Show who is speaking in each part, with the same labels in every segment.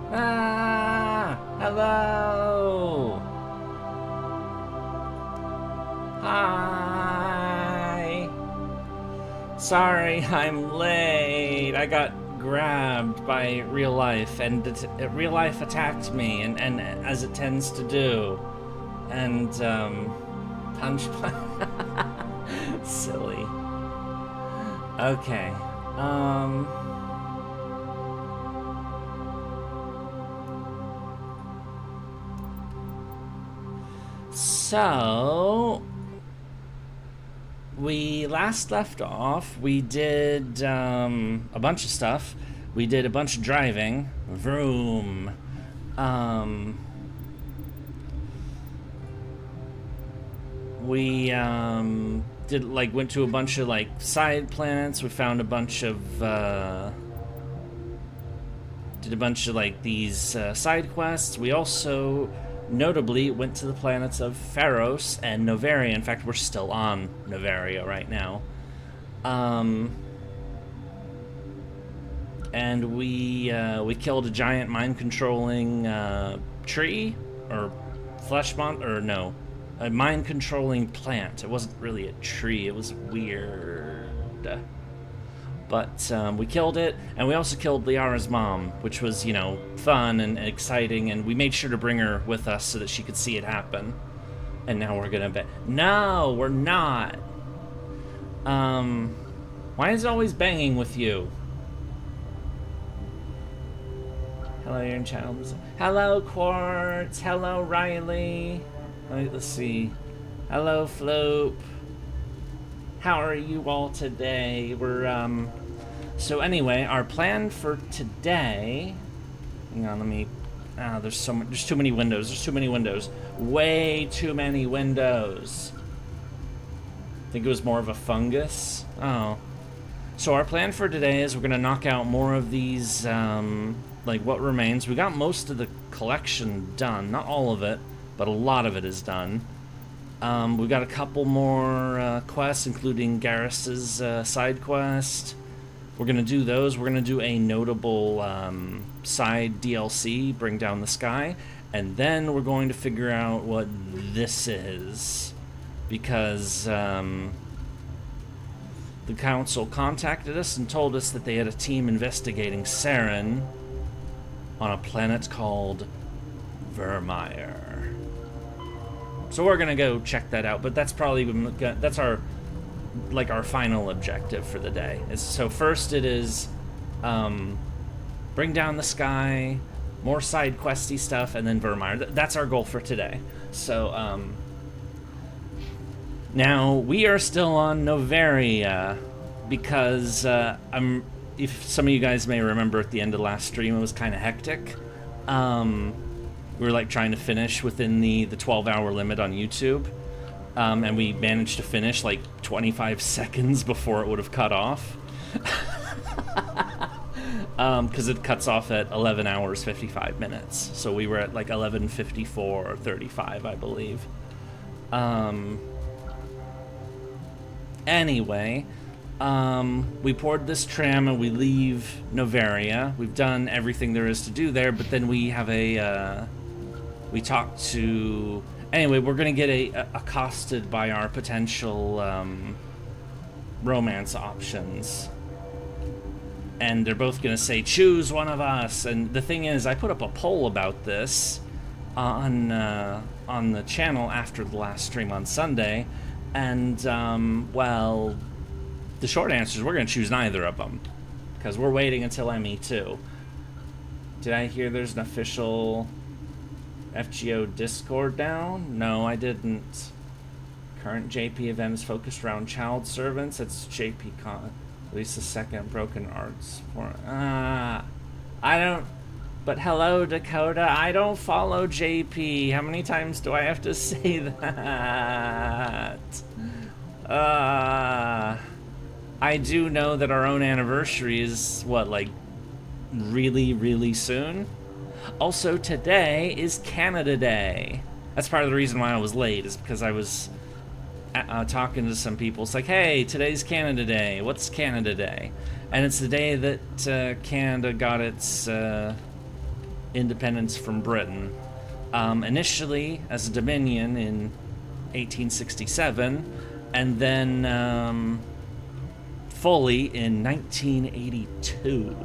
Speaker 1: Ah! Hello! Hi! Sorry, I'm late. I got grabbed by real life, and real life attacked me, and as it tends to do. And, punched my... Silly. Okay. So, we last left off, we did a bunch of stuff. We did a bunch of driving. Vroom. We did went to a bunch of side planets. We found a bunch of did a bunch of these side quests. We also notably went to the planets of Feros and Noveria. In fact, we're still on Noveria right now. And we killed a giant mind-controlling tree, or or no, a mind-controlling plant. It wasn't really a tree, it was weird. But we killed it, and we also killed Liara's mom, which was, you know, fun and exciting, and we made sure to bring her with us so that she could see it happen. And now we're gonna No, we're not! Why is it always banging with you? Hello, you're in channel. Hello, Quartz! Hello, Riley! Let's see. Hello, Floop! How are you all today? We're, so anyway, our plan for today... Hang on, let me... there's too many windows. There's too many windows. Way too many windows. I think it was more of a fungus. Oh. So our plan for today is we're gonna knock out more of these, what remains. We got most of the collection done. Not all of it, but a lot of it is done. We've got a couple more quests, including Garrus's side quest. We're going to do those. We're going to do a notable side DLC, Bring Down the Sky. And then we're going to figure out what this is. Because the council contacted us and told us that they had a team investigating Saren on a planet called Virmire. So we're gonna go check that out, but that's probably that's our final objective for the day. So first it is Bring Down the Sky, more side questy stuff, and then Virmire. That's our goal for today. So now we are still on Noveria because if some of you guys may remember at the end of the last stream, it was kind of hectic. We were trying to finish within the 12-hour limit on YouTube, and we managed to finish 25 seconds before it would have cut off. Because it cuts off at 11 hours 55 minutes. So we were at 11:54 or 35, I believe. Anyway, we board this tram and we leave Noveria. We've done everything there is to do there, but then we have we talked to... Anyway, we're going to get accosted by our potential romance options. And they're both going to say, choose one of us. And the thing is, I put up a poll about this on the channel after the last stream on Sunday. And, well, the short answer is we're going to choose neither of them. Because we're waiting until ME2. Did I hear there's an official... FGO Discord down? No, I didn't. Current JP event is focused around child servants. It's JP Con. Release the second Broken Arts for... I don't... But hello, Dakota. I don't follow JP. How many times do I have to say that? I do know that our own anniversary is, what, really, really soon? Also, today is Canada Day. That's part of the reason why I was late, is because I was talking to some people. It's hey, today's Canada Day. What's Canada Day? And it's the day that Canada got its independence from Britain. Initially as a dominion in 1867, and then fully in 1982,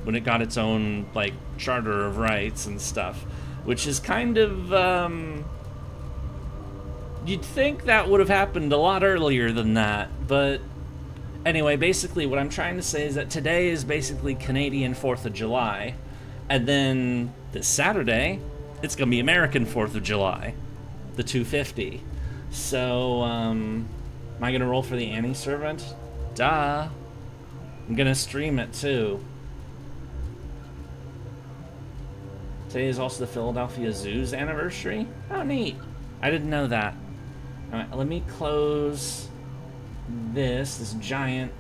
Speaker 1: when it got its own, like, Charter of Rights and stuff, which is kind of, you'd think that would have happened a lot earlier than that, but anyway, basically what I'm trying to say is that today is basically Canadian 4th of July, and then this Saturday, it's gonna be American 4th of July, the 250. So, am I gonna roll for the Annie Servant? Duh. I'm gonna stream it too. Today is also the Philadelphia Zoo's anniversary. Oh, neat. I didn't know that. Alright, let me close this giant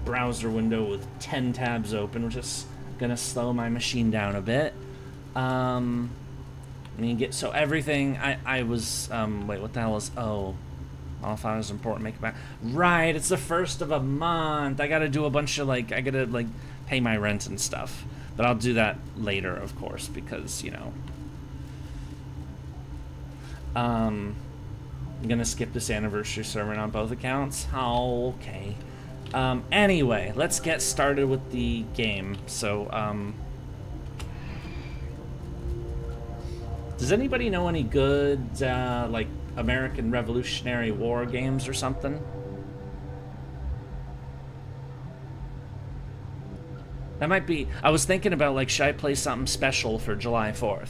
Speaker 1: browser window with 10 tabs open, which is gonna slow my machine down a bit. Let me get, so everything, I was, wait, what the hell is, oh, all I thought it was important, make it back. Right, it's the first of a month. I gotta do a bunch of, like, I gotta, like, pay my rent and stuff. But I'll do that later, of course, because, you know. I'm gonna skip this anniversary sermon on both accounts. Oh, okay. Anyway, let's get started with the game. So, does anybody know any good, like, American Revolutionary War games or something? That might be, I was thinking about, like, should I play something special for July 4th?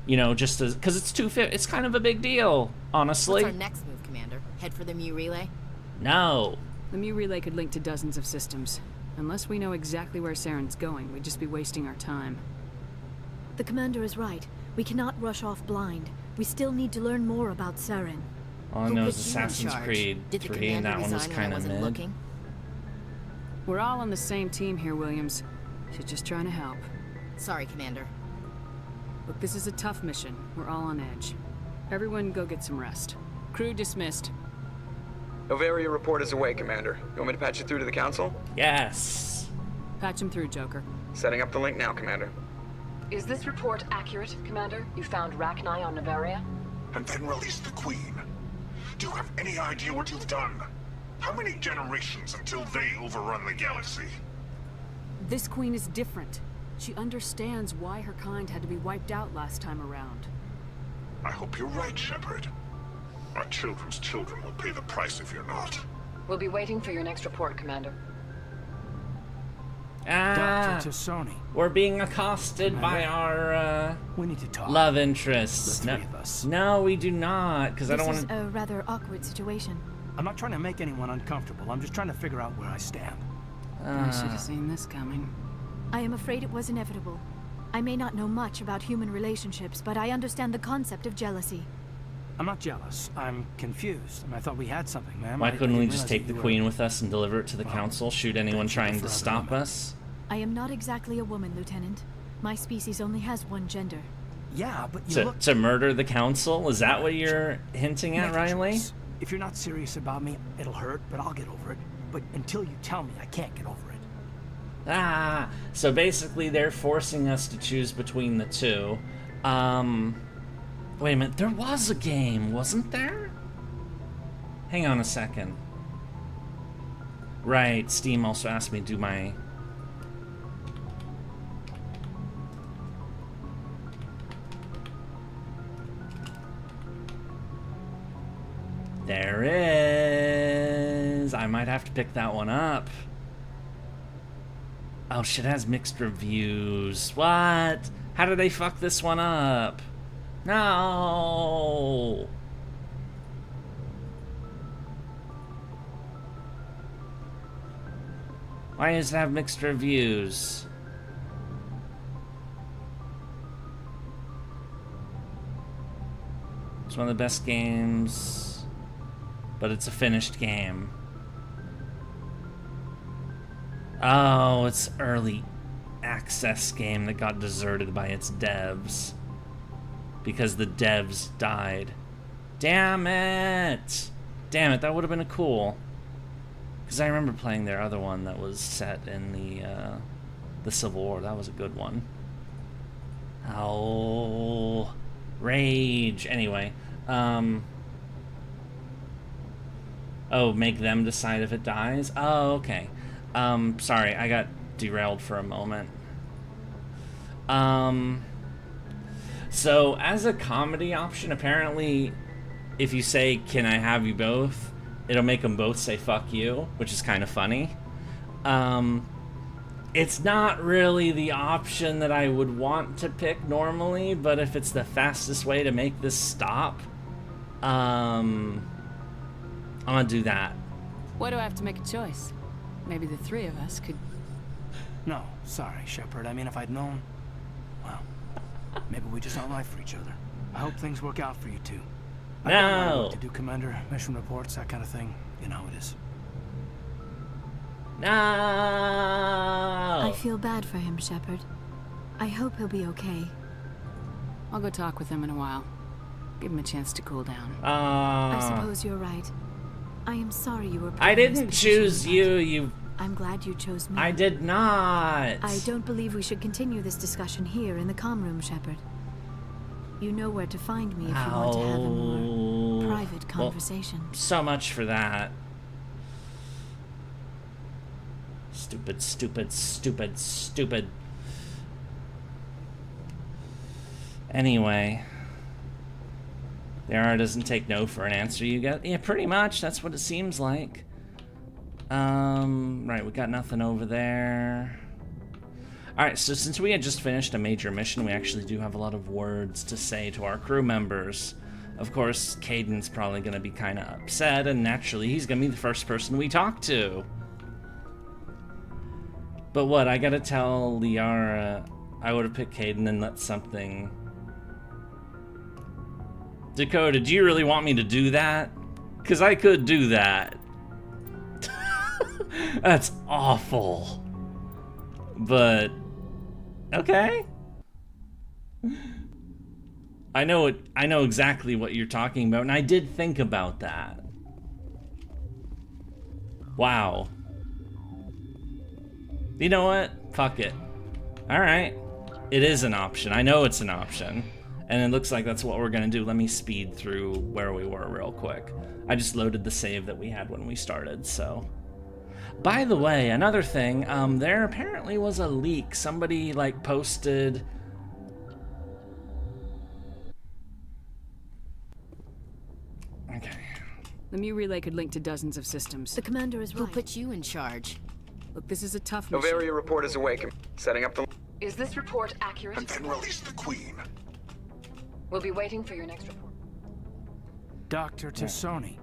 Speaker 1: You know, just as, because it's 250, it's kind of a big deal, honestly.
Speaker 2: What's our next move, Commander? Head for the Mu Relay?
Speaker 1: No.
Speaker 3: The Mu Relay could link to dozens of systems. Unless we know exactly where Saren's going, we'd just be wasting our time.
Speaker 4: The Commander is right. We cannot rush off blind. We still need to learn more about Saren.
Speaker 1: All I know is Assassin's Creed
Speaker 2: Did the
Speaker 1: 3, and that one was kind of mid.
Speaker 2: Looking?
Speaker 3: We're all on the same team here, Williams. She's just trying to help.
Speaker 2: Sorry, Commander.
Speaker 3: Look, this is a tough mission. We're all on edge. Everyone go get some rest. Crew dismissed.
Speaker 5: Noveria report is away, Commander. You want me to patch you through to the Council?
Speaker 1: Yes.
Speaker 3: Patch him through, Joker.
Speaker 5: Setting up the link now, Commander.
Speaker 6: Is this report accurate, Commander? You found Rachni on Noveria?
Speaker 7: And then released the Queen. Do you have any idea what you've done? How many generations until they overrun the galaxy?
Speaker 3: This Queen is different. She understands why her kind had to be wiped out last time around.
Speaker 7: I hope you're right, Shepard. Our children's children will pay the price if you're not.
Speaker 6: We'll be waiting for your next report, Commander.
Speaker 8: Dr. Tassoni.
Speaker 1: We're being accosted by our,
Speaker 8: we need to talk.
Speaker 1: love interests.
Speaker 8: The three of us.
Speaker 1: No, we do not, because I don't want
Speaker 4: This
Speaker 1: to...
Speaker 4: is a rather awkward situation.
Speaker 8: I'm not trying to make anyone uncomfortable. I'm just trying to figure out where I stand.
Speaker 3: I should have seen this coming.
Speaker 4: I am afraid it was inevitable. I may not know much about human relationships, but I understand the concept of jealousy.
Speaker 8: I'm not jealous. I'm confused. I thought we had something, ma'am.
Speaker 1: Why couldn't we
Speaker 8: didn't
Speaker 1: just
Speaker 8: realize
Speaker 1: take
Speaker 8: that
Speaker 1: the
Speaker 8: you
Speaker 1: Queen with us and deliver it to the Council, shoot anyone
Speaker 8: don't shoot
Speaker 1: trying
Speaker 8: for
Speaker 1: to
Speaker 8: other
Speaker 1: stop
Speaker 8: women.
Speaker 1: us?
Speaker 4: I am not exactly a woman, Lieutenant. My species only has one gender.
Speaker 8: Yeah, but you look...
Speaker 1: To murder the Council? Is that what you're hinting at,
Speaker 8: Make a
Speaker 1: Riley?
Speaker 8: choice. If you're not serious about me, it'll hurt, but I'll get over it. But until you tell me, I can't get over it.
Speaker 1: Ah, so basically they're forcing us to choose between the two. Wait a minute, there was a game, wasn't there? Hang on a second. Right, Steam also asked me to do my... There is... I might have to pick that one up. Oh, shit, it has mixed reviews. What? How did they fuck this one up? No! Why does it have mixed reviews? It's one of the best games, but it's a finished game. Oh, it's early access game that got deserted by its devs because the devs died. Damn it! Damn it, that would have been a cool. Because I remember playing their other one that was set in the Civil War. That was a good one. Oh, rage. Anyway, oh, make them decide if it dies? Oh, okay. Sorry, I got derailed for a moment. So as a comedy option, apparently, if you say, "Can I have you both?" it'll make them both say "fuck you," which is kind of funny. It's not really the option that I would want to pick normally, but if it's the fastest way to make this stop, I'm gonna do that.
Speaker 3: Why do I have to make a choice? Maybe the three of us could...
Speaker 8: No, sorry, Shepard. I mean, if I'd known... Well, maybe we just aren't right for each other. I hope things work out for you two. I got a lot of work to do, Commander. Mission reports, that kind of thing. You know how it is.
Speaker 1: No!
Speaker 4: I feel bad for him, Shepard. I hope he'll be okay.
Speaker 3: I'll go talk with him in a while. Give him a chance to cool down.
Speaker 4: I suppose you're right. I am sorry you were put
Speaker 1: I
Speaker 4: in this
Speaker 1: didn't
Speaker 4: position,
Speaker 1: choose
Speaker 4: but
Speaker 1: you.
Speaker 4: I'm glad you chose me.
Speaker 1: I did not.
Speaker 4: I don't believe we should continue this discussion here in the comm room, Shepard. You know where to find me if you want to have a more private conversation.
Speaker 1: Well, so much for that. Stupid, stupid, stupid, stupid. Anyway. Liara doesn't take no for an answer, you get. Yeah, pretty much. That's what it seems like. Right, we got nothing over there. Alright, so since we had just finished a major mission, we actually do have a lot of words to say to our crew members. Of course, Caden's probably going to be kind of upset, and naturally, he's going to be the first person we talk to. But what, I gotta tell Liara I would have picked Caden and let something... Dakota, do you really want me to do that? Because I could do that. That's awful. But... okay. I know exactly what you're talking about, and I did think about that. Wow. You know what? Fuck it. Alright. It is an option. I know it's an option. And it looks like that's what we're gonna do. Let me speed through where we were real quick. I just loaded the save that we had when we started, so... By the way, another thing, there apparently was a leak. Somebody, like, posted... Okay.
Speaker 3: The Mu relay could link to dozens of systems.
Speaker 4: The commander is right.
Speaker 2: Who put you in charge?
Speaker 3: Look, this is a tough mission.
Speaker 5: Noveria report is awake. Setting up the...
Speaker 6: Is this report accurate?
Speaker 7: And then release the Queen.
Speaker 6: We'll be waiting for your next report.
Speaker 8: Dr. Tassoni.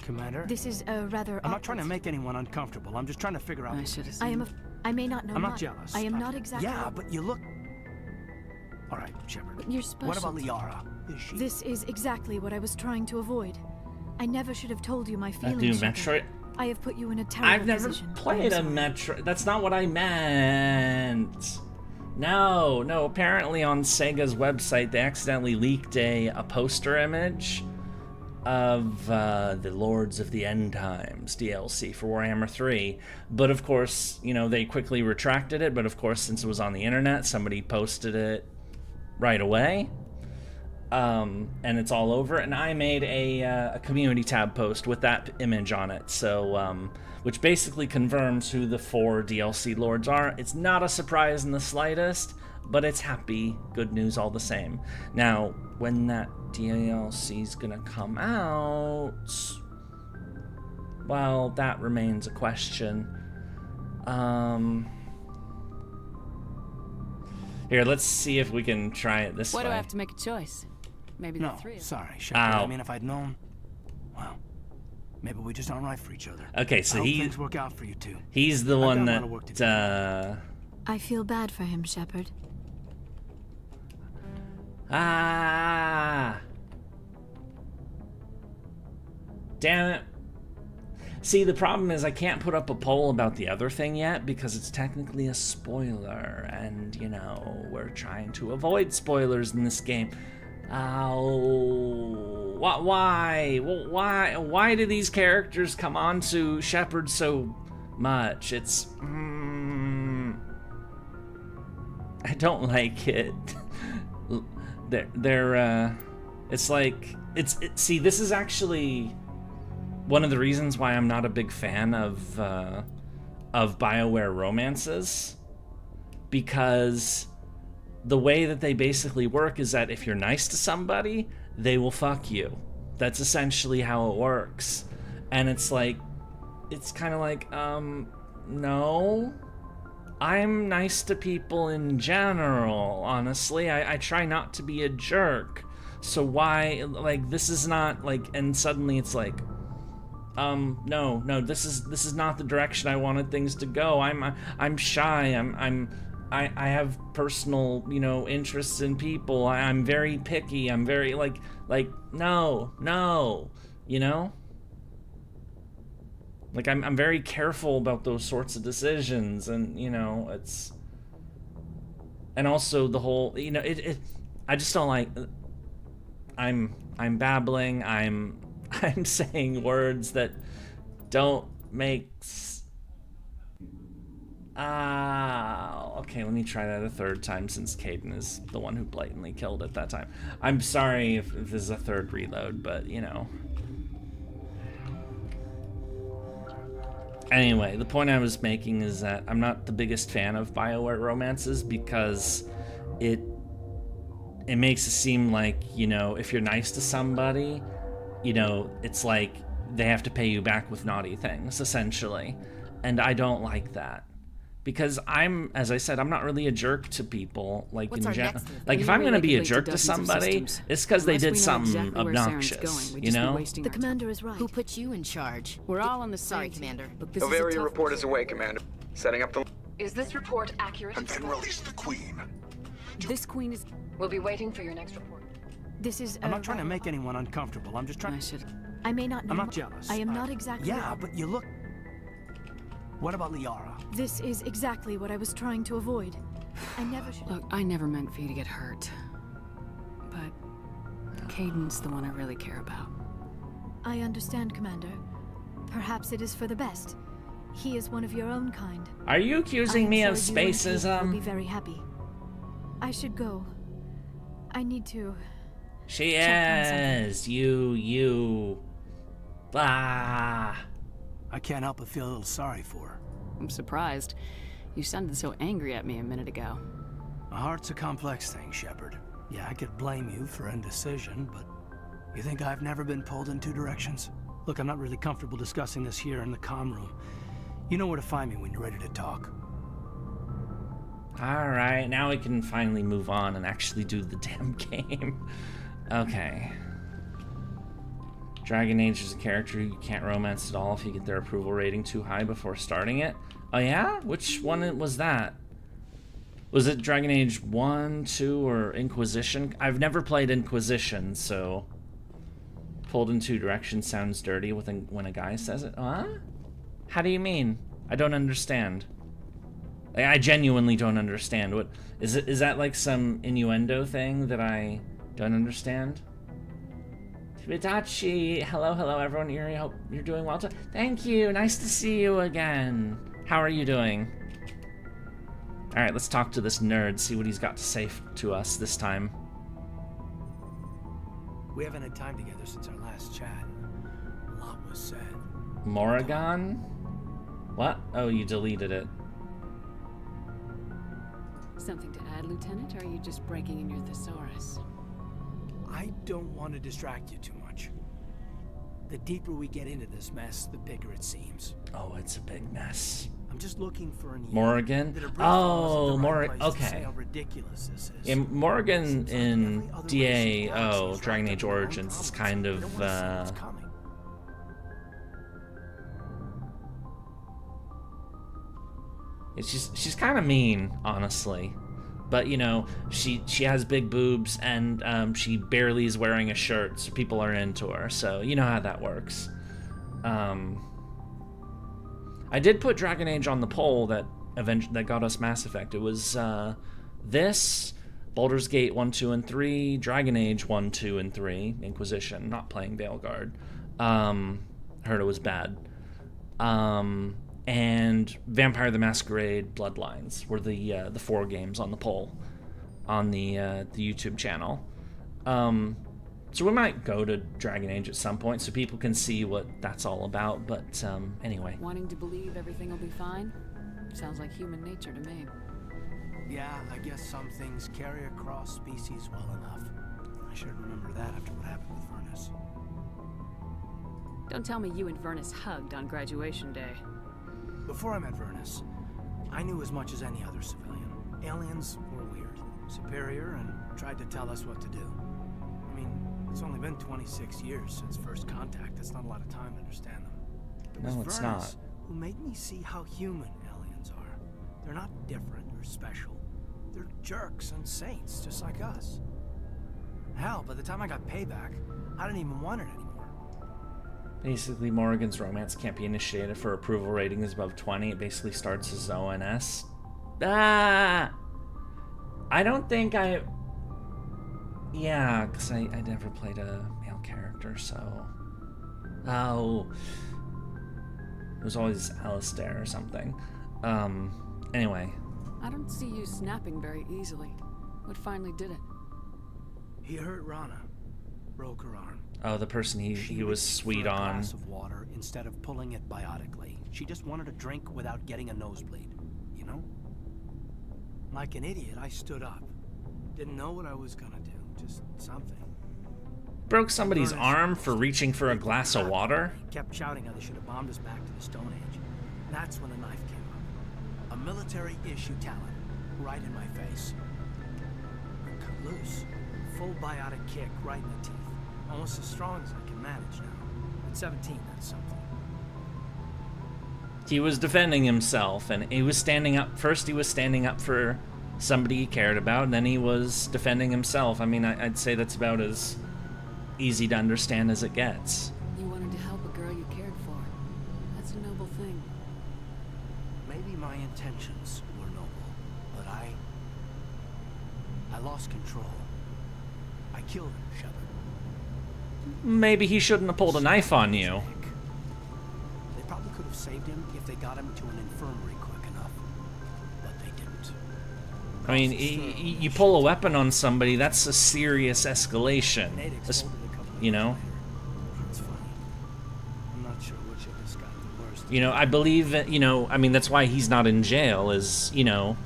Speaker 8: Commander?
Speaker 4: This is a rather
Speaker 8: I'm not trying to make anyone uncomfortable. I'm just trying to figure out...
Speaker 3: I should have seen.
Speaker 4: I may not know
Speaker 8: I'm not
Speaker 4: much.
Speaker 8: jealous.
Speaker 4: I am not exactly...
Speaker 8: Yeah, but you look... Alright, Shepard.
Speaker 4: You're special.
Speaker 8: What about Liara? Is she...
Speaker 4: This is exactly what I was trying to avoid. I never should have told you my
Speaker 1: Do
Speaker 4: feelings,
Speaker 1: Metroid?
Speaker 4: Shepard. I have put you in a terrible
Speaker 1: I've never
Speaker 4: position.
Speaker 1: played a Metroid. That's not what I meant. No, apparently on Sega's website they accidentally leaked a poster image of the Lords of the End Times DLC for Warhammer 3. But of course, you know, they quickly retracted it, but of course since it was on the internet, somebody posted it right away. And it's all over, and I made a community tab post with that image on it, so, which basically confirms who the 4 DLC lords are. It's not a surprise in the slightest, but it's happy, good news all the same. Now, when that DLC's gonna come out, well, that remains a question. Here, let's see if we can try it this way.
Speaker 3: Why do I have to make a choice? Maybe the
Speaker 8: No,
Speaker 3: three of us.
Speaker 8: sorry, Shepard. I mean, if I'd known... Well, maybe we just aren't right for each other.
Speaker 1: Okay, so
Speaker 8: I hope things work out for you two.
Speaker 1: he's the one
Speaker 8: got a lot of work to do.
Speaker 1: that,
Speaker 4: I feel bad for him, Shepard.
Speaker 1: Ah! Damn it. See, the problem is I can't put up a poll about the other thing yet because it's technically a spoiler, and, you know, we're trying to avoid spoilers in this game. Oh, why? Well, why do these characters come on to Shepard so much? It's, I don't like it. It's like, see, this is actually one of the reasons why I'm not a big fan of BioWare romances, because the way that they basically work is that if you're nice to somebody, they will fuck you. That's essentially how it works. And it's like, it's kind of like, no. I'm nice to people in general, honestly. I try not to be a jerk. So why, like, this is not, like, and suddenly it's like, no, this is not the direction I wanted things to go. I'm shy. I have personal, you know, interests in people. I'm very picky. I'm very, like, no, you know? Like, I'm very careful about those sorts of decisions, and, you know, it's... And also the whole, you know, I just don't like... I'm babbling, I'm saying words that don't make... Okay, let me try that a third time, since Caden is the one who blatantly killed it that time. I'm sorry if this is a third reload, but, you know... Anyway, the point I was making is that I'm not the biggest fan of BioWare romances, because it makes it seem like, you know, if you're nice to somebody, you know, it's like they have to pay you back with naughty things, essentially. And I don't like that. Because as I said, I'm not really a jerk to people, like, in general. Like, if I'm gonna be a jerk to somebody, it's because they did something obnoxious, you know?
Speaker 4: The commander is right.
Speaker 2: Who put you in charge?
Speaker 3: We're all on the same
Speaker 2: Sorry,
Speaker 3: team.
Speaker 2: Commander.
Speaker 3: Look, this is a
Speaker 5: Noveria
Speaker 3: tough
Speaker 5: report is away, Commander. Setting up the...
Speaker 6: Is this report accurate?
Speaker 7: And then release the Queen.
Speaker 3: This queen is...
Speaker 6: We'll be waiting for your next report.
Speaker 4: This is...
Speaker 8: I'm not trying to make anyone uncomfortable. I'm just trying...
Speaker 4: I may not know...
Speaker 8: I'm not jealous.
Speaker 4: I am not exactly...
Speaker 8: Yeah, but you look... What about Liara?
Speaker 4: This is exactly what I was trying to avoid. I never should...
Speaker 3: Look, I never meant for you to get hurt. But Caden's the one I really care about.
Speaker 4: I understand, Commander. Perhaps it is for the best. He is one of your own kind.
Speaker 1: Are you accusing me of
Speaker 4: You and Kate will be
Speaker 1: spacism?
Speaker 4: very happy. I should go. I need to...
Speaker 1: She
Speaker 4: check on
Speaker 1: is. You. Ah.
Speaker 8: I can't help but feel a little sorry for her.
Speaker 3: I'm surprised. You sounded so angry at me a minute ago.
Speaker 8: A heart's a complex thing, Shepard. Yeah, I could blame you for indecision, but you think I've never been pulled in two directions? Look, I'm not really comfortable discussing this here in the comm room. You know where to find me when you're ready to talk.
Speaker 1: Alright, now we can finally move on and actually do the damn game. Okay. Dragon Age is a character you can't romance at all if you get their approval rating too high before starting it. Oh yeah? Which one was that? Was it Dragon Age 1, 2, or Inquisition? I've never played Inquisition, so... Pulled in two directions sounds dirty when a guy says it. Huh? How do you mean? I don't understand. Like, I genuinely don't understand. What is it? Is that like some innuendo thing that I don't understand? Hitachi, hello everyone. Yurie, hope you're doing well. Thank you. Nice to see you again. How are you doing? All right, let's talk to this nerd. See what he's got to say to us this time.
Speaker 8: We haven't had time together since our last chat. A lot was said.
Speaker 1: Morrigan? What? Oh, you deleted it.
Speaker 3: Something to add, Lieutenant, or are you just breaking in your thesaurus?
Speaker 8: I don't want to distract you too much. The deeper we get into this mess, the bigger it seems.
Speaker 1: Oh, it's a big mess.
Speaker 8: I'm just looking for an
Speaker 1: Morrigan? Oh, Morrigan. Okay.
Speaker 8: How ridiculous this is.
Speaker 1: Yeah, Morrigan in DAO, Dragon Age Origins, is kind of, she's kind of mean, honestly. But, you know, she has big boobs, and she barely is wearing a shirt, so people are into her. So, you know how that works. I did put Dragon Age on the poll that got us Mass Effect. It was this, Baldur's Gate 1, 2, and 3, Dragon Age 1, 2, and 3, Inquisition, not playing Vanguard. Heard it was bad. and Vampire the Masquerade Bloodlines were the 4 games on the poll on the YouTube channel. So we might go to Dragon Age at some point so people can see what that's all about, but anyway.
Speaker 3: Wanting to believe everything will be fine? Sounds like human nature to me.
Speaker 8: Yeah, I guess some things carry across species well enough. I should remember that after what happened with Vernus.
Speaker 3: Don't tell me you and Vernus hugged on graduation day.
Speaker 8: Before I met Vernus, I knew as much as any other civilian. Aliens were weird, superior, and tried to tell us what to do. I mean, it's only been 26 years since first contact. That's not a lot of time to understand them. It was
Speaker 1: No, it's
Speaker 8: Vernus
Speaker 1: not.
Speaker 8: who made me see how human aliens are. They're not different or special. They're jerks and saints, just like us. Hell, by the time I got payback, I didn't even want it anymore.
Speaker 1: Basically, Morrigan's romance can't be initiated for approval ratings above 20. It basically starts as ONS. Ah! I don't think I... Yeah, because I never played a male character, so... Oh. It was always Alistair or something. Anyway.
Speaker 3: I don't see you snapping very easily. What finally did it?
Speaker 8: He hurt Rana. Broke her arm.
Speaker 1: Oh, the person he was sweet
Speaker 8: for a
Speaker 1: on.
Speaker 8: glass of water instead of pulling it biotically. She just wanted a drink without getting a nosebleed, you know? Like an idiot, I stood up. Didn't know what I was gonna do, just something.
Speaker 1: Broke somebody's
Speaker 8: Vernus
Speaker 1: arm for reaching for a glass of water?
Speaker 8: He kept shouting how they should have bombed us back to the Stone Age. That's when the knife came up. A military-issue talent, right in my face. I cut loose. Full biotic kick right in the teeth. Almost as strong as I can manage now. At 17, that's something.
Speaker 1: He was defending himself, and he was standing up. First, he was standing up for somebody he cared about, and then he was defending himself. I mean, I'd say that's about as easy to understand as it gets.
Speaker 3: You wanted to help a girl you cared for. That's a noble thing.
Speaker 8: Maybe my intentions were noble, but I lost control. I killed him, Shepard.
Speaker 1: Maybe he shouldn't have pulled a knife on you.
Speaker 8: They probably could have saved him if they got him to an infirmary quick enough, but they didn't.
Speaker 1: I mean, you pull a weapon on somebody, that's a serious escalation. You know?
Speaker 8: It's funny. I'm not sure which of us got the worst.
Speaker 1: You know, I believe that, you know, I mean, that's why he's not in jail, is, you know,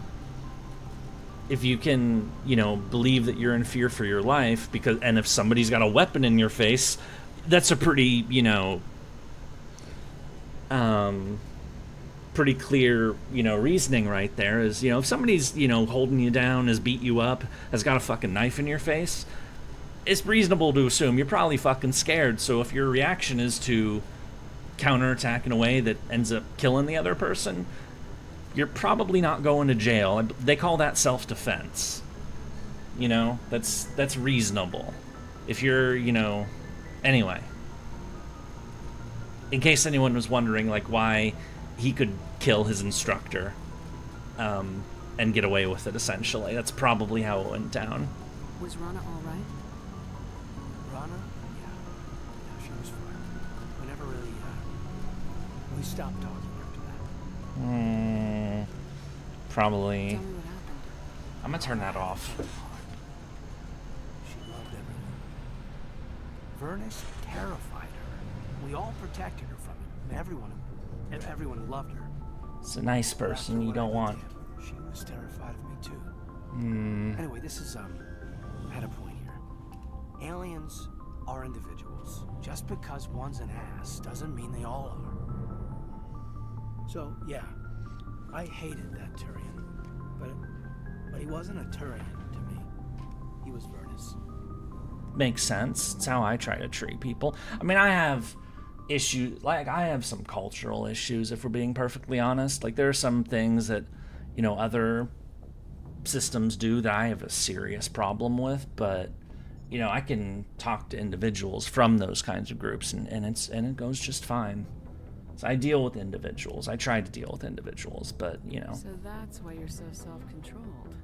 Speaker 1: if you can, you know, believe that you're in fear for your life, because, and if somebody's got a weapon in your face, that's a pretty, you know, pretty clear, you know, reasoning right there is, you know, if somebody's, you know, holding you down, has beat you up, has got a fucking knife in your face, it's reasonable to assume you're probably fucking scared. So if your reaction is to counterattack in a way that ends up killing the other person, you're probably not going to jail. They call that self-defense. You know, that's reasonable. If you're, you know, anyway. In case anyone was wondering, like, why he could kill his instructor and get away with it, essentially. That's probably how it went down.
Speaker 3: Was Rana all right?
Speaker 8: Rana? Yeah, she was fine. We never really, we stopped talking after that.
Speaker 1: Probably.
Speaker 3: Tell me what happened.
Speaker 1: I'm gonna turn that off.
Speaker 8: She loved everyone. Vernus terrified her. We all protected her from him. Everyone loved her.
Speaker 1: It's a nice person you don't want.
Speaker 8: She was terrified of me too. Anyway, this is I had a point here. Aliens are individuals. Just because one's an ass doesn't mean they all are. So yeah, I hated that Turian, but he wasn't a Turian to me. He was Vernus.
Speaker 1: Makes sense. It's how I try to treat people. I mean, I have issues, like, I have some cultural issues, if we're being perfectly honest. Like, there are some things that, you know, other systems do that I have a serious problem with, but, you know, I can talk to individuals from those kinds of groups, and it goes just fine. So I deal with individuals. I try to deal with individuals, but, you know.
Speaker 3: So that's why you're so self-controlled.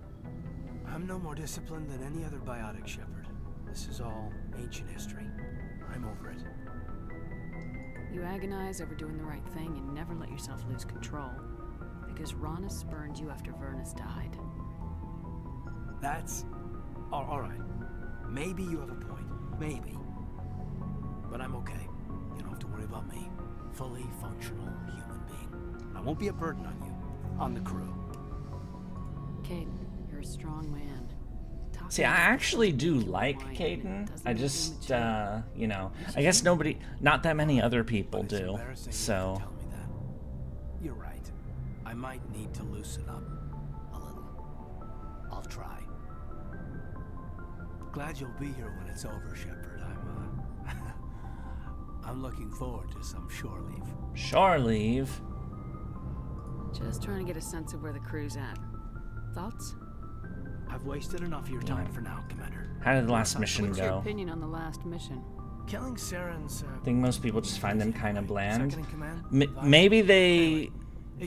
Speaker 8: I'm no more disciplined than any other biotic shepherd. This is all ancient history. I'm over it.
Speaker 3: You agonize over doing the right thing and never let yourself lose control. Because Rana spurned you after Vernus died.
Speaker 8: That's... all right. Maybe you have a point. Maybe. But I'm okay. You don't have to worry about me. Fully functional human being. I won't be a burden on you. On the crew.
Speaker 3: Caden, you're a strong man.
Speaker 1: See, I actually do like Caden. I just, you know, I guess not that many other people do, so...
Speaker 8: Tell me that. You're right. I might need to loosen up a little. I'll try. Glad you'll be here when it's over, Shepard. I'm looking forward to some shore leave.
Speaker 1: Shore leave?
Speaker 3: Just trying to get a sense of where the crew's at. Thoughts?
Speaker 8: I've wasted enough of your time for now, Commander.
Speaker 1: How did the last mission
Speaker 3: What's your
Speaker 1: go?
Speaker 3: opinion on the last mission?
Speaker 8: Killing Saren's...
Speaker 1: I think most people just find them kind of bland.
Speaker 8: second in command?
Speaker 1: Maybe they...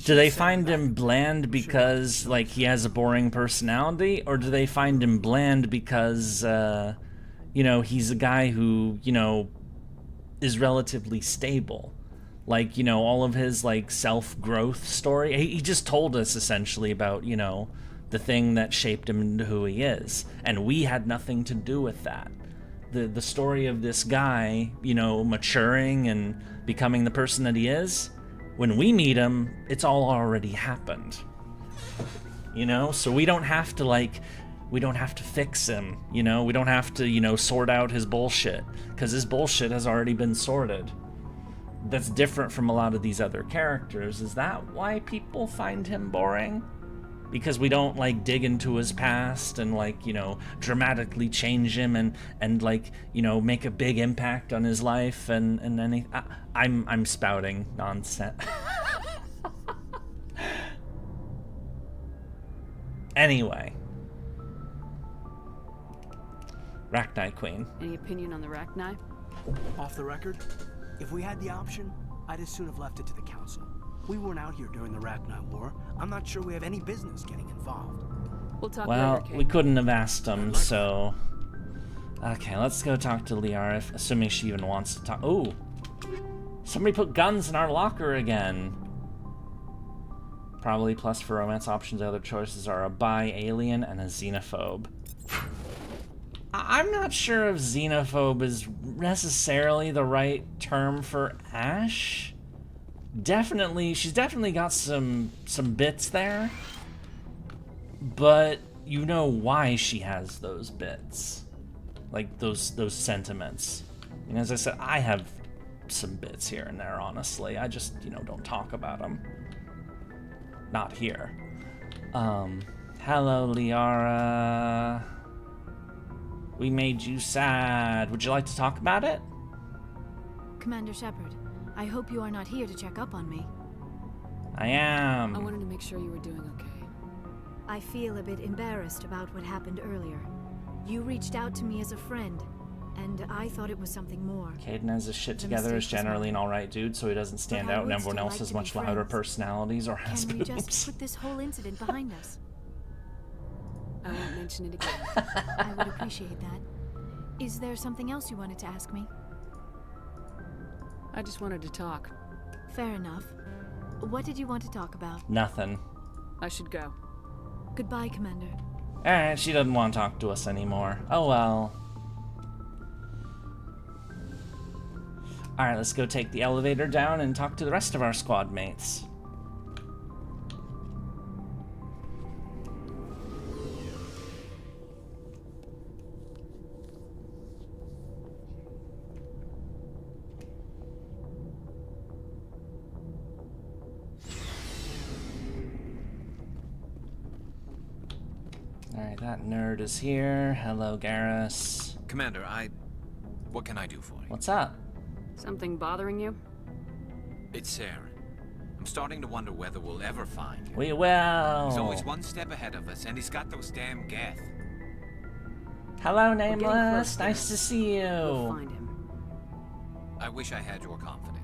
Speaker 1: Do they find him bland because, like, he has a boring personality? Or do they find him bland because, you know, he's a guy who, you know, is relatively stable? Like, you know, all of his, like, self-growth story. He just told us, essentially, about, you know, the thing that shaped him into who he is. And we had nothing to do with that. The story of this guy, you know, maturing and becoming the person that he is, when we meet him, it's all already happened. You know? So we don't have to, like, we don't have to fix him, you know? We don't have to, you know, sort out his bullshit, because his bullshit has already been sorted. That's different from a lot of these other characters. Is that why people find him boring? Because we don't, like, dig into his past and, like, you know, dramatically change him and like, you know, make a big impact on his life and anything. I'm spouting nonsense. Anyway. Rachni Queen.
Speaker 3: Any opinion on the Rachni?
Speaker 8: Off the record, if we had the option, I'd as soon have left it to the Council. We weren't out here during the Rachni War. I'm not sure we have any business getting involved.
Speaker 3: We'll talk
Speaker 1: Well,
Speaker 3: later, Kate.
Speaker 1: we couldn't have asked him, so... Okay, let's go talk to Liara, assuming she even wants to talk. Oh! Somebody put guns in our locker again! Probably plus for romance options, other choices are a bi-alien and a xenophobe. I'm not sure if xenophobe is necessarily the right term for Ash. Definitely, she's definitely got some bits there, but you know why she has those bits, like those sentiments. And as I said, I have some bits here and there. Honestly, I just, you know, don't talk about them. Not here. Hello, Liara. We made you sad. Would you like to talk about it?
Speaker 4: Commander Shepard, I hope you are not here to check up on me.
Speaker 1: I am.
Speaker 3: I wanted to make sure you were doing okay.
Speaker 4: I feel a bit embarrassed about what happened earlier. You reached out to me as a friend, and I thought it was something more.
Speaker 1: Caden has his shit together, is generally an alright dude, so he doesn't stand out, and everyone else has much louder personalities or has
Speaker 4: Can we
Speaker 1: boobs.
Speaker 4: just put this whole incident behind us?
Speaker 3: I won't mention it again.
Speaker 4: I would appreciate that. Is there something else you wanted to ask me?
Speaker 3: I just wanted to talk.
Speaker 4: Fair enough. What did you want to talk about?
Speaker 1: Nothing.
Speaker 3: I should go.
Speaker 4: Goodbye, Commander.
Speaker 1: Alright, she doesn't want to talk to us anymore. Oh well. Alright, let's go take the elevator down and talk to the rest of our squad mates. Alright, that nerd is here. Hello, Garrus.
Speaker 9: Commander, what can I do for you?
Speaker 1: What's up?
Speaker 3: Something bothering you?
Speaker 9: It's Saren. I'm starting to wonder whether we'll ever find him.
Speaker 1: We will.
Speaker 9: He's always one step ahead of us, and he's got those damn Geth.
Speaker 1: Hello,
Speaker 3: getting
Speaker 1: Nameless.
Speaker 3: close,
Speaker 1: Nice
Speaker 3: Garrus.
Speaker 1: to see
Speaker 3: We'll
Speaker 1: you.
Speaker 3: find him.
Speaker 9: I wish I had your confidence.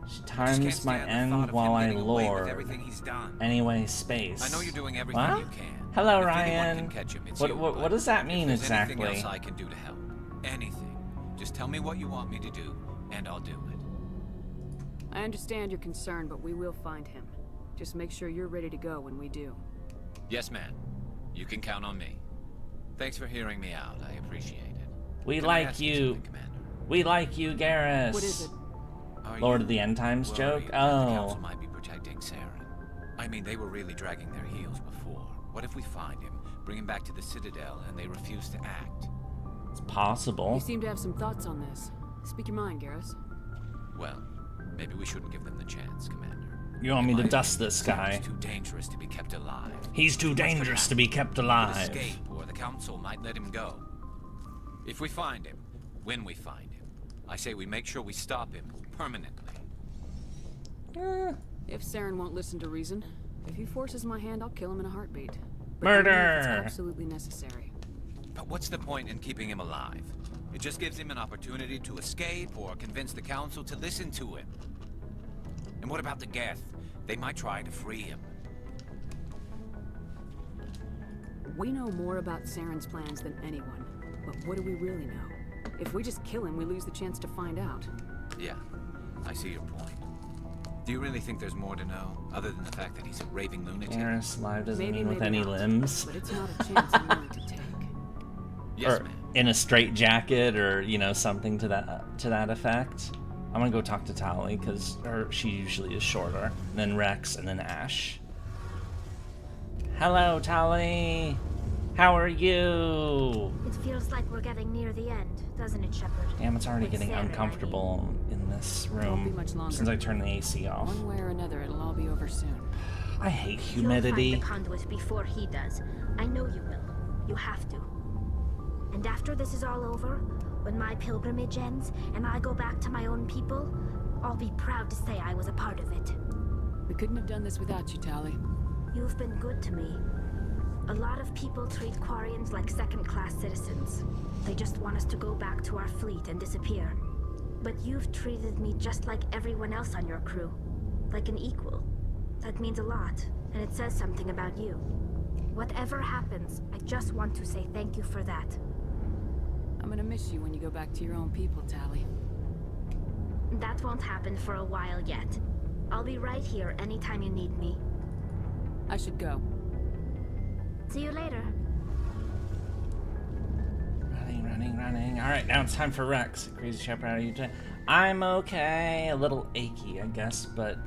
Speaker 1: She
Speaker 9: I just
Speaker 1: times
Speaker 9: can't
Speaker 1: my
Speaker 9: stand the
Speaker 1: end
Speaker 9: thought of
Speaker 1: while
Speaker 9: him
Speaker 1: I
Speaker 9: getting away with
Speaker 1: lord.
Speaker 9: everything he's done.
Speaker 1: Anyway, space.
Speaker 9: I know you're doing everything
Speaker 1: What?
Speaker 9: you can.
Speaker 1: Hello,
Speaker 9: If anyone
Speaker 1: Ryan.
Speaker 9: can catch him, it's
Speaker 1: What,
Speaker 9: you,
Speaker 1: what,
Speaker 9: but
Speaker 1: what does that
Speaker 9: if
Speaker 1: mean
Speaker 9: there's
Speaker 1: exactly?
Speaker 9: Anything else I can do to help? Anything. Just tell me what you want me to do, and I'll do it.
Speaker 3: I understand your concern, but we will find him. Just make sure you're ready to go when we do.
Speaker 9: Yes, ma'am. You can count on me. Thanks for hearing me out. I appreciate it.
Speaker 1: We
Speaker 9: Can I
Speaker 1: like
Speaker 9: ask
Speaker 1: you.
Speaker 9: something, Commander?
Speaker 1: We like you, Garrus.
Speaker 3: What is it?
Speaker 9: Are
Speaker 1: Lord
Speaker 9: you
Speaker 1: of the End Times
Speaker 9: worried
Speaker 1: joke?
Speaker 9: that the
Speaker 1: Oh.
Speaker 9: council might be protecting Saren? I mean, they were really dragging their heels before. What if we find him, bring him back to the Citadel, and they refuse to act?
Speaker 1: It's possible.
Speaker 3: You seem to have some thoughts on this. Speak your mind, Garrus.
Speaker 9: Well, maybe we shouldn't give them the chance, Commander.
Speaker 1: You want me
Speaker 9: In
Speaker 1: to
Speaker 9: my
Speaker 1: dust
Speaker 9: opinion,
Speaker 1: this guy?
Speaker 9: Saren's too dangerous to be kept alive.
Speaker 1: He's too dangerous to be kept
Speaker 9: He could
Speaker 1: alive.
Speaker 9: escape, or the council might let him go. If we find him, when we find him, I say we make sure we stop him permanently.
Speaker 3: If Saren won't listen to reason, if he forces my hand, I'll kill him in a heartbeat. But
Speaker 1: Murder!
Speaker 3: only if it's absolutely necessary.
Speaker 9: But what's the point in keeping him alive? It just gives him an opportunity to escape or convince the council to listen to him. And what about the Geth? They might try to free him.
Speaker 3: We know more about Saren's plans than anyone, but what do we really know? If we just kill him, we lose the chance to find out.
Speaker 9: Yeah, I see your point. Do you really think there's more to know, other than the fact that he's a raving lunatic?
Speaker 1: Garrus alive doesn't
Speaker 3: Maybe,
Speaker 1: mean with
Speaker 3: maybe
Speaker 1: any
Speaker 3: not,
Speaker 1: limbs.
Speaker 3: but it's not a chance I'm willing to take.
Speaker 9: Yes,
Speaker 1: Or
Speaker 9: ma'am.
Speaker 1: in a straight jacket, or something to that effect. I'm gonna go talk to Tali because she usually is shorter. And then Rex, and then Ash. Hello, Tali. How are you?
Speaker 10: It feels like we're getting near the end, doesn't it, Shepard?
Speaker 1: Damn, it's already
Speaker 10: With
Speaker 1: getting
Speaker 10: Saren, I mean.
Speaker 1: uncomfortable in this
Speaker 3: Won't be
Speaker 1: room
Speaker 3: much longer.
Speaker 1: since I turned the AC off.
Speaker 3: One way or another, it'll all be over soon.
Speaker 1: I hate
Speaker 10: You'll find
Speaker 1: humidity.
Speaker 10: the conduit before he does. I know you will. You have to. And after this is all over, when my pilgrimage ends and I go back to my own people, I'll be proud to say I was a part of it.
Speaker 3: We couldn't have done this without you, Tali.
Speaker 10: You've been good to me. A lot of people treat Quarians like second-class citizens. They just want us to go back to our fleet and disappear. But you've treated me just like everyone else on your crew. Like an equal. That means a lot, and it says something about you. Whatever happens, I just want to say thank you for that.
Speaker 3: I'm gonna miss you when you go back to your own people, Tali.
Speaker 10: That won't happen for a while yet. I'll be right here anytime you need me.
Speaker 3: I should go.
Speaker 10: See you later.
Speaker 1: Running. Alright, now it's time for Rex. Crazy Shepherd, how are you doing? I'm okay. A little achy, I guess, but...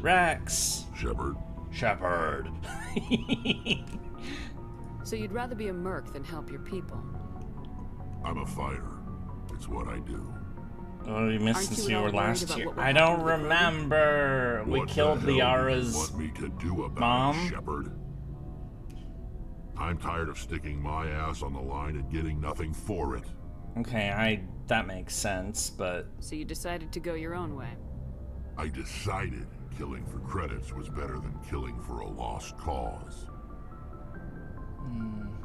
Speaker 1: Rex! Shepherd.
Speaker 3: So you'd rather be a merc than help your people?
Speaker 7: I'm a fighter. It's what I do.
Speaker 1: What have you missed
Speaker 3: Aren't
Speaker 1: since
Speaker 3: you
Speaker 1: you
Speaker 3: at
Speaker 1: were
Speaker 3: all worried
Speaker 1: last
Speaker 3: about
Speaker 1: year?
Speaker 3: what will
Speaker 1: I
Speaker 3: happen
Speaker 1: don't
Speaker 3: to the crew?
Speaker 1: remember. We
Speaker 7: What
Speaker 1: killed
Speaker 7: the hell do you
Speaker 1: Liara's
Speaker 7: want me to do about
Speaker 1: mom.
Speaker 7: it, Shepard? I'm tired of sticking my ass on the line and getting nothing for it.
Speaker 1: Okay, that makes sense, but...
Speaker 3: So you decided to go your own way?
Speaker 7: I decided killing for credits was better than killing for a lost cause.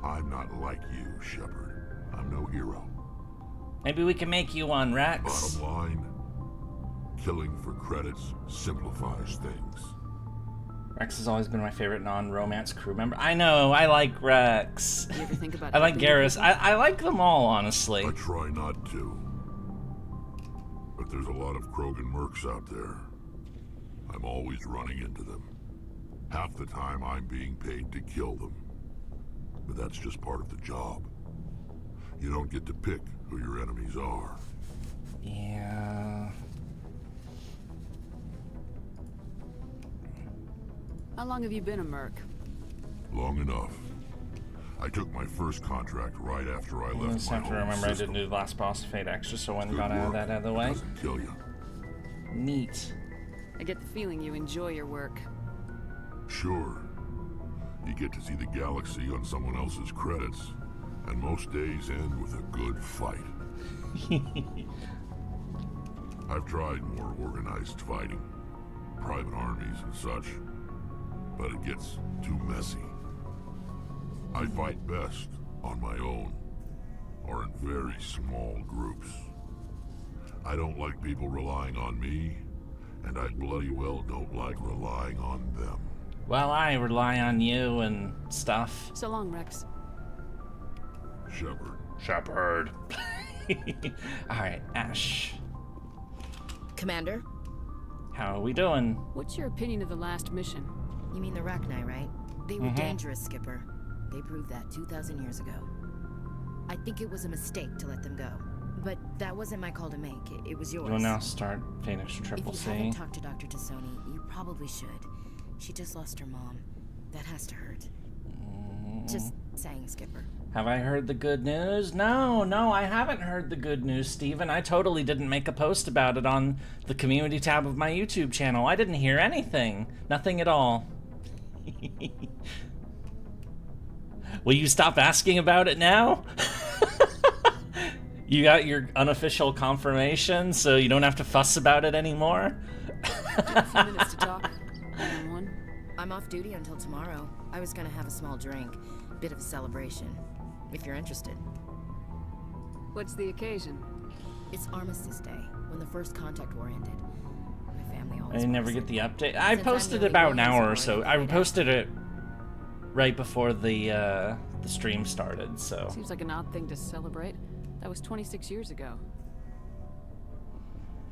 Speaker 7: I'm not like you, Shepard. I'm no hero.
Speaker 1: Maybe we can make you one, Rex.
Speaker 7: Bottom line, killing for credits simplifies things.
Speaker 1: Rex has always been my favorite non-romance crew member. I know, I like Rex.
Speaker 3: You ever think about
Speaker 1: I like
Speaker 3: helping your
Speaker 1: Garrus.
Speaker 3: people?
Speaker 1: I like them all, honestly.
Speaker 7: I try not to. But there's a lot of Krogan mercs out there. I'm always running into them. Half the time I'm being paid to kill them. But that's just part of the job. You don't get to pick who your enemies are.
Speaker 1: Yeah...
Speaker 3: How long have you been a merc?
Speaker 7: Long enough. I took my first contract right after I
Speaker 1: I
Speaker 7: left
Speaker 1: just
Speaker 7: my
Speaker 1: have to
Speaker 7: home
Speaker 1: remember I
Speaker 7: system.
Speaker 1: didn't do the last boss Fate extra, so when
Speaker 7: Good
Speaker 1: got out of
Speaker 7: work.
Speaker 1: that out of the way.
Speaker 7: Doesn't kill you.
Speaker 1: Neat.
Speaker 3: I get the feeling you enjoy your work.
Speaker 7: Sure. You get to see the galaxy on someone else's credits, and most days end with a good fight. I've tried more organized fighting, private armies and such, but it gets too messy. I fight best on my own, or in very small groups. I don't like people relying on me, and I bloody well don't like relying on them.
Speaker 1: Well, I rely on you and stuff.
Speaker 3: So long, Rex.
Speaker 7: Shepard.
Speaker 1: Alright, Ash.
Speaker 2: Commander?
Speaker 1: How are we doing?
Speaker 3: What's your opinion of the last mission?
Speaker 2: You mean the Rachni, right? They were dangerous, Skipper. They proved that 2,000 years ago. I think it was a mistake to let them go. But that wasn't my call to make. It was yours.
Speaker 1: You'll now start Phoenix Triple
Speaker 2: If
Speaker 1: C.
Speaker 2: you haven't talked to Dr. Tassoni, you probably should. She just lost her mom. That has to hurt. Just saying, Skipper.
Speaker 1: Have I heard the good news? No, I haven't heard the good news, Steven. I totally didn't make a post about it on the community tab of my YouTube channel. I didn't hear anything. Nothing at all. Will you stop asking about it now? You got your unofficial confirmation, so you don't have to fuss about it anymore?
Speaker 3: A few minutes to talk. One-on-one.
Speaker 2: I'm off duty until tomorrow. I was gonna have a small drink. Bit of a celebration. If you're interested.
Speaker 3: What's the occasion?
Speaker 2: It's Armistice Day, when the first contact war ended. My family always
Speaker 1: I never get the update. I posted about an hour or so. I posted it right before the stream started, so.
Speaker 3: Seems like an odd thing to celebrate. That was 26 years ago.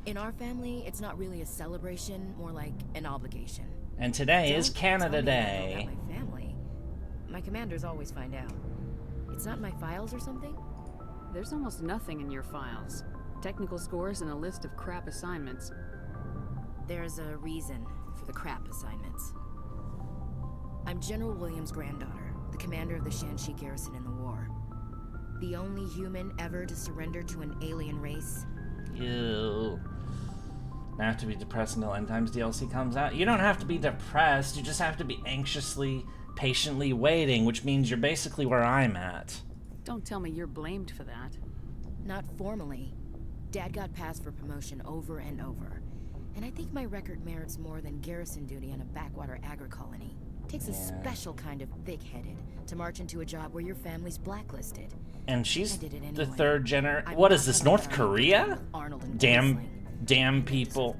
Speaker 2: In our family, it's not really a celebration, more like an obligation.
Speaker 1: And today is Canada
Speaker 2: Don't
Speaker 1: Day.
Speaker 2: tell me about my family. My commanders always find out. It's not in my files or something?
Speaker 3: There's almost nothing in your files. Technical scores and a list of crap assignments.
Speaker 2: There's a reason for the crap assignments. I'm General Williams' granddaughter, the commander of the Shanxi garrison in the war. The only human ever to surrender to an alien race.
Speaker 1: Ew. I have to be depressed until End Times DLC comes out. You don't have to be depressed, you just have to be anxiously, patiently waiting, which means you're basically where I'm at.
Speaker 3: Don't tell me you're blamed for that.
Speaker 2: Not formally. Dad got passed for promotion over and over. And I think my record merits more than garrison duty on a backwater agri-colony. Takes a special kind of thick-headed to march into a job where your family's blacklisted.
Speaker 1: And she's
Speaker 2: anyway.
Speaker 1: the third generation. What is this, North Korea? Damn people.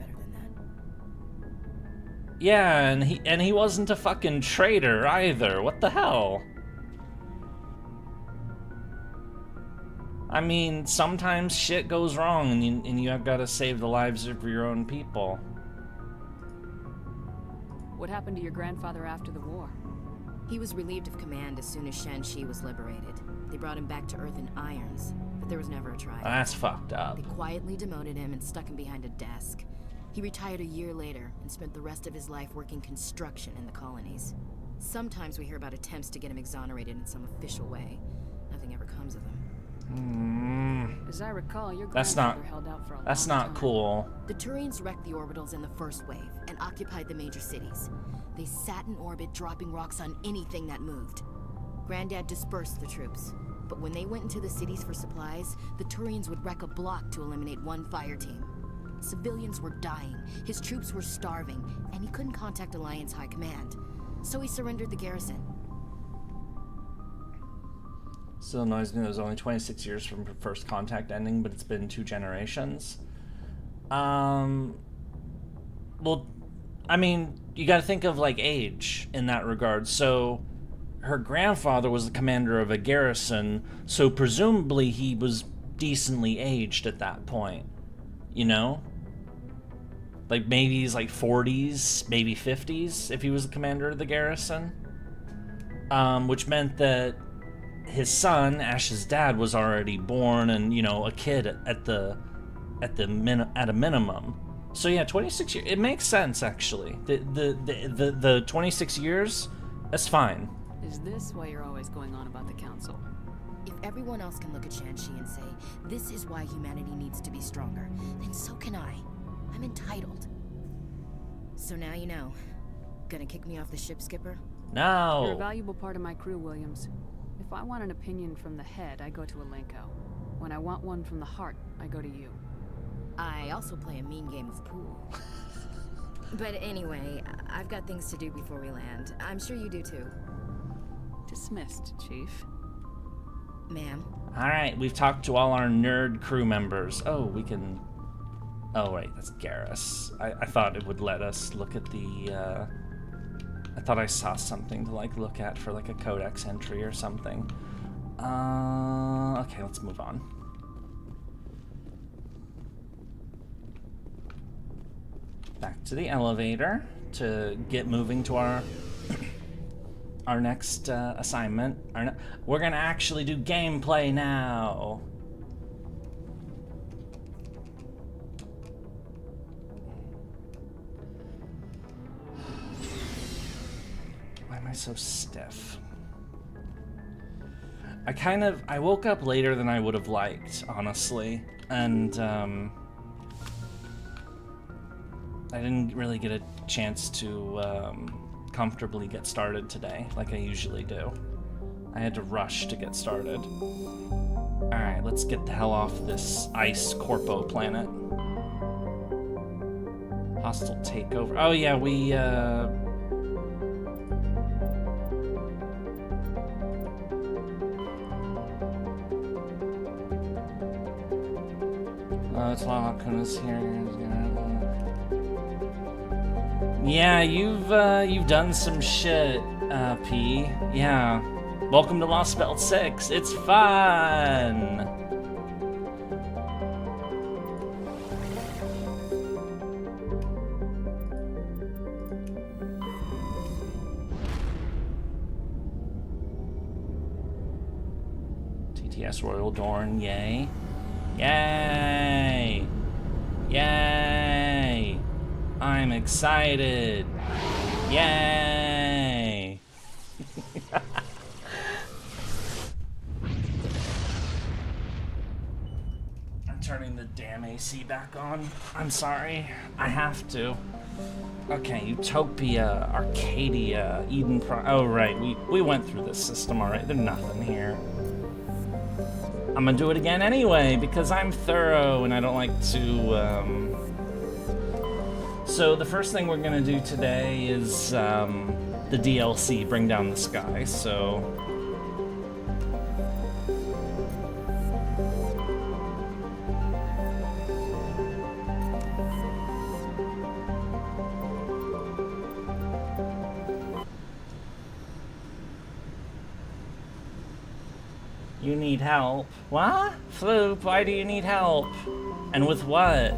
Speaker 1: Yeah, and he wasn't a fucking traitor either. What the hell? I mean, sometimes shit goes wrong, and you have got to save the lives of your own people.
Speaker 3: What happened to your grandfather after the war?
Speaker 2: He was relieved of command as soon as Shanxi was liberated. They brought him back to Earth in irons, but there was never a trial.
Speaker 1: That's fucked up.
Speaker 2: They quietly demoted him and stuck him behind a desk. He retired a year later and spent the rest of his life working construction in the colonies. Sometimes we hear about attempts to get him exonerated in some official way. Nothing ever comes of them.
Speaker 3: As I recall, your
Speaker 1: That's
Speaker 3: grandfather held out for a long time.
Speaker 1: That's not cool.
Speaker 2: The Turians wrecked the orbitals in the first wave and occupied the major cities. They sat in orbit, dropping rocks on anything that moved. Granddad dispersed the troops, but when they went into the cities for supplies, the Turians would wreck a block to eliminate one fire team. Civilians were dying, his troops were starving, and he couldn't contact Alliance High Command. So he surrendered the garrison.
Speaker 1: Still annoys me that it was only 26 years from first contact ending, but it's been 2 generations. Well, I mean, you gotta think of, like, age in that regard. So, her grandfather was the commander of a garrison, so presumably he was decently aged at that point. You know? Like, maybe he's, like, 40s, maybe 50s, if he was the commander of the garrison. Which meant that his son, Ash's dad, was already born and, you know, a kid at a minimum. So yeah, 26 years. It makes sense, actually. The 26 years, that's fine.
Speaker 3: Is this why you're always going on about the council?
Speaker 2: If everyone else can look at Shanxi and say, this is why humanity needs to be stronger, then so can I. I'm entitled. So now you know. Gonna kick me off the ship, Skipper?
Speaker 1: No.
Speaker 3: You're a valuable part of my crew, Williams. If I want an opinion from the head, I go to Alenko. When I want one from the heart, I go to you.
Speaker 2: I also play a mean game of pool. But anyway, I've got things to do before we land. I'm sure you do too.
Speaker 3: Dismissed, Chief.
Speaker 2: Ma'am.
Speaker 1: Alright, we've talked to all our nerd crew members. Oh, we can... Oh, wait, that's Garrus. I thought it would let us look at the, I thought I saw something to, like, look at for, like, a codex entry or something. Okay, let's move on. back to the elevator to get moving to our our next assignment. We're gonna actually do gameplay now. Why am I so stiff? I woke up later than I would have liked, honestly, and I didn't really get a chance to comfortably get started today, like I usually do. I had to rush to get started. Alright, let's get the hell off this ice corpo planet. Hostile takeover. Oh yeah, we it's Lockunus here. Yeah, you've done some shit, P. Yeah. Welcome to Lost Spell 6. It's fun! TTS Royal Dorn, yay. Yay! Yay! I'm excited! Yay! I'm turning the damn AC back on. I'm sorry. I have to. Okay, Utopia, Arcadia, Eden Pro... Oh, right. We went through this system already. There's nothing here. I'm gonna do it again anyway, because I'm thorough and I don't like to, So the first thing we're gonna do today is, the DLC, Bring Down the Sky, so... You need help. What? Floop, why do you need help? And with what?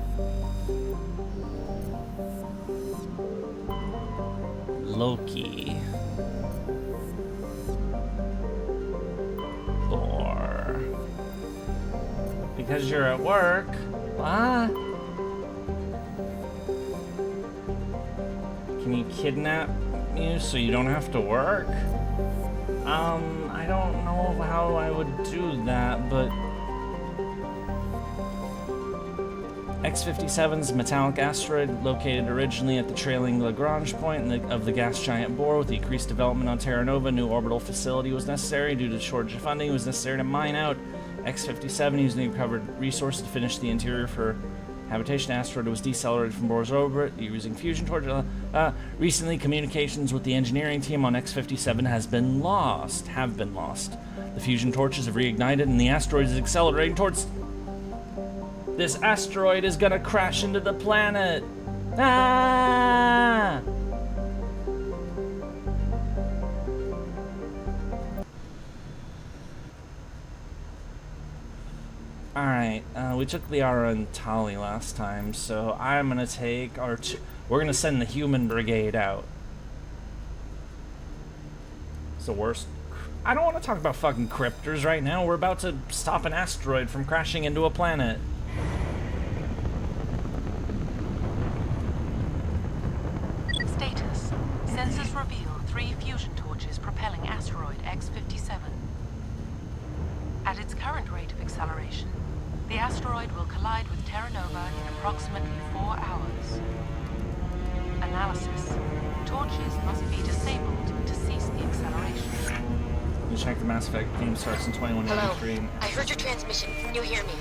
Speaker 1: Loki. Thor. Because you're at work. What? Can you kidnap you so you don't have to work? I don't know how I would do that, but... X-57's metallic asteroid, located originally at the trailing Lagrange point of the gas giant Bohr. With the increased development on Terra Nova, a new orbital facility was necessary. Due to shortage of funding, it was necessary to mine out X-57 using the recovered resources to finish the interior for habitation. Asteroid was decelerated from Bohr's orbit using fusion torches. Recently, communications with the engineering team on X-57 have been lost. The fusion torches have reignited, and the asteroid is accelerating towards... This asteroid is gonna crash into the planet! Ah! Alright, we took Liara and Tali last time, so I'm gonna take our... We're gonna send the human brigade out. It's the worst... I don't want to talk about fucking cryptors right now. We're about to stop an asteroid from crashing into a planet.
Speaker 11: Status. Sensors reveal 3 fusion torches propelling asteroid X-57. At its current rate of acceleration, the asteroid will collide with Terra Nova in approximately 4 hours. Analysis. Torches must be disabled to cease the acceleration.
Speaker 1: You check the Mass Effect game starts in 2183.
Speaker 2: Hello. I heard your transmission. Can you hear me?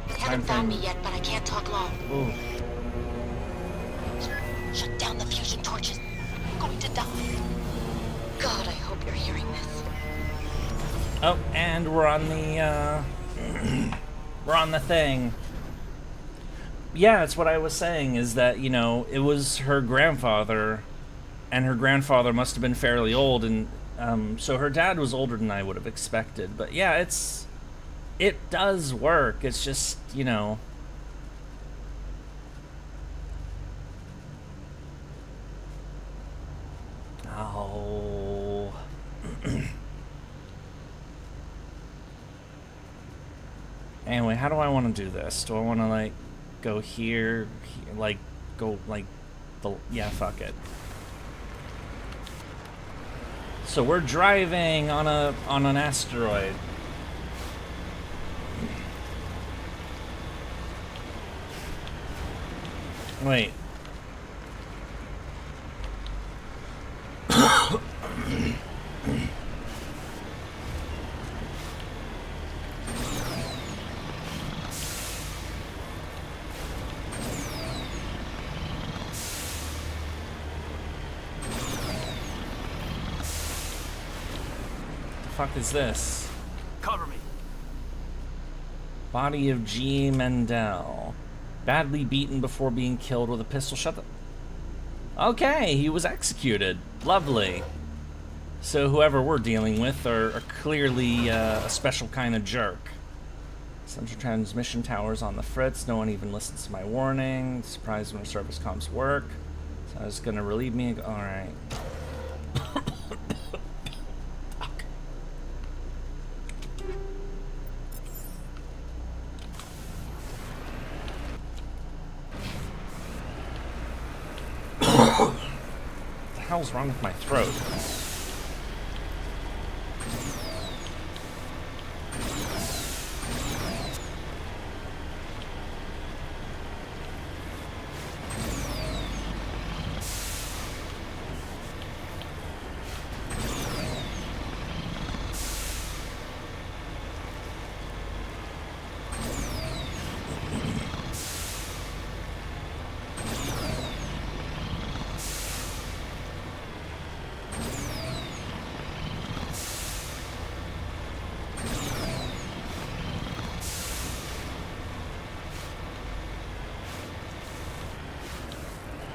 Speaker 2: They haven't found me yet, but I can't talk long.
Speaker 1: Ooh.
Speaker 2: Shut down the fusion torches. I'm going to die. God, I hope you're hearing this.
Speaker 1: Oh, and we're on the, we're on the thing. Yeah, that's what I was saying, is that, you know, it was her grandfather, and her grandfather must have been fairly old, and, so her dad was older than I would have expected. But yeah, it does work. It's just, you know... Anyway, how do I want to do this? Do I want to, like, go here, like, go, like, yeah, fuck it. So we're driving on an asteroid. Wait. Fuck is this?
Speaker 8: Cover me.
Speaker 1: Body of G. Mendel. Badly beaten before being killed with a pistol. Shut the... Okay, he was executed. Lovely. So whoever we're dealing with are clearly a special kind of jerk. Central transmission towers on the fritz. No one even listens to my warning. Surprised when service comms work. So I was gonna relieve me. Alright. What the hell's wrong with my throat?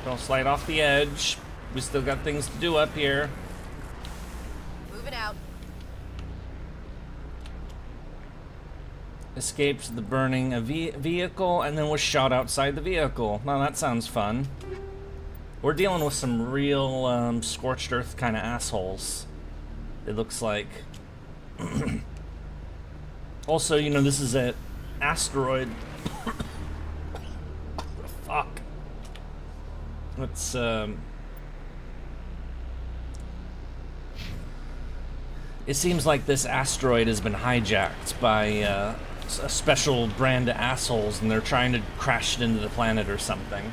Speaker 1: Don't slide off the edge. We still got things to do up here.
Speaker 2: Moving out.
Speaker 1: Escaped the burning vehicle and then was shot outside the vehicle. Now that sounds fun. We're dealing with some real scorched earth kind of assholes. It looks like. Also, you know, this is an asteroid. Fuck. It's it seems like this asteroid has been hijacked by a special brand of assholes, and they're trying to crash it into the planet or something.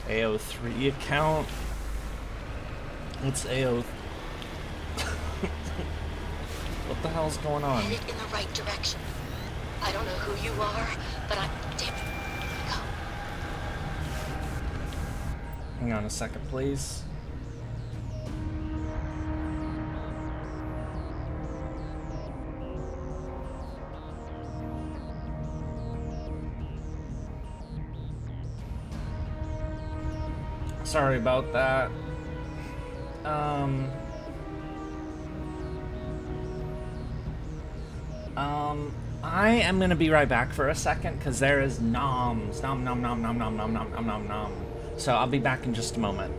Speaker 1: AO3 account. What's AO? What the hell's going on?
Speaker 12: Headed in the right direction. I don't know who you are, but I'm damn. Go.
Speaker 1: Hang on a second, please. Sorry about that. I am gonna be right back for a second because there is noms. Nom nom nom nom nom nom nom nom nom nom. So I'll be back in just a moment.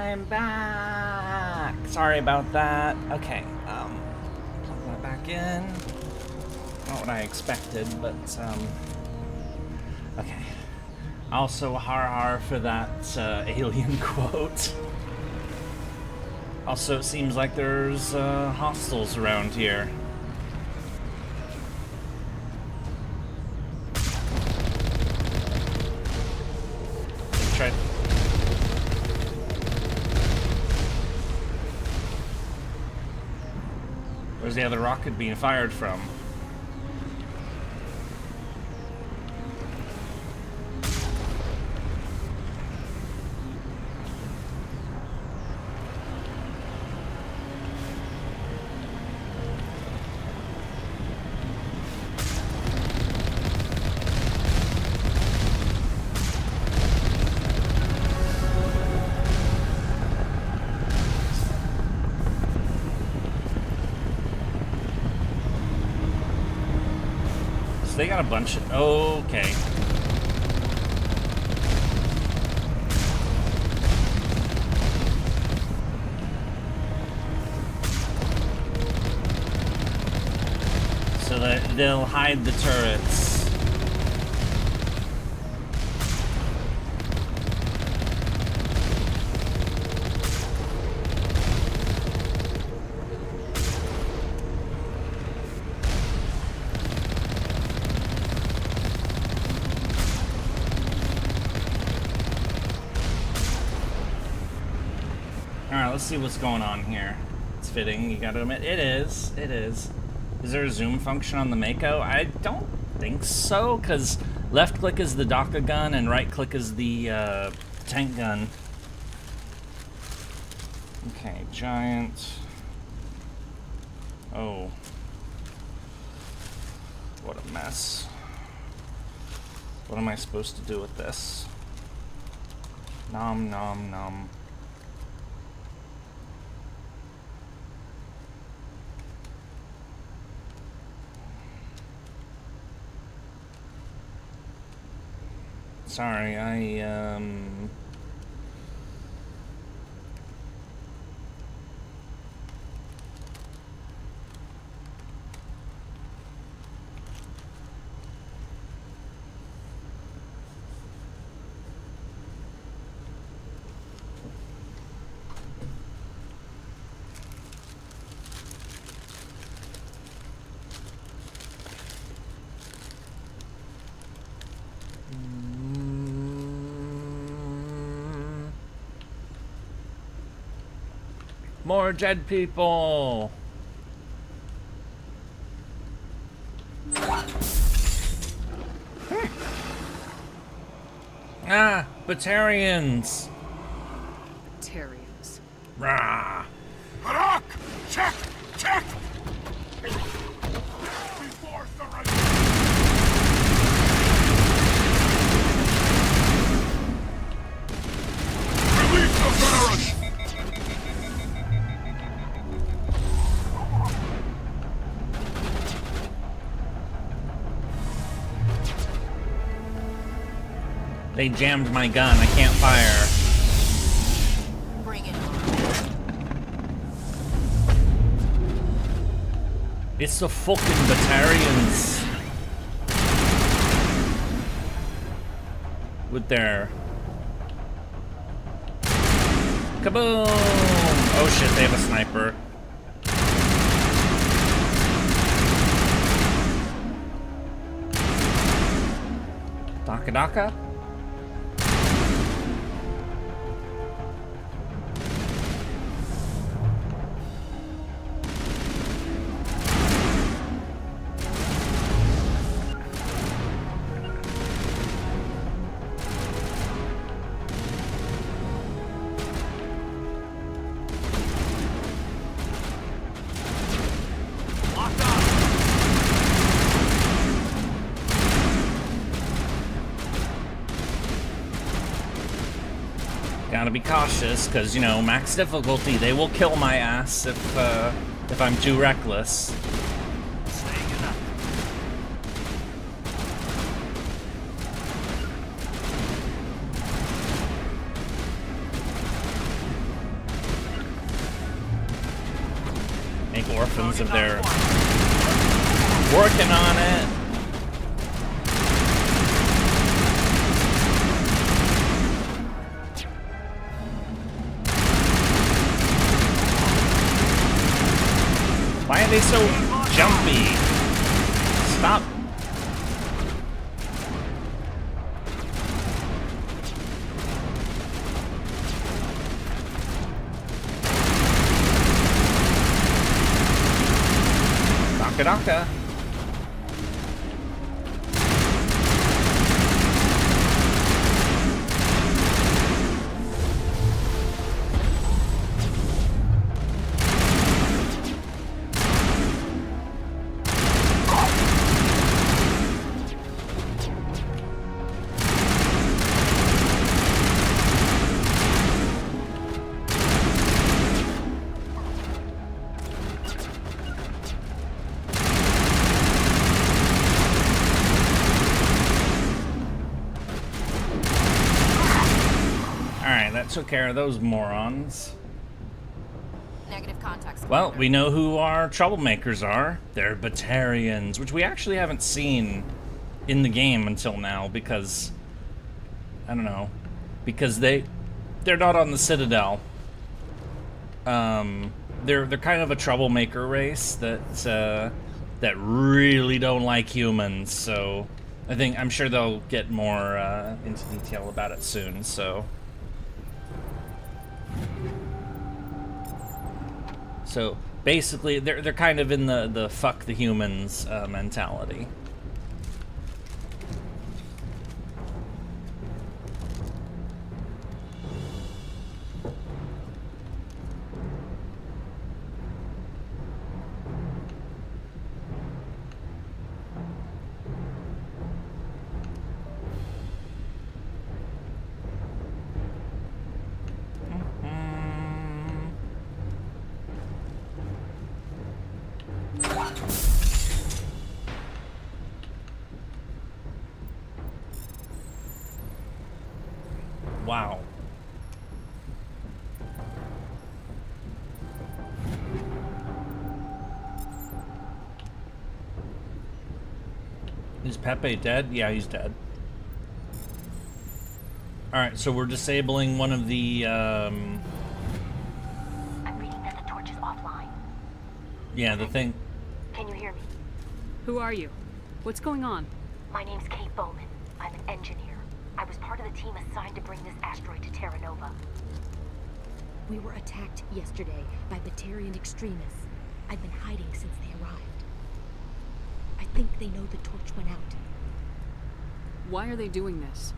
Speaker 1: I'm back. Sorry about that. Okay, plug that back in. Not what I expected, but okay. Also, har for that alien quote. Also, it seems like there's hostiles around here. Try. Where's the other rocket being fired from? They got a bunch of... Okay. So that they'll hide the turrets. Let's see what's going on here. It's fitting, you gotta admit. It is. It is. Is there a zoom function on the Mako? I don't think so, because left click is the Daka gun and right click is the tank gun. Okay, giant. Oh. What a mess. What am I supposed to do with this? Nom nom nom. Sorry, more dead people. Ah, Batarians.
Speaker 3: Batarians.
Speaker 1: Rah.
Speaker 7: Harak! Check! Check! Before the right. Release the Cerberus!
Speaker 1: They jammed my gun. I can't fire.
Speaker 2: Bring it on.
Speaker 1: It's the fucking Batarians. With their... Kaboom! Oh shit, they have a sniper. Daka Daka? Gotta be cautious, because, you know, max difficulty, they will kill my ass if I'm too reckless. Make orphans of their... Working on it. Why are they so jumpy? Stop. Donka donka. Took care of those morons.
Speaker 2: Negative contacts.
Speaker 1: Well, we know who our troublemakers are. They're Batarians, which we actually haven't seen in the game until now because I don't know, because they're not on the Citadel. They're kind of a troublemaker race that really don't like humans. So I'm sure they'll get more into detail about it soon. So basically, they're kind of in the fuck the humans mentality. Wow. Is Pepe dead? Yeah, he's dead. Alright, so we're disabling one of the,
Speaker 12: I'm reading that the torch is offline.
Speaker 1: Yeah, the thing...
Speaker 12: Can you hear me?
Speaker 3: Who are you? What's going on?
Speaker 12: My name's Kate Bowman. I'm an engineer. I was part of the team assigned to bring this asteroid to Terra Nova. We were attacked yesterday by Batarian extremists. I've been hiding since they arrived. I think they know the torch went out.
Speaker 3: Why are they doing this?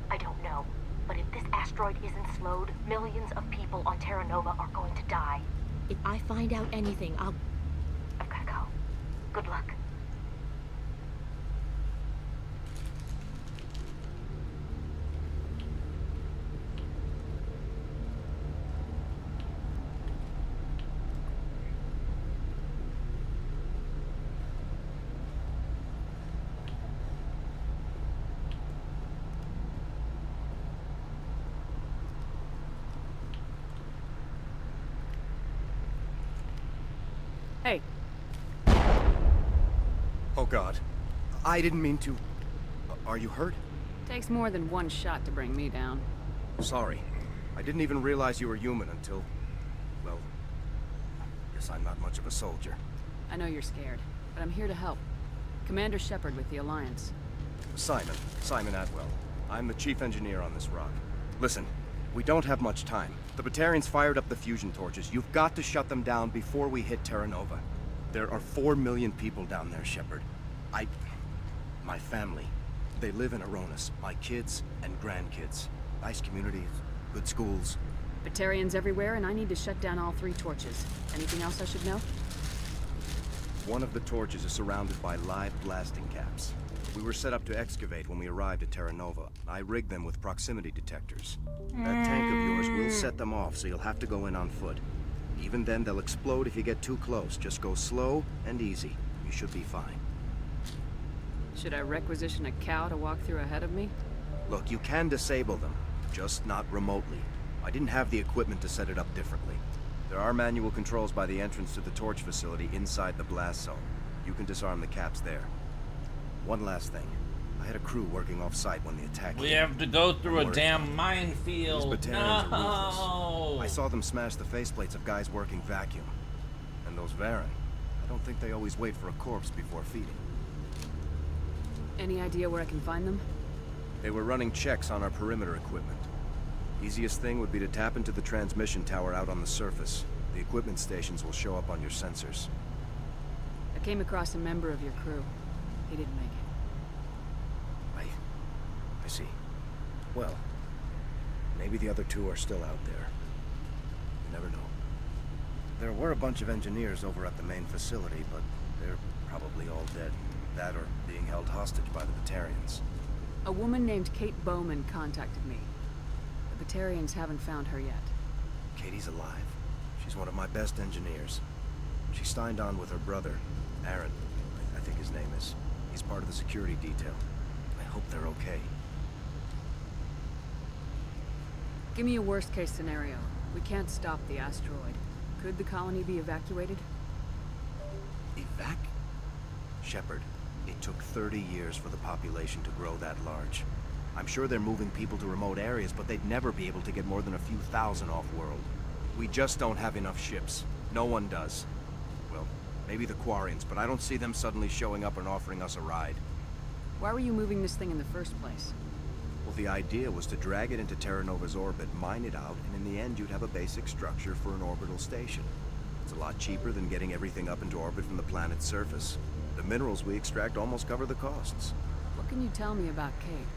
Speaker 12: I don't know, but if this asteroid isn't slowed, millions of people on Terra Nova are going to die. If I find out anything, I've gotta go. Good luck.
Speaker 3: Hey.
Speaker 13: Oh God. I didn't mean to... Are you hurt?
Speaker 3: Takes more than one shot to bring me down.
Speaker 13: Sorry. I didn't even realize you were human until... Well... Guess I'm not much of a soldier.
Speaker 3: I know you're scared, but I'm here to help. Commander Shepard with the Alliance.
Speaker 13: Simon Atwell. I'm the chief engineer on this rock. Listen, we don't have much time. The Batarians fired up the fusion torches. You've got to shut them down before we hit Terra Nova. There are 4 million people down there, Shepard. My family, they live in Aronis. My kids and grandkids. Nice communities, good schools.
Speaker 3: Batarians everywhere, and I need to shut down all 3 torches. Anything else I should know?
Speaker 13: One of the torches is surrounded by live blasting caps. We were set up to excavate when we arrived at Terra Nova. I rigged them with proximity detectors. That tank of yours will set them off, so you'll have to go in on foot. Even then, they'll explode if you get too close. Just go slow and easy. You should be fine.
Speaker 3: Should I requisition a cow to walk through ahead of me?
Speaker 13: Look, you can disable them, just not remotely. I didn't have the equipment to set it up differently. There are manual controls by the entrance to the torch facility inside the blast zone. You can disarm the caps there. One last thing. I had a crew working off-site when the attack
Speaker 1: We
Speaker 13: hit.
Speaker 1: have to go through a damn minefield.
Speaker 13: These Batarians are
Speaker 1: No!
Speaker 13: ruthless. I saw them smash the faceplates of guys working vacuum. And those Varen, I don't think they always wait for a corpse before feeding.
Speaker 3: Any idea where I can find them?
Speaker 13: They were running checks on our perimeter equipment. Easiest thing would be to tap into the transmission tower out on the surface. The equipment stations will show up on your sensors.
Speaker 3: I came across a member of your crew. He didn't make it.
Speaker 13: I see. Well, maybe the other two are still out there. You never know. There were a bunch of engineers over at the main facility, but they're probably all dead. That or being held hostage by the Batarians.
Speaker 3: A woman named Kate Bowman contacted me. The Batarians haven't found her yet.
Speaker 13: Katie's alive. She's one of my best engineers. She signed on with her brother, Aaron, I think his name is. He's part of the security detail. I hope they're okay.
Speaker 3: Give me a worst-case scenario. We can't stop the asteroid. Could the colony be evacuated?
Speaker 13: Evac? Shepard, it took 30 years for the population to grow that large. I'm sure they're moving people to remote areas, but they'd never be able to get more than a few thousand off-world. We just don't have enough ships. No one does. Well, maybe the Quarians, but I don't see them suddenly showing up and offering us a ride.
Speaker 3: Why were you moving this thing in the first place?
Speaker 13: Well, the idea was to drag it into Terra Nova's orbit, mine it out, and in the end you'd have a basic structure for an orbital station. It's a lot cheaper than getting everything up into orbit from the planet's surface. The minerals we extract almost cover the costs.
Speaker 3: What can you tell me about Kate?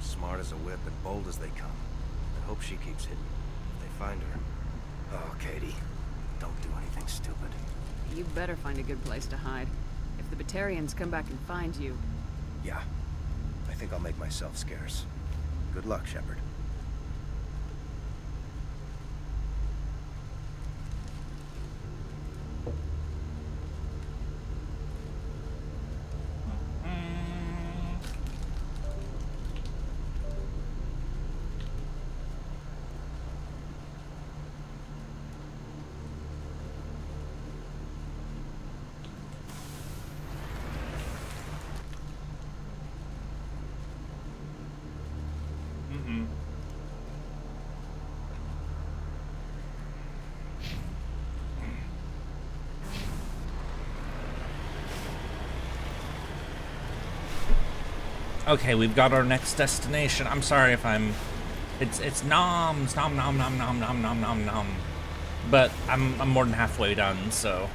Speaker 13: Smart as a whip and bold as they come. I hope she keeps hidden. If they find her... Oh, Katie. Don't do anything stupid.
Speaker 3: You better find a good place to hide. If the Batarians come back and find you...
Speaker 13: Yeah. I think I'll make myself scarce. Good luck, Shepard.
Speaker 1: Okay, we've got our next destination. I'm sorry if I'm... It's nom nom nom nom nom nom nom nom nom. But I'm more than halfway done, so...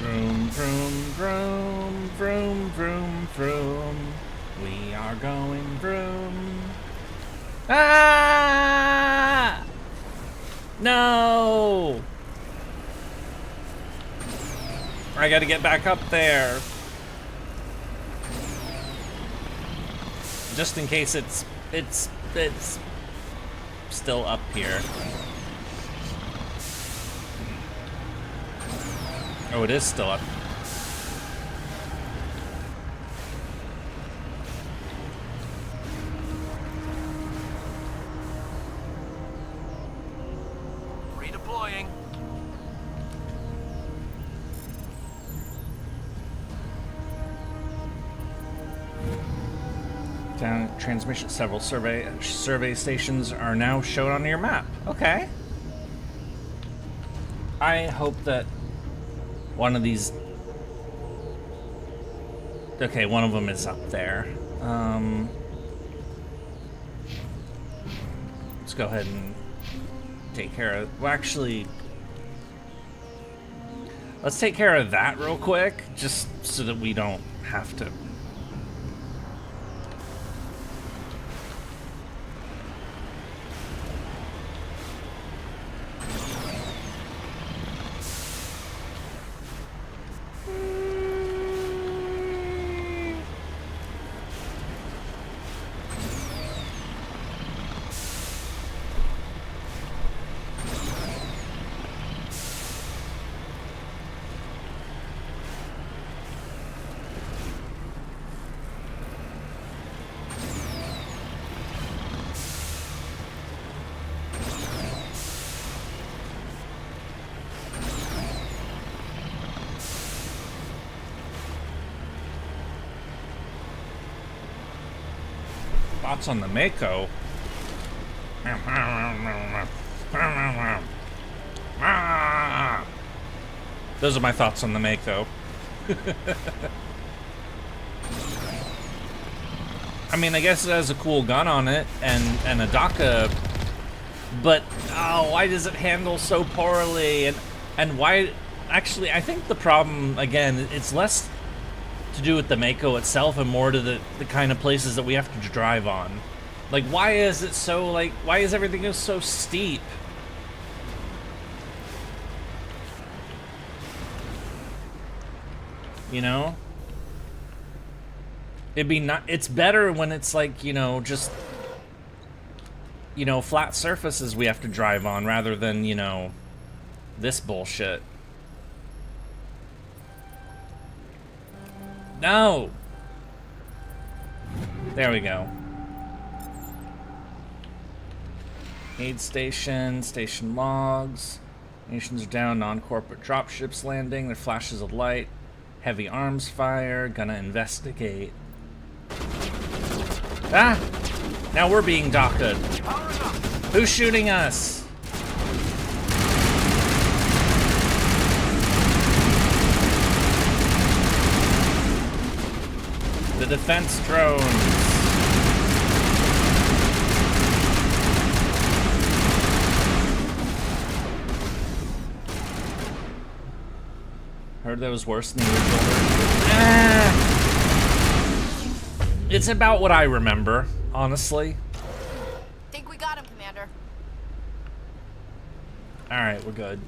Speaker 1: Vroom, vroom, vroom, vroom, vroom, vroom. We are going vroom. Ah! No! I gotta get back up there. Just in case it's still up here. Oh, it is still up.
Speaker 8: Redeploying.
Speaker 1: Down transmission. Several survey stations are now shown on your map. Okay. I hope that one of these... Okay, one of them is up there. Let's go ahead and take care of... Well, actually... Let's take care of that real quick, just so that we don't have to... thoughts on the Mako. Those are my thoughts on the Mako. I mean, I guess it has a cool gun on it and a DACA, but oh, why does it handle so poorly? And why? Actually, I think the problem, again, it's less to do with the Mako itself and more to the kind of places that we have to drive on. Like, why is it so, like, why is everything so steep? You know? It's better when it's like, you know, just, you know, flat surfaces we have to drive on rather than, you know, this bullshit. No! There we go. Aid station, station logs. Nations are down, non-corporate dropships landing. There are flashes of light. Heavy arms fire. Gonna investigate. Ah! Now we're being DACA'd. Who's shooting us? The defense drones. Heard that was worse than the original version. Ah! It's about what I remember, honestly.
Speaker 2: Think we got him, Commander.
Speaker 1: Alright, we're good.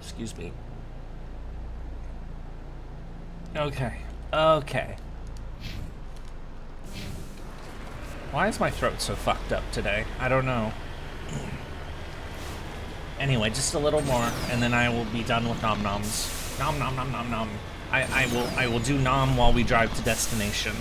Speaker 1: Excuse me. Okay. Okay. Why is my throat so fucked up today? I don't know. Anyway, just a little more, and then I will be done with nom noms. Nom nom nom nom nom. I will do nom while we drive to destination.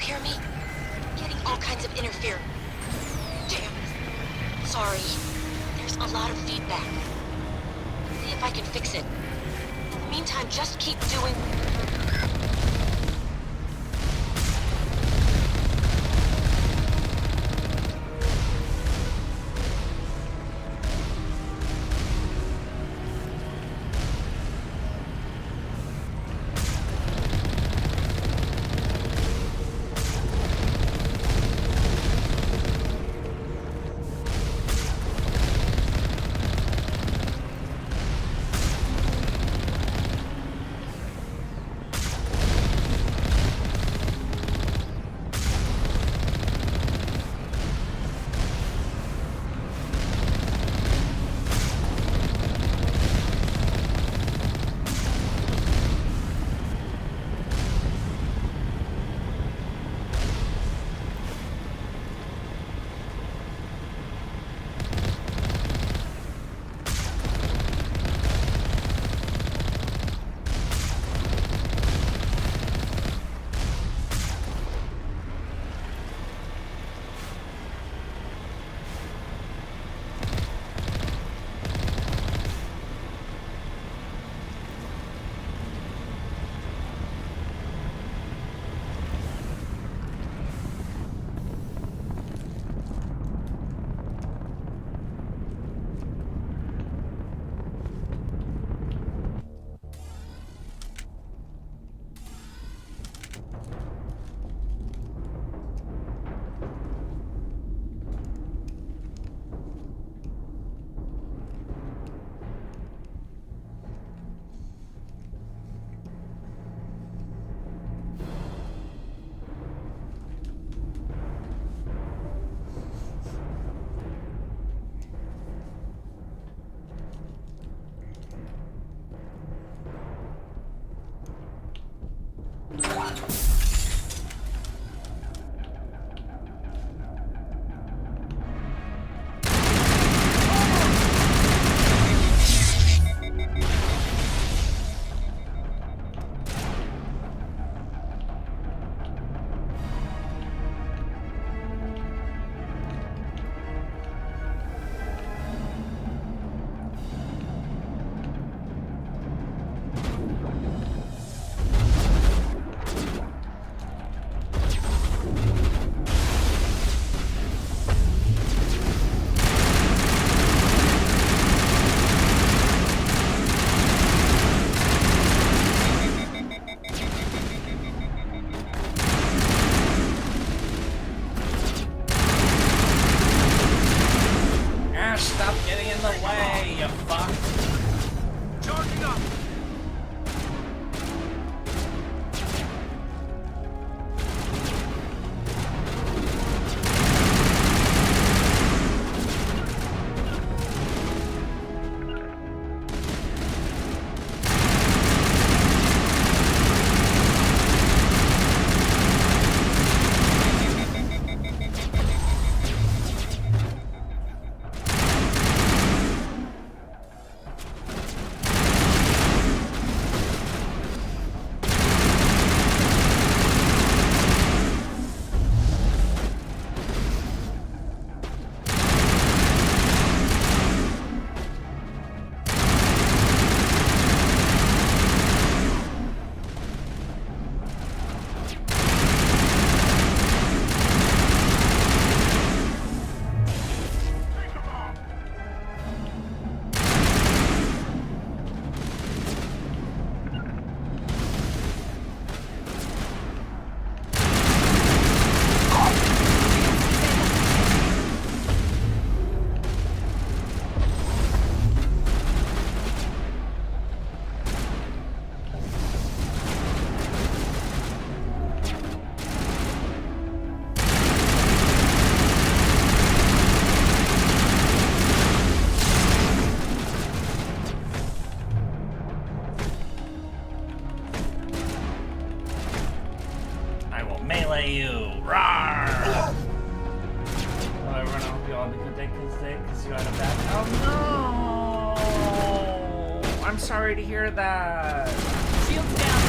Speaker 12: Hear me? Getting all kinds of interference. Damn. Sorry. There's a lot of feedback. See if I can fix it. In the meantime, just keep doing...
Speaker 1: I'm sorry to hear that.
Speaker 3: Shields down.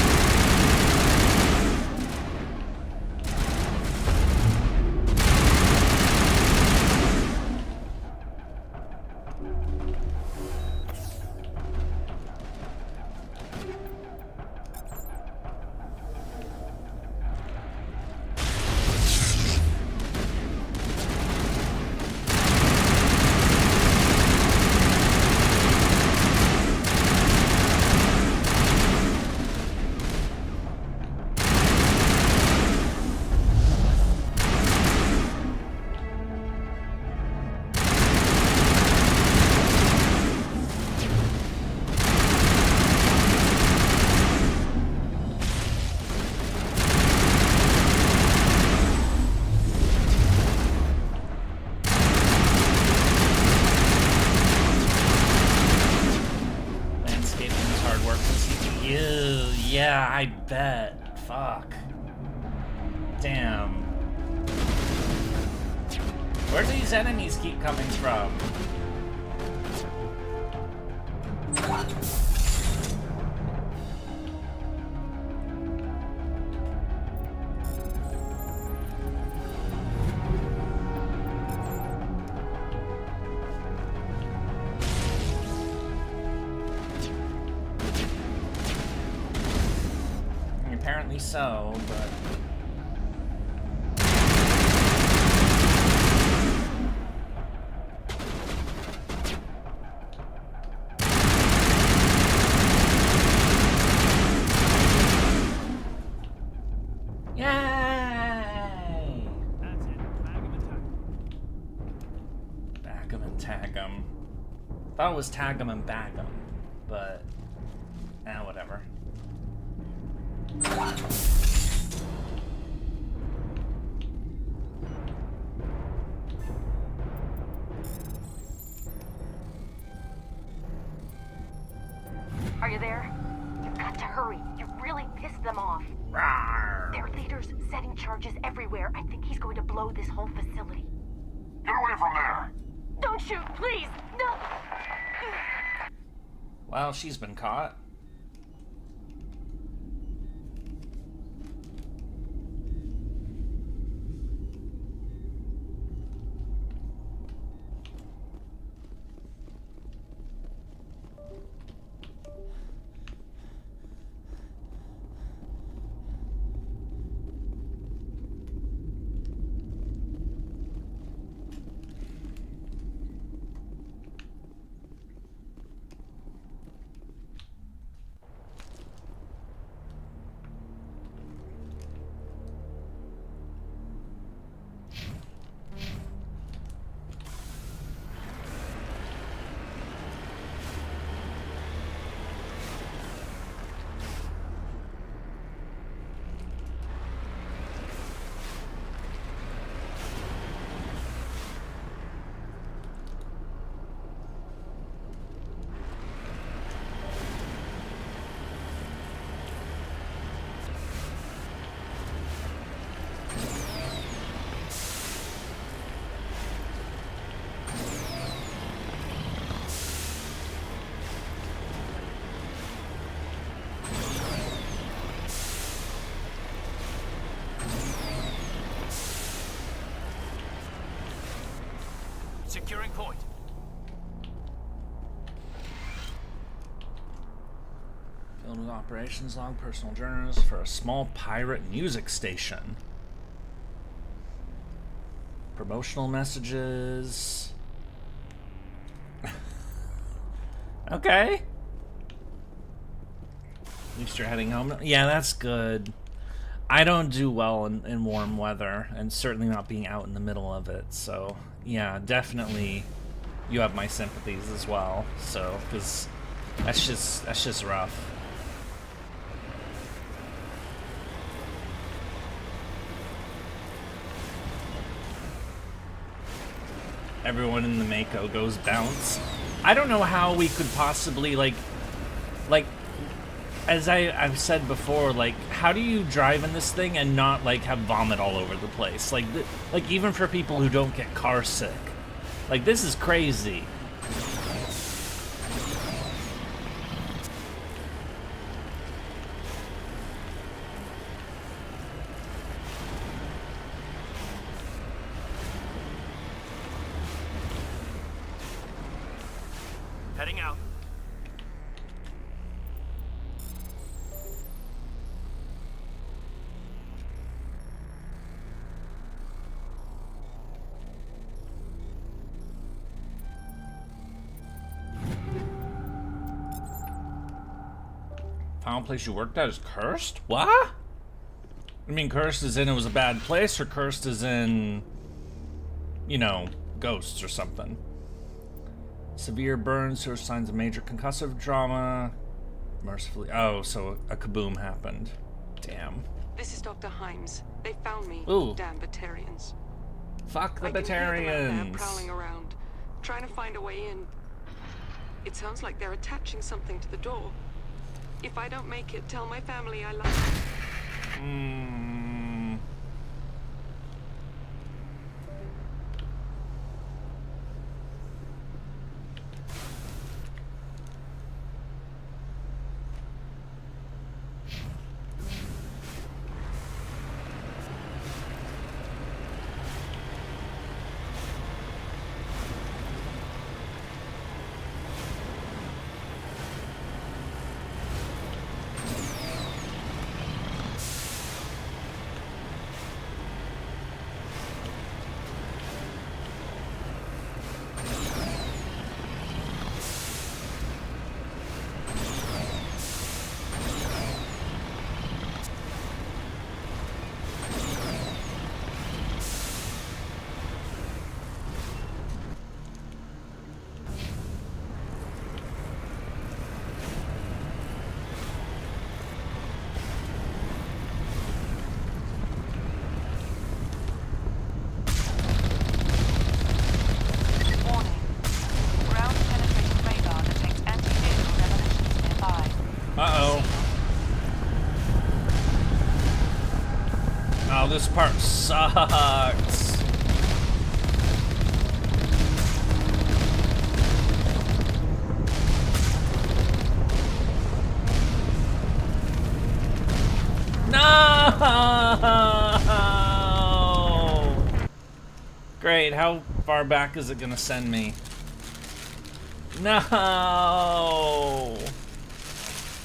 Speaker 1: Yeah, I bet. Fuck. Damn. Where do these enemies keep coming from? Apparently so, but... Yay!
Speaker 8: That's it.
Speaker 1: Bag 'em and tag 'em. Thought it was tag 'em and bag 'em, but... whatever.
Speaker 12: Are you there? You've got to hurry. You really pissed them off.
Speaker 1: Rawr.
Speaker 12: Their leader's setting charges everywhere. I think he's going to blow this whole facility.
Speaker 7: Get away from there!
Speaker 12: Don't shoot, please! No!
Speaker 1: Well, she's been caught.
Speaker 8: Securing point.
Speaker 1: Filled with operations log, personal journals for a small pirate music station. Promotional messages. Okay. At least you're heading home. Yeah, that's good. I don't do well in warm weather, and certainly not being out in the middle of it, so yeah, definitely you have my sympathies as well, so, because that's just rough. Everyone in the Mako goes bounce. I don't know how we could possibly, like as I've said before, like, how do you drive in this thing and not, like, have vomit all over the place? Like, even for people who don't get car sick. Like, this is crazy.
Speaker 13: Heading out.
Speaker 1: Final place you worked at is cursed? What? I mean, cursed is in it was a bad place, or cursed is in, you know, ghosts or something. Severe burns, shows signs of major concussive trauma. Mercifully, oh, so a kaboom happened. Damn.
Speaker 14: This is Dr. Himes. They found me.
Speaker 1: Ooh.
Speaker 14: Damn Batarians.
Speaker 1: Fuck the
Speaker 14: I can hear them out there
Speaker 1: Batarians.
Speaker 14: prowling around, trying to find a way in. It sounds like they're attaching something to the door. If I don't make it, tell my family I love them.
Speaker 1: Oh, this part sucks. No! Great, how far back is it gonna send me? No!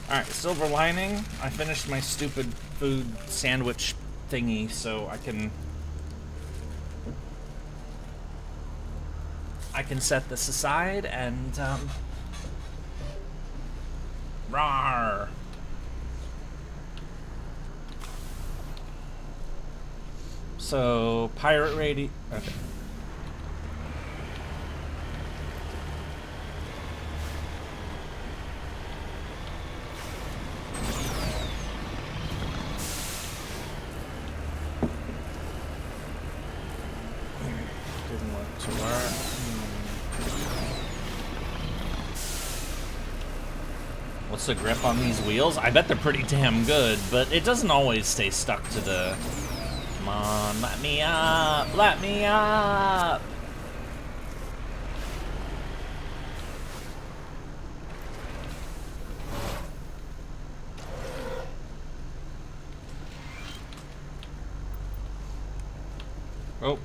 Speaker 1: Alright, silver lining. I finished my stupid food sandwich thingy, so I can set this aside and rawr. So pirate radio. Okay. Didn't want to work. What's the grip on these wheels? I bet they're pretty damn good, but it doesn't always stay stuck to the. Come on, let me up! Let me up! Oh.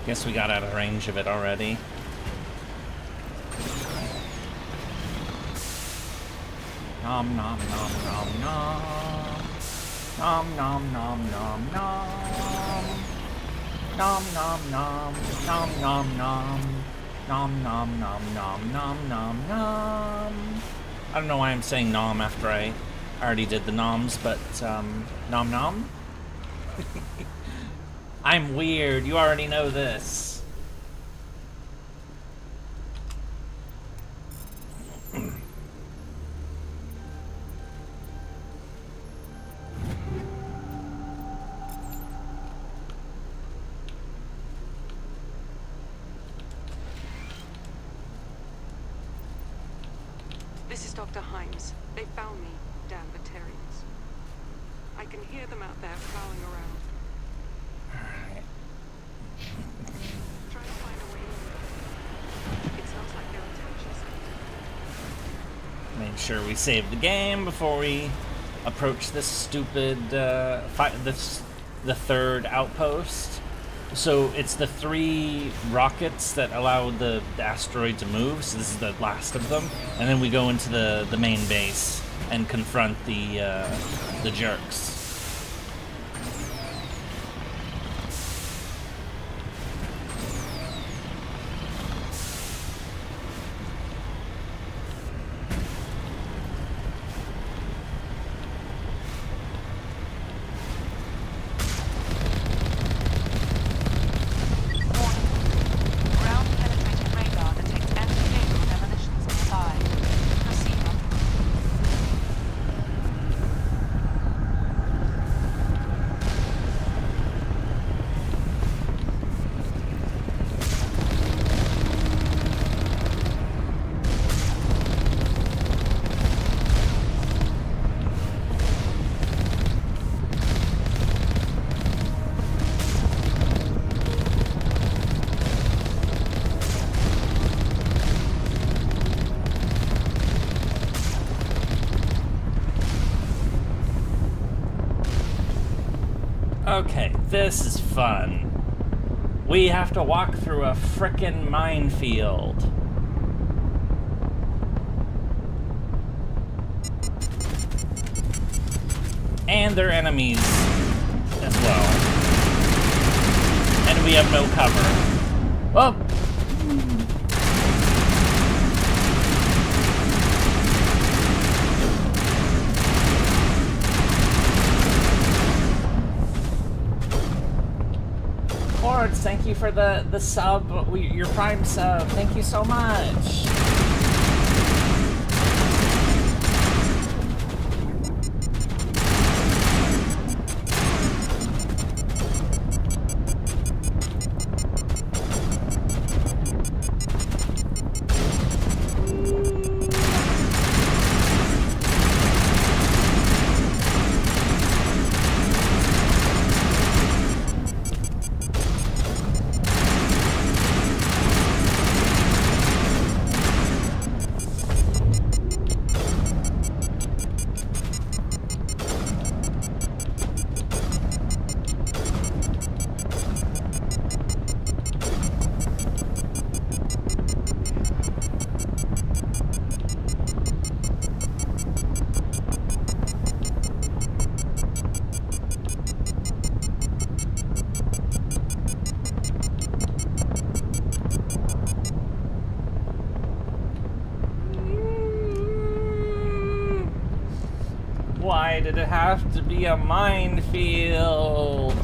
Speaker 1: Guess we got out of range of it already. Nom nom nom nom nom. Nom nom nom nom nom. Nom nom nom nom nom nom. Nom nom nom nom nom nom nom. I don't know why I'm saying nom after I already did the noms, but nom nom. I'm weird, you already know this.
Speaker 14: This is Dr. Himes. They found me, damn Batarians. I can hear them out there prowling around.
Speaker 1: Alright. sure we save the game before we approach this stupid the third outpost. So it's the 3 rockets that allow the asteroid to move, so this is the last of them. And then we go into the main base and confront the jerks. Okay, this is fun. We have to walk through a frickin' minefield. And they're enemies as well. And we have no cover. Oh! Thank you for the sub, your Prime sub. Thank you so much. Why did it have to be a minefield?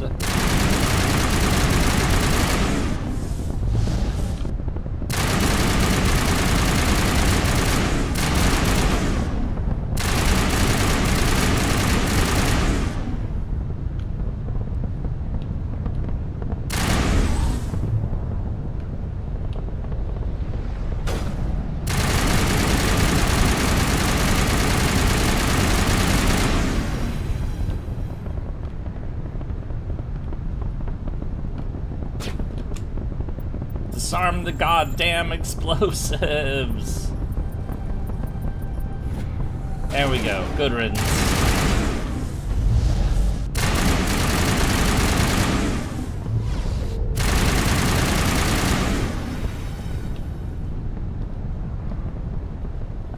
Speaker 1: Disarm the goddamn explosives. There we go. Good riddance.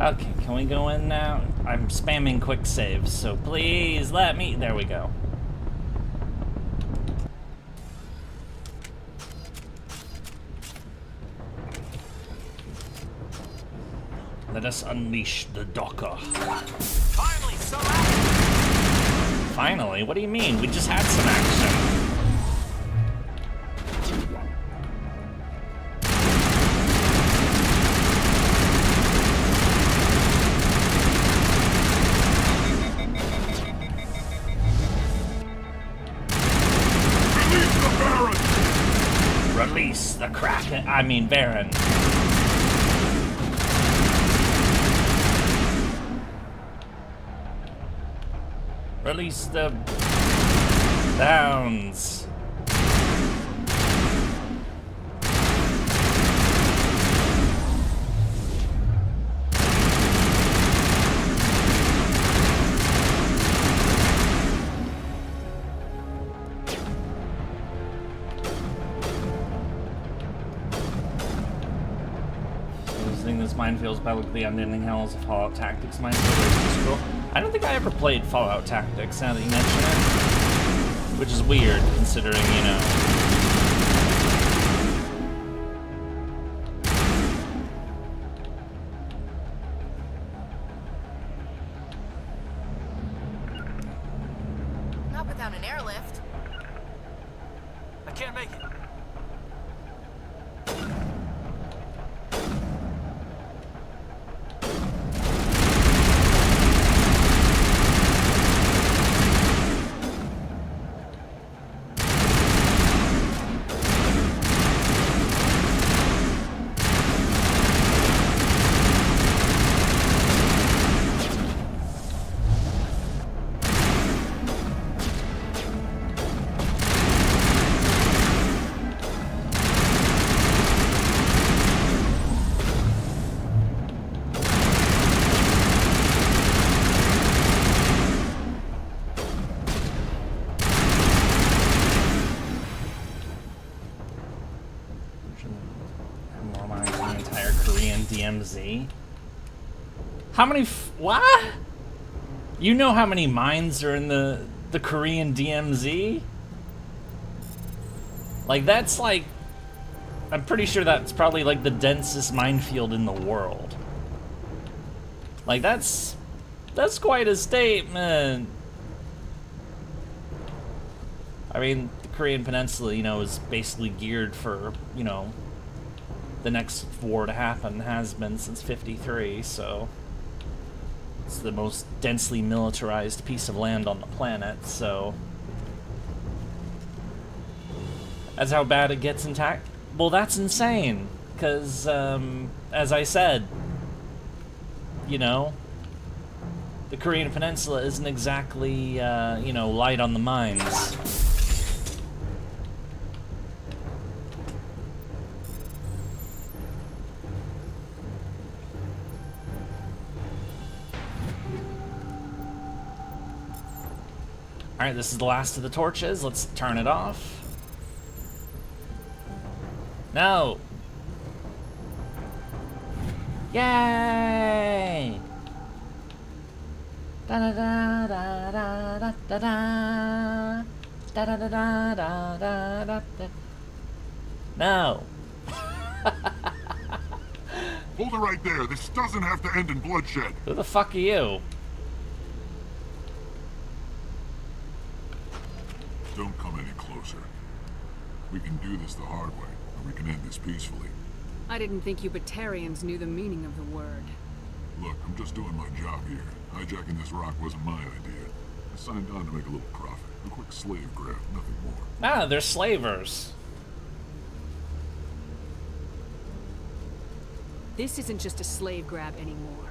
Speaker 1: Okay, can we go in now? I'm spamming quick saves, so please let me. There we go. Let us unleash the Docker.
Speaker 15: Finally, some action!
Speaker 1: Finally? What do you mean? We just had some action. Release the Kraken. I mean, Baron. Release the hounds. visiting this minefield is probably the unending hells of Fallout Tactics minefield, which is cool. I don't think I ever played Fallout Tactics, now that you mention it. Which is weird, considering, you know...
Speaker 2: Not without an airlift.
Speaker 15: I can't make it.
Speaker 1: DMZ. How many what? You know how many mines are in the Korean DMZ? Like, that's like, I'm pretty sure that's probably like the densest minefield in the world. Like, that's quite a statement. I mean, the Korean Peninsula, you know, is basically geared for, you know, the next war to happen, has been since '53, so it's the most densely militarized piece of land on the planet, so that's how bad it gets intact. Well, that's insane, because, as I said, you know, the Korean Peninsula isn't exactly, you know, light on the mines. Alright, this is the last of the torches. Let's turn it off. No! Yay! Da da da da da da da da da da da da da da da. No!
Speaker 7: Hold it right there. This doesn't have to end in bloodshed.
Speaker 1: Who the fuck are you?
Speaker 7: Don't come any closer. We can do this the hard way, or we can end this peacefully.
Speaker 3: I didn't think you Batarians knew the meaning of the word.
Speaker 7: Look, I'm just doing my job here. Hijacking this rock wasn't my idea. I signed on to make a little profit. A quick slave grab, nothing more.
Speaker 1: Ah, they're slavers.
Speaker 3: This isn't just a slave grab anymore.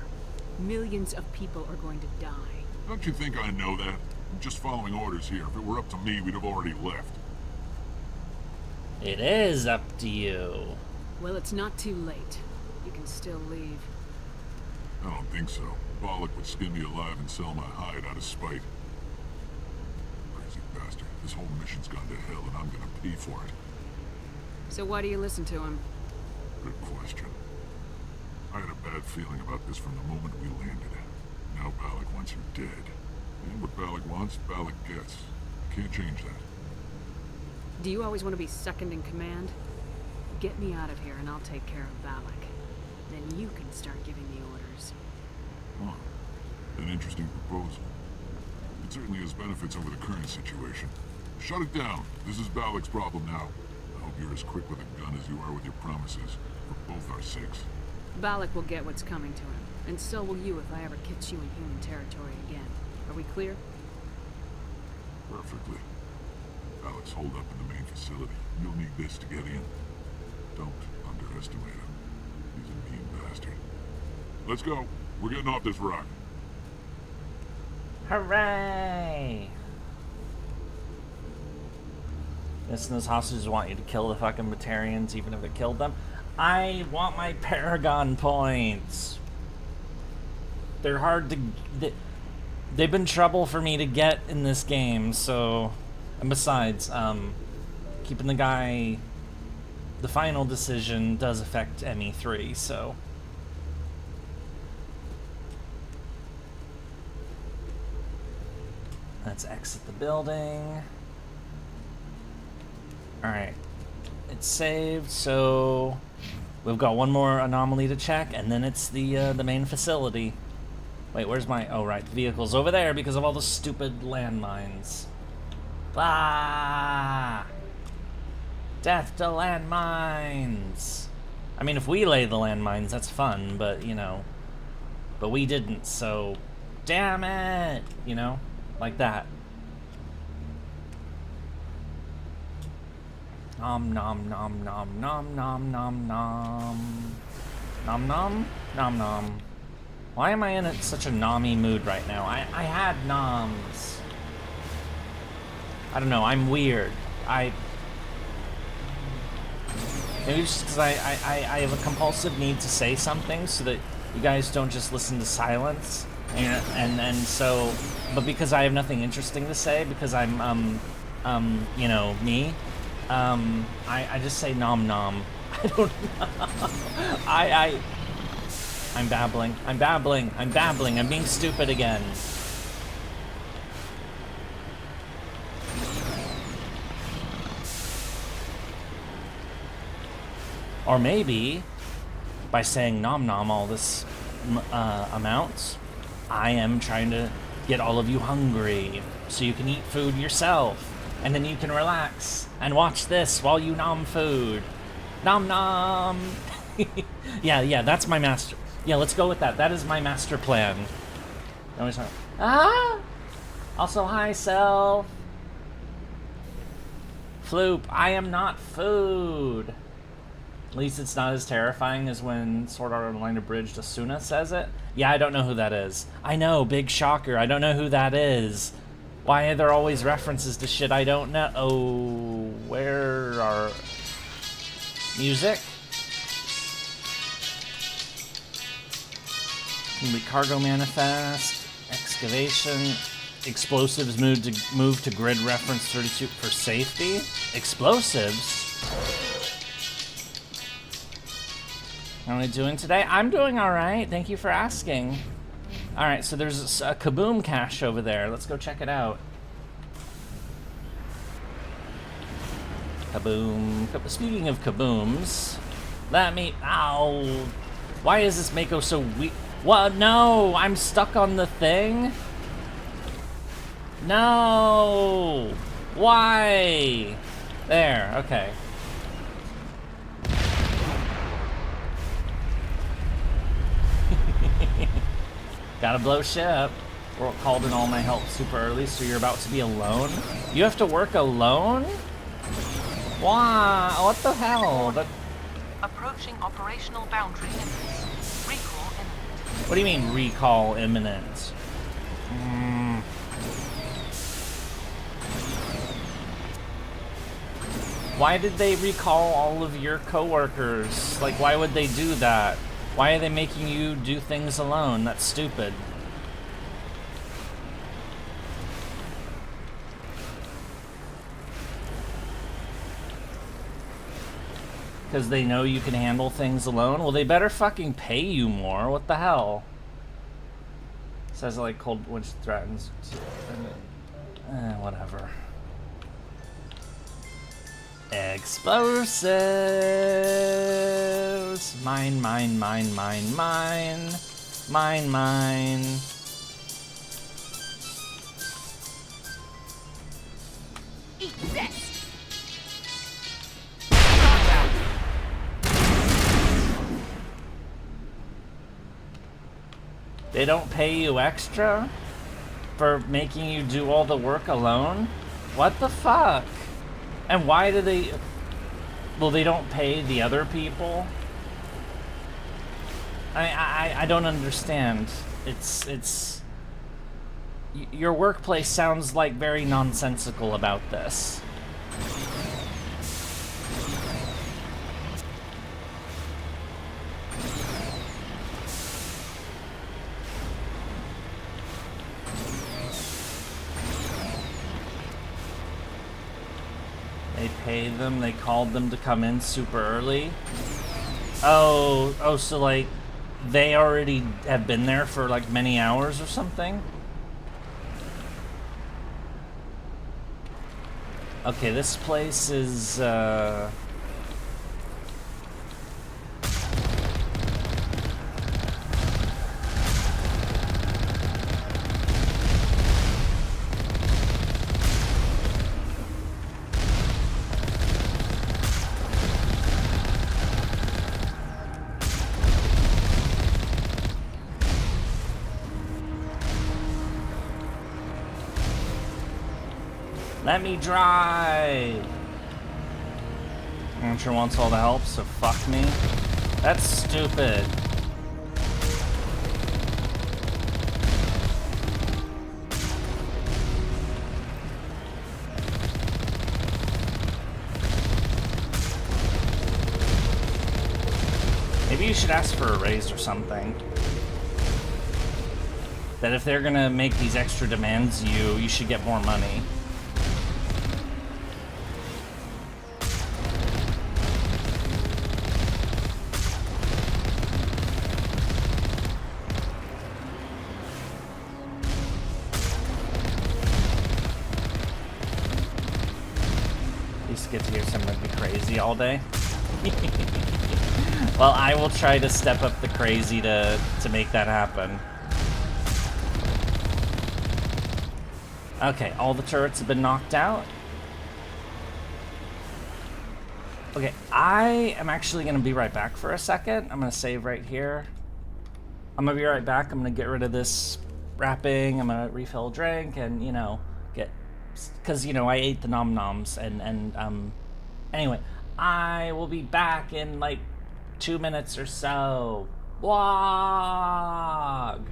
Speaker 3: Millions of people are going to die.
Speaker 7: Don't you think I know that? I'm just following orders here. If it were up to me, we'd have already left.
Speaker 1: It is up to you.
Speaker 3: Well, it's not too late. You can still leave.
Speaker 7: I don't think so. Bollock would skin me alive and sell my hide out of spite. Crazy bastard. This whole mission's gone to hell and I'm gonna pay for it.
Speaker 3: So why do you listen to him?
Speaker 7: Good question. I had a bad feeling about this from the moment we landed. Now Bollock wants you dead. And what Bollock wants, Bollock gets. Can't change that.
Speaker 3: Do you always want to be second in command? Get me out of here and I'll take care of Bollock. Then you can start giving me orders.
Speaker 7: Huh. An interesting proposal. It certainly has benefits over the current situation. Shut it down. This is Bollock's problem now. I hope you're as quick with a gun as you are with your promises. For both our sakes.
Speaker 3: Bollock will get what's coming to him. And so will you if I ever catch you in human territory again. Are we clear?
Speaker 7: Perfectly. Bollock's holed up in the main facility. You'll need this to get in. Don't underestimate him. He's a mean bastard. Let's go. We're getting off this rock.
Speaker 1: Hooray! Yes, and those hostages want you to kill the fucking Batarians even if it killed them. I want my Paragon points. They're hard to... They've been trouble for me to get in this game, so... And besides, keeping the guy... The final decision does affect ME3, so... Let's exit the building. Alright. It's saved, so we've got one more anomaly to check, and then it's the main facility. Wait, where's my... Oh, right. The vehicle's over there because of all the stupid landmines. Ah! Death to landmines! I mean, if we lay the landmines, that's fun, but, you know... But we didn't, so... Damn it! You know? Like that. Nom nom nom nom nom nom nom nom. Nom nom? Nom nom. Why am I in such a nommy mood right now? I had noms. I don't know, I'm weird. Maybe it's just because I have a compulsive need to say something so that you guys don't just listen to silence. And so, but because I have nothing interesting to say, because I'm, you know, me, I just say nom nom. I don't know. I'm babbling. I'm babbling. I'm babbling. I'm being stupid again. Or maybe, by saying nom nom all this amount, I am trying to get all of you hungry so you can eat food yourself. And then you can relax and watch this while you nom food. Nom nom! Yeah, that's my master. Yeah, let's go with that. That is my master plan. Ah! Also, hi, self. Floop, I am not food. At least it's not as terrifying as when Sword Art Online Abridged Asuna says it. Yeah, I don't know who that is. I know, big shocker. I don't know who that is. Why are there always references to shit I don't know? Oh, where are... Music? Complete cargo manifest. Excavation. Explosives move to grid reference 32 for safety. Explosives? How are we doing today? I'm doing alright. Thank you for asking. Alright, so there's a kaboom cache over there. Let's go check it out. Kaboom. Speaking of kabooms, let me... Ow! Why is this Mako so weak? What? No! I'm stuck on the thing? No! Why? There, okay. Gotta blow ship. We're called in all my help super early, so you're about to be alone? You have to work alone? Why? What the hell?
Speaker 11: Approaching operational boundary limits. Recall imminent.
Speaker 1: What do you mean, recall imminent? Why did they recall all of your coworkers? Like, why would they do that? Why are they making you do things alone? That's stupid. Because they know you can handle things alone? Well, they better fucking pay you more. What the hell? Says like cold, which threatens to... whatever. Explosives! Mine, mine, mine, mine, mine. Mine, mine.
Speaker 2: Eat this!
Speaker 1: They don't pay you extra for making you do all the work alone? What the fuck? And why do they... Well, they don't pay the other people? I don't understand. It's... Your workplace sounds like very nonsensical about this. They paid them, they called them to come in super early. Oh, so like, they already have been there for like many hours or something? Okay, this place is, let me drive! Rancher wants all the help, so fuck me. That's stupid. Maybe you should ask for a raise or something. That if they're gonna make these extra demands you should get more money. Get to hear someone be crazy all day. Well, I will try to step up the crazy to make that happen. Okay, all the turrets have been knocked out. Okay, I am actually going to be right back for a second. I'm going to save right here. I'm going to be right back. I'm going to get rid of this wrapping. I'm going to refill a drink and, you know, get... Because, you know, I ate the nom-noms and anyway, I will be back in like 2 minutes or so. Vlog!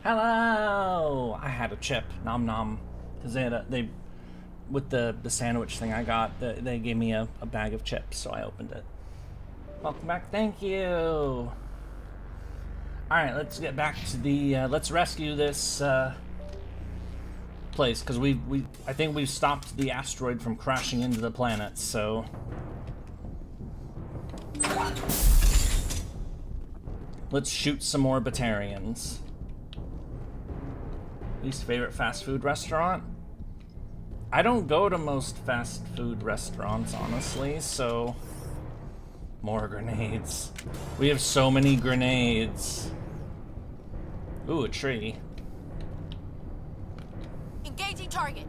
Speaker 1: Hello! I had a chip, nom nom, because they with the sandwich thing I got, they gave me a bag of chips, so I opened it. Welcome back. Thank you. All right, let's get back to the. Let's rescue this place because I think we've stopped the asteroid from crashing into the planet. So let's shoot some more Batarians. Least favorite fast food restaurant? I don't go to most fast food restaurants, honestly, so... More grenades. We have so many grenades. Ooh, a tree.
Speaker 2: Engaging target.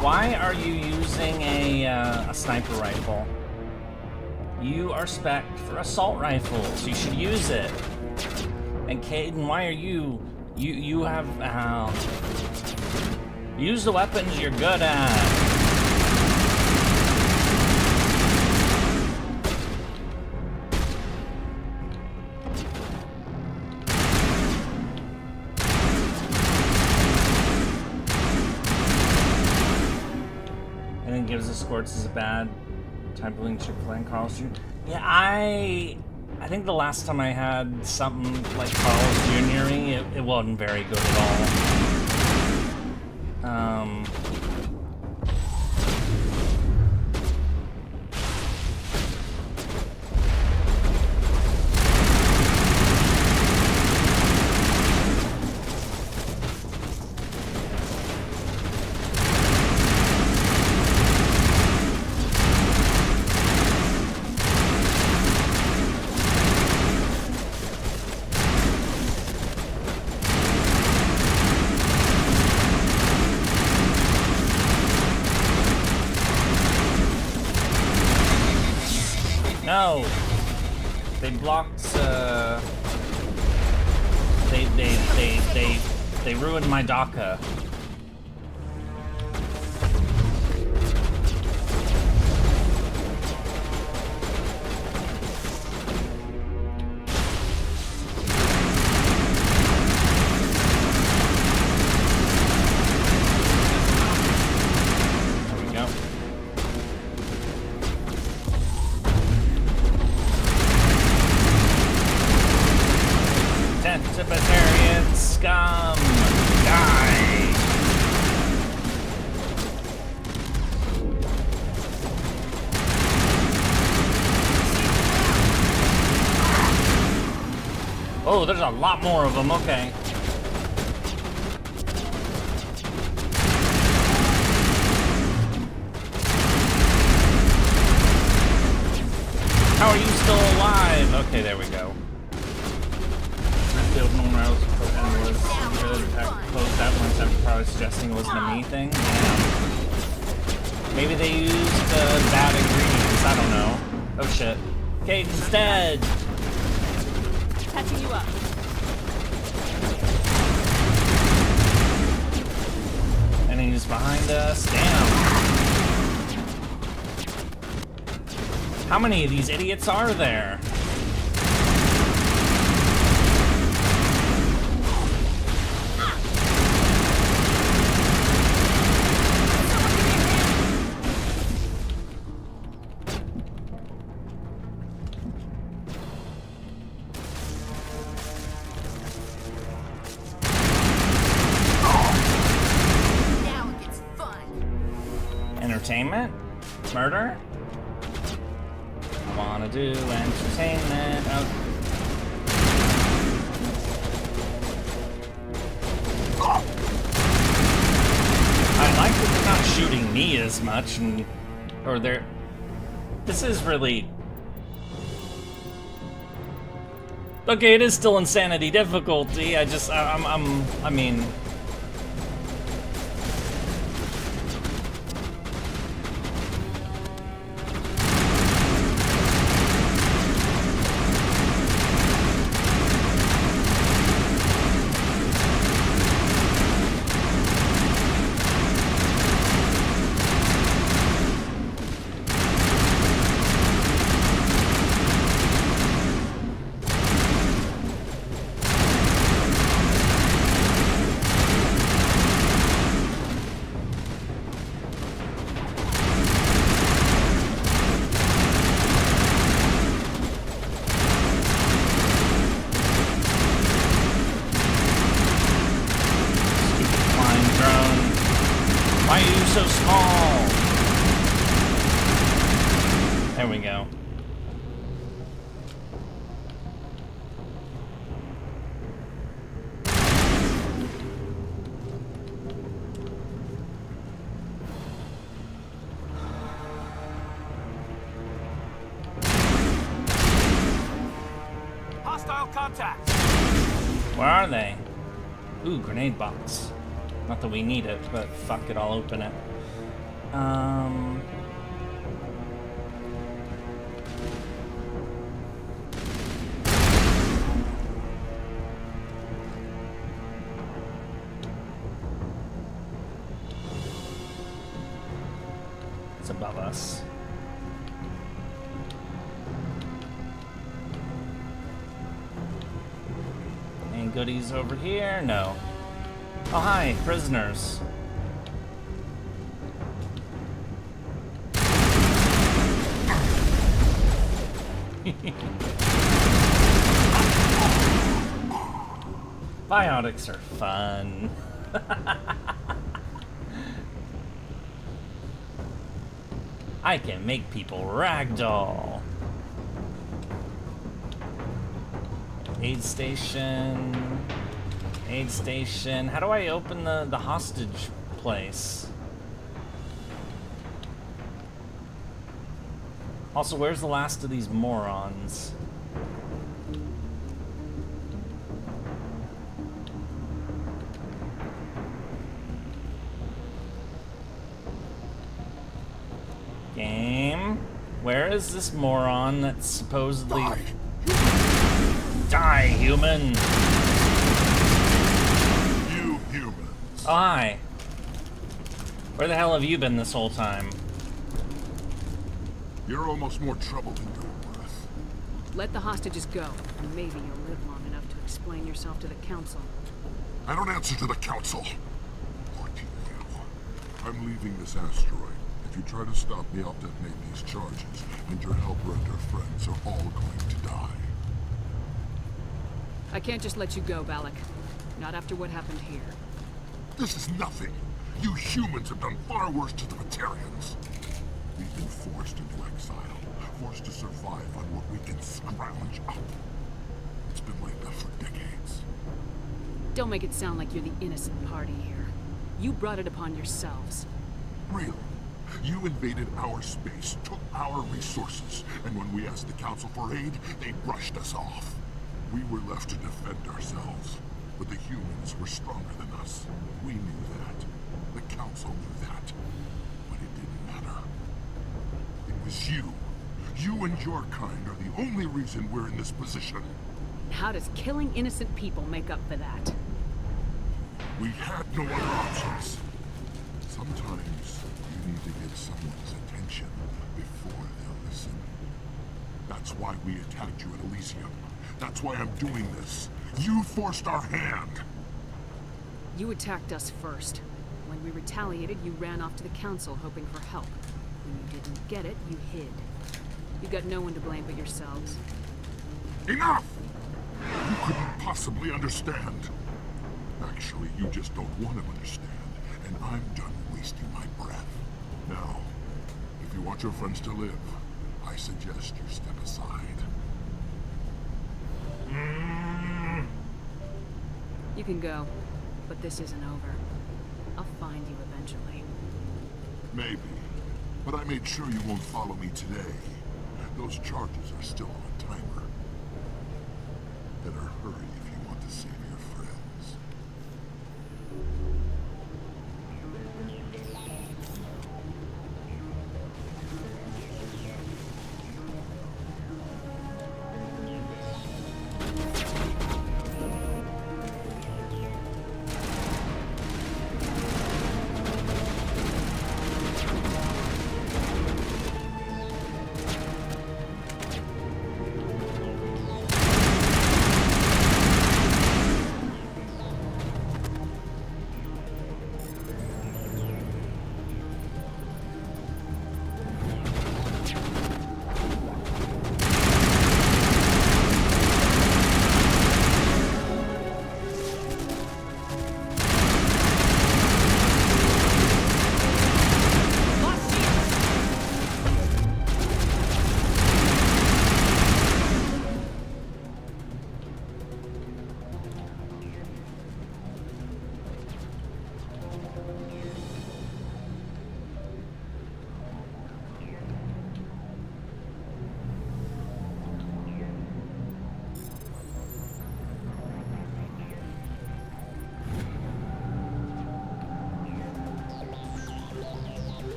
Speaker 1: Why are you using a sniper rifle? You are spec'd for assault rifles. You should use it. And Caden, why are you have use the weapons you're good at. Gives us squirts is a bad type of link to playing Carl's Jr. Yeah, I think the last time I had something like Carl's Jr. It wasn't very good at all. No! They blocked, they ruined my DACA. Tibetarian scum! Die! Oh, there's a lot more of them, okay. How are you still alive? Okay, there we go. Field normal routes and was good. Closed that one time, probably suggesting it wasn't a me thing. Yeah. Maybe they used bad ingredients. I don't know. Oh shit. Caden's dead.
Speaker 3: Catching you up.
Speaker 1: And he's behind us. Damn. How many of these idiots are there? Entertainment? Murder? I wanna do entertainment. Oh. I like that they're not shooting me as much, or they're... This is really... Okay, it is still insanity difficulty. I mean... small. There we go.
Speaker 15: Hostile contact.
Speaker 1: Where are they? Ooh, grenade box. Not that we need it, but fuck it, I'll open it. It's above us. Any goodies over here? No. Oh, hi, prisoners. Biotics are fun. I can make people ragdoll. Aid station. Aid station. How do I open the hostage place? Also, where's the last of these morons? Game. Where is this moron that's supposedly... Die, human!
Speaker 7: You humans.
Speaker 1: Oh, hi. Where the hell have you been this whole time?
Speaker 7: You're almost more trouble than you're worth.
Speaker 3: Let the hostages go, and maybe you'll live long enough to explain yourself to the council.
Speaker 7: I don't answer to the council. Or to you. I'm leaving this asteroid. If you try to stop me, I'll detonate these charges, and your helper and her friends are all going to die.
Speaker 3: I can't just let you go, Balak. Not after what happened here.
Speaker 7: This is nothing. You humans have done far worse to the Batarians. We've been forced into exile, forced to survive on what we can scrounge up. It's been like that for decades.
Speaker 3: Don't make it sound like you're the innocent party here. You brought it upon yourselves.
Speaker 7: Really? You invaded our space, took our resources, and when we asked the Council for aid, they brushed us off. We were left to defend ourselves, but the humans were stronger than us. We knew that. The Council knew that. But it didn't matter. It was you. You and your kind are the only reason we're in this position.
Speaker 3: How does killing innocent people make up for that?
Speaker 7: We had no other options. Sometimes you need to get someone's attention before they'll listen. That's why we attacked you at Elysium. That's why I'm doing this. You forced our hand.
Speaker 3: You attacked us first. When we retaliated, you ran off to the council hoping for help. When you didn't get it, you hid. You got no one to blame but yourselves.
Speaker 7: Enough! You couldn't possibly understand. Actually, you just don't want to understand, and I'm done wasting my breath. Now, if you want your friends to live, I suggest you step aside.
Speaker 3: You can go, but this isn't over. I'll find you eventually.
Speaker 7: Maybe, but I made sure you won't follow me today. Those charges are still on timer. Better hurry if you want to save your friends.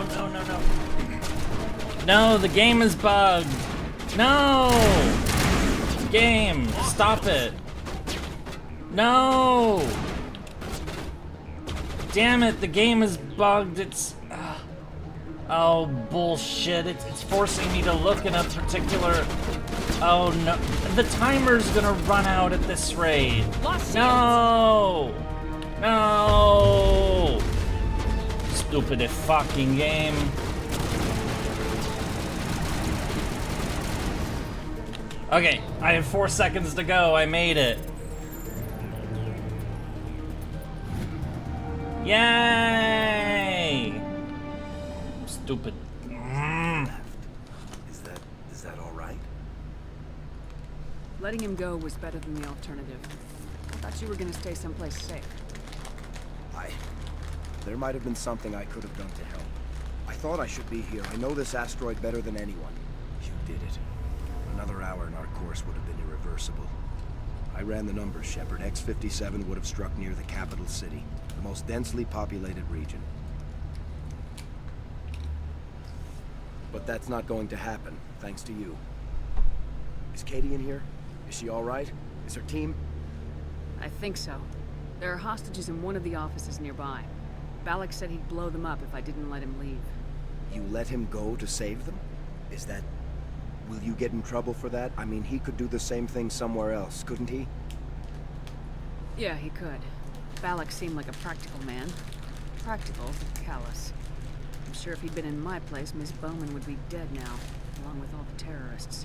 Speaker 1: Oh, no, no, no. No, the game is bugged. No! Game, stop it. No! Damn it, the game is bugged. It's... oh, bullshit. It's forcing me to look in a particular... oh, no. The timer's gonna run out at this rate. No! No! Stupid fucking game. Okay, I have 4 seconds to go. I made it. Yay! Stupid.
Speaker 13: Is that all right?
Speaker 3: Letting him go was better than the alternative. I thought you were gonna stay someplace safe.
Speaker 13: There might have been something I could have done to help. I thought I should be here. I know this asteroid better than anyone. You did it. Another hour and our course would have been irreversible. I ran the numbers, Shepard. X-57 would have struck near the capital city, the most densely populated region. But that's not going to happen, thanks to you. Is Katie in here? Is she all right? Is her team?
Speaker 3: I think so. There are hostages in one of the offices nearby. Balak said he'd blow them up if I didn't let him leave.
Speaker 13: You let him go to save them? Is that... will you get in trouble for that? I mean, he could do the same thing somewhere else, couldn't he?
Speaker 3: Yeah, he could. Balak seemed like a practical man. Practical, but callous. I'm sure if he'd been in my place, Miss Bowman would be dead now, along with all the terrorists.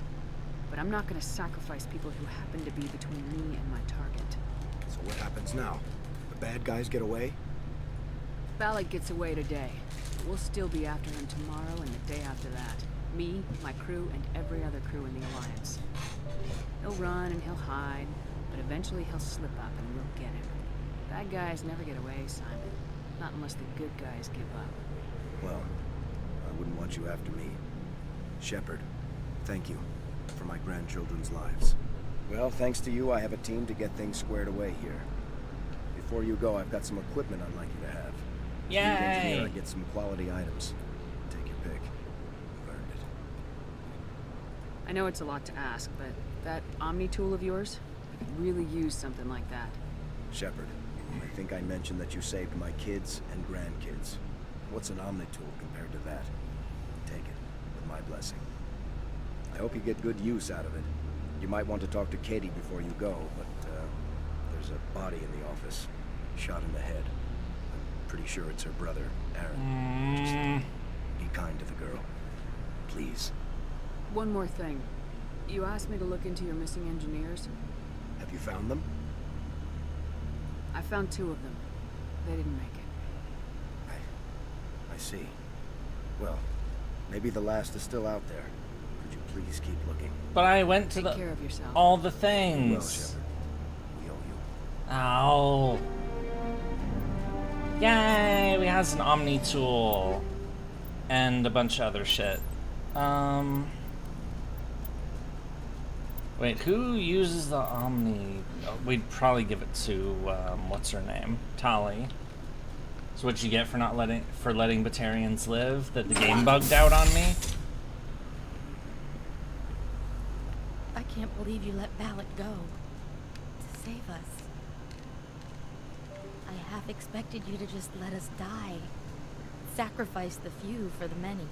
Speaker 3: But I'm not gonna sacrifice people who happen to be between me and my target.
Speaker 13: So what happens now? The bad guys get away?
Speaker 3: Balak gets away today, but we'll still be after him tomorrow and the day after that. Me, my crew, and every other crew in the Alliance. He'll run and he'll hide, but eventually he'll slip up and we'll get him. Bad guys never get away, Simon. Not unless the good guys give up.
Speaker 13: Well, I wouldn't want you after me. Shepard, thank you for my grandchildren's lives. Well, thanks to you, I have a team to get things squared away here. Before you go, I've got some equipment I'd like you to have.
Speaker 1: Yay!
Speaker 13: Engineer, I get some quality items. Take your pick. You've earned it.
Speaker 3: I know it's a lot to ask, but that Omni tool of yours, I could really use something like that.
Speaker 13: Shepard, I think I mentioned that you saved my kids and grandkids. What's an Omni tool compared to that? Take it, with my blessing. I hope you get good use out of it. You might want to talk to Katie before you go, but there's a body in the office. Shot in the head. I'm pretty sure it's her brother, Aaron. Just be kind to the girl. Please.
Speaker 3: One more thing. You asked me to look into your missing engineers.
Speaker 13: Have you found them?
Speaker 3: I found 2 of them. They didn't make it.
Speaker 13: I see. Well, maybe the last is still out there. Could you please keep looking?
Speaker 1: But I went to
Speaker 3: Take care of yourself.
Speaker 1: all the
Speaker 13: Well,
Speaker 1: things.
Speaker 13: Shepard. We owe you.
Speaker 1: Ow. Yay, we have an Omni tool. And a bunch of other shit. Wait, who uses the Omni? Oh, we'd probably give it to, what's her name? Tali. So what'd you get for letting Batarians live? That the game bugged out on me?
Speaker 12: I can't believe you let Balak go. To save us. I half expected you to just let us die. Sacrifice the few for the many.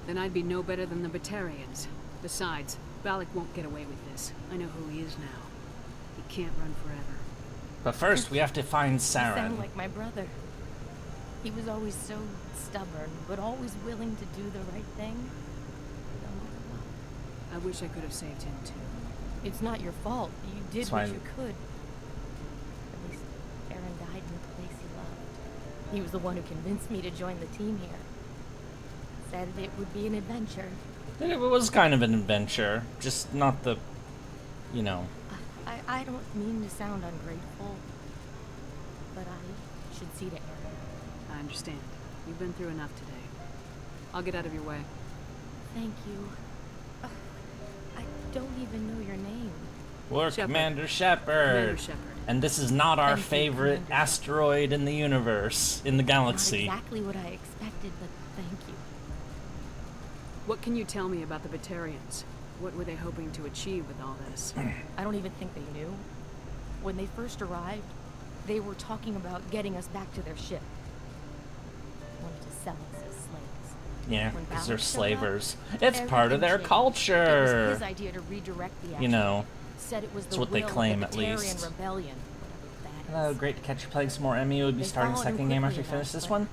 Speaker 3: Then I'd be no better than the Batarians. Besides, Balak won't get away with this. I know who he is now. He can't run forever.
Speaker 1: But first, we have to find
Speaker 12: You
Speaker 1: Saren.
Speaker 12: sound like my brother. He was always so stubborn, but always willing to do the right thing. No matter what.
Speaker 3: I wish I could have saved him too.
Speaker 12: It's not your fault. You did
Speaker 1: That's
Speaker 12: what
Speaker 1: fine.
Speaker 12: you could. At least Aaron died in the place he loved. He was the one who convinced me to join the team here. Said it would be an adventure.
Speaker 1: It was kind of an adventure, just not the, you know.
Speaker 12: I don't mean to sound ungrateful, but I should see to Aaron.
Speaker 3: I understand. You've been through enough today. I'll get out of your way.
Speaker 12: Thank you. I don't even know your name.
Speaker 1: We're
Speaker 3: Shepard.
Speaker 1: Commander Shepard.
Speaker 3: Commander Shepard.
Speaker 1: And this is not our
Speaker 12: Thank you,
Speaker 1: favorite
Speaker 12: Commander
Speaker 1: asteroid in the universe, in the
Speaker 12: Not
Speaker 1: galaxy.
Speaker 12: exactly what I expected, but thank you.
Speaker 3: What can you tell me about the Batarians? What were they hoping to achieve with all this?
Speaker 2: I don't even think they knew. When they first arrived, they were talking about getting us back to their ship. Wanted to sell us as slaves.
Speaker 1: Yeah,
Speaker 2: When
Speaker 1: because they're
Speaker 2: Ballard showed
Speaker 1: slavers.
Speaker 2: up,
Speaker 1: It's part of their
Speaker 2: everything changed.
Speaker 1: culture.
Speaker 2: It was his idea to redirect the action.
Speaker 1: You know,
Speaker 2: Said it was
Speaker 1: it's
Speaker 2: the
Speaker 1: what they
Speaker 2: will of
Speaker 1: claim
Speaker 2: the
Speaker 1: at
Speaker 2: Batarian
Speaker 1: least.
Speaker 2: Rebellion.
Speaker 1: Hello, great to catch you playing some more Emmy. We'll be
Speaker 2: They
Speaker 1: starting the
Speaker 2: followed him
Speaker 1: second game after
Speaker 2: quickly
Speaker 1: we finish
Speaker 2: enough,
Speaker 1: this
Speaker 2: but-
Speaker 1: one.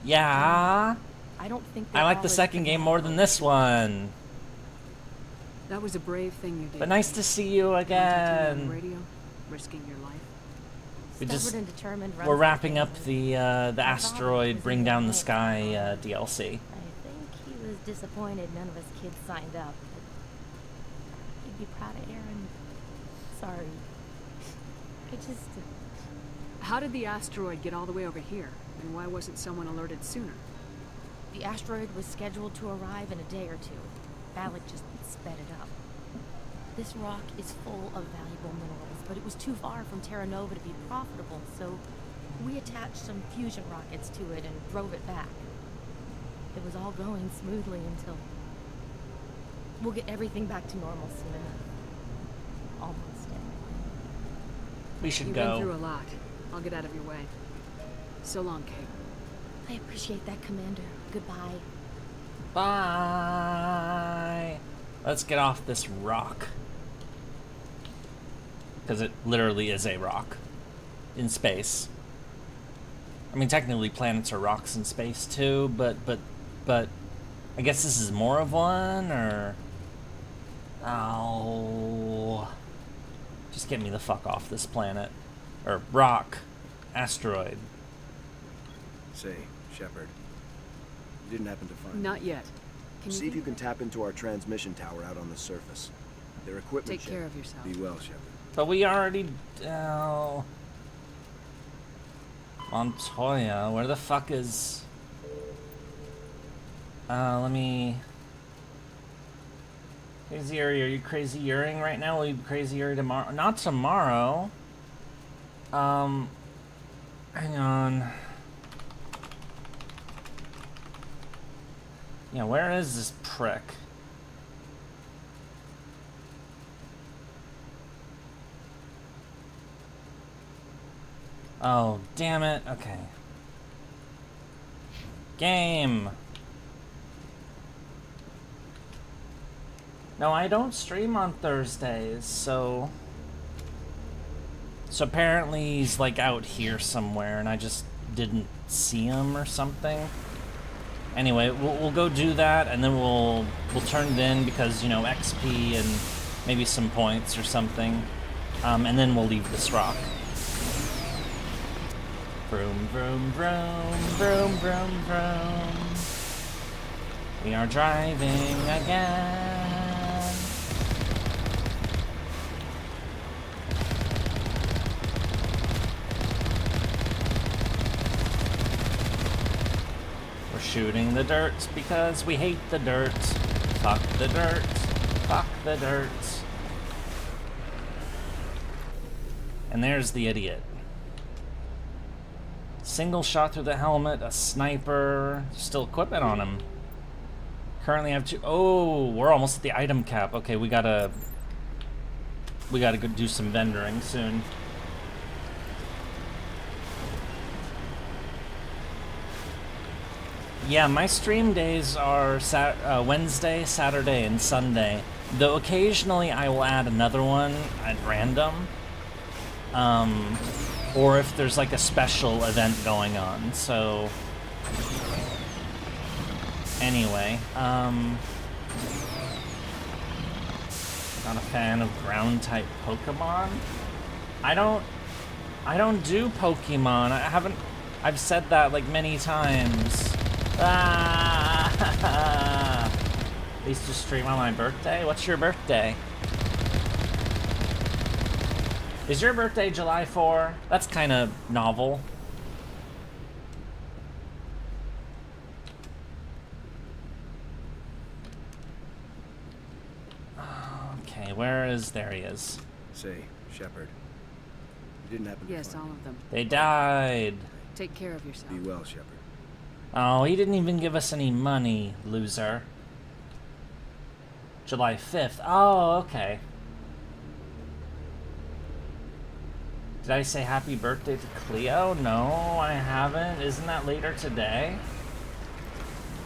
Speaker 1: Yeah.
Speaker 2: I don't think
Speaker 1: I like the second game more than this one.
Speaker 3: That was a brave thing you did.
Speaker 1: But nice to see you
Speaker 3: Contacting me on
Speaker 1: again.
Speaker 3: radio, risking your life.
Speaker 1: We just
Speaker 2: Stubborn and determined
Speaker 1: we're
Speaker 2: runs
Speaker 1: wrapping up
Speaker 2: things.
Speaker 1: the asteroid Bring Down the Sky DLC.
Speaker 2: I think he was disappointed none of us kids signed up. But he'd be proud of Aaron. Sorry. I just...
Speaker 3: How did the asteroid get all the way over here? And why wasn't someone alerted sooner?
Speaker 2: The asteroid was scheduled to arrive in a day or two. Ballard just sped it up. This rock is full of valuable minerals, but it was too far from Terra Nova to be profitable, so we attached some fusion rockets to it and drove it back. It was all going smoothly until... We'll get everything back to normal soon enough. Almost anyway.
Speaker 1: We should
Speaker 3: You've
Speaker 1: go.
Speaker 3: been through a lot. I'll get out of your way. So long, Kate.
Speaker 2: I appreciate that, Commander. Goodbye.
Speaker 1: Bye. Let's get off this rock. Because it literally is a rock. In space. I mean, technically planets are rocks in space too, but I guess this is more of one, or... Oh... Just get me the fuck off this planet. Or rock. Asteroid.
Speaker 13: Say, Shepard, you didn't happen to find...
Speaker 3: Not yet. Can
Speaker 13: See if you can tap into our transmission tower out on the surface. Their equipment
Speaker 3: Take care of yourself.
Speaker 13: Be well, Shepard.
Speaker 1: But we already... Montoya, where the fuck is... let me... Crazy Yurie, are you crazy Yuring right now? Will you be crazy Yurie tomorrow? Not tomorrow. Hang on. Yeah, where is this prick? Oh, damn it. Okay. Game. No, I don't stream on Thursdays, so... So apparently he's, like, out here somewhere, and I just didn't see him or something. Anyway, we'll go do that, and then we'll turn it in because, you know, XP and maybe some points or something. And then we'll leave this rock. Vroom, vroom, vroom, vroom, vroom, vroom. We are driving again. We're shooting the dirt because we hate the dirt. Fuck the dirt. Fuck the dirt. And there's the idiot. Single shot through the helmet, a sniper, still equipment on him. Currently have two. Oh, we're almost at the item cap. Okay, we gotta go do some vendoring soon. Yeah, my stream days are Wednesday, Saturday, and Sunday. Though occasionally I will add another one at random. Or if there's like a special event going on, so... Anyway, not a fan of ground-type Pokemon. I don't do Pokemon. I've said that like many times. Ah! I used to stream on my birthday. What's your birthday? Is your birthday July 4? That's kind of novel. Okay, where is... There he is.
Speaker 13: Say, Shepard, you didn't happen to
Speaker 3: Yes,
Speaker 13: find...
Speaker 3: all of them.
Speaker 1: They died.
Speaker 3: Take care of yourself.
Speaker 13: Be well, Shepard.
Speaker 1: Oh, he didn't even give us any money, loser. July 5th. Oh, okay. Did I say happy birthday to Cleo? No, I haven't. Isn't that later today?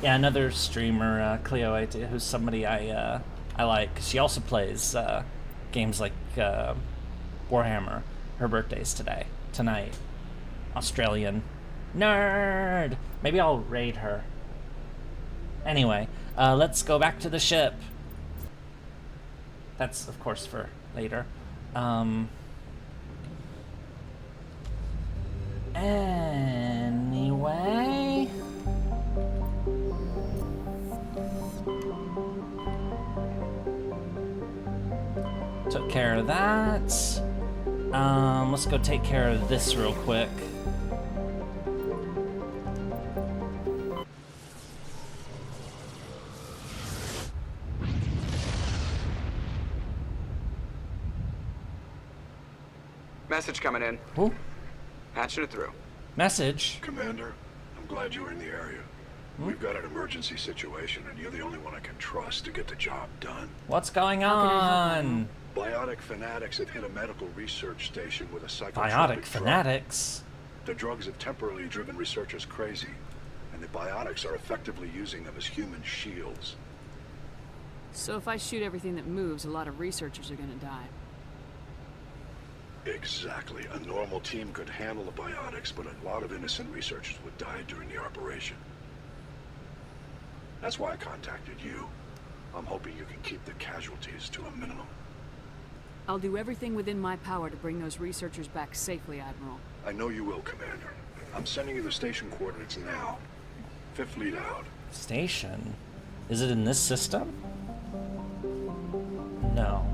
Speaker 1: Yeah, another streamer, Cleo, who's somebody I like. She also plays games like Warhammer. Her birthday's tonight. Australian. Nerd! Maybe I'll raid her. Anyway, let's go back to the ship. That's, of course, for later. Anyway... Took care of that. Let's go take care of this real quick.
Speaker 5: Message coming in.
Speaker 1: Who?
Speaker 5: Patching it through.
Speaker 1: Message?
Speaker 16: Commander, I'm glad you were in the area. We've got an emergency situation, and you're the only one I can trust to get the job done.
Speaker 1: What's going on?
Speaker 16: Biotic fanatics have hit a medical research station with a psychotropic
Speaker 1: Biotic fanatics?
Speaker 16: The drugs have temporarily driven researchers crazy, and the biotics are effectively using them as human shields.
Speaker 3: So if I shoot everything that moves, a lot of researchers are gonna die.
Speaker 16: Exactly. A normal team could handle the biotics, but a lot of innocent researchers would die during the operation. That's why I contacted you. I'm hoping you can keep the casualties to a minimum.
Speaker 3: I'll do everything within my power to bring those researchers back safely, Admiral.
Speaker 16: I know you will, Commander. I'm sending you the station coordinates now. Fifth lead out.
Speaker 1: Station? Is it in this system? No.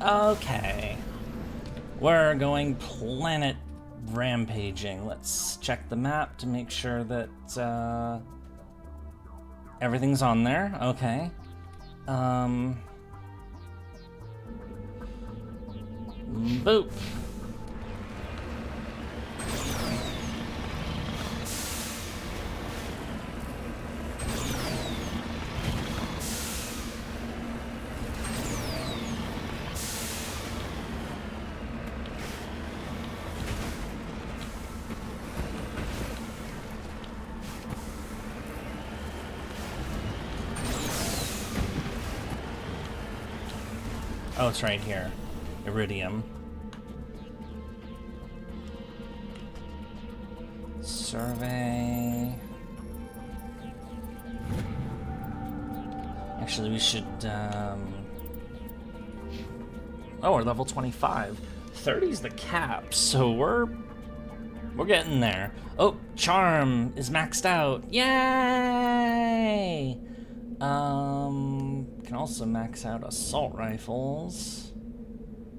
Speaker 1: Okay. We're going planet rampaging. Let's check the map to make sure that everything's on there. Okay. Boop. Oh, it's right here. Iridium. Survey. Actually, we should, Oh, we're level 25. 30's the cap, so we're getting there. Oh, Charm is maxed out. Yay! Can also max out assault rifles.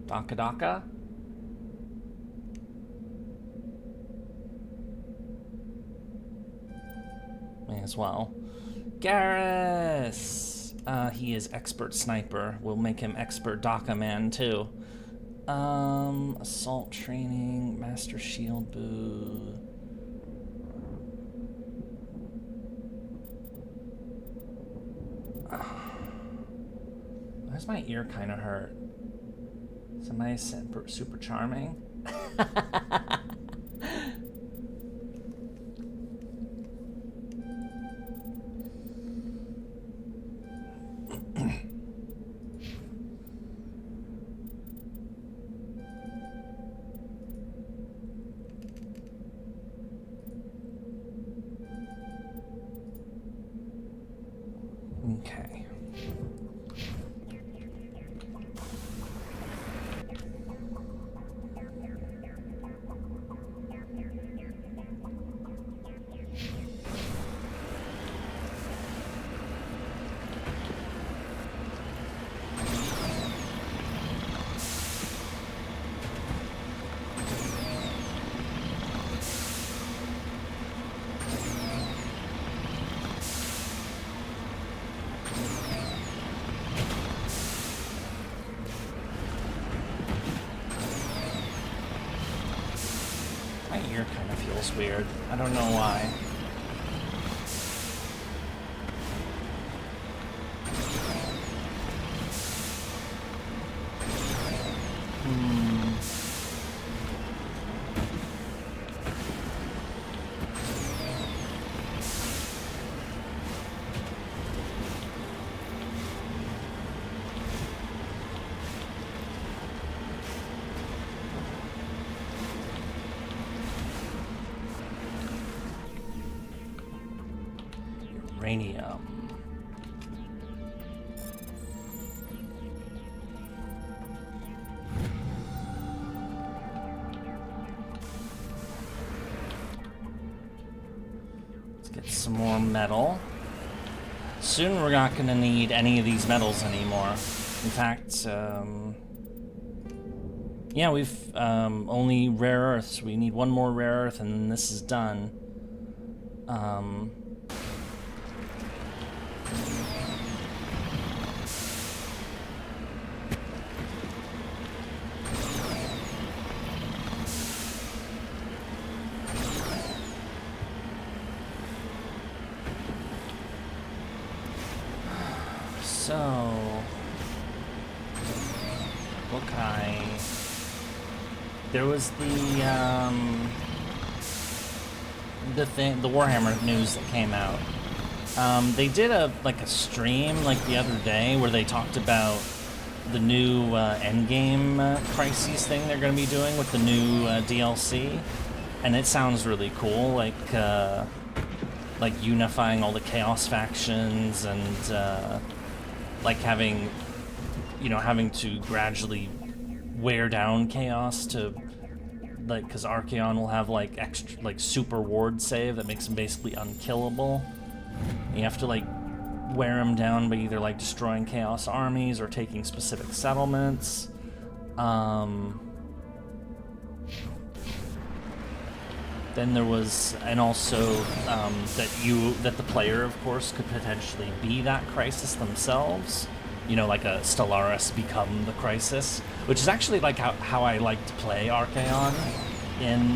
Speaker 1: Daka Daka. May as well. Garrus! He is expert sniper. We'll make him expert Daka man too. Assault training, master shield boot. Why does my ear kind of hurt? Somebody said super charming. Okay. My ear kind of feels weird. I don't know why. Uranium. Let's get some more metal. Soon we're not going to need any of these metals anymore. In fact, yeah, we've only rare earths. We need one more rare earth and then this is done. So, what can I... There was the Warhammer news that came out. They did a stream like the other day where they talked about the new endgame crises thing they're going to be doing with the new DLC, and it sounds really cool. Like unifying all the Chaos factions and like having to gradually wear down Chaos to, like, because Archaon will have like extra, like, super ward save that makes him basically unkillable. You have to like wear him down by either like destroying Chaos armies or taking specific settlements. Then there was, and also that the player, of course, could potentially be that crisis themselves. You know, like a Stellaris become the crisis, which is actually like how I like to play Archaon in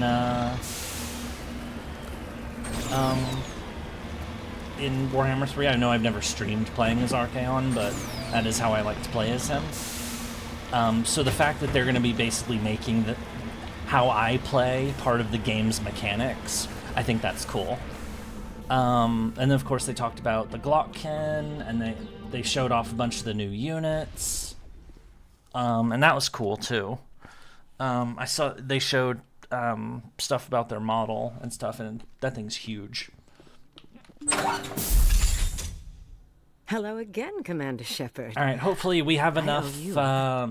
Speaker 1: Warhammer 3. I know I've never streamed playing as Archaon, but that is how I like to play as him. So the fact that they're going to be basically making how I play part of the game's mechanics, I think that's cool. And then of course they talked about the Glockkin, and they showed off a bunch of the new units, and that was cool too. I saw they showed stuff about their model and stuff, and that thing's huge.
Speaker 17: Hello again, Commander Shepard.
Speaker 1: All right, hopefully we have enough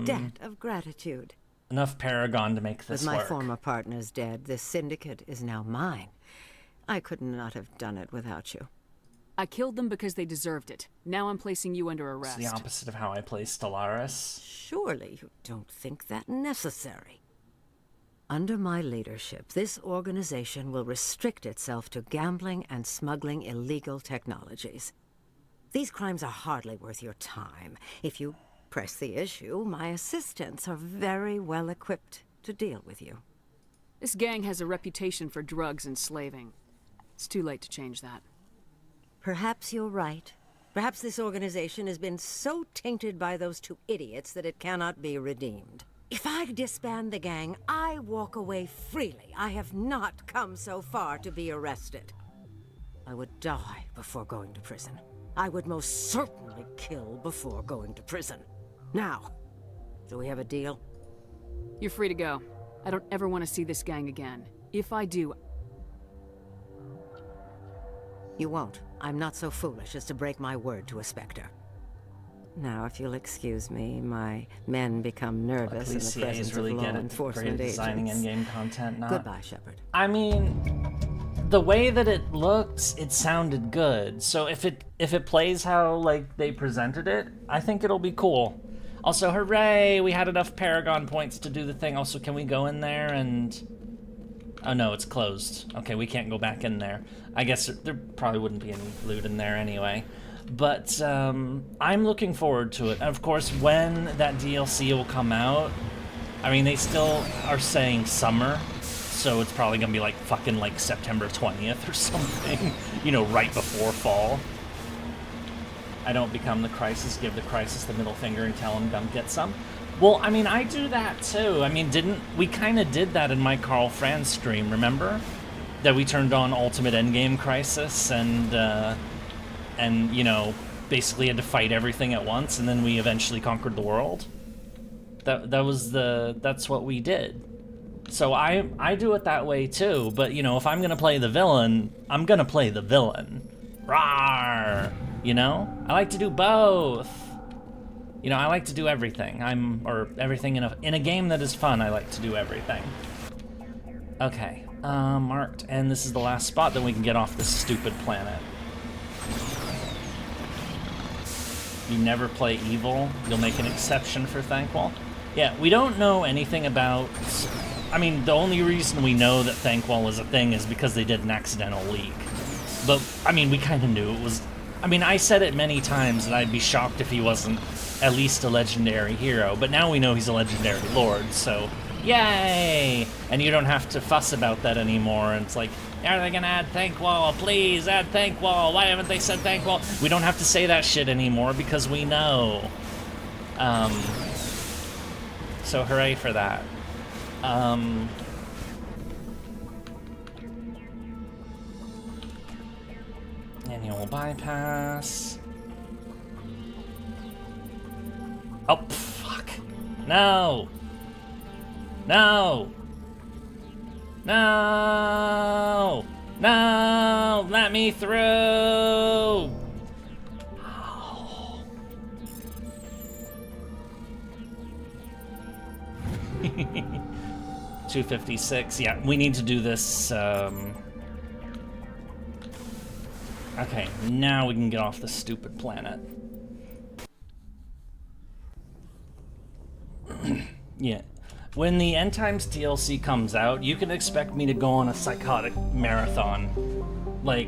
Speaker 17: debt of gratitude.
Speaker 1: Enough Paragon to make this
Speaker 17: work. With my
Speaker 1: work.
Speaker 17: former partners dead, this syndicate is now mine. I could not have done it without you.
Speaker 3: I killed them because they deserved it. Now I'm placing you under arrest.
Speaker 1: It's the opposite of how I play Stellaris.
Speaker 17: Surely you don't think that necessary. Under my leadership, this organization will restrict itself to gambling and smuggling illegal technologies. These crimes are hardly worth your time. If you press the issue, my assistants are very well equipped to deal with you.
Speaker 3: This gang has a reputation for drugs and slaving. It's too late to change that.
Speaker 17: Perhaps you're right. Perhaps this organization has been so tainted by those two idiots that it cannot be redeemed. If I disband the gang, I walk away freely. I have not come so far to be arrested. I would die before going to prison. I would most certainly kill before going to prison. Now, do we have a deal?
Speaker 3: You're free to go. I don't ever want to see this gang again. If I do...
Speaker 17: You won't. I'm not so foolish as to break my word to a Spectre. Now, if you'll excuse me, my men become nervous in the presence
Speaker 1: really
Speaker 17: of law
Speaker 1: great
Speaker 17: enforcement
Speaker 1: at designing
Speaker 17: agents.
Speaker 1: in-game content. Not...
Speaker 17: Goodbye, Shepard.
Speaker 1: I mean, the way that it looked, it sounded good. So if it plays how like they presented it, I think it'll be cool. Also, hooray! We had enough Paragon points to do the thing. Also, can we go in there and... Oh no, it's closed. Okay, we can't go back in there. I guess there probably wouldn't be any loot in there anyway. But I'm looking forward to it. And of course, when that DLC will come out, I mean, they still are saying summer, so it's probably gonna be like fucking like September 20th or something, you know, right before fall. I don't become the Crisis, give the Crisis the middle finger and tell him come get some. Well, I mean, I do that too. I mean, we kind of did that in my Carl Franz stream, remember? That we turned on Ultimate Endgame Crisis and you know, basically had to fight everything at once, and then we eventually conquered the world. That's what we did. So I do it that way too, but you know, if I'm gonna play the villain, I'm gonna play the villain. Rawr! You know? I like to do both. You know, I like to do everything. Everything in a game that is fun, I like to do everything. Okay, marked, and this is the last spot, then we can get off this stupid planet. You never play evil, you'll make an exception for Thankwall. Yeah, we don't know anything about... I mean, the only reason we know that Thankwall is a thing is because they did an accidental leak. But, I mean, we kind of knew it was... I mean, I said it many times that I'd be shocked if he wasn't at least a legendary hero, but now we know he's a legendary lord, so yay! And you don't have to fuss about that anymore, and it's like, are they gonna add Thankwall? Please, add Thankwall! Why haven't they said Thankwall? We don't have to say that shit anymore because we know. So hooray for that. Annual bypass. Oh, fuck. No! No! No! No! Let me through! Oh. 256. Yeah, we need to do this, Okay, now we can get off this stupid planet. Yeah. When the End Times DLC comes out, you can expect me to go on a psychotic marathon. Like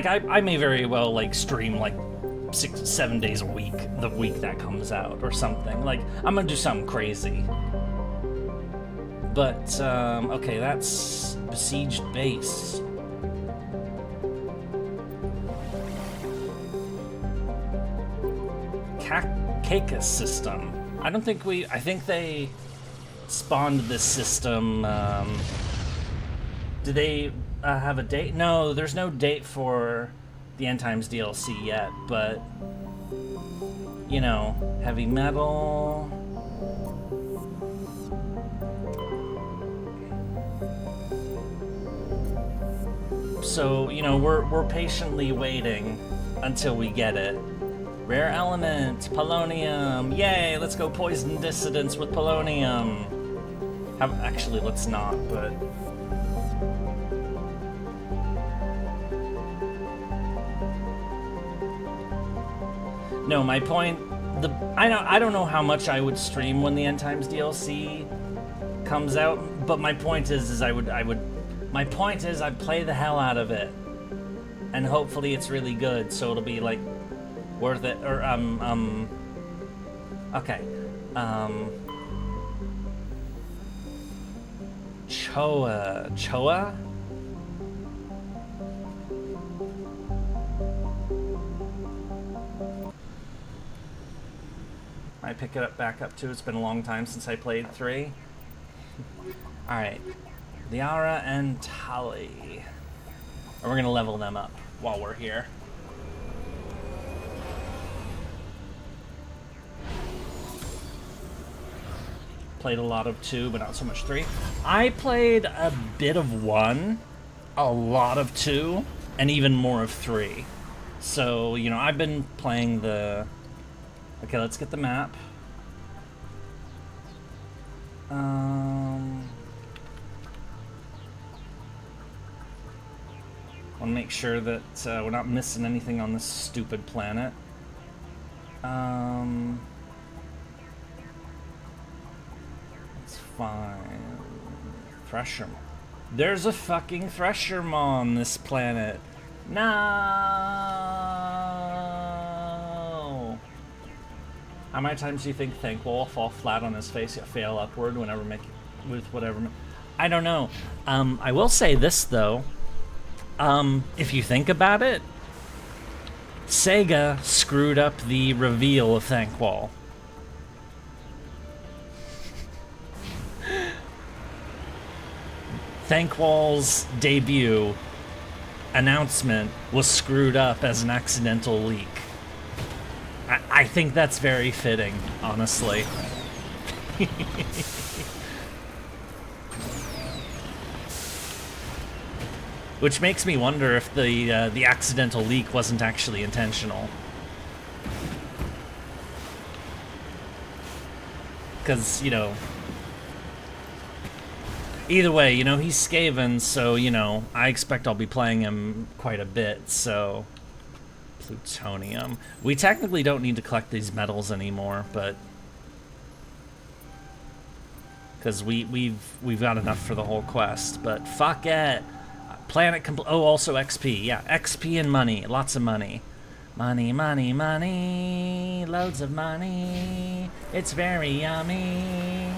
Speaker 1: I may very well, like, stream, like, 6-7 days a week, the week that comes out, or something. Like, I'm gonna do something crazy. But, okay, that's besieged base. Caicus system. I think they spawned this system, do they have a date? No, there's no date for the End Times DLC yet, but, you know, heavy metal. So, you know, we're patiently waiting until we get it. Rare element, polonium. Yay, let's go poison dissidents with polonium. Actually, let's not, but... No, my point... I don't know how much I would stream when the End Times DLC comes out, but my point is my point is I'd play the hell out of it. And hopefully it's really good, so it'll be, like, worth it, or, okay. Choa? I pick it back up too. It's been a long time since I played 3. Alright. Liara and Tali. And we're gonna level them up while we're here. Played a lot of 2, but not so much 3. I played a bit of 1, a lot of 2, and even more of 3. So, you know, I've been playing the... Okay, let's get the map. Want to make sure that we're not missing anything on this stupid planet. It's fine. Thresher. There's a fucking Thresher on this planet. No. How many times do you think Thankwall will fall flat on his face yet fail upward whenever make with whatever? I don't know. I will say this though. If you think about it, Sega screwed up the reveal of Thankwall. Thankwall's debut announcement was screwed up as an accidental leak. I think that's very fitting, honestly. Which makes me wonder if the accidental leak wasn't actually intentional. Because, you know, either way, you know, he's Skaven, so, you know, I expect I'll be playing him quite a bit, so... Plutonium. We technically don't need to collect these metals anymore, but... Because we've got enough for the whole quest, but fuck it! Planet complete. Oh, also XP. Yeah, XP and money. Lots of money. Money, money, money. Loads of money. It's very yummy.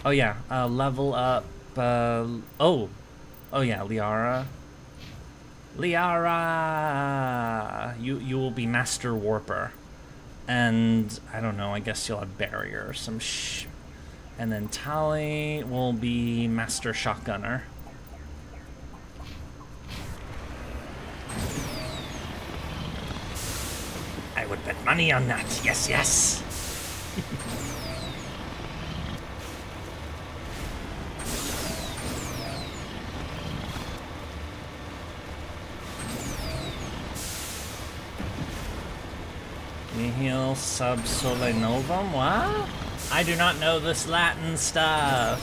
Speaker 1: Oh yeah, level up. Oh yeah, Liara. Liara. You will be Master Warper, and I don't know. I guess you'll have Barrier or some and then Tali will be Master Shotgunner. I would bet money on that. Yes, yes. Nihil sub sole novum? What? I do not know this Latin stuff.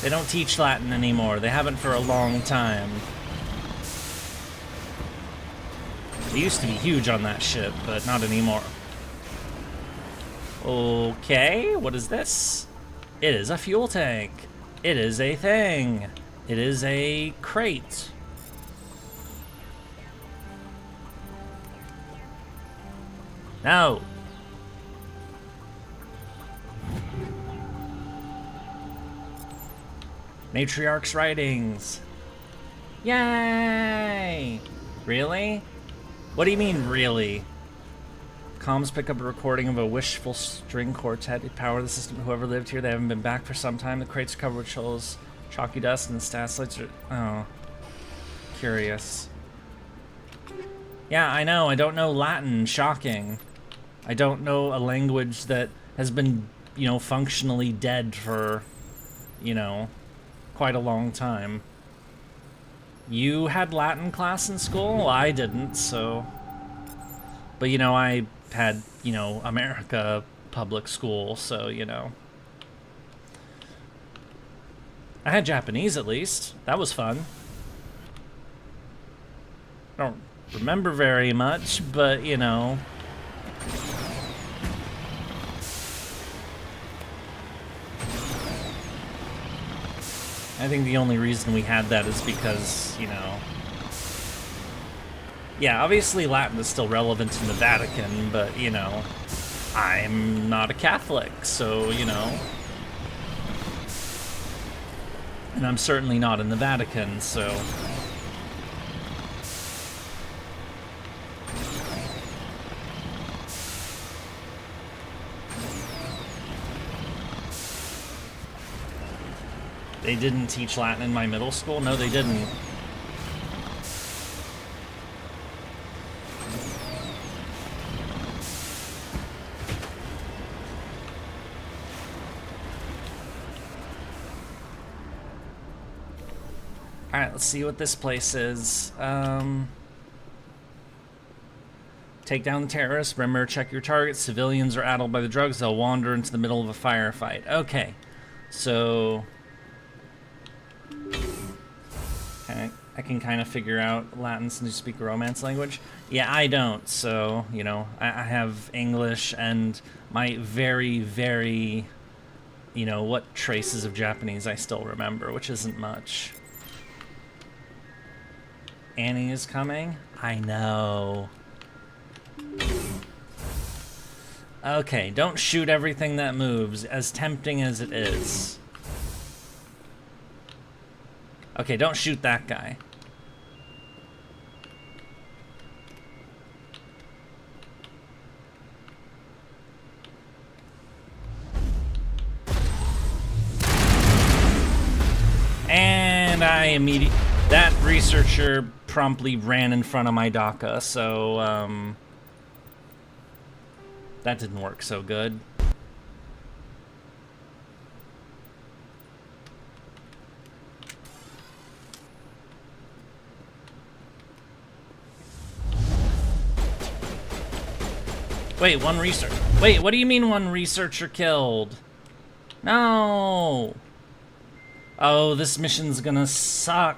Speaker 1: They don't teach Latin anymore. They haven't for a long time. They used to be huge on that shit, but not anymore. Okay, what is this? It is a fuel tank. It is a thing. It is a crate. No. Matriarch's writings. Yay! Really? What do you mean, really? Comms pick up a recording of a wishful string quartet to power the system. Whoever lived here, they haven't been back for some time. The crates are covered with shoals, chalky dust, and the stats lights are... Oh. Curious. Yeah, I know. I don't know Latin. Shocking. I don't know a language that has been, you know, functionally dead for, you know, quite a long time. You had Latin class in school? Well, I didn't, so... But, you know, I had, you know, America public school, so, you know. I had Japanese, at least. That was fun. I don't remember very much, but, you know... I think the only reason we had that is because, you know... Yeah, obviously Latin is still relevant in the Vatican, but, you know, I'm not a Catholic, so, you know... And I'm certainly not in the Vatican, so... They didn't teach Latin in my middle school? No, they didn't. Alright, let's see what this place is. Take down the terrorists. Remember, check your targets. Civilians are addled by the drugs. They'll wander into the middle of a firefight. Okay. So... I can kind of figure out Latin since you speak a Romance language. Yeah, I don't. So, you know, I have English and my very, very... You know, what traces of Japanese I still remember, which isn't much. Annie is coming? I know. Okay, don't shoot everything that moves, as tempting as it is. Okay, don't shoot that guy. And I immediately... That researcher promptly ran in front of my DACA, so, that didn't work so good. Wait, one researcher. Wait, what do you mean one researcher killed? No! Oh, this mission's gonna suck.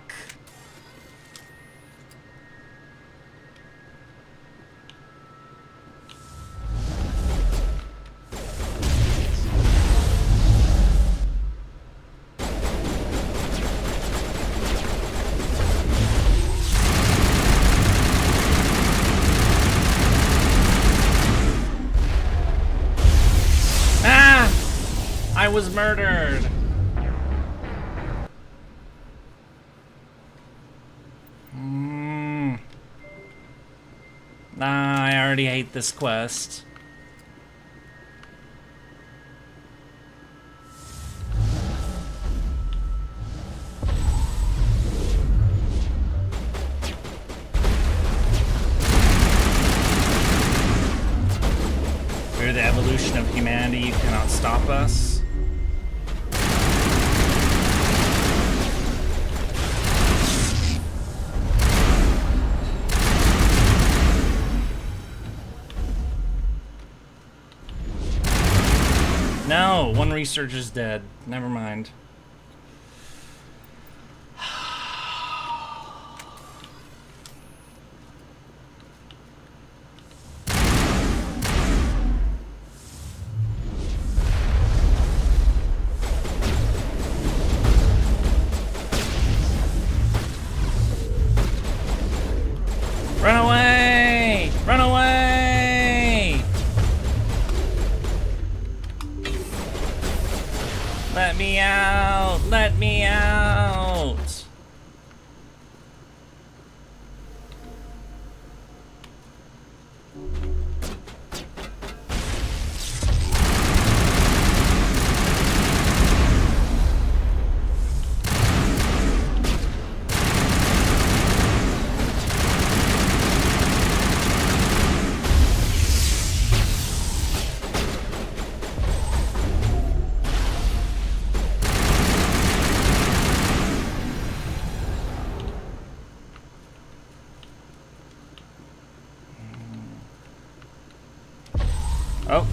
Speaker 1: I was murdered. Nah, I already hate this quest. We're the evolution of humanity. You cannot stop us. No, one researcher's dead. Never mind. Run away! Run away! Let me out! Let me out! Oh.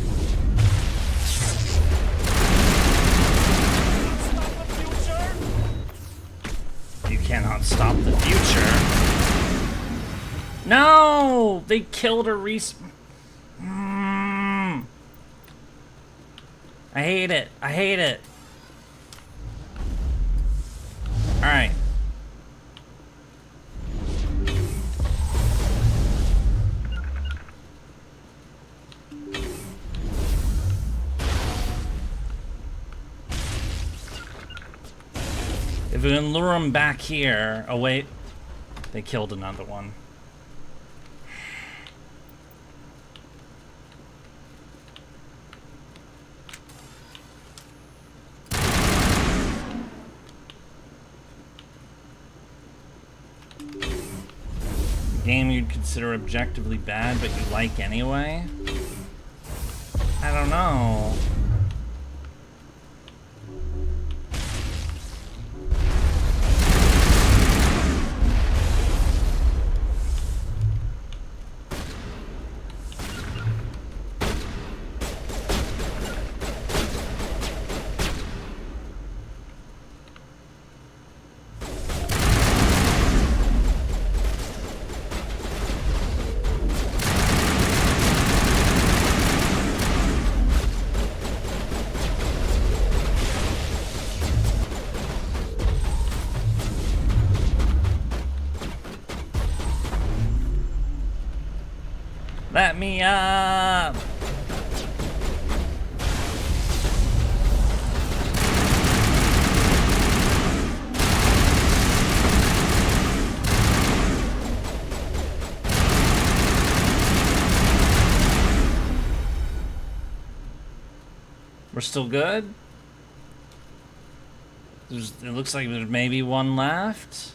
Speaker 1: You cannot stop the future. No! They killed a I hate it. I hate it. Alright. If we can lure them back here... Oh, wait. They killed another one. Game you'd consider objectively bad, but you like anyway? I don't know. Let me up! We're still good? It looks like there's maybe one left.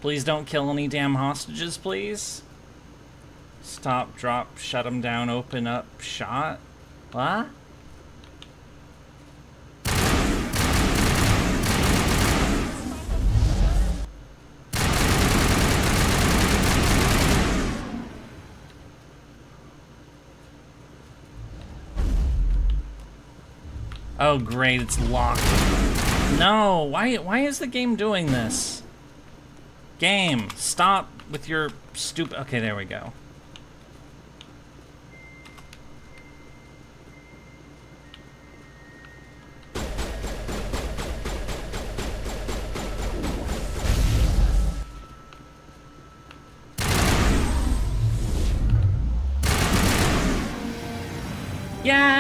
Speaker 1: Please don't kill any damn hostages, please. Stop, drop, shut them down, open up, shot. What? Oh great, it's locked. No, why is the game doing this? Game, stop with your stupid... Okay, there we go. Yay!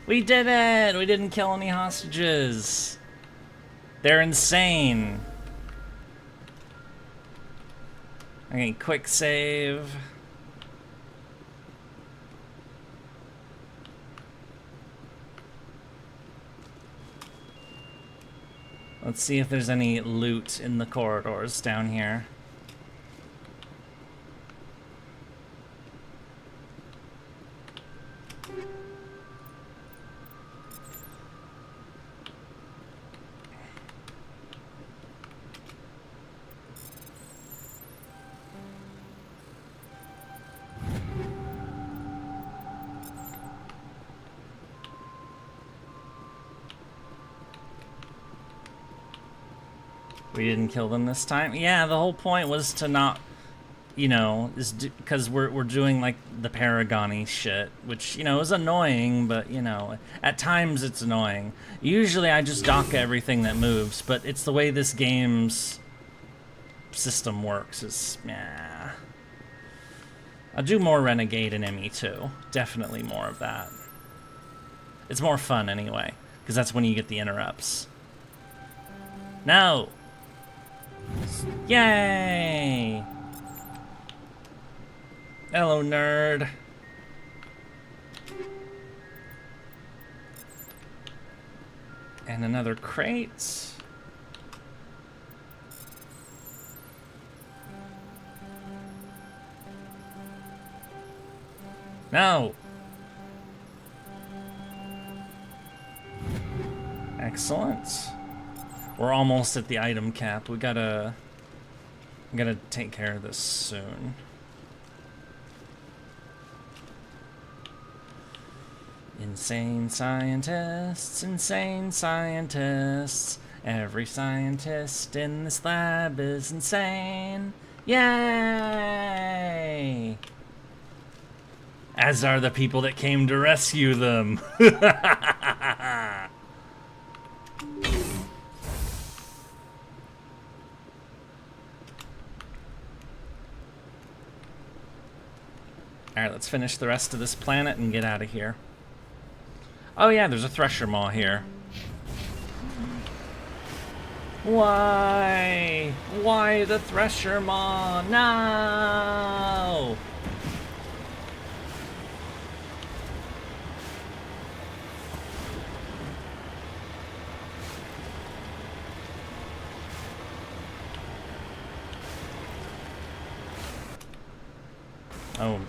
Speaker 1: We did it! We didn't kill any hostages. They're insane. Okay, quick save. Let's see if there's any loot in the corridors down here. We didn't kill them this time. Yeah, the whole point was to not, you know, because we're doing like the Paragon-y shit, which, you know, is annoying, but, you know, at times it's annoying. Usually I just dock everything that moves, but it's the way this game's system works. Is I'll do more Renegade and ME2. Definitely more of that. It's more fun anyway, because that's when you get the interrupts. No! Yay! Hello, nerd. And another crate. No! Excellent. We're almost at the item cap. We gotta take care of this soon. Insane scientists, insane scientists. Every scientist in this lab is insane. Yay! As are the people that came to rescue them. Alright, let's finish the rest of this planet and get out of here. Oh yeah, there's a Thresher Maw here. Why? Why the Thresher Maw? No!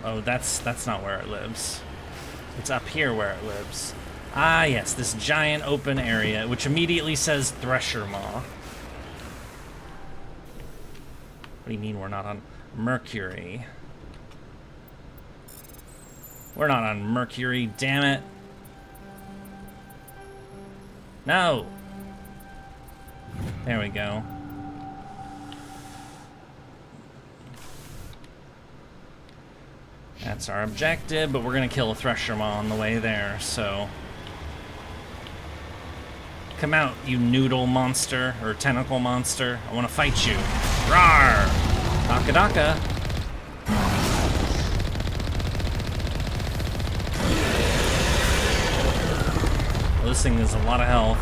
Speaker 1: Oh, that's not where it lives. It's up here where it lives. Ah, yes, this giant open area, which immediately says Thresher Maw. What do you mean we're not on Mercury? We're not on Mercury, damn it. No! There we go. That's our objective, but we're gonna kill a Thresher Maw on the way there, so... Come out, you noodle monster, or tentacle monster. I want to fight you. Rawr! Daka daka. Well, this thing has a lot of health.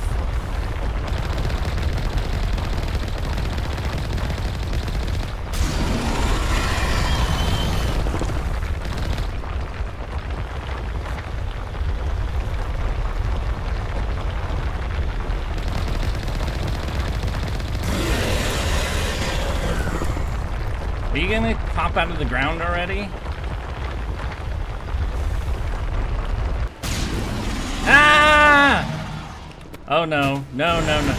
Speaker 1: Are you gonna pop out of the ground already? Ah! Oh no, no, no, no.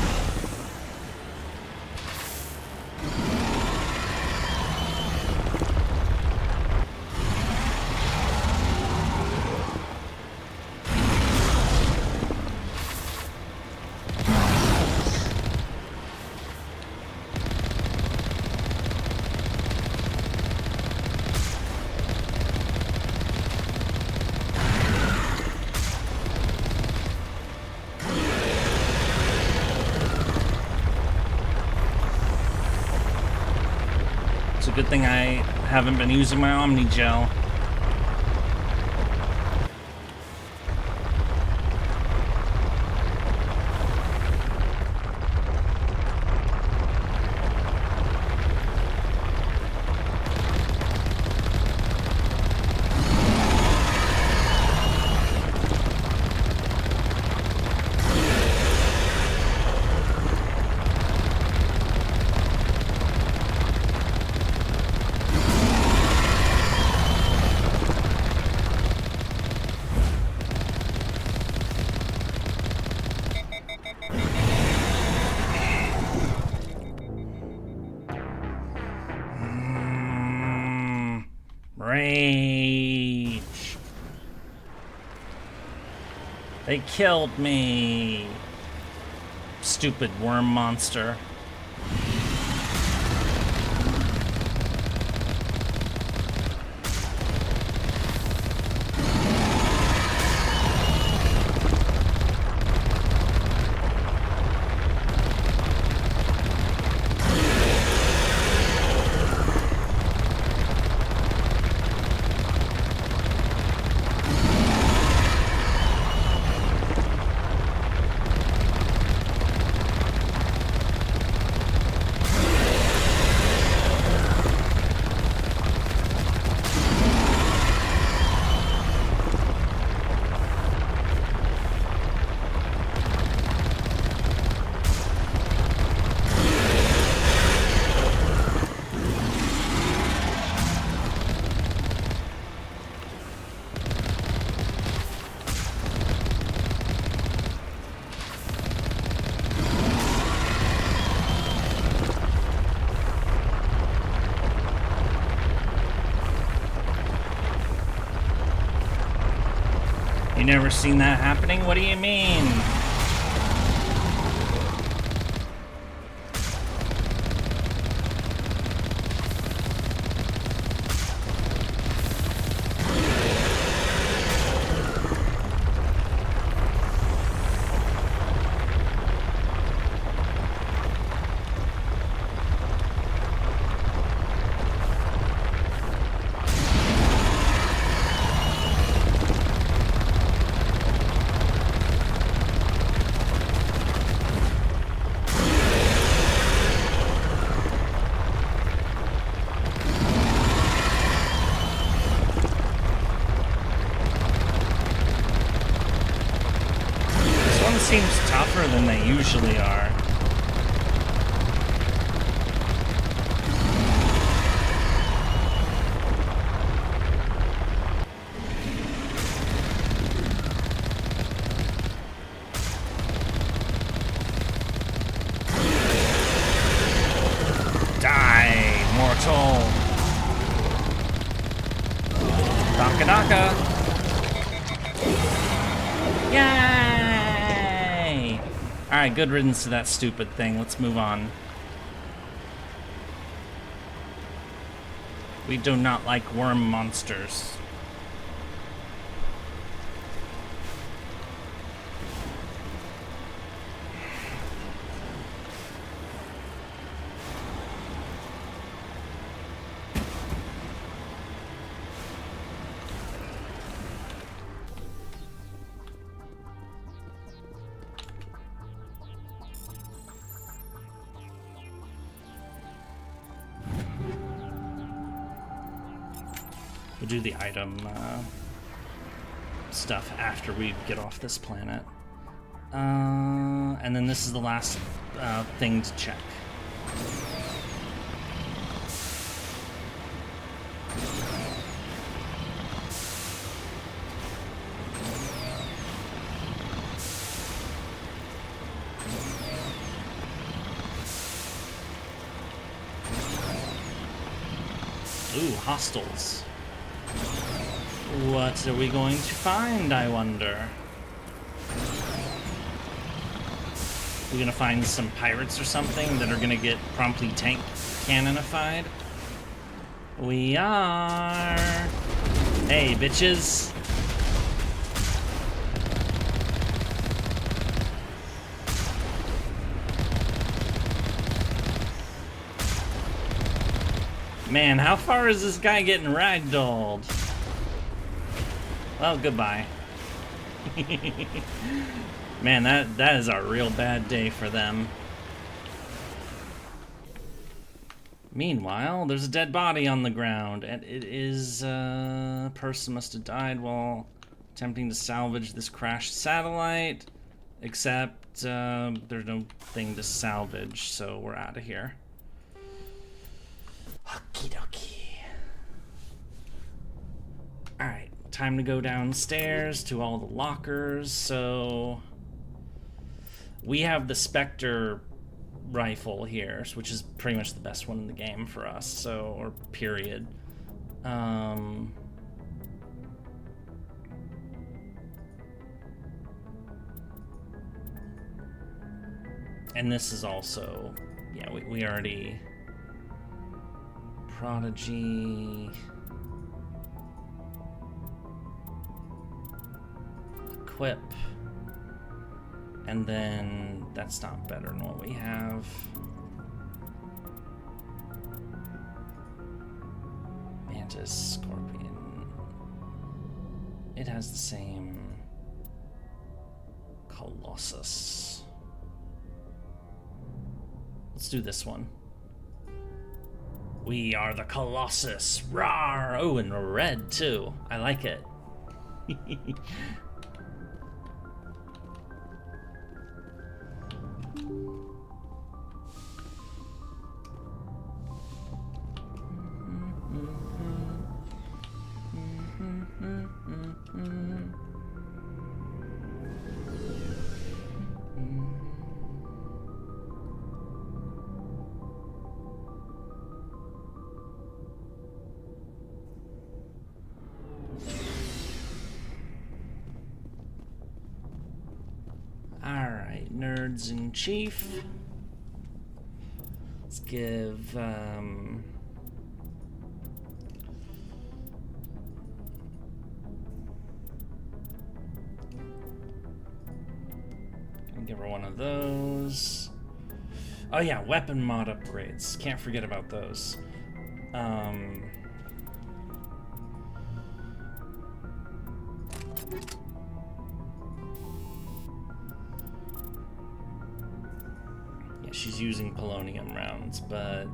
Speaker 1: It's a good thing I haven't been using my Omni Gel. Rage. They killed me. Stupid worm monster. You never seen that happening? What do you mean? Seems tougher than they usually are. Die, mortal. Daka daka. Yay! Alright, good riddance to that stupid thing. Let's move on. We do not like worm monsters. We'll do the item stuff after we get off this planet. And then this is the last thing to check. Ooh, hostiles. What are we going to find, I wonder? We're gonna find some pirates or something that are gonna get promptly tank cannonified? We are! Hey, bitches! Man, how far is this guy getting ragdolled? Well, goodbye. Man, that is a real bad day for them. Meanwhile, there's a dead body on the ground, and it is a person must have died while attempting to salvage this crashed satellite. Except there's no thing to salvage, so we're out of here. Okie dokie. Alright, time to go downstairs to all the lockers. So we have the Spectre rifle here, which is pretty much the best one in the game for us, so, or period. And this is also, yeah, we already... Prodigy... Equip. And then that's not better than what we have. Mantis, Scorpion. It has the same Colossus. Let's do this one. We are the Colossus. Rawr! Oh, and red too. I like it. Alright, nerds in chief. Let's give give her one of those. Oh yeah, weapon mod upgrades. Can't forget about those. Yeah, she's using polonium rounds, but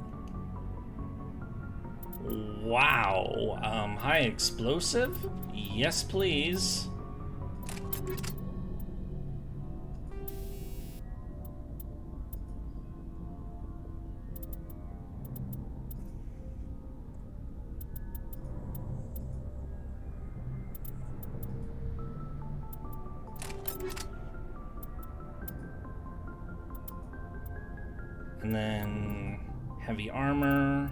Speaker 1: wow. High explosive? Yes, please. And then heavy armor.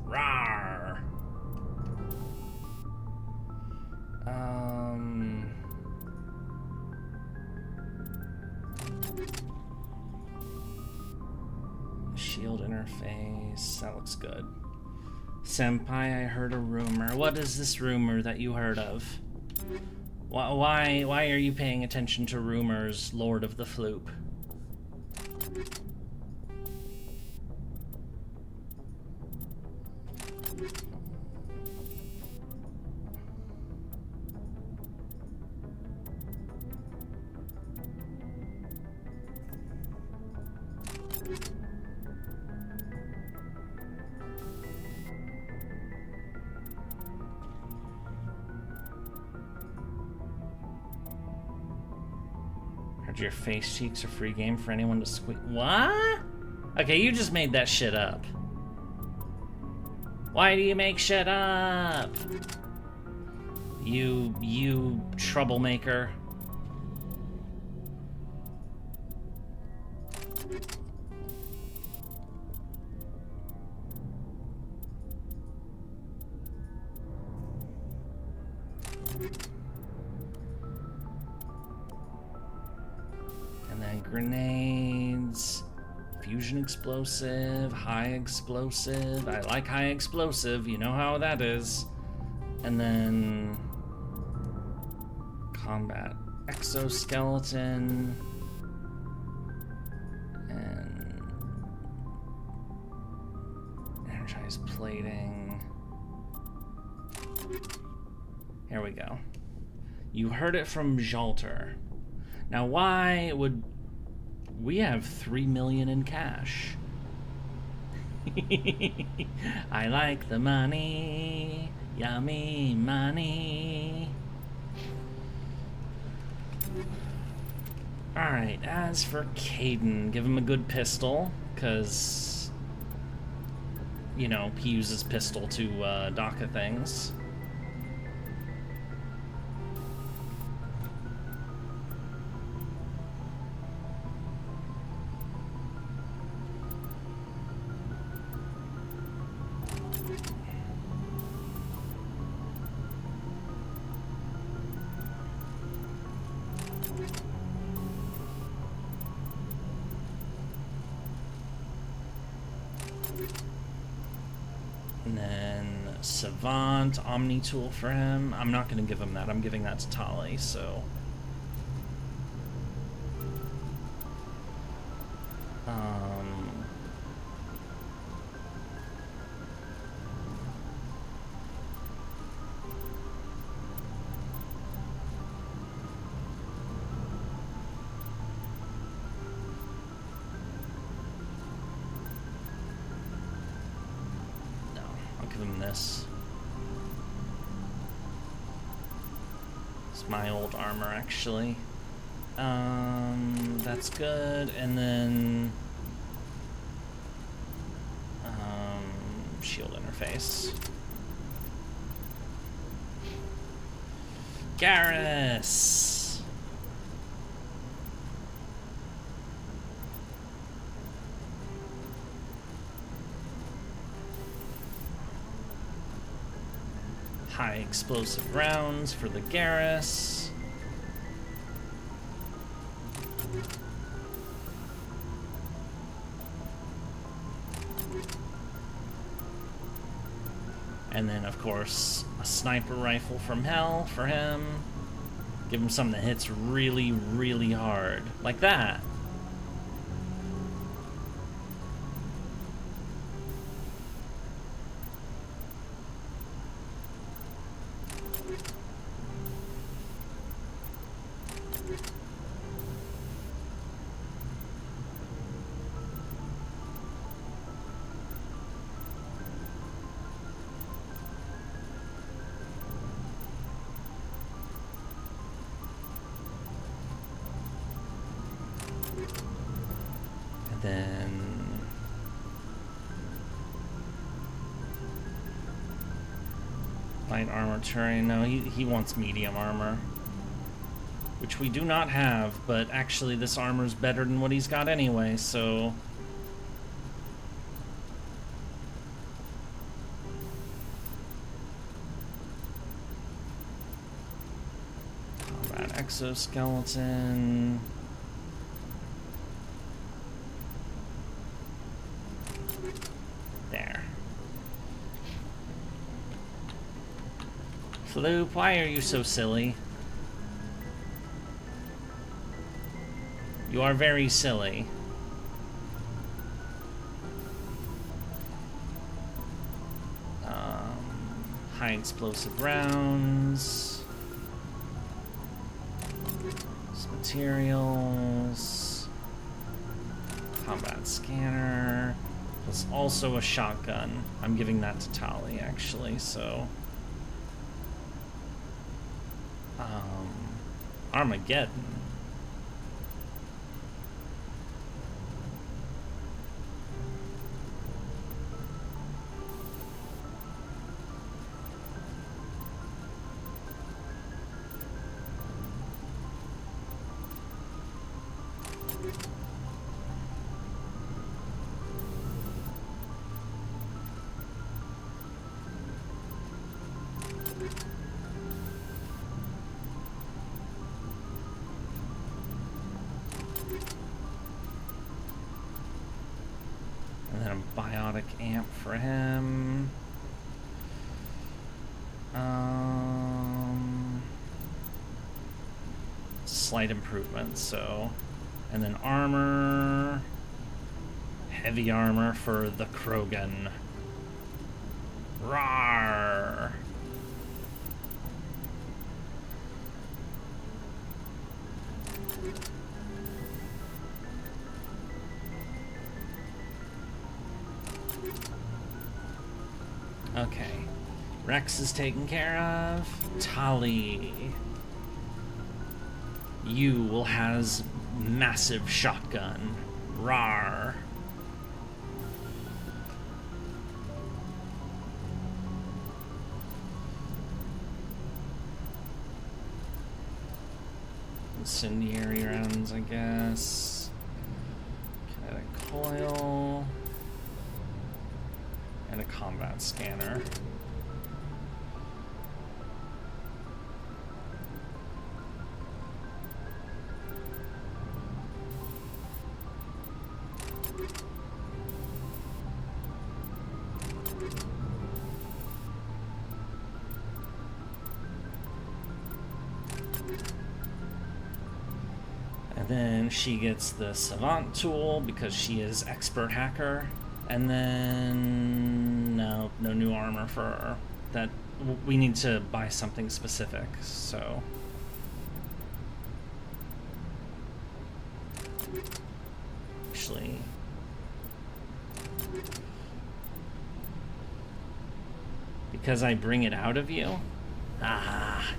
Speaker 1: Rawr. Shield interface. That looks good. Senpai, I heard a rumor. What is this rumor that you heard of? Why are you paying attention to rumors, Lord of the Floop? Heard your face cheeks are free game for anyone to squeak. What? Okay, you just made that shit up. Why do you make shit up? You troublemaker. And then grenades, fusion explosive, high explosive. I like high explosive, you know how that is. And then combat exoskeleton and energized plating. Here we go. You heard it from Jalter. Now why would we have 3 million in cash? I like the money, yummy money. Alright, as for Caden, give him a good pistol, because, you know, he uses pistol to DACA things. And then Savant, Omni Tool for him. I'm not going to give him that. I'm giving that to Tali, so. This. It's my old armor, actually. That's good. And then shield interface. Garrus. High explosive rounds for the Garrus. And then, of course, a sniper rifle from hell for him. Give him something that hits really, really hard. Like that. Then light armor Turian. No, he wants medium armor, which we do not have, but actually this armor's better than what he's got anyway, so combat exoskeleton. Floop, why are you so silly? You are very silly. High explosive rounds. Materials. Combat scanner. There's also a shotgun. I'm giving that to Tali, actually, so. Armageddon. biotic amp for him. Slight improvement, so. And then armor. Heavy armor for the Krogan. Rawr! Okay. Rex is taken care of. Tali. You will has massive shotgun. Rawr. Incendiary rounds, I guess. Kinetic coil. And a combat scanner. And then she gets the Savant tool because she is expert hacker. And then no new armor for her. That we need to buy something specific, so. Actually. Because I bring it out of you? Ah.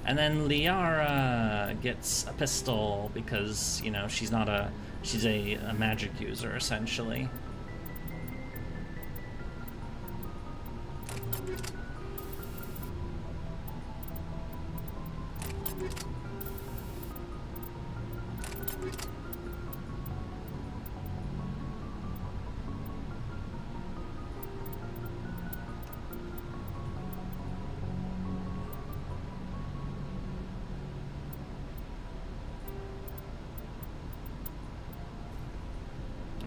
Speaker 1: And then Liara gets a pistol because, you know, she's a magic user, essentially.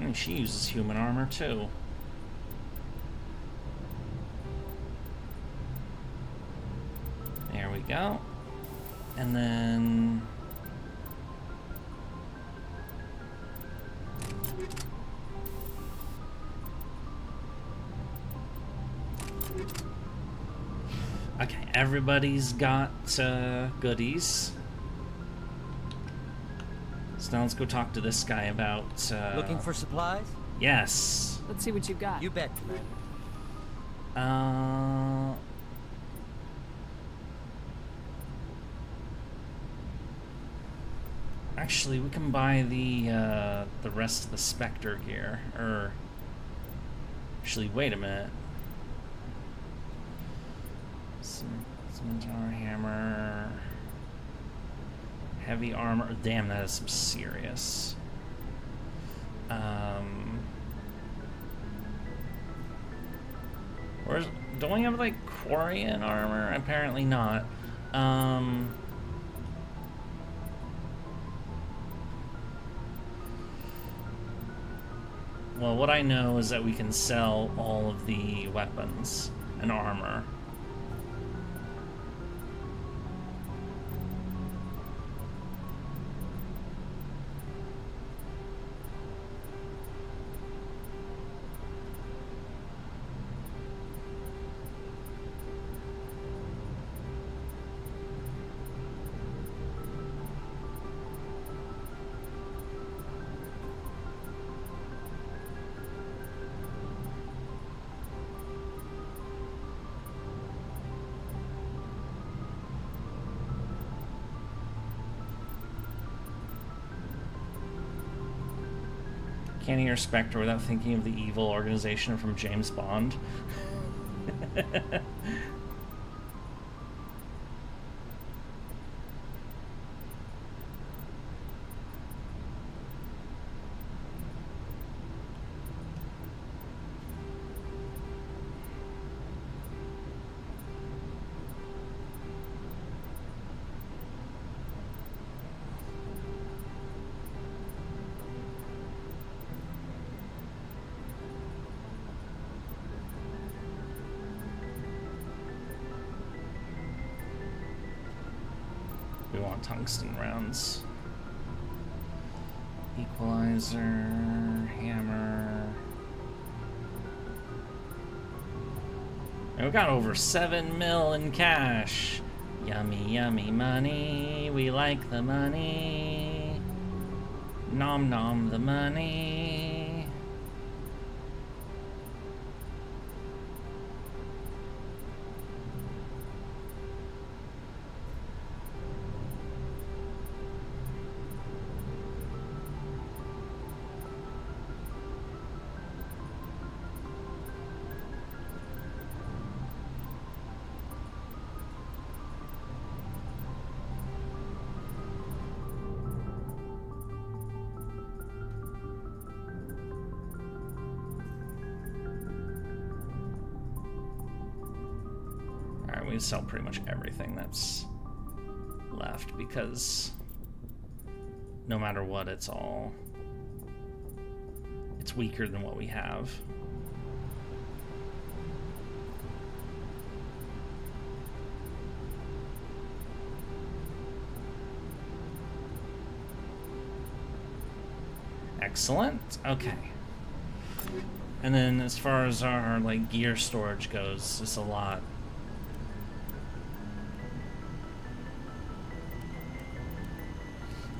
Speaker 1: And she uses human armor too. There we go. And then okay, everybody's got goodies. So now let's go talk to this guy about
Speaker 18: Looking for supplies?
Speaker 1: Yes.
Speaker 3: Let's see what you got.
Speaker 18: You bet.
Speaker 1: Actually, we can buy the rest of the Spectre gear. Or actually, wait a minute. Scimitar hammer. Heavy armor. Damn, that is some serious. Don't we have like Quarian armor? Apparently not. Well, what I know is that we can sell all of the weapons and armor. Can't hear Spectre without thinking of the evil organization from James Bond. tungsten rounds. Equalizer, hammer. And we got over 7 mil in cash. Yummy, yummy money. We like the money. Nom nom the money. We sell pretty much everything that's left because no matter what, it's weaker than what we have. Excellent. Okay. And then as far as our like gear storage goes, it's a lot.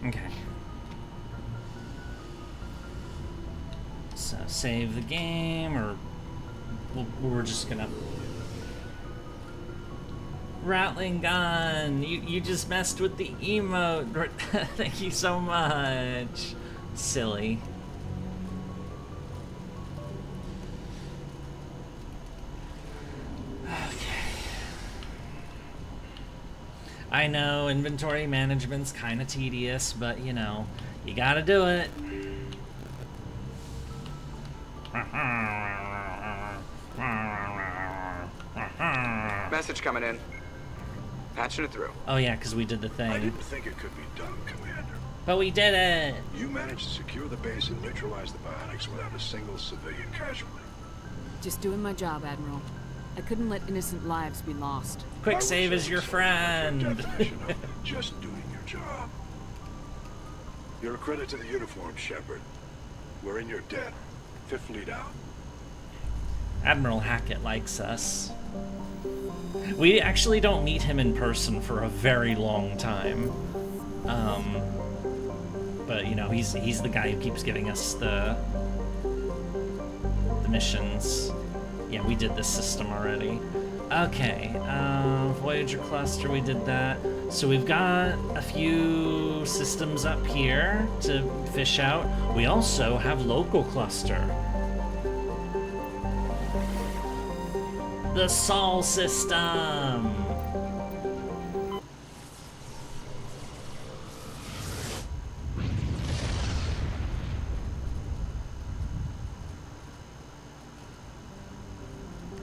Speaker 1: Okay. So save the game, or we're just gonna... Rattling gun! You just messed with the emote! Thank you so much! Silly. I know, inventory management's kind of tedious, but you know, you gotta do it.
Speaker 5: Message coming in. Patching it through.
Speaker 1: Oh yeah, because we did the thing.
Speaker 16: I didn't think it could be done, Commander.
Speaker 1: But we did it!
Speaker 16: You managed to secure the base and neutralize the bionics without a single civilian casualty.
Speaker 3: Just doing my job, Admiral. I couldn't let innocent lives be lost.
Speaker 1: Quick save is your friend.
Speaker 16: Just doing your job. You're a credit to the uniform, Shepard. We're in your debt. 5th Fleet out.
Speaker 1: Admiral Hackett likes us. We actually don't meet him in person for a very long time. But you know, he's the guy who keeps giving us the missions. Yeah, we did this system already. Okay, Voyager cluster, we did that. So we've got a few systems up here to fish out. We also have local cluster. The Sol system!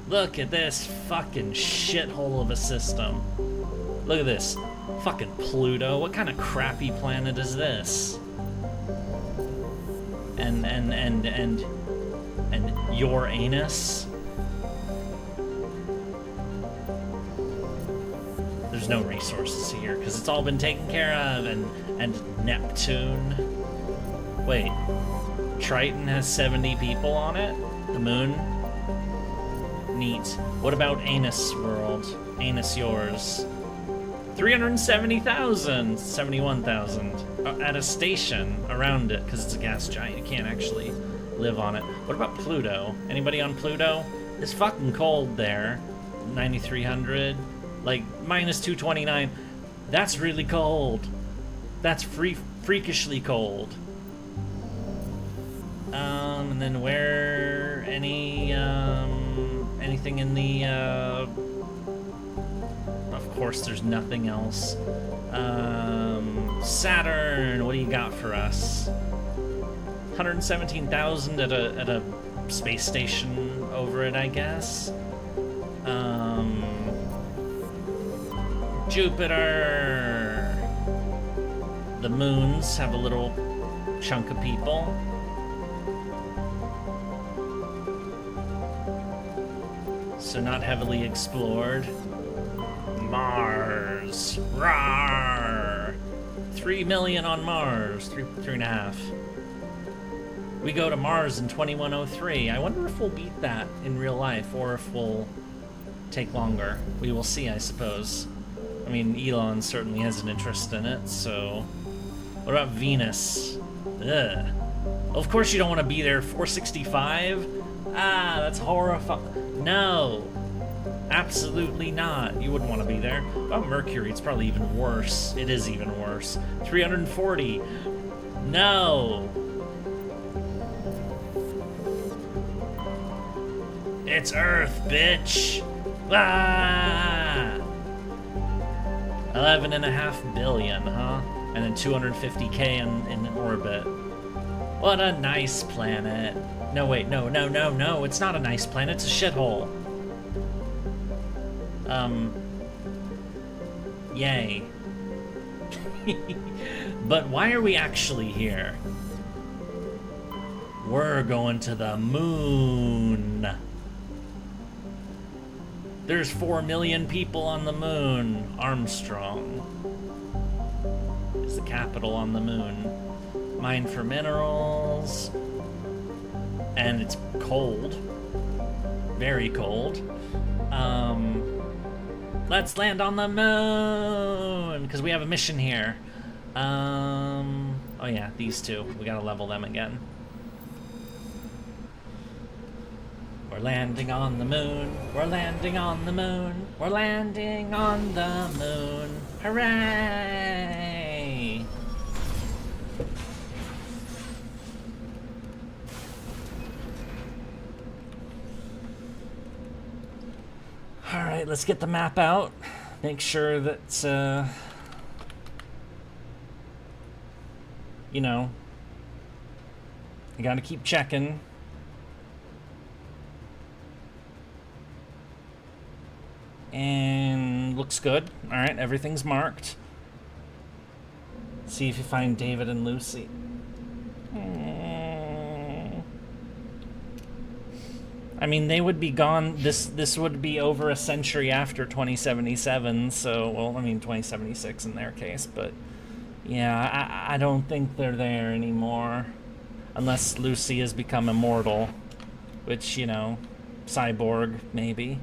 Speaker 1: Look at this fucking shithole of a system. Look at this. Fucking Pluto. What kind of crappy planet is this? And your anus? There's no resources here because it's all been taken care of. And Neptune. Wait. Triton has 70 people on it? The moon? Neat. What about Anus World? Anus yours. 370,000! 71,000. At a station around it, because it's a gas giant. You can't actually live on it. What about Pluto? Anybody on Pluto? It's fucking cold there. 9,300. Like, minus 229. That's really cold. That's freakishly cold. And then where... anything in the, of course there's nothing else. Saturn, what do you got for us? 117,000 at a space station over it, I guess. Jupiter. The moons have a little chunk of people. So not heavily explored. Mars. Rawr. 3 million on Mars. 3.5. We go to Mars in 2103. I wonder if we'll beat that in real life, or if we'll take longer. We will see, I suppose. I mean, Elon certainly has an interest in it, so... What about Venus? Ugh. Of course you don't want to be there. 465? Ah, that's horrifying. No. Absolutely not. You wouldn't want to be there. What about Mercury? It's probably even worse. It is even worse. 340. No. It's Earth, bitch. Ah. 11.5 billion, huh? And then 250k in orbit. What a nice planet. No, wait, no. It's not a nice planet. It's a shithole. Yay. But why are we actually here? We're going to the moon. There's 4 million people on the moon. Armstrong is the capital on the moon. Mine for minerals. And it's cold. Very cold. Let's land on the moon! Because we have a mission here. Oh yeah, these two. We gotta level them again. We're landing on the moon. We're landing on the moon. We're landing on the moon. Hooray! Alright, let's get the map out. Make sure that, you know, you gotta keep checking. And looks good. Alright, everything's marked. See if you find David and Lucy. I mean, they would be gone. This would be over a century after 2077. So, well, I mean 2076 in their case, but yeah, I don't think they're there anymore, unless Lucy has become immortal, which, you know, cyborg maybe.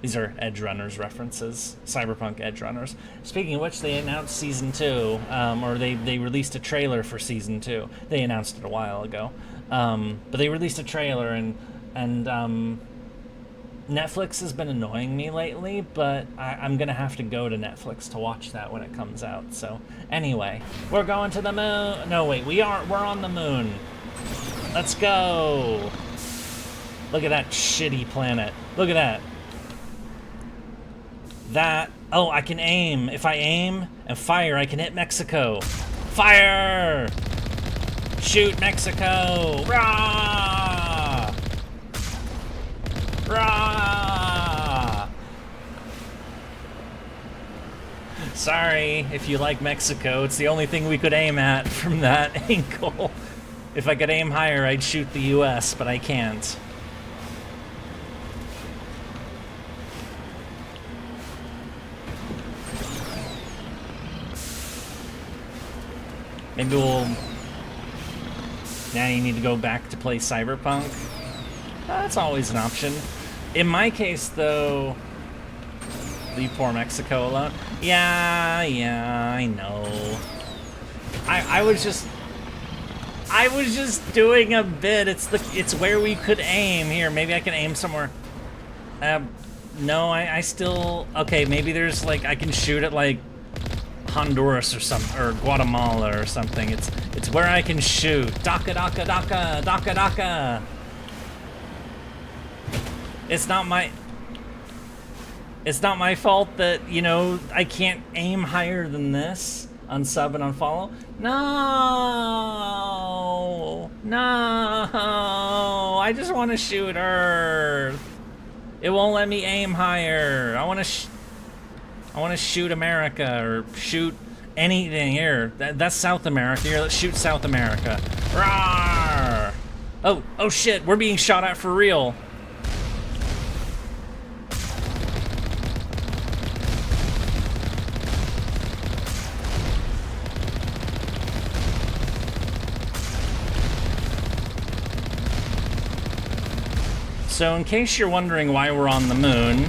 Speaker 1: These are Edge Runners references, Cyberpunk Edge Runners. Speaking of which, they announced Season 2, or they released a trailer for Season 2. They announced it a while ago, but they released a trailer, and Netflix has been annoying me lately, but I'm gonna have to go to Netflix to watch that when it comes out. So anyway, we're going to the moon. No, wait, we're on the moon. Let's go. Look at that shitty planet. Look at that. Oh, I can aim. If I aim and fire, I can hit Mexico. Fire! Shoot Mexico! Rah! Rah! Sorry if you like Mexico. It's the only thing we could aim at from that angle. If I could aim higher, I'd shoot the US, but I can't. Maybe we'll... Now you need to go back to play Cyberpunk? That's always an option. In my case, though... Leave poor Mexico alone? Yeah, I know. I was just doing a bit. It's where we could aim. Here, maybe I can aim somewhere. No, I still... Okay, maybe there's, like, I can shoot at, like, Honduras or something, or Guatemala or something. It's where I can shoot. Daka daka daka daka daka. It's not my fault that, you know, I can't aim higher than this. Unsub and unfollow. No, I just want to shoot Earth. It won't let me aim higher. I want to shoot America, or shoot anything. Here, that's South America. Here, let's shoot South America. Rawr! Oh shit, we're being shot at for real. So in case you're wondering why we're on the moon,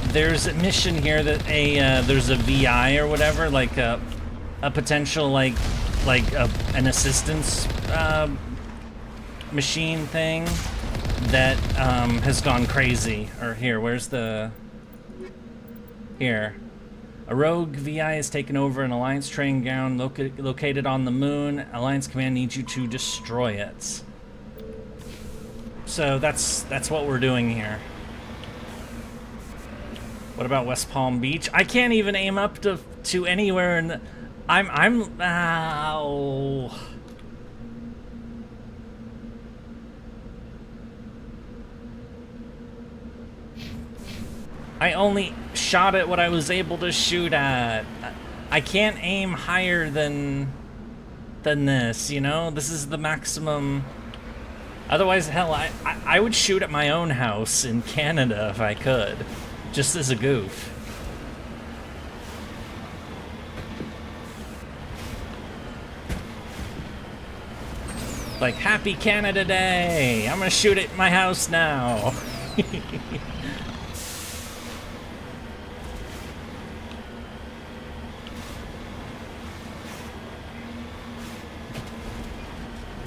Speaker 1: there's a mission here that there's a VI or whatever, like a potential an assistance machine thing that has gone crazy. Or here, where's the... Here. A rogue VI has taken over an Alliance training ground located on the moon. Alliance Command needs you to destroy it. So that's what we're doing here. What about West Palm Beach? I can't even aim up to anywhere in the... Ow. I only shot at what I was able to shoot at. I can't aim higher than this, you know? This is the maximum. Otherwise, hell, I would shoot at my own house in Canada if I could. Just as a goof. Like, Happy Canada Day! I'm gonna shoot at my house now!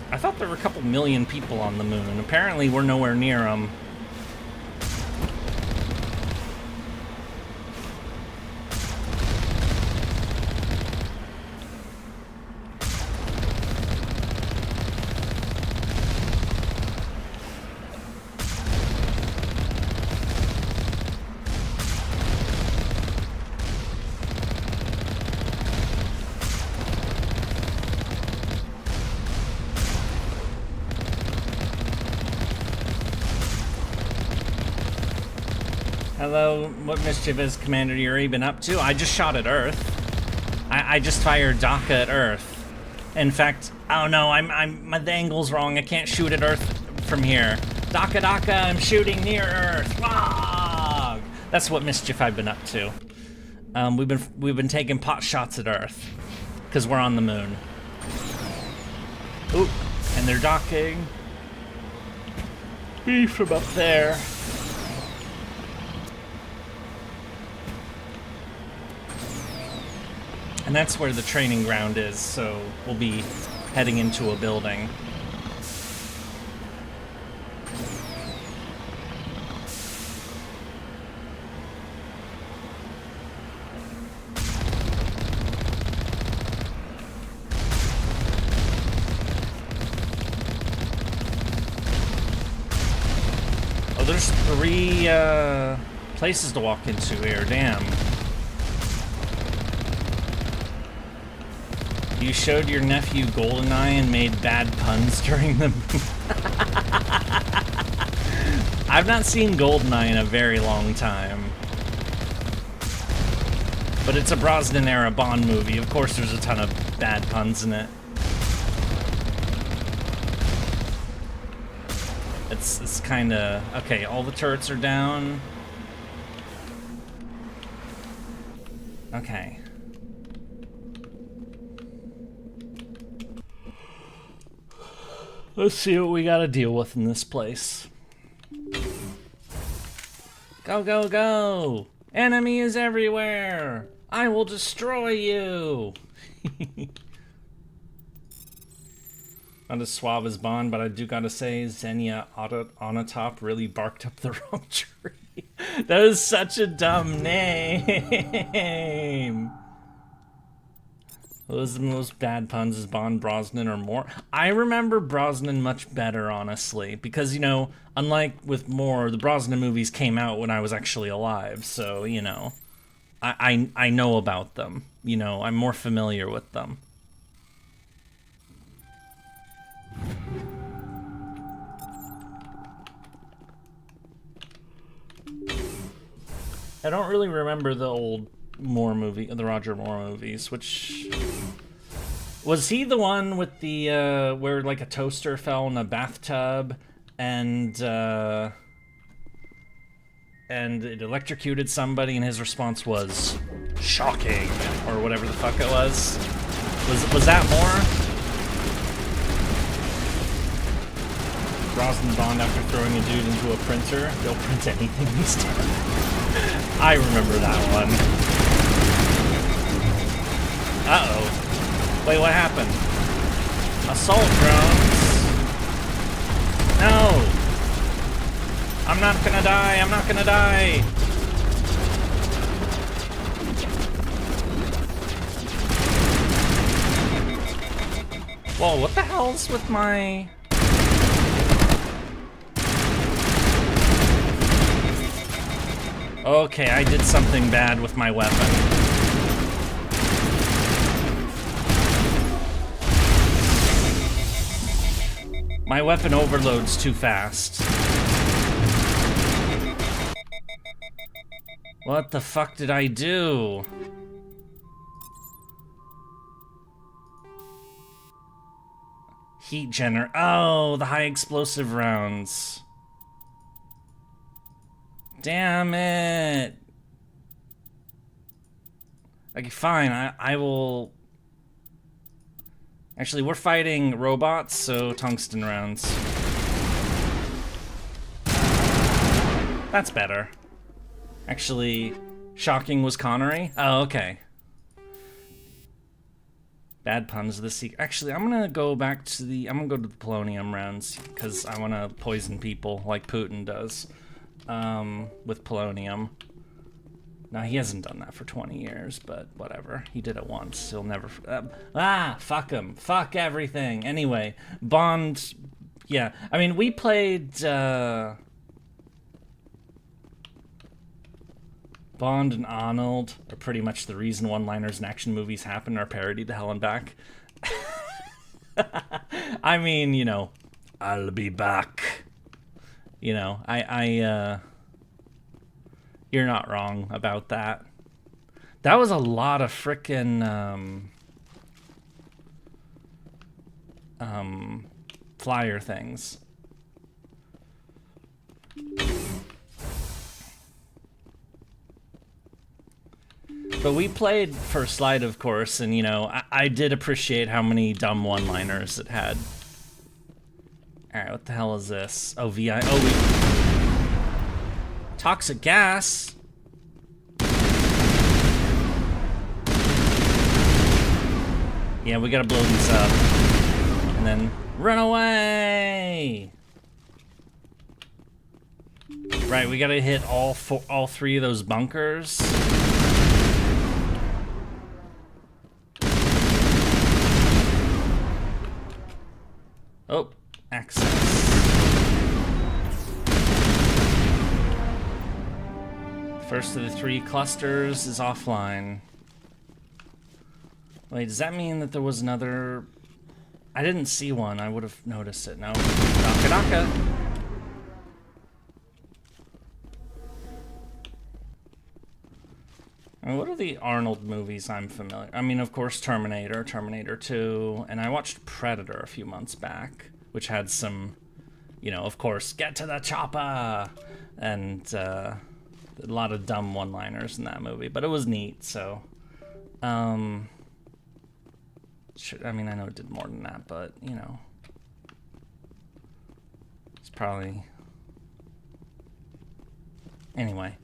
Speaker 1: I thought there were a couple million people on the moon. Apparently we're nowhere near them. Hello, what mischief has Commander Yurie been up to? I just shot at Earth. I just fired DACA at Earth. In fact, oh no, the angle's wrong. I can't shoot at Earth from here. DACA, I'm shooting near Earth. Wah! That's what mischief I've been up to. We've been taking pot shots at Earth because we're on the moon. Oop, and they're docking. Beef from up there. And that's where the training ground is, so we'll be heading into a building. Oh, there's 3 places to walk into here, damn. You showed your nephew GoldenEye and made bad puns during the movie. I've not seen GoldenEye in a very long time. But it's a Brosnan-era Bond movie. Of course there's a ton of bad puns in it. It's kinda... Okay, all the turrets are down. Okay. Let's see what we gotta deal with in this place. Go, go, go! Enemy is everywhere! I will destroy you! Not as suave as Bond, but I do gotta say, Xenia Onatop really barked up the wrong tree. That is such a dumb name! Those are the most bad puns as Bond, Brosnan, or Moore. I remember Brosnan much better, honestly, because, you know, unlike with Moore, the Brosnan movies came out when I was actually alive, so, you know, I know about them. You know, I'm more familiar with them. I don't really remember the old Moore movie, the Roger Moore movies, which... Was he the one with the, where, like, a toaster fell in a bathtub, and it electrocuted somebody, and his response was, shocking, or whatever the fuck it was? Was that Moore? Rosin Bond after throwing a dude into a printer. They'll print anything this time. I remember that one. Uh-oh. Wait, what happened? Assault drones? No! I'm not gonna die, I'm not gonna die! Whoa, what the hell's with my... Okay, I did something bad with my weapon. My weapon overloads too fast. What the fuck did I do? Heat generator. Oh, the high explosive rounds. Damn it. Okay, fine. I will... Actually, we're fighting robots, so tungsten rounds. That's better. Actually, shocking was Connery? Oh, okay. Bad puns this secret. Actually, I'm gonna go back to the... I'm gonna go to the polonium rounds, because I want to poison people like Putin does. With polonium. Now, he hasn't done that for 20 years, but whatever. He did it once. He'll never... fuck him. Fuck everything. Anyway, Bond... Yeah, I mean, we played, Bond and Arnold are pretty much the reason one-liners in action movies happen, are parodied to hell and back. I mean, you know, I'll be back. You know, you're not wrong about that. That was a lot of frickin' flyer things. But we played First Light, of course, and, you know, I did appreciate how many dumb one-liners it had. Alright, what the hell is this? Oh, VI. Oh, we... Toxic gas? Yeah, we gotta blow these up. And then run away! Right, we gotta hit all three of those bunkers. Oh, access. First of the three clusters is offline. Wait, does that mean that there was another... I didn't see one. I would have noticed it. No. Daka Daka. I mean, what are the Arnold movies I'm familiar? I mean, of course, Terminator, Terminator 2, and I watched Predator a few months back, which had some, you know, of course, get to the chopper, and a lot of dumb one-liners in that movie, but it was neat. So, I mean, I know it did more than that, but you know, it's probably anyway.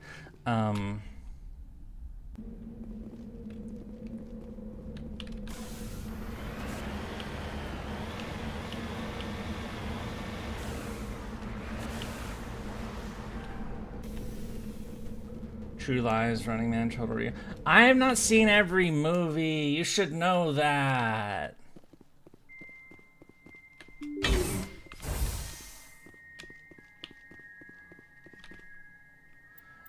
Speaker 1: True Lies, Running Man, Total Recall. I have not seen every movie. You should know that.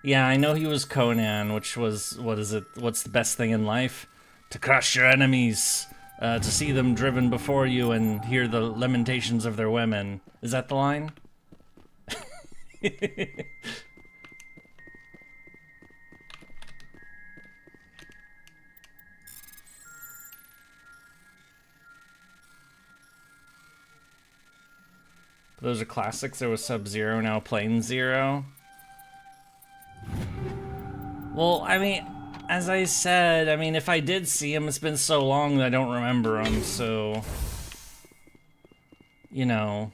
Speaker 1: Yeah, I know he was Conan, which was, what is it? What's the best thing in life? To crush your enemies, to see them driven before you and hear the lamentations of their women. Is that the line? Those are classics. There was Sub-Zero, now Plane Zero. Well, I mean, as I said, I mean, if I did see him, it's been so long that I don't remember him, so... You know...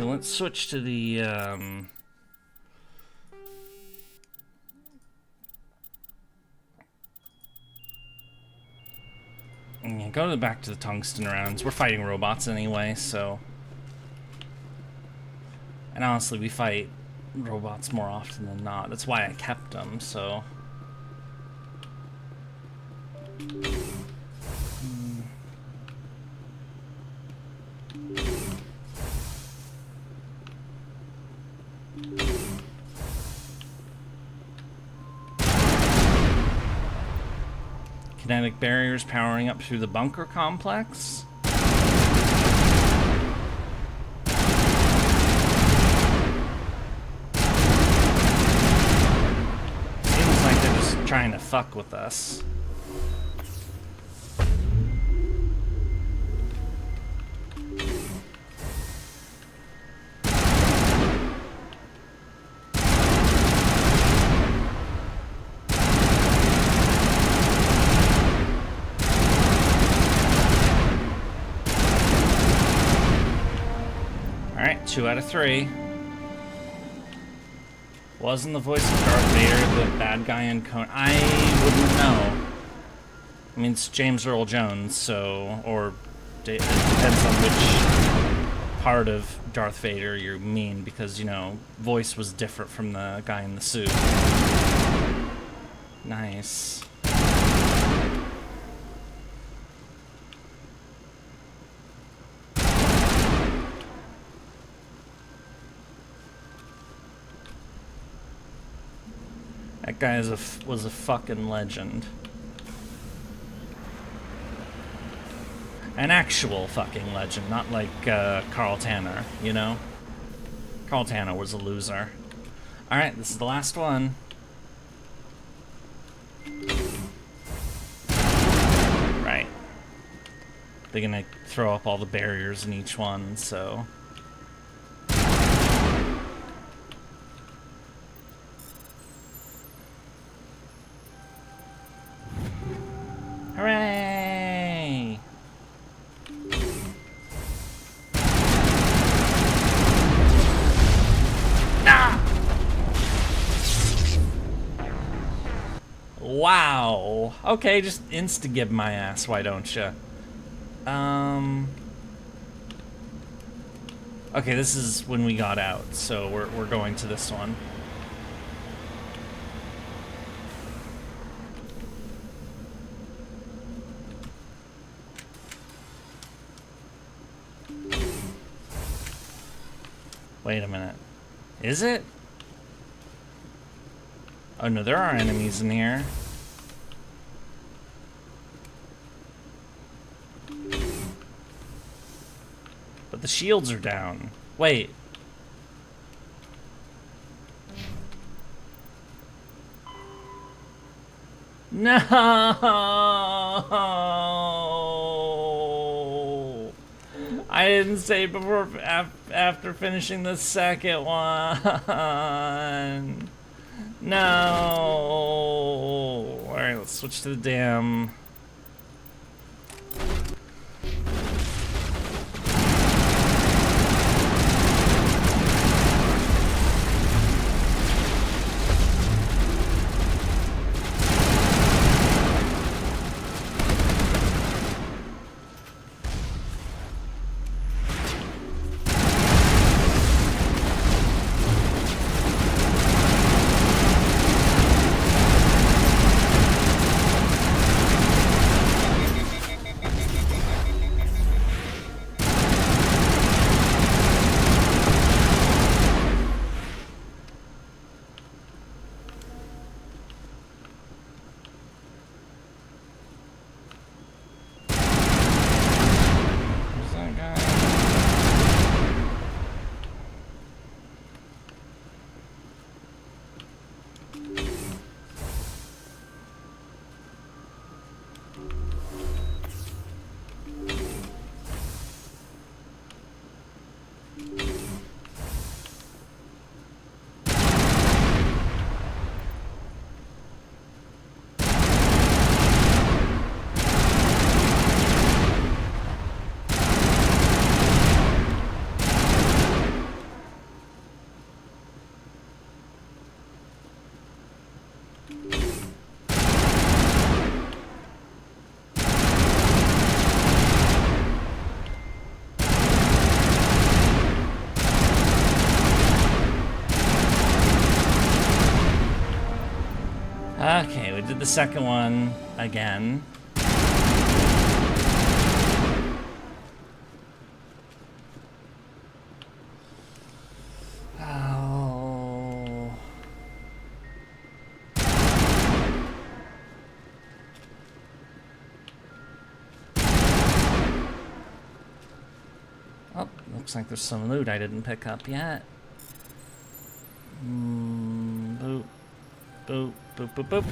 Speaker 1: Actually, let's switch to the, yeah, go back to the tungsten rounds. We're fighting robots anyway, so... And honestly, we fight robots more often than not. That's why I kept them, so... Kinetic barriers powering up through the bunker complex. Seems like they're just trying to fuck with us. Alright, 2 out of 3. Wasn't the voice of Darth Vader the bad guy in Conan? I wouldn't know. I mean, it's James Earl Jones, so... Or it depends on which part of Darth Vader you mean, because, you know, voice was different from the guy in the suit. Nice. That guy was a fucking legend. An actual fucking legend, not like Carl Tanner, you know? Carl Tanner was a loser. Alright, this is the last one. Right. They're gonna throw up all the barriers in each one, so... Hooray! Ah! Wow. Okay, just insta-gib my ass, why don't you? Okay, this is when we got out, so we're going to this one. Wait a minute. Is it? Oh no, there are enemies in here. But the shields are down. Wait. No! I didn't say before after finishing the second one. No. All right, let's switch to the dam. Okay, we did the second one again. Oh. Oh, looks like there's some loot I didn't pick up yet. Boop. Boop, boop, boop, boop.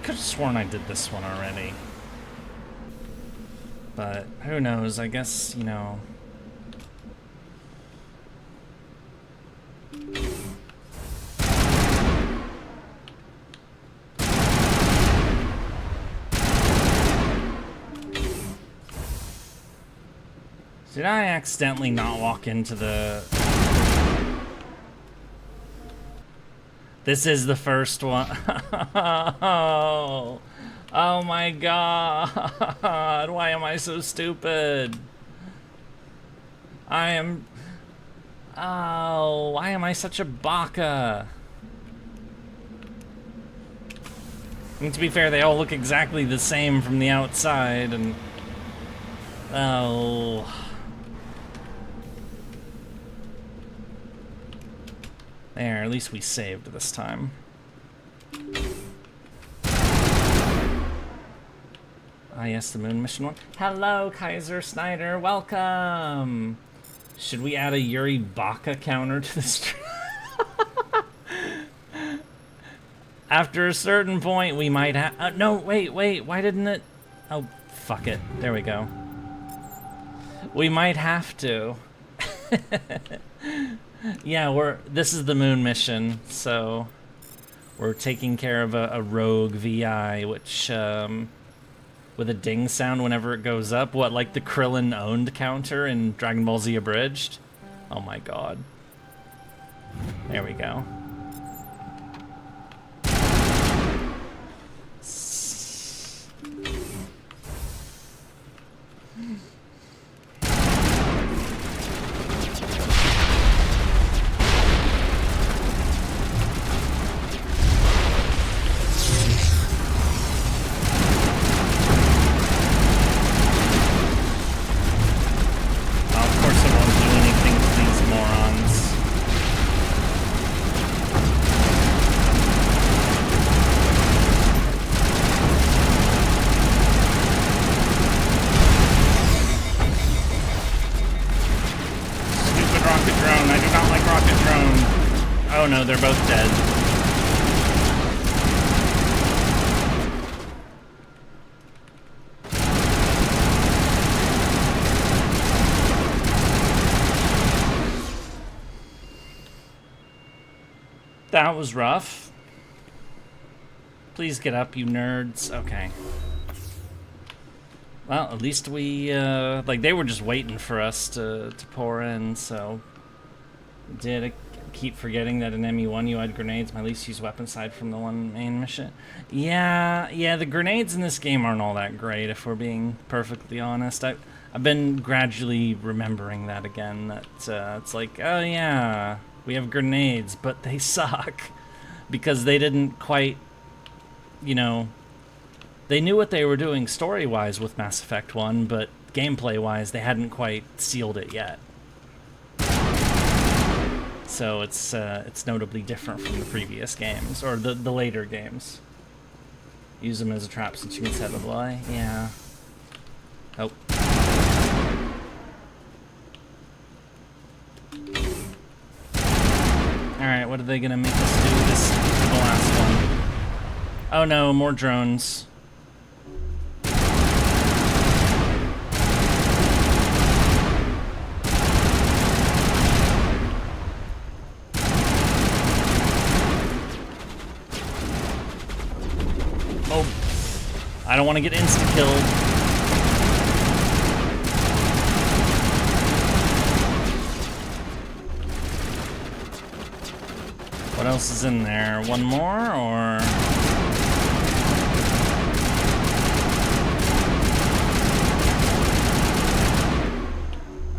Speaker 1: Could have sworn I did this one already. But who knows, I guess, you know. Did I accidentally not walk into the... This is the first one. Oh my god. Why am I so stupid? I am... Oh, why am I such a baka? And to be fair, they all look exactly the same from the outside, and... Oh... There, at least we saved this time. Ah, yes, the moon mission one. Hello, Kaiser Snyder, welcome! Should we add a Yurie Baka counter to the stream? After a certain point, we might have... no, wait, why didn't it... Oh, fuck it. There we go. We might have to. Yeah, this is the moon mission, so we're taking care of a rogue VI, which, with a ding sound whenever it goes up. What, like the Krillin owned counter in Dragon Ball Z Abridged? Oh my god. There we go. Oh no, they're both dead. That was rough. Please get up, you nerds. Okay. Well, at least we, like, they were just waiting for us to pour in, so... Did I keep forgetting that in ME1 you had grenades, my least used weapon aside from the one main mission? Yeah, the grenades in this game aren't all that great, if we're being perfectly honest. I've been gradually remembering that again, that it's like, oh yeah, we have grenades, but they suck. Because they didn't quite, you know, they knew what they were doing story-wise with Mass Effect 1, but gameplay-wise, they hadn't quite sealed it yet. So it's notably different from the previous games, or the later games. Use them as a trap since you can set the boy. Yeah. Oh. Alright, what are they gonna make us do? This is the last one. Oh no, more drones. I don't want to get insta-killed. What else is in there? One more, or...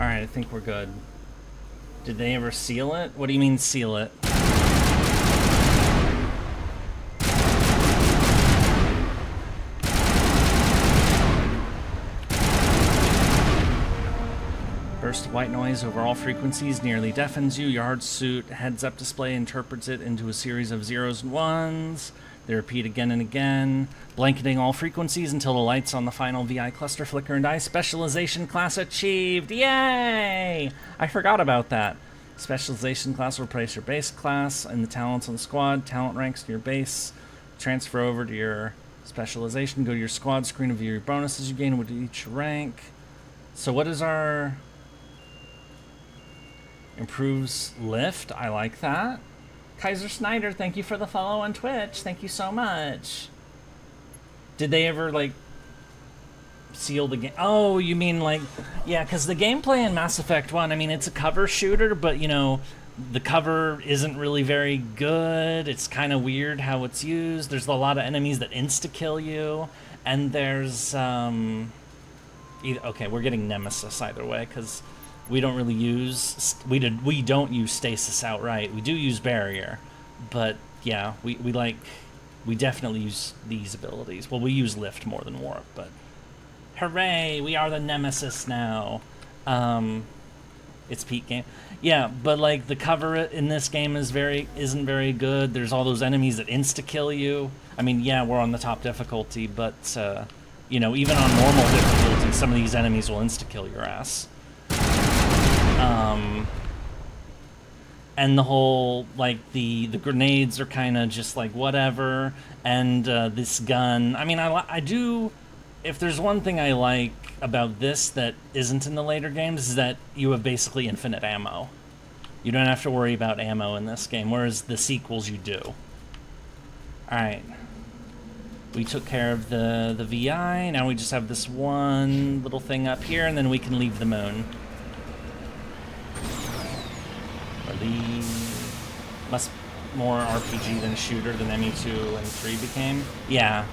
Speaker 1: Alright, I think we're good. Did they ever seal it? What do you mean, seal it? Burst of white noise over all frequencies nearly deafens you. Your heart suit heads-up display interprets it into a series of zeros and ones. They repeat again and again, blanketing all frequencies until the lights on the final VI cluster flicker and die. Specialization class achieved! Yay! I forgot about that. Specialization class will replace your base class and the talents on the squad. Talent ranks to your base. Transfer over to your specialization. Go to your squad screen to view your bonuses you gain with each rank. So what is our... Improves lift? I like that. Kaiser Snyder, thank you for the follow on Twitch. Thank you so much. Did they ever, like, seal the game? Oh, you mean, like, yeah, because the gameplay in Mass Effect 1, I mean, it's a cover shooter, but, you know, the cover isn't really very good. It's kind of weird how it's used. There's a lot of enemies that insta-kill you, and there's, okay, we're getting Nemesis either way, because... We don't really use we don't use stasis outright. We do use barrier, but yeah, we definitely use these abilities. Well, we use lift more than warp, but hooray, we are the Nemesis now. It's peak game. Yeah, but like the cover in this game isn't very good. There's all those enemies that insta kill you. I mean, yeah, we're on the top difficulty, but you know, even on normal difficulty, some of these enemies will insta kill your ass. And the whole, like, the grenades are kind of just like whatever, and this gun, I mean, I do, if there's one thing I like about this that isn't in the later games, is that you have basically infinite ammo. You don't have to worry about ammo in this game, whereas the sequels you do. Alright. We took care of the VI, now we just have this one little thing up here, and then we can leave the moon. Must more RPG than shooter than ME2 and 3 became. Yeah.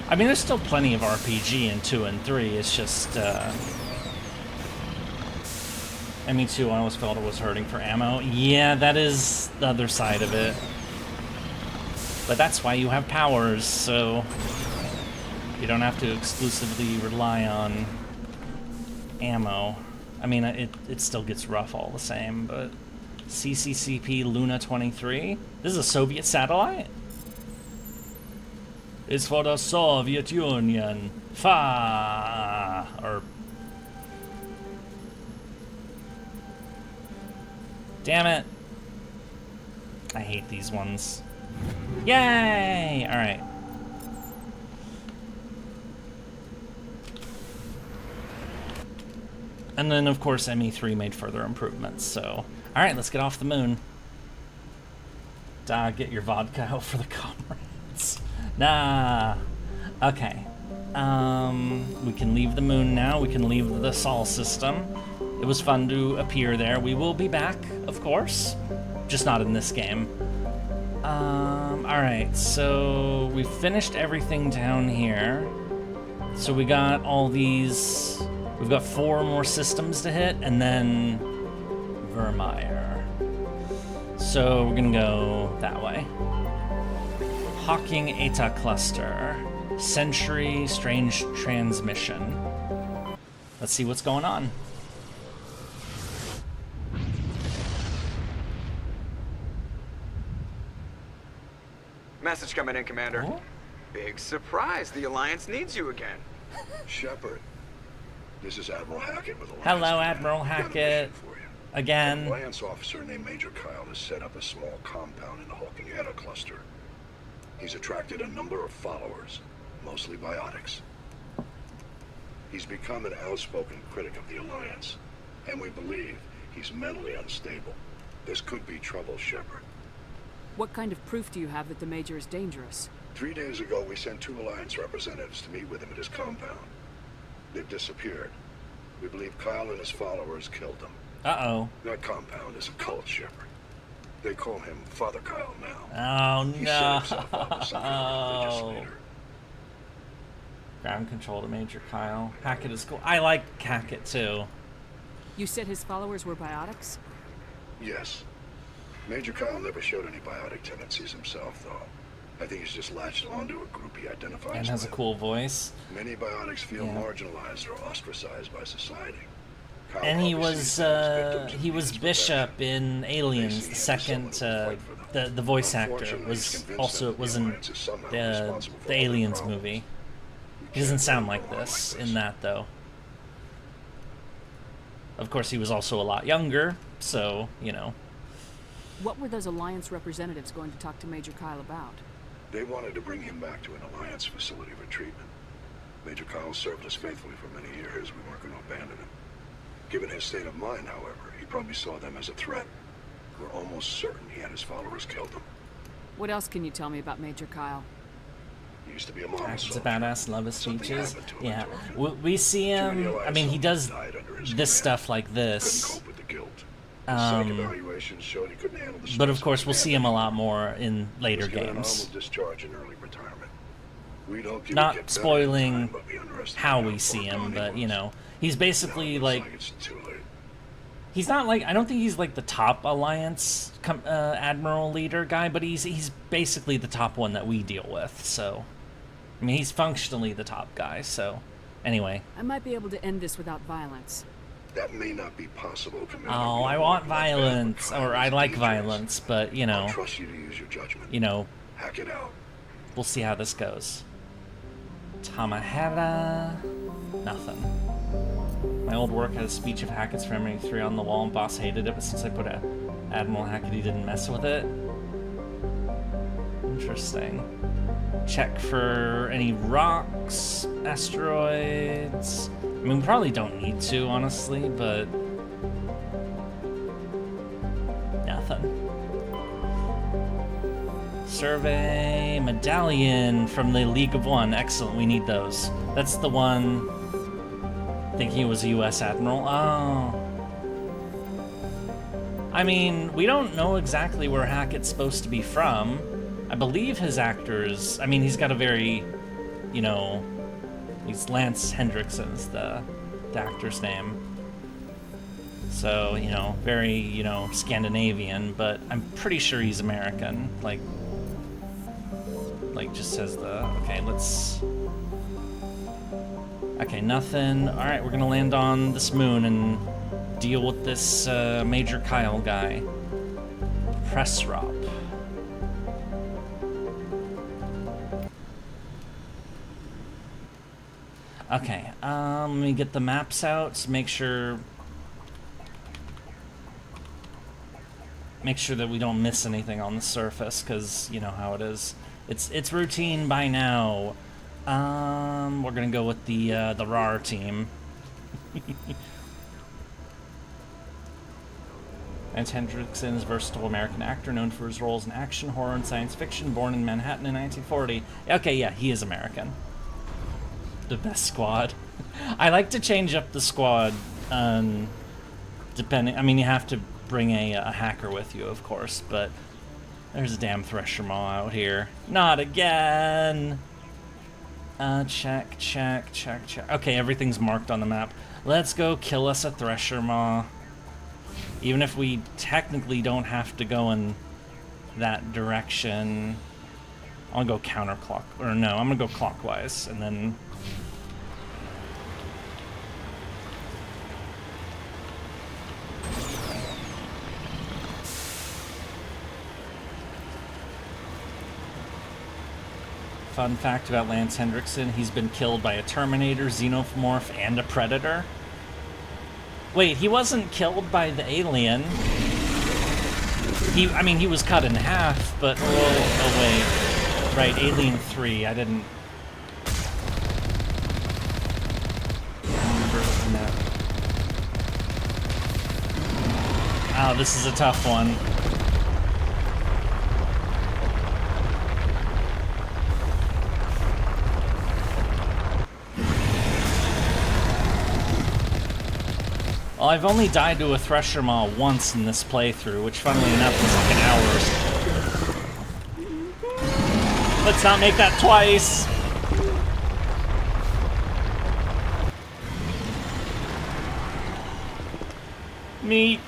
Speaker 1: I mean, there's still plenty of RPG in 2 and 3. It's just ME2, I always felt it was hurting for ammo. Yeah, that is the other side of it. But that's why you have powers, so you don't have to exclusively rely on ammo. I mean, it still gets rough all the same, but... CCCP Luna 23? This is a Soviet satellite? It's for the Soviet Union. Fa or... Damn it. I hate these ones. Yay! Alright. And then, of course, ME3 made further improvements, so... Alright, let's get off the moon. Get your vodka out for the comrades. Nah. Okay. We can leave the moon now. We can leave the Sol system. It was fun to appear there. We will be back, of course. Just not in this game. Alright, so we finished everything down here. So we got all these... We've got 4 more systems to hit, and then Virmire. So we're gonna go that way. Hawking Eta Cluster. Sentry Strange Transmission. Let's see what's going on.
Speaker 5: Message coming in, Commander. Oh? Big surprise. The Alliance needs you again.
Speaker 16: Shepard. This is Admiral Hackett with Alliance.
Speaker 1: Hello, Admiral Hackett. Again.
Speaker 16: An Alliance officer named Major Kyle has set up a small compound in the Hawking Eta cluster. He's attracted a number of followers, mostly biotics. He's become an outspoken critic of the Alliance, and we believe he's mentally unstable. This could be trouble, Shepard.
Speaker 3: What kind of proof do you have that the Major is dangerous?
Speaker 16: 3 days ago, we sent 2 Alliance representatives to meet with him at his compound. They've disappeared. We believe Kyle and his followers killed them.
Speaker 1: Uh-oh.
Speaker 16: That compound is a cult, Shepard. They call him Father Kyle now.
Speaker 1: Oh, no.
Speaker 16: He set himself up as some kind of religious leader.
Speaker 1: Ground control to Major Kyle. Hackett is cool. I like Hackett, too.
Speaker 3: You said his followers were biotics?
Speaker 16: Yes. Major Kyle never showed any biotic tendencies himself, though. I think he's just latched onto a group he identifies
Speaker 1: And has a
Speaker 16: with.
Speaker 1: cool voice.
Speaker 16: Many biotics feel marginalized or ostracized by society. Kyle
Speaker 1: And he
Speaker 16: probably
Speaker 1: was
Speaker 16: sees them as victims of
Speaker 1: he was Bishop in Aliens, the second the voice actor was in the Aliens movie. He doesn't sound like this in that though. Of course, he was also a lot younger, so you know.
Speaker 3: What were those Alliance representatives going to talk to Major Kyle about?
Speaker 16: They wanted to bring him back to an Alliance facility for treatment. Major Kyle served us faithfully for many years. We weren't going to abandon him. Given his state of mind, however, he probably saw them as a threat. We're almost certain he had his followers killed them.
Speaker 3: What else can you tell me about Major Kyle?
Speaker 16: He used to be a model
Speaker 1: He's a badass, love his speeches. Yeah, we see him. I mean, he does this stuff like this. But of course, we'll see him a lot more in later games. Not spoiling how we see him, but you know, he's basically like. He's not like, I don't think he's like the top Alliance Admiral leader guy, but he's basically the top one that we deal with, so. I mean, he's functionally the top guy, so. Anyway.
Speaker 3: I might be able to end this without violence.
Speaker 16: That may not be possible, Commander.
Speaker 1: Oh, I want violence, or I like violence, but, you know.
Speaker 16: I'll trust you to use your judgment.
Speaker 1: You know.
Speaker 16: Hack it out.
Speaker 1: We'll see how this goes. Tamahara. Nothing. My old work had a speech of Hackett's from ME3 on the wall, and boss hated it, but since I put Admiral Hackett, he didn't mess with it. Interesting. Check for any rocks, asteroids. I mean, we probably don't need to, honestly, but nothing. Survey medallion from the League of One. Excellent, we need those. That's the one. Thinking he was a U.S. Admiral. Oh. I mean, we don't know exactly where Hackett's supposed to be from. I believe his actors. I mean, he's got a very, you know, he's Lance Hendrickson's the actor's name. So, you know, very, you know, Scandinavian, but I'm pretty sure he's American. Like just says the. Okay, let's. Okay, nothing. Alright, we're gonna land on this moon and deal with this Major Kyle guy. Press Rop. Okay, let me get the maps out to make sure that we don't miss anything on the surface, because you know how it is. It's routine by now. We're gonna go with the RAR team. Lance Hendrickson is a versatile American actor known for his roles in action, horror, and science fiction, born in Manhattan in 1940. Okay, yeah, he is American. The best squad. I like to change up the squad, depending. I mean, you have to bring a hacker with you, of course, but there's a damn Thresher Maw out here. Not again! Check. Okay, everything's marked on the map. Let's go kill us a Thresher Maw. Even if we technically don't have to go in that direction. I'll go counterclock, or no, I'm gonna go clockwise, and then... Fun fact about Lance Hendrickson, he's been killed by a Terminator, Xenomorph, and a Predator. Wait, he wasn't killed by the alien. I mean, he was cut in half, but... Oh, wait. Right, Alien 3, I didn't... remember that. Oh, this is a tough one. Well, I've only died to a Thresher Maw once in this playthrough, which funnily enough was like an hour or so. Let's not make that twice! Meat.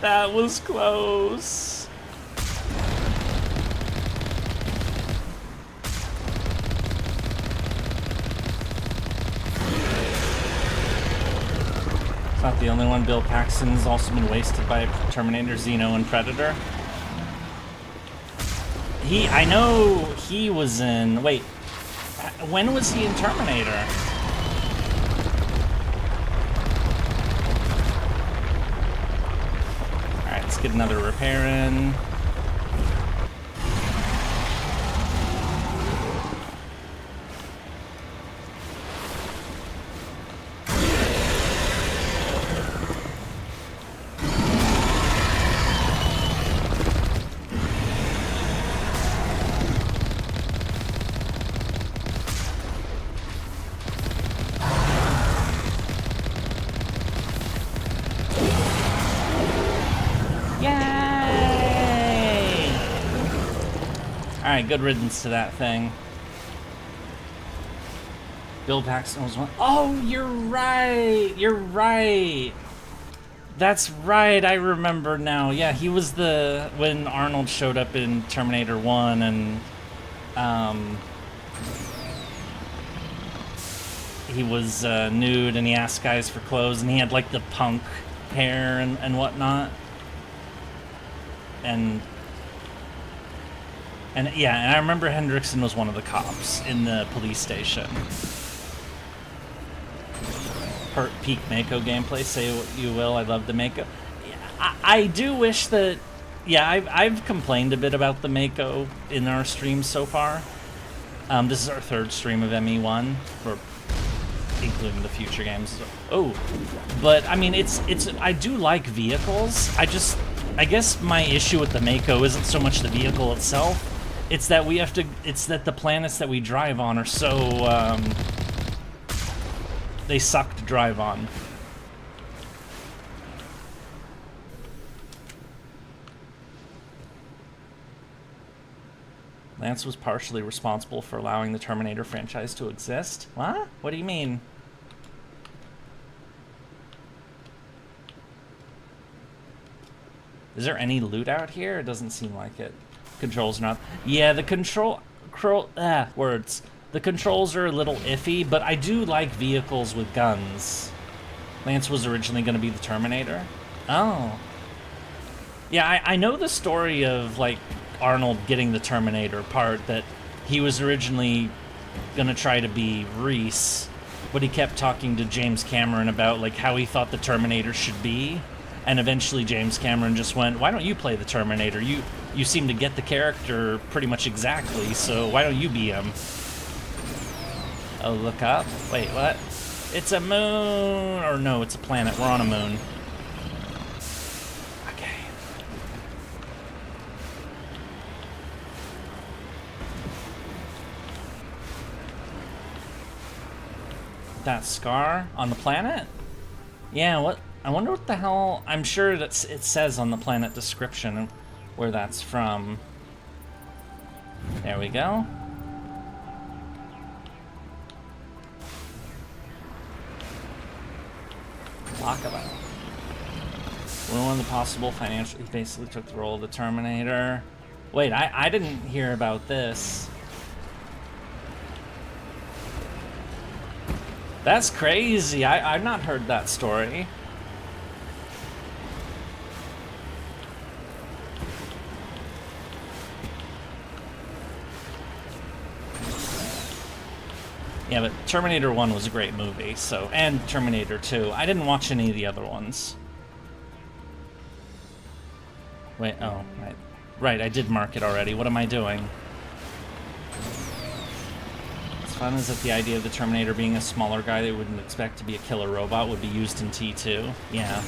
Speaker 1: That was close. It's not the only one. Bill Paxton's also been wasted by Terminator, Xeno, and Predator. I know he was in... Wait. When was he in Terminator? Alright, let's get another repair in. Alright, good riddance to that thing. Bill Paxton was one. Oh, you're right! You're right! That's right, I remember now. Yeah, he was when Arnold showed up in Terminator 1 and, he was nude and he asked guys for clothes and he had like the punk hair and whatnot. And yeah, and I remember Hendrickson was one of the cops in the police station. Peak Mako gameplay, say what you will, I love the Mako. I do wish that, yeah, I've complained a bit about the Mako in our streams so far. This is our third stream of ME1, including the future games. Oh, but I mean, I do like vehicles. I guess my issue with the Mako isn't so much the vehicle itself. It's that that the planets that we drive on are so, they suck to drive on. Lance was partially responsible for allowing the Terminator franchise to exist. What? What do you mean? Is there any loot out here? It doesn't seem like it. Controls not. Yeah, the words. The controls are a little iffy, but I do like vehicles with guns. Lance was originally going to be the Terminator. Oh. Yeah, I know the story of, like, Arnold getting the Terminator part, that he was originally going to try to be Reese, but he kept talking to James Cameron about, like, how he thought the Terminator should be. And eventually James Cameron just went, why don't you play the Terminator? You seem to get the character pretty much exactly, so why don't you be him? Oh, look up. Wait, what? It's a moon! Or no, it's a planet. We're on a moon. Okay. That scar on the planet? Yeah, what? I wonder what the hell... I'm sure that it says on the planet description where that's from. There we go. Talk about it. We're one of the possible financial... He basically took the role of the Terminator. Wait, I didn't hear about this. That's crazy. I've not heard that story. Yeah, but Terminator 1 was a great movie, so... And Terminator 2. I didn't watch any of the other ones. Wait, oh, right. Right, I did mark it already. What am I doing? As fun as that the idea of the Terminator being a smaller guy they wouldn't expect to be a killer robot would be used in T2. Yeah.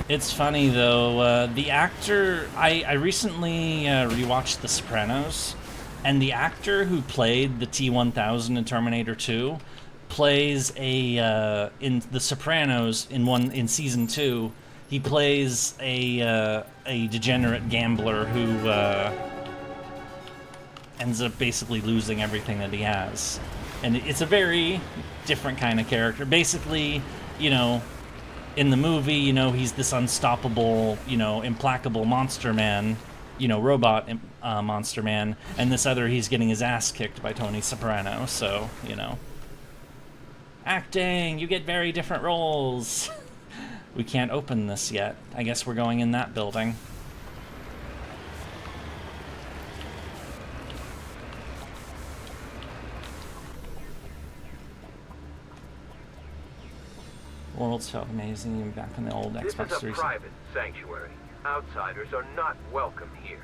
Speaker 1: It's funny though, the actor, I recently rewatched The Sopranos, and the actor who played the T-1000 in Terminator 2 plays in The Sopranos in season 2. He plays a degenerate gambler who ends up basically losing everything that he has, and it's a very different kind of character. Basically, you know, in the movie, you know, he's this unstoppable, you know, implacable monster man, you know, robot monster man, and this other, he's getting his ass kicked by Tony Soprano. So, you know, acting, you get very different roles. We can't open this yet. I guess we're going in that building. Worlds felt amazing even back in the old Xbox 360.
Speaker 18: This is a private sanctuary. Outsiders are not welcome here.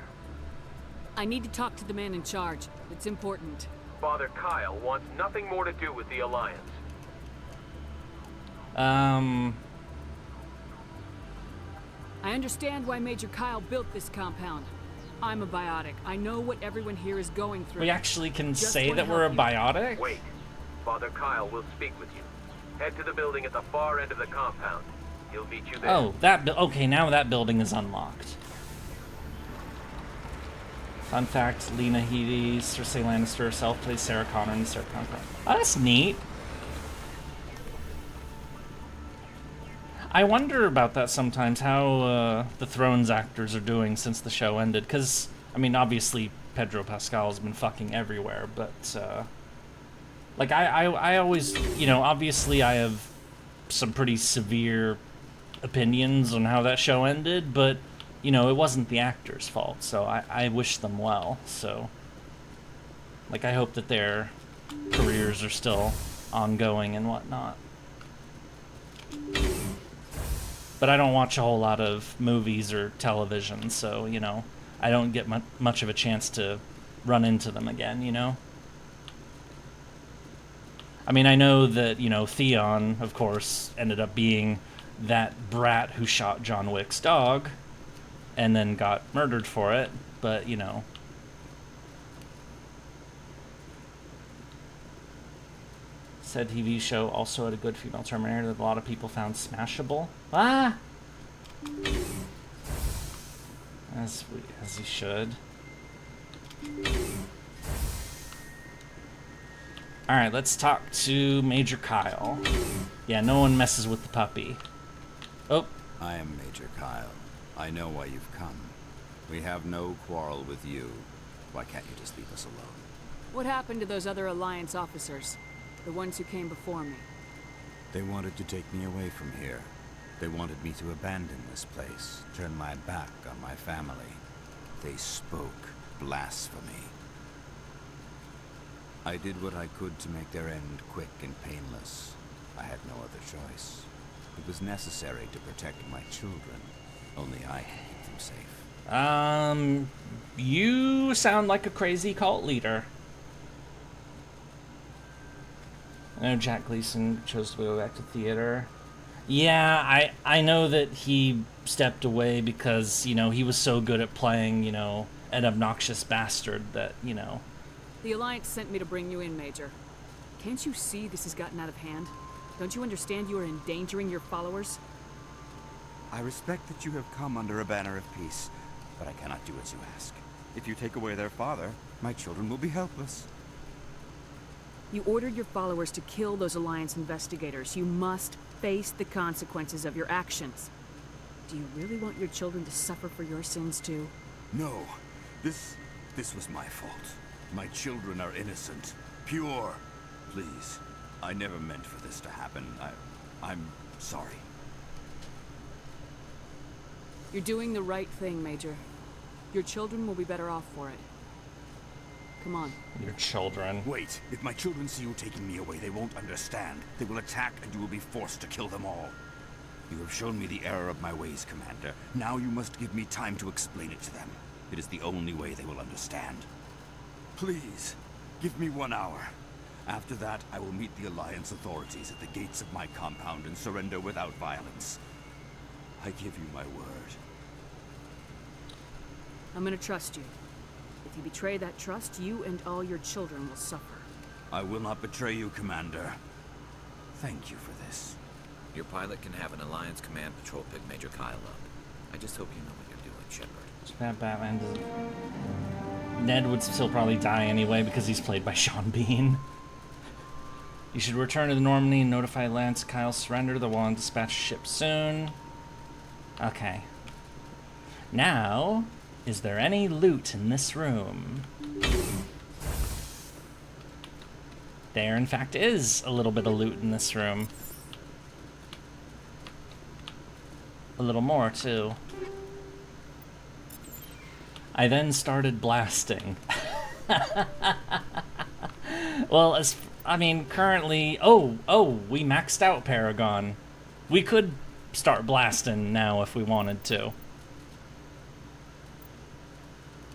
Speaker 3: I need to talk to the man in charge. It's important.
Speaker 18: Father Kyle wants nothing more to do with the Alliance.
Speaker 3: I understand why Major Kyle built this compound. I'm a biotic. I know what everyone here is going through.
Speaker 1: We actually can say that we're a biotic?
Speaker 18: Wait. Father Kyle will speak with you. Head to the building at the far end of the compound. He'll meet you there.
Speaker 1: Oh, okay, now that building is unlocked. Fun fact, Lena Headey, Cersei Lannister herself plays Sarah Connor in the Sarah Connor. Oh, that's neat. I wonder about that sometimes, how the Thrones actors are doing since the show ended. Because, I mean, obviously Pedro Pascal has been fucking everywhere, but, like, I always, you know, obviously I have some pretty severe opinions on how that show ended, but, you know, it wasn't the actors' fault, so I wish them well, so. Like, I hope that their careers are still ongoing and whatnot. But I don't watch a whole lot of movies or television, so, you know, I don't get much of a chance to run into them again, you know? I mean, I know that, you know, Theon, of course, ended up being that brat who shot John Wick's dog and then got murdered for it, but, you know. Said TV show also had a good female Terminator that a lot of people found smashable. Ah! As he should. Alright, let's talk to Major Kyle. Yeah, no one messes with the puppy. Oh.
Speaker 19: I am Major Kyle. I know why you've come. We have no quarrel with you. Why can't you just leave us alone?
Speaker 3: What happened to those other Alliance officers? The ones who came before me?
Speaker 19: They wanted to take me away from here. They wanted me to abandon this place, turn my back on my family. They spoke blasphemy. I did what I could to make their end quick and painless. I had no other choice. It was necessary to protect my children. Only I can keep them safe.
Speaker 1: You sound like a crazy cult leader. I know Jack Gleason chose to go back to theater. Yeah, I know that he stepped away because, you know, he was so good at playing, you know, an obnoxious bastard that, you know.
Speaker 3: The Alliance sent me to bring you in, Major. Can't you see this has gotten out of hand? Don't you understand you are endangering your followers?
Speaker 19: I respect that you have come under a banner of peace, but I cannot do as you ask. If you take away their father, my children will be helpless.
Speaker 3: You ordered your followers to kill those Alliance investigators. You must face the consequences of your actions. Do you really want your children to suffer for your sins too?
Speaker 19: No. This was my fault. My children are innocent. Pure. Please. I never meant for this to happen. I'm sorry.
Speaker 3: You're doing the right thing, Major. Your children will be better off for it. Come on.
Speaker 1: Your children.
Speaker 19: Wait. If my children see you taking me away, they won't understand. They will attack, and you will be forced to kill them all. You have shown me the error of my ways, Commander. Now you must give me time to explain it to them. It is the only way they will understand. Please, give me 1 hour. After that, I will meet the Alliance authorities at the gates of my compound and surrender without violence. I give you my word.
Speaker 3: I'm gonna trust you. If you betray that trust, you and all your children will suffer.
Speaker 19: I will not betray you, Commander. Thank you for this.
Speaker 9: Your pilot can have an Alliance Command Patrol pick Major Kyle up. I just hope you know what you're doing, Shepard.
Speaker 1: Batman doesn't... Ned would still probably die anyway because he's played by Sean Bean. You should return to the Normandy and notify Lance Kyle surrender. The wall and dispatch ship soon. Okay. Now, is there any loot in this room? There, in fact, is a little bit of loot in this room. A little more, too. I then started blasting. Well, I mean, currently... Oh, we maxed out Paragon. We could start blasting now if we wanted to.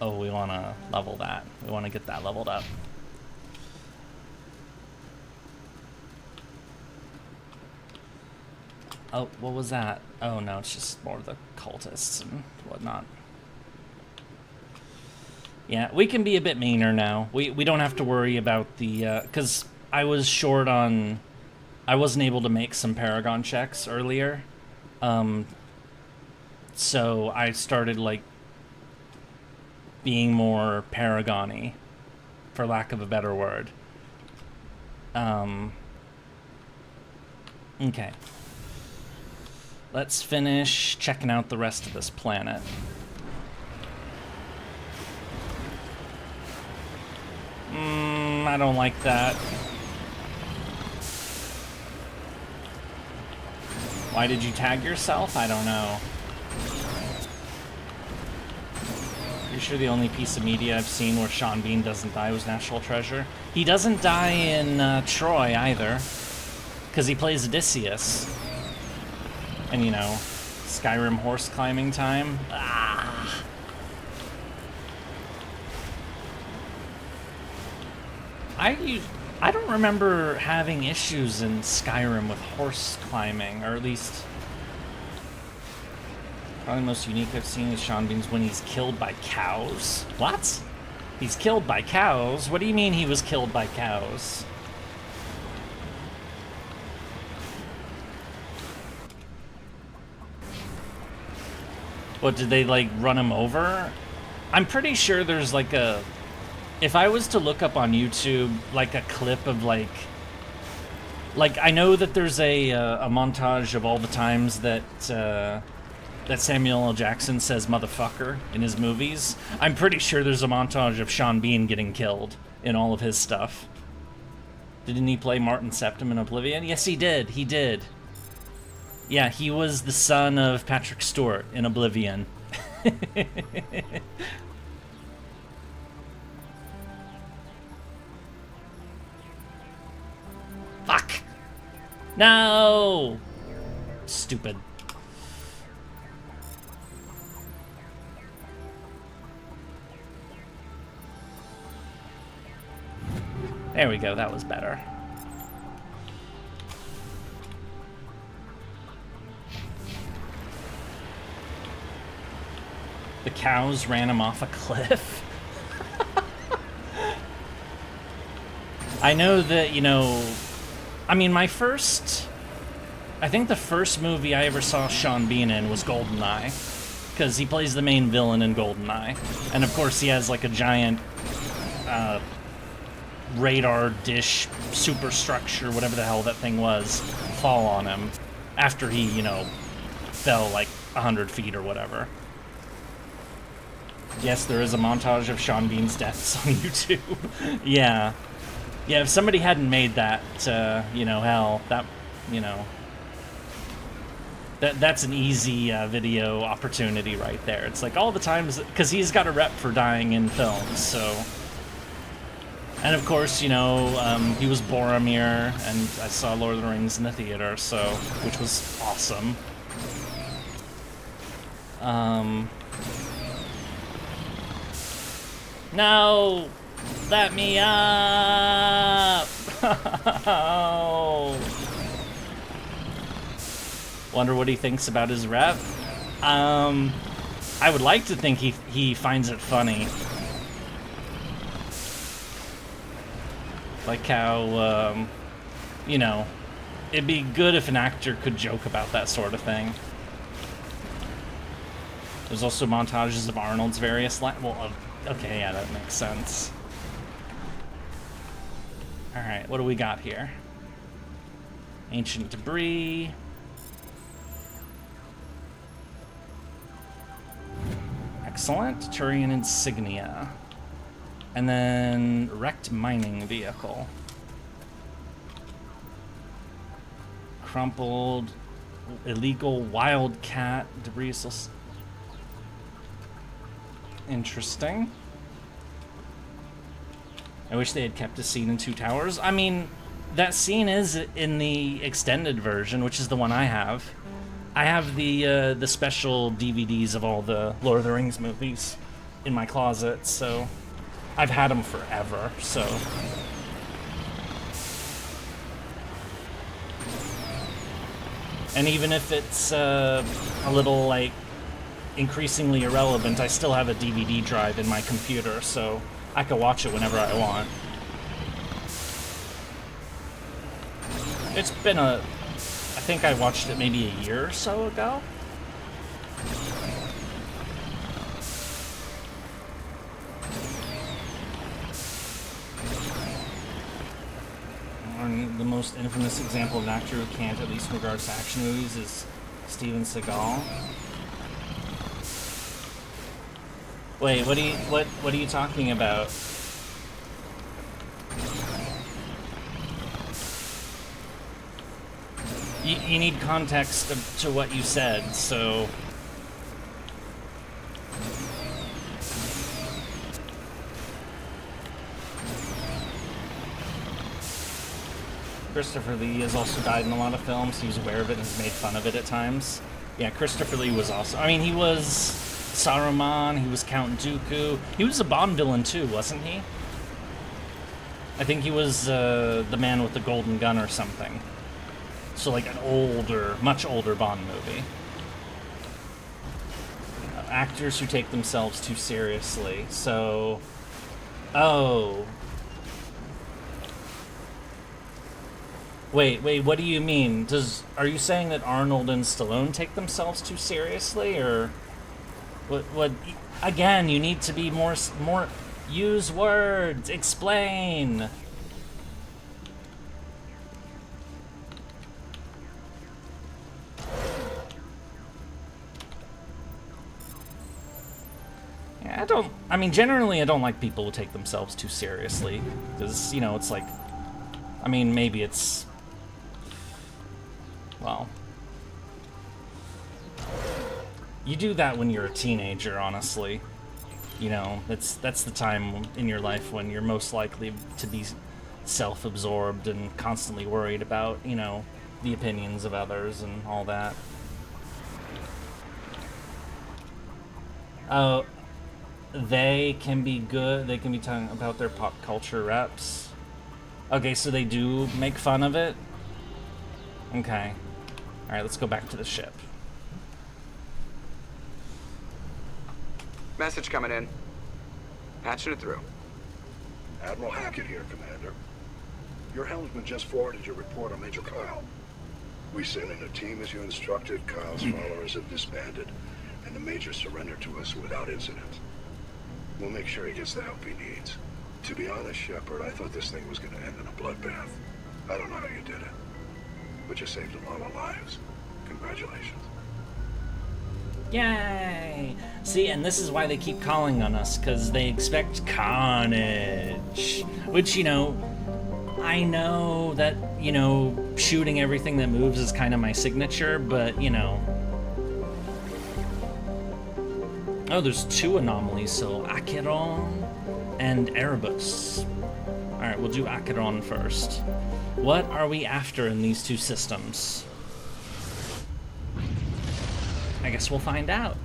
Speaker 1: Oh, we want to level that. We want to get that leveled up. Oh, what was that? Oh no, it's just more of the cultists and whatnot. Yeah, we can be a bit meaner now. We don't have to worry about the... because I was short on... I wasn't able to make some Paragon checks earlier. So I started, like, being more Paragon-y, for lack of a better word. Okay. Let's finish checking out the rest of this planet. I don't like that. Why did you tag yourself? I don't know. Pretty sure the only piece of media I've seen where Sean Bean doesn't die was National Treasure. He doesn't die in Troy either, because he plays Odysseus. And, you know, Skyrim horse climbing time. Ah. I don't remember having issues in Skyrim with horse climbing, or at least... Probably the most unique I've seen is Sean Bean's when he's killed by cows. What? He's killed by cows? What do you mean he was killed by cows? What, did they, like, run him over? I'm pretty sure there's, like, a... If I was to look up on YouTube, like, a clip of, like... Like, I know that there's a montage of all the times that, that Samuel L. Jackson says motherfucker in his movies. I'm pretty sure there's a montage of Sean Bean getting killed in all of his stuff. Didn't he play Martin Septim in Oblivion? Yes, he did. He did. Yeah, he was the son of Patrick Stewart in Oblivion. Fuck! No! Stupid. There we go, that was better. The cows ran him off a cliff. I know that, you know, I mean, I think the first movie I ever saw Sean Bean in was GoldenEye, because he plays the main villain in GoldenEye. And of course he has like a giant radar dish superstructure, whatever the hell that thing was, fall on him after he, you know, fell like 100 feet or whatever. Yes, there is a montage of Sean Bean's deaths on YouTube. Yeah. Yeah, if somebody hadn't made that, you know, hell, that, you know, that's an easy video opportunity right there. It's like all the times, because he's got a rep for dying in films, so. And of course, you know, he was Boromir, and I saw Lord of the Rings in the theater, so, which was awesome. No! Let me up! Wonder what he thinks about his rep. I would like to think he finds it funny. Like how, you know, it'd be good if an actor could joke about that sort of thing. There's also montages of Arnold's various well, okay, yeah, that makes sense. Alright, what do we got here? Ancient debris. Excellent. Turian insignia. And then wrecked mining vehicle. Crumpled illegal wildcat debris. Interesting. I wish they had kept a scene in Two Towers. I mean, that scene is in the extended version, which is the one I have. I have the special DVDs of all the Lord of the Rings movies in my closet, so I've had them forever, so. And even if it's a little, like, increasingly irrelevant, I still have a DVD drive in my computer, so I can watch it whenever I want. It's been I think I watched it maybe a year or so ago. And the most infamous example of an actor who can't, at least in regards to action movies, is Steven Seagal. Wait, what are you talking about? You need context to what you said, so. Christopher Lee has also died in a lot of films. He was aware of it and has made fun of it at times. Yeah, Christopher Lee was also. I mean, he was Saruman, he was Count Dooku. He was a Bond villain too, wasn't he? I think he was the man with the golden gun or something. So like an older, much older Bond movie. Actors who take themselves too seriously. So, oh. Wait, what do you mean? Are you saying that Arnold and Stallone take themselves too seriously, or what? Again, you need to be more. Use words. Explain. I mean, generally I don't like people who take themselves too seriously, because, you know, it's like, I mean, maybe it's, well, you do that when you're a teenager, honestly. You know, that's the time in your life when you're most likely to be self-absorbed and constantly worried about, you know, the opinions of others and all that. Oh, they can be good. They can be talking about their pop culture reps. Okay, so they do make fun of it? Okay. Alright, let's go back to the ship.
Speaker 5: Message coming in. Patching it through.
Speaker 16: Admiral Hackett here, Commander. Your helmsman just forwarded your report on Major Kyle. We sent in a team as you instructed. Kyle's followers have disbanded, and the Major surrendered to us without incident. We'll make sure he gets the help he needs. To be honest, Shepard, I thought this thing was going to end in a bloodbath. I don't know how you did it, but you saved a lot of lives. Congratulations.
Speaker 1: Yay! See, and this is why they keep calling on us, because they expect carnage. Which, you know, I know that, you know, shooting everything that moves is kind of my signature, but, you know. Oh, there's two anomalies, so Acheron and Erebus. Alright, we'll do Acheron first. What are we after in these two systems? I guess we'll find out.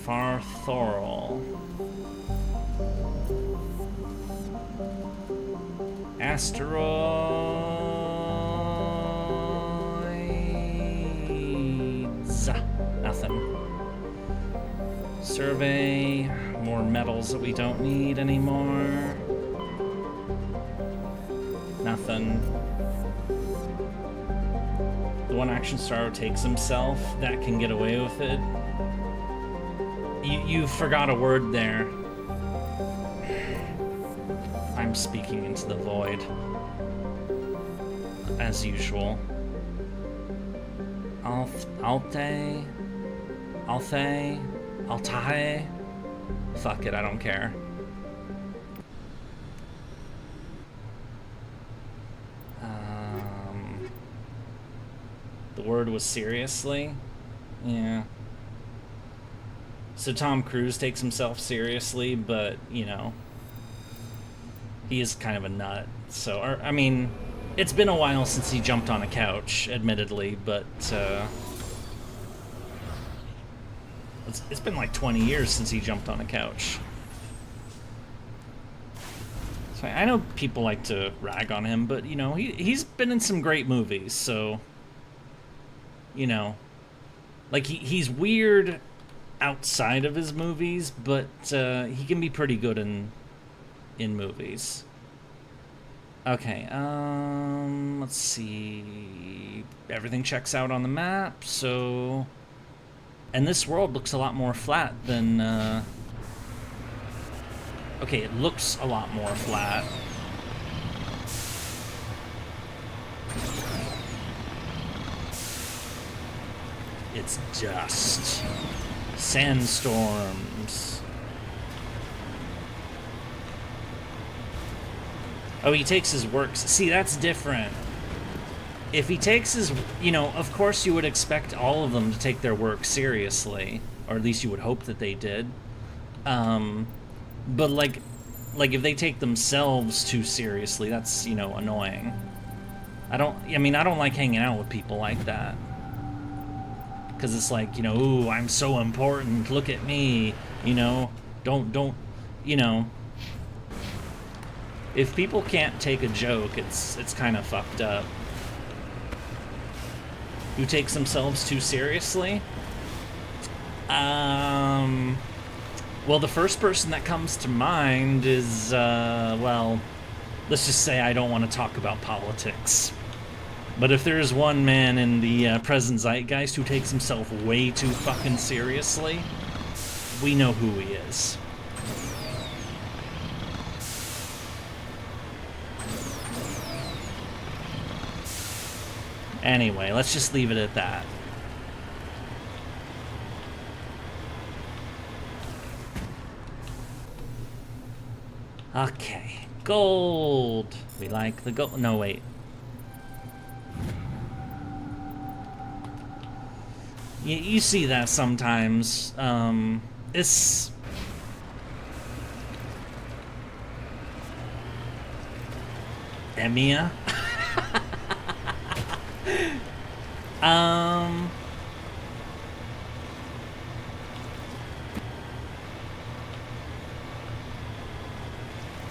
Speaker 1: Farthoral. Asteroid. Survey. More metals that we don't need anymore. Nothing. The one action star takes himself. That can get away with it. You forgot a word there. I'm speaking into the void. As usual. Altae. Fuck it, I don't care. The word was seriously? Yeah. So Tom Cruise takes himself seriously, but, you know, he is kind of a nut. So, I mean, it's been a while since he jumped on a couch, admittedly, but, it's been like 20 years since he jumped on a couch. So I know people like to rag on him, but, you know, he's been in some great movies, so, you know, like, he's weird outside of his movies, but he can be pretty good in movies. Okay, let's see. Everything checks out on the map, so... And this world looks a lot more flat than... Okay, it looks a lot more flat. It's dust. Sandstorms. Oh, he takes his works. See, that's different. If he takes his... You know, of course you would expect all of them to take their work seriously. Or at least you would hope that they did. But, like if they take themselves too seriously, that's, you know, annoying. I don't like hanging out with people like that. Because it's like, you know, ooh, I'm so important, look at me, you know, don't, you know. If people can't take a joke, it's kind of fucked up. Who takes themselves too seriously? Well, the first person that comes to mind is, well, let's just say I don't want to talk about politics. But if there's one man in the present zeitgeist who takes himself way too fucking seriously, we know who he is. Anyway, let's just leave it at that. Okay, gold. We like the gold. No, wait. You see that sometimes. It's... Emiya?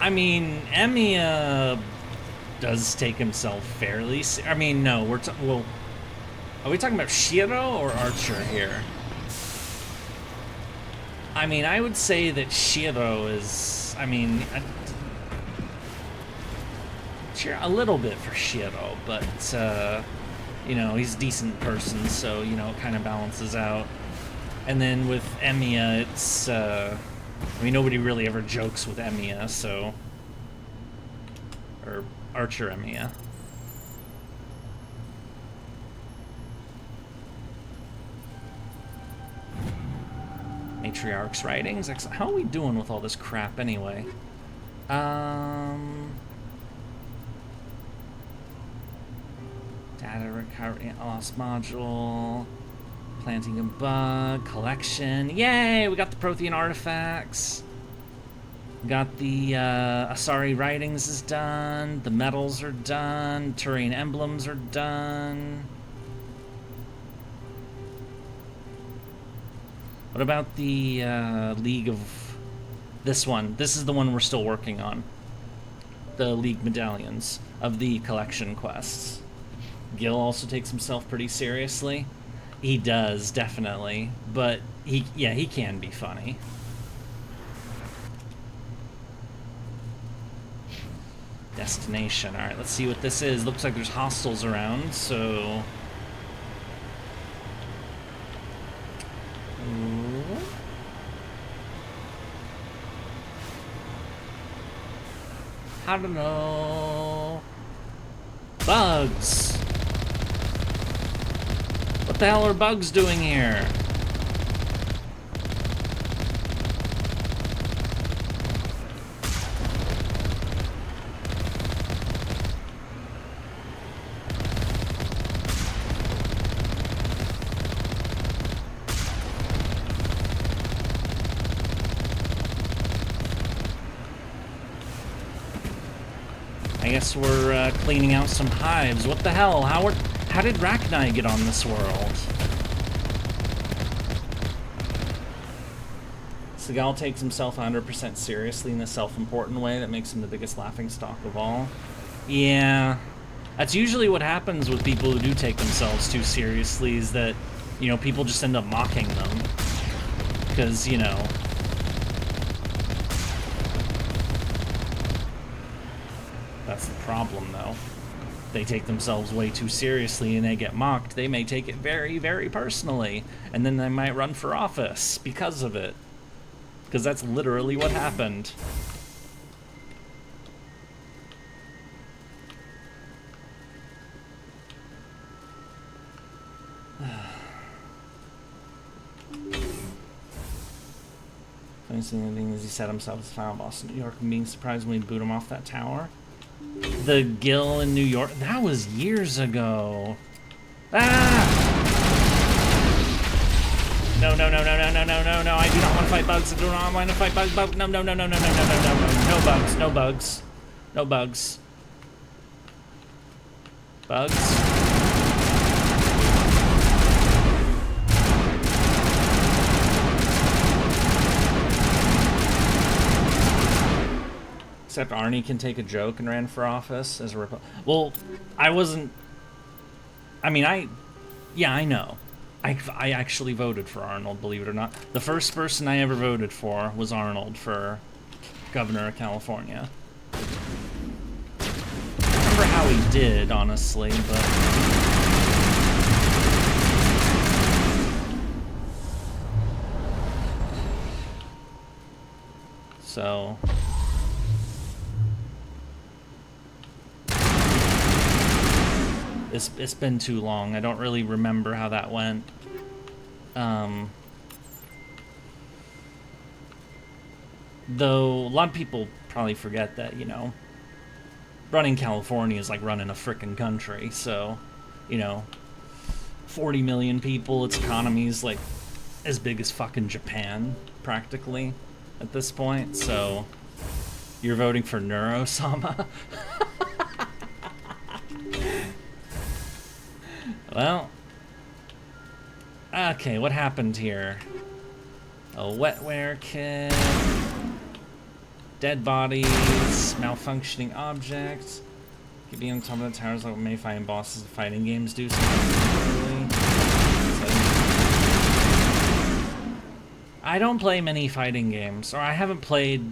Speaker 1: I mean, Emiya does take himself fairly... I mean, no, well... Are we talking about Shiro or Archer here? I mean, I would say that Shiro is... I mean... a little bit for Shiro, but, you know, he's a decent person, so, you know, it kind of balances out. And then with Emiya, it's, I mean, nobody really ever jokes with Emiya, so... Or Archer Emiya. Matriarch's writings. Excellent. How are we doing with all this crap anyway? Data recovery, lost module, planting a bug, collection. Yay! We got the Prothean artifacts. We got the Asari writings is done. The metals are done. Turian emblems are done. What about the League of... This one. This is the one we're still working on. The League medallions of the collection quests. Gil also takes himself pretty seriously. He does, definitely. But he can be funny. Destination. Alright, let's see what this is. Looks like there's hostiles around, so... Ooh. I don't know. Bugs! What the hell are bugs doing here? I guess we're cleaning out some hives. What the hell? How did Rachni get on this world? Seagal takes himself 100% seriously in a self-important way that makes him the biggest laughingstock of all. Yeah, that's usually what happens with people who do take themselves too seriously, is that, you know, people just end up mocking them. Because, you know... That's the problem, though. They take themselves way too seriously and they get mocked. They may take it very, very personally. And then they might run for office because of it. Because that's literally what happened. Funniest thing is he set himself as the final boss in New York and being surprised when we boot him off that tower. The Gill in New York. That was years ago. Ah! No, no, no, no, no, no, no, no, no. I do not want to fight bugs. I do not want to fight bugs. No, no, no, no, no, no, no, no, no, no. No bugs. No bugs. No bugs. Bugs. Except Arnie can take a joke and ran for office as a well, I wasn't... I mean, yeah, I know. I actually voted for Arnold, believe it or not. The first person I ever voted for was Arnold for governor of California. I don't remember how he did, honestly, but... So... It's been too long. I don't really remember how that went. Though a lot of people probably forget that, you know, running California is like running a frickin' country. So, you know, 40 million people, its economy is like as big as fucking Japan, practically, at this point. So, you're voting for Neuro-sama? Well, okay, what happened here? A wetware kit, dead bodies, malfunctioning objects. Could be on top of the towers like may find bosses of fighting games do something. I don't play many fighting games, or I haven't played,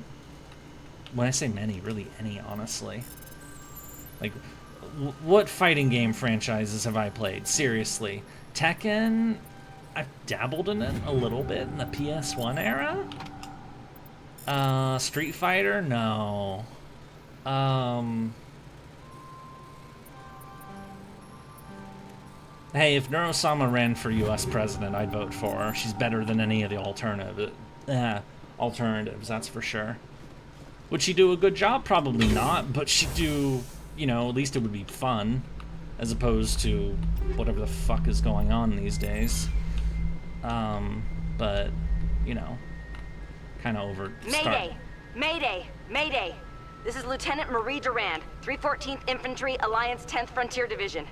Speaker 1: when I say many, really any, honestly. Like, what fighting game franchises have I played? Seriously. Tekken? I've dabbled in it a little bit in the PS1 era. Street Fighter? No. Hey, if Neuro-sama ran for US president, I'd vote for her. She's better than any of the alternatives, that's for sure. Would she do a good job? Probably not, but she'd do... You know, at least it would be fun, as opposed to whatever the fuck is going on these days. But, you know, kind of over...
Speaker 20: Mayday! Mayday! Mayday! This is Lieutenant Marie Durand, 314th Infantry, Alliance 10th Frontier Division.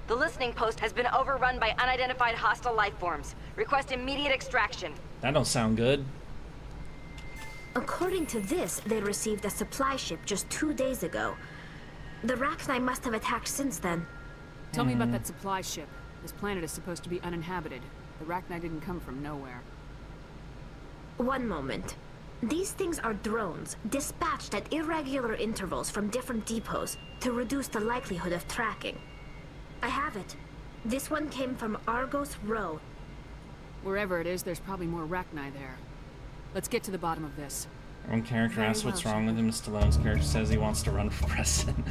Speaker 20: The listening post has been overrun by unidentified hostile life forms. Request immediate extraction.
Speaker 1: That don't sound good.
Speaker 10: According to this, they received a supply ship just 2 days ago. The Rachni must have attacked since then.
Speaker 3: Tell me about that supply ship. This planet is supposed to be uninhabited. The Rachni didn't come from nowhere.
Speaker 10: One moment. These things are drones, dispatched at irregular intervals from different depots to reduce the likelihood of tracking. I have it. This one came from Argos Row.
Speaker 3: Wherever it is, there's probably more Rachni there. Let's get to the bottom of this.
Speaker 1: One character asks what's wrong with him. Stallone's character says he wants to run for president.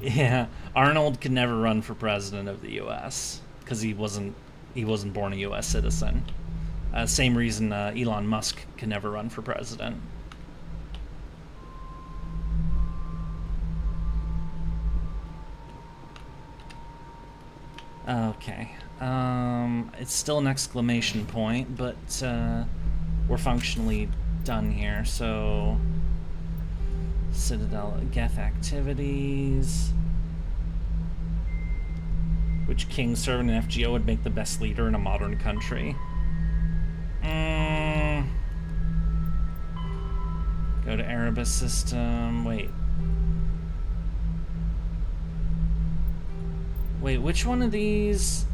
Speaker 1: Yeah, Arnold could never run for president of the U.S. because he wasn't born a U.S. citizen. Same reason Elon Musk can never run for president. Okay. It's still an exclamation point, but we're functionally done here. So, Citadel Geth activities. Which king servant in FGO would make the best leader in a modern country? Go to Erebus system. Wait, which one of these?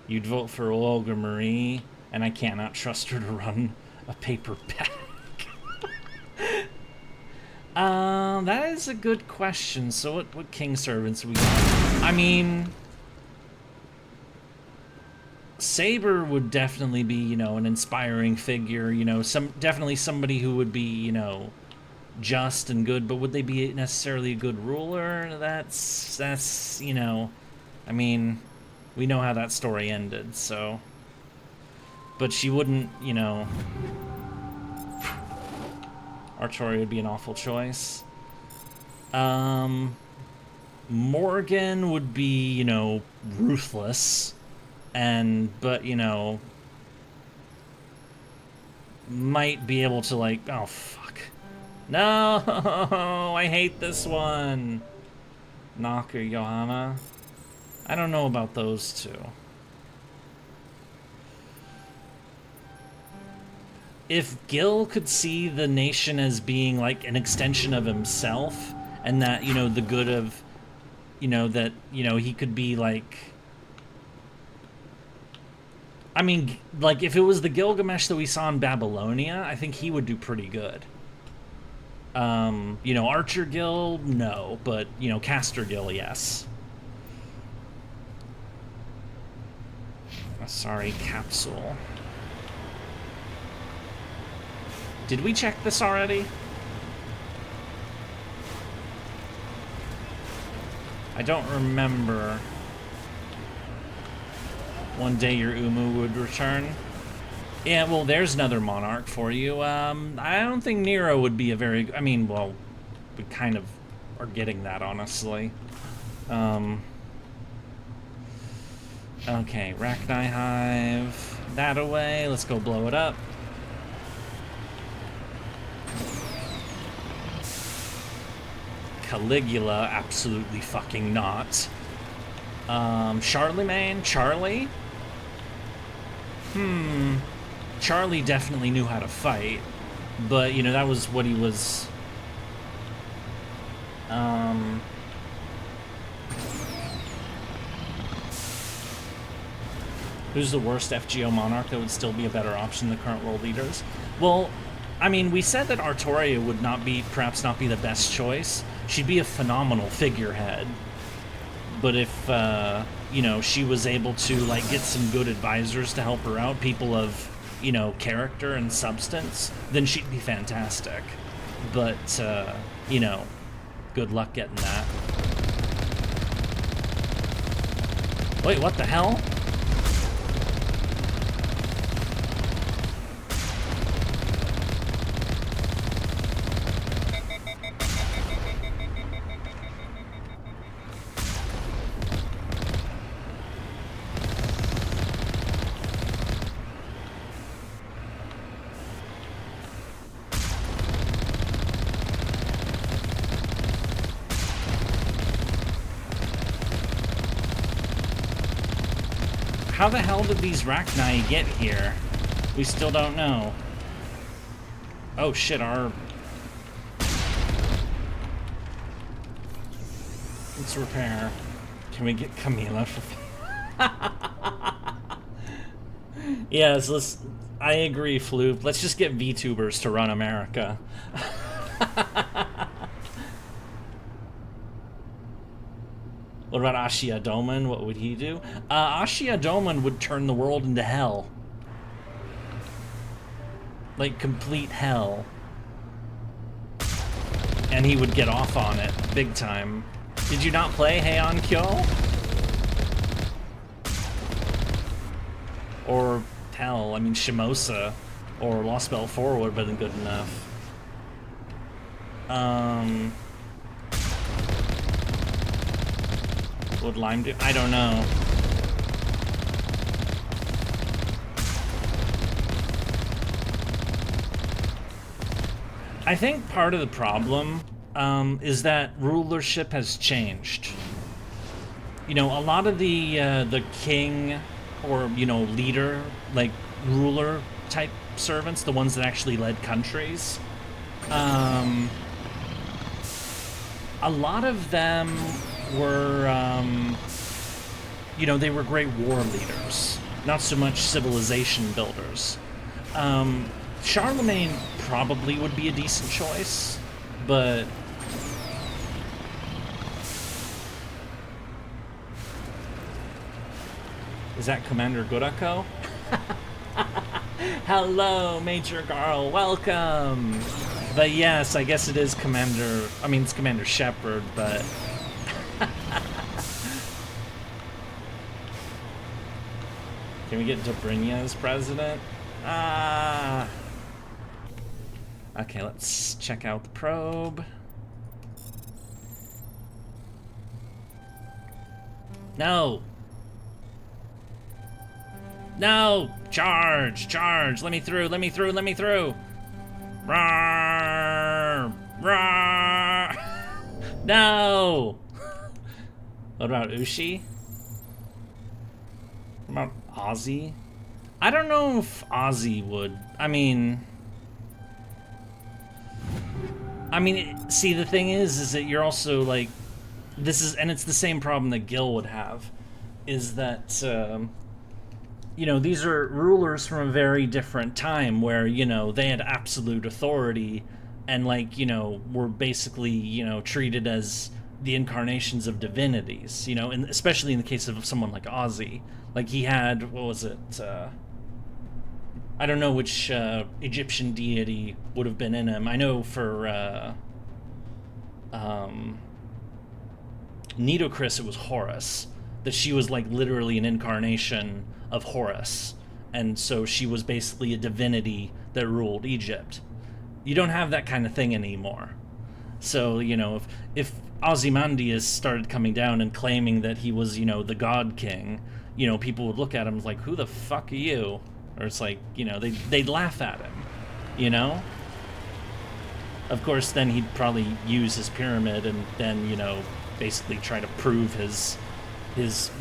Speaker 1: You'd vote for Olga Marie, and I cannot trust her to run a paper bag. That is a good question. So what king servants we got? I mean, Saber would definitely be, you know, an inspiring figure, you know, definitely somebody who would be, you know, just and good, but would they be necessarily a good ruler? That's, you know, I mean, we know how that story ended, so. But she wouldn't, you know. Arturi would be an awful choice. Morgan would be, you know, ruthless. But, you know, might be able to, like, oh, fuck. No, I hate this one. Nock or Johanna. I don't know about those two. If Gil could see the nation as being like an extension of himself, and that, you know, the good of, you know, that, you know, he could be like, I mean, like, if it was the Gilgamesh that we saw in Babylonia, I think he would do pretty good. You know, Archer Gil, no, but, you know, Caster Gil, yes. Sorry, capsule. Did we check this already? I don't remember. One day your Umu would return. Yeah, well, there's another monarch for you. I don't think Nero would be a very... I mean, well, we kind of are getting that, honestly. Okay, Rachni Hive. That away. Let's go blow it up. Caligula, absolutely fucking not. Charlemagne? Charlie? Charlie definitely knew how to fight. But, you know, that was what he was... Who's the worst FGO monarch that would still be a better option than the current world leaders? Well, I mean, we said that Artoria would perhaps not be the best choice. She'd be a phenomenal figurehead. But if, you know, she was able to, like, get some good advisors to help her out, people of, you know, character and substance, then she'd be fantastic. But, you know, good luck getting that. Wait, what the hell? how the hell did these Rachni get here? We still don't know. Oh shit, our... Let's repair. Can we get Camila for... Yes, let's... I agree, Floop. Let's just get VTubers to run America. What about Ashia Doman? What would he do? Ashia Doman would turn the world into hell. Like, complete hell. And he would get off on it, big time. Did you not play Heian Kyo? Or, hell, I mean, Shimosa or Lost Belt 4 would have been good enough. What would Lime do? I don't know. I think part of the problem is that rulership has changed. You know, a lot of the king or, you know, leader, like ruler type servants, the ones that actually led countries, a lot of them were, you know, they were great war leaders, not so much civilization builders. Charlemagne probably would be a decent choice, but... Is that Commander Gurako? Hello, Major Garl, welcome! But yes, I guess it is Commander... I mean, it's Commander Shepard, but... Can we get Dobrynia as president? Ah... Okay, let's check out the probe. No! No! Charge! Charge! Let me through! Let me through! Let me through! Roar! Roar! No! What about Ushi? What about Ozzy? I don't know if Ozzy would. I mean, see, the thing is that you're also like, this is, and it's the same problem that Gil would have, is that, you know, these are rulers from a very different time where, you know, they had absolute authority and, like, you know, were basically, you know, treated as the incarnations of divinities, you know, and especially in the case of someone like Ozzy. Like, he had, what was it, I don't know which Egyptian deity would have been in him. I know for Nitocris it was Horus, that she was like literally an incarnation of Horus, and so she was basically a divinity that ruled Egypt. You don't have that kind of thing anymore. So, you know, if Ozymandias started coming down and claiming that he was, you know, the God King, you know, people would look at him like, who the fuck are you? Or it's like, you know, they'd laugh at him, you know? Of course, then he'd probably use his pyramid and then, you know, basically try to prove his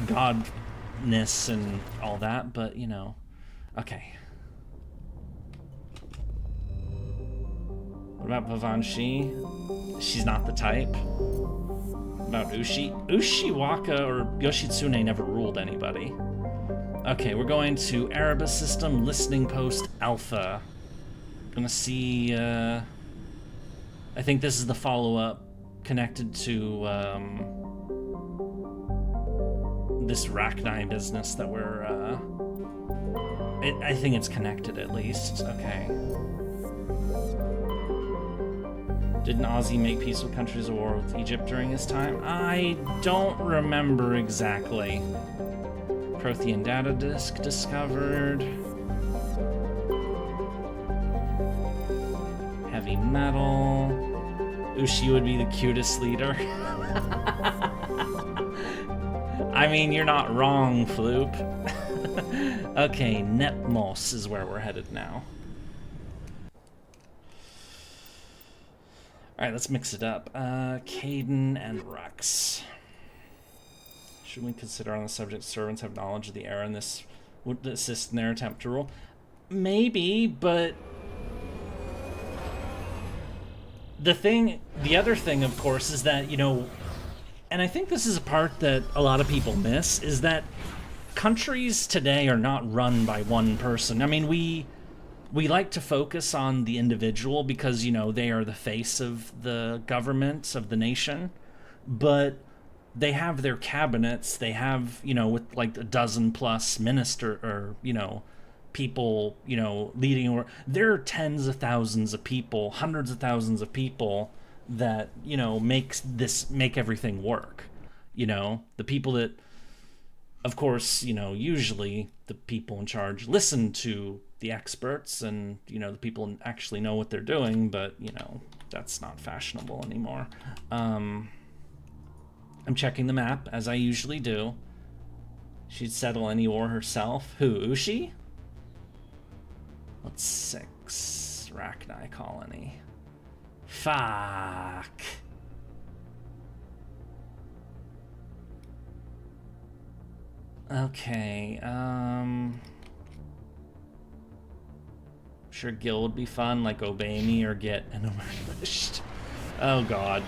Speaker 1: godness and all that, but, you know, okay. What about Pavanshi? She's not the type. What about Ushi? Ushiwaka or Yoshitsune never ruled anybody. Okay, we're going to Erebus System, Listening Post Alpha. Gonna see, I think this is the follow-up connected to, this Rachni business that we're, I think it's connected at least. Okay. Didn't Ozzy make peace with countries at war with Egypt during his time? I don't remember exactly. Prothean data disk discovered. Heavy metal. Ushi would be the cutest leader. I mean, you're not wrong, Floop. Okay, Nepmos is where we're headed now. Alright, let's mix it up. Caden and Rex. Should we consider on the subject servants have knowledge of the era and this would assist in their attempt to rule? Maybe, but the other thing, of course, is that, you know, and I think this is a part that a lot of people miss, is that countries today are not run by one person. I mean, we like to focus on the individual because, you know, they are the face of the government, of the nation, but they have their cabinets, they have, you know, with like a dozen plus minister or, you know, people, you know, leading. There are tens of thousands of people, hundreds of thousands of people that, you know, make everything work. You know, the people that, of course, you know, usually the people in charge listen to the experts and, you know, the people actually know what they're doing, but, you know, that's not fashionable anymore. I'm checking the map, as I usually do. She'd settle any war herself. Who, Ushi? What's 6? Rachni colony. Fuck. Okay, sure Gil would be fun, like obey me or get enumerated. Oh god.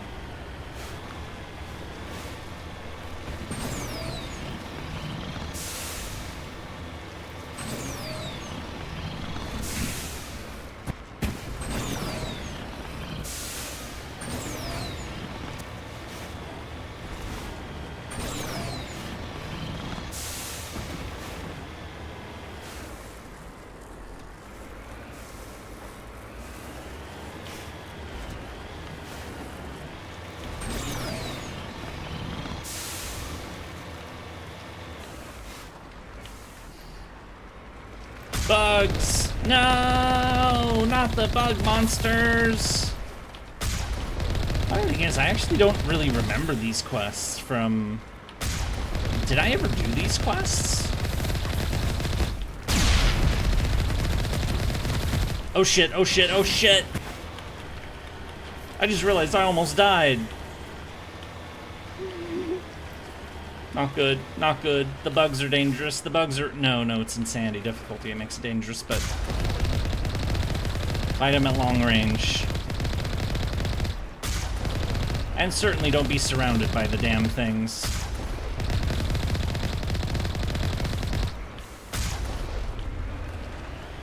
Speaker 1: Bugs! No! Not the bug monsters! The thing is, I actually don't really remember these quests from... Did I ever do these quests? Oh shit, oh shit, oh shit! I just realized I almost died. Not good, not good. The bugs are dangerous. The bugs are... No, it's insanity difficulty. It makes it dangerous, but... Fight them at long range. And certainly don't be surrounded by the damn things.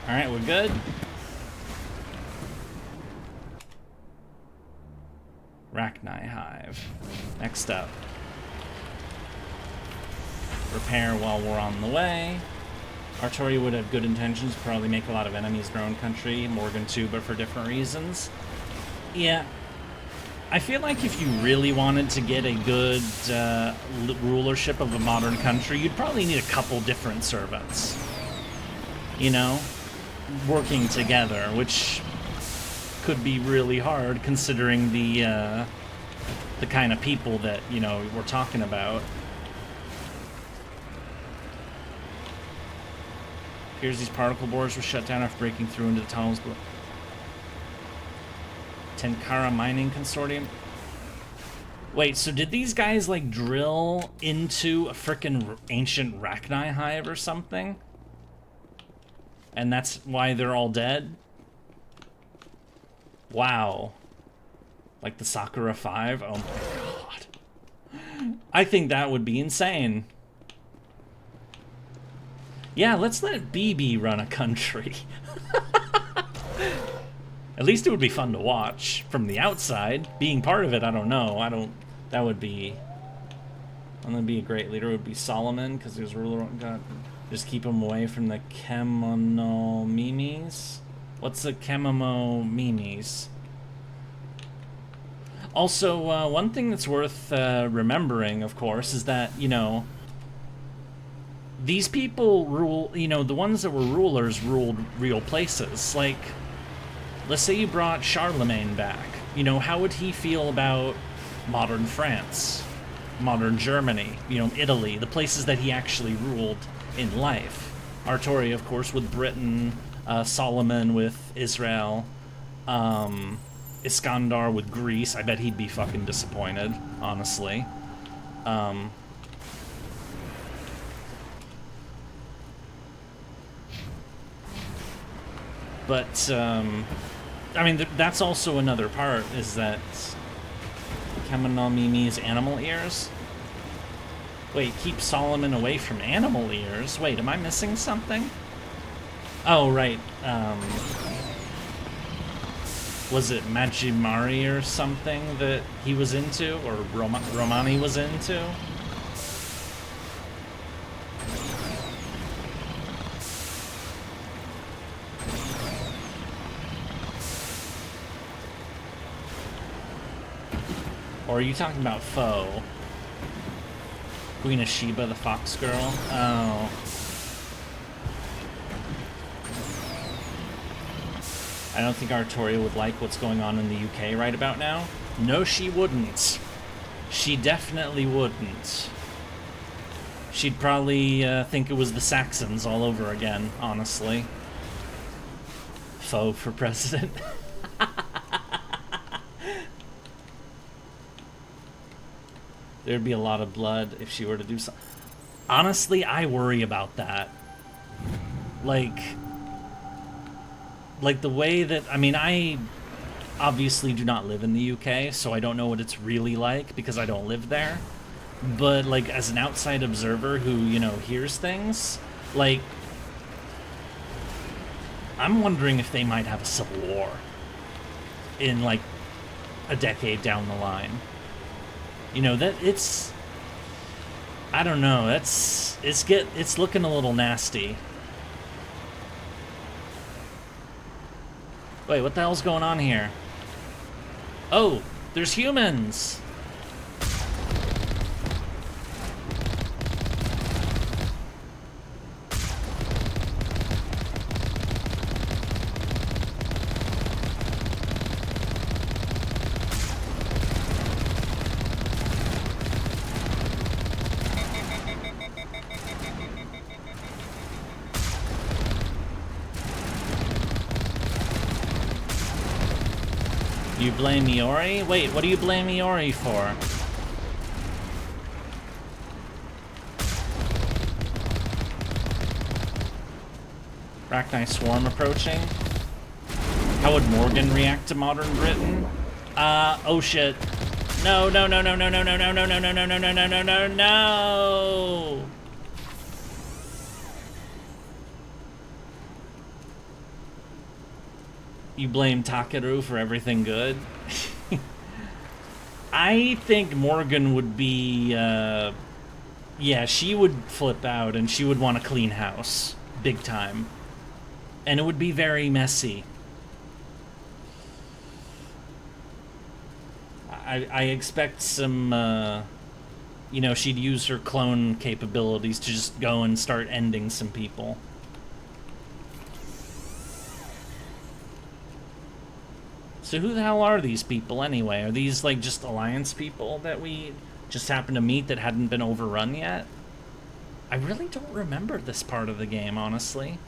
Speaker 1: Alright, we're good. Rachni Hive. Next up. Repair while we're on the way. Artoria would have good intentions, probably make a lot of enemies in their own country. Morgan too, but for different reasons. Yeah. I feel like if you really wanted to get a good rulership of a modern country, you'd probably need a couple different servants. You know? Working together, which could be really hard considering the kind of people that, you know, we're talking about. Here's these particle boards were shut down after breaking through into the tunnels. Tenkara Mining Consortium. Wait, so did these guys like drill into a frickin' ancient Rachni hive or something? And that's why they're all dead? Wow. Like the Sakura 5? Oh my god. I think that would be insane. Yeah, let's let BB run a country. At least it would be fun to watch from the outside. Being part of it, I don't know. That would be... I'm gonna be a great leader. It would be Solomon, because he was ruler. God, just keep him away from the Kemono Mimes. What's the Kemono Mimes? Also, one thing that's worth remembering, of course, is that, you know, these people rule, you know, the ones that were rulers ruled real places. Like, let's say you brought Charlemagne back. You know, how would he feel about modern France, modern Germany, you know, Italy, the places that he actually ruled in life? Artoria, of course, with Britain, Solomon with Israel, Iskandar with Greece. I bet he'd be fucking disappointed, honestly. But, I mean, that's also another part, is that Kamino Mimi's animal ears? Wait, keep Solomon away from animal ears? Wait, am I missing something? Oh, right, was it Magimari or something that he was into, or Romani was into? Or are you talking about Foe? Queen of Sheba, the fox girl? Oh. I don't think Artoria would like what's going on in the UK right about now. No, she wouldn't. She definitely wouldn't. She'd probably think it was the Saxons all over again, honestly. Foe for president. There'd be a lot of blood if she were to do something. Honestly, I worry about that. Like the way that, I mean, I obviously do not live in the UK, so I don't know what it's really like because I don't live there. But, like, as an outside observer who, you know, hears things, like, I'm wondering if they might have a civil war in, like, a decade down the line. You know, that it's, I don't know, it's looking a little nasty. Wait, what the hell's going on here? Oh, there's humans! You blame Yurie? Wait, what do you blame Yurie for? Arachnai Swarm approaching? How would Morgan react to modern Britain? Oh shit. No, no, no, no, no, no, no, no, no, no, no, no, no, no, no, no, no, no! You blame Takeru for everything good? I think Morgan would be, yeah, she would flip out and she would want to clean house. Big time. And it would be very messy. I expect some, you know, she'd use her clone capabilities to just go and start ending some people. So who the hell are these people anyway? Are these like just Alliance people that we just happened to meet that hadn't been overrun yet? I really don't remember this part of the game, honestly.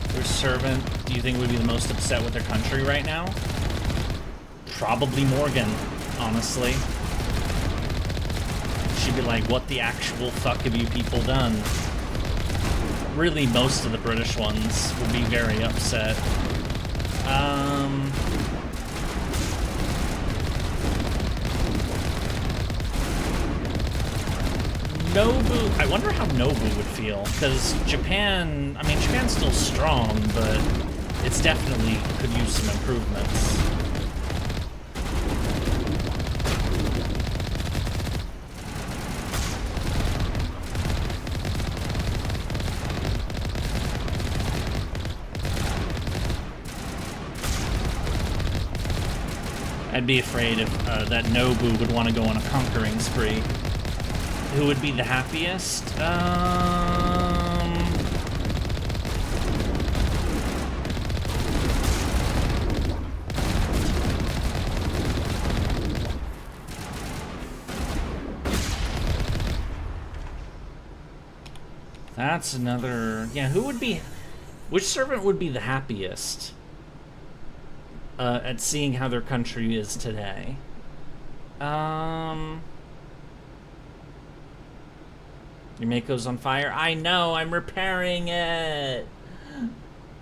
Speaker 1: Their servant, do you think would be the most upset with their country right now? Probably Morgan. Honestly, she'd be like, what the actual fuck have you people done? Really, most of the British ones would be very upset. Nobu, I wonder how Nobu would feel, because Japan, I mean, Japan's still strong, but it's definitely could use some improvements. I'd be afraid if that Nobu would want to go on a conquering spree. Who would be the happiest? That's another... Yeah, who would be... Which servant would be the happiest? at seeing how their country is today. Your Mako's on fire. I know, I'm repairing it.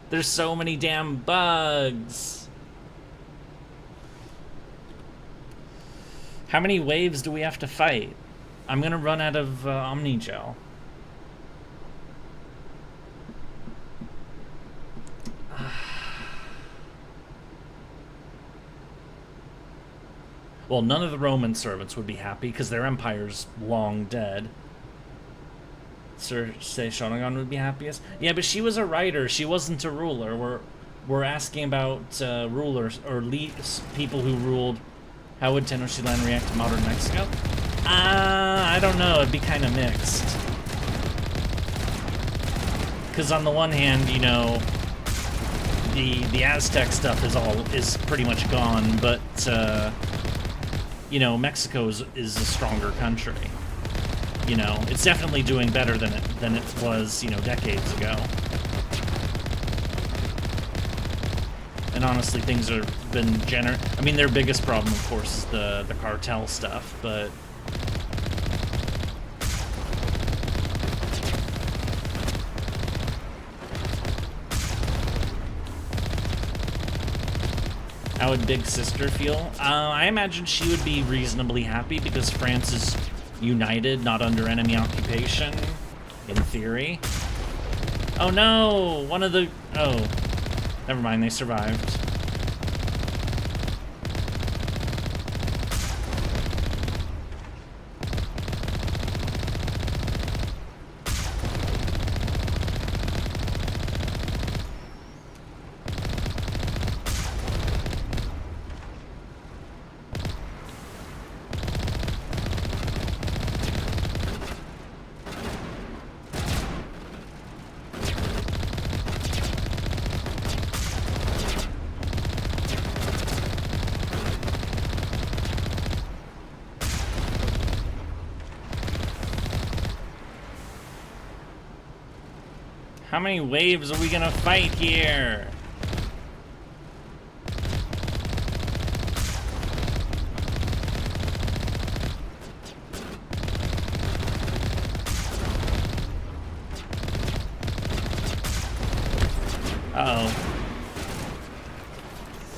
Speaker 1: There's so many damn bugs. How many waves do we have to fight? I'm gonna run out of Omnigel. Well, none of the Roman servants would be happy because their empire's long dead. Cersei Shonagon would be happiest. Yeah, but she was a writer. She wasn't a ruler. We're asking about rulers or people who ruled. How would Tenochtitlan react to modern Mexico? I don't know. It'd be kind of mixed. Because on the one hand, you know, the Aztec stuff is pretty much gone, but you know, Mexico is a stronger country. You know, it's definitely doing better than it was, you know, decades ago. And honestly, things have been I mean, their biggest problem, of course, is the cartel stuff, but how would Big Sister feel? I imagine she would be reasonably happy because France is united, not under enemy occupation, in theory. Oh no! Oh, never mind, they survived. How many waves are we gonna fight here? Uh-oh.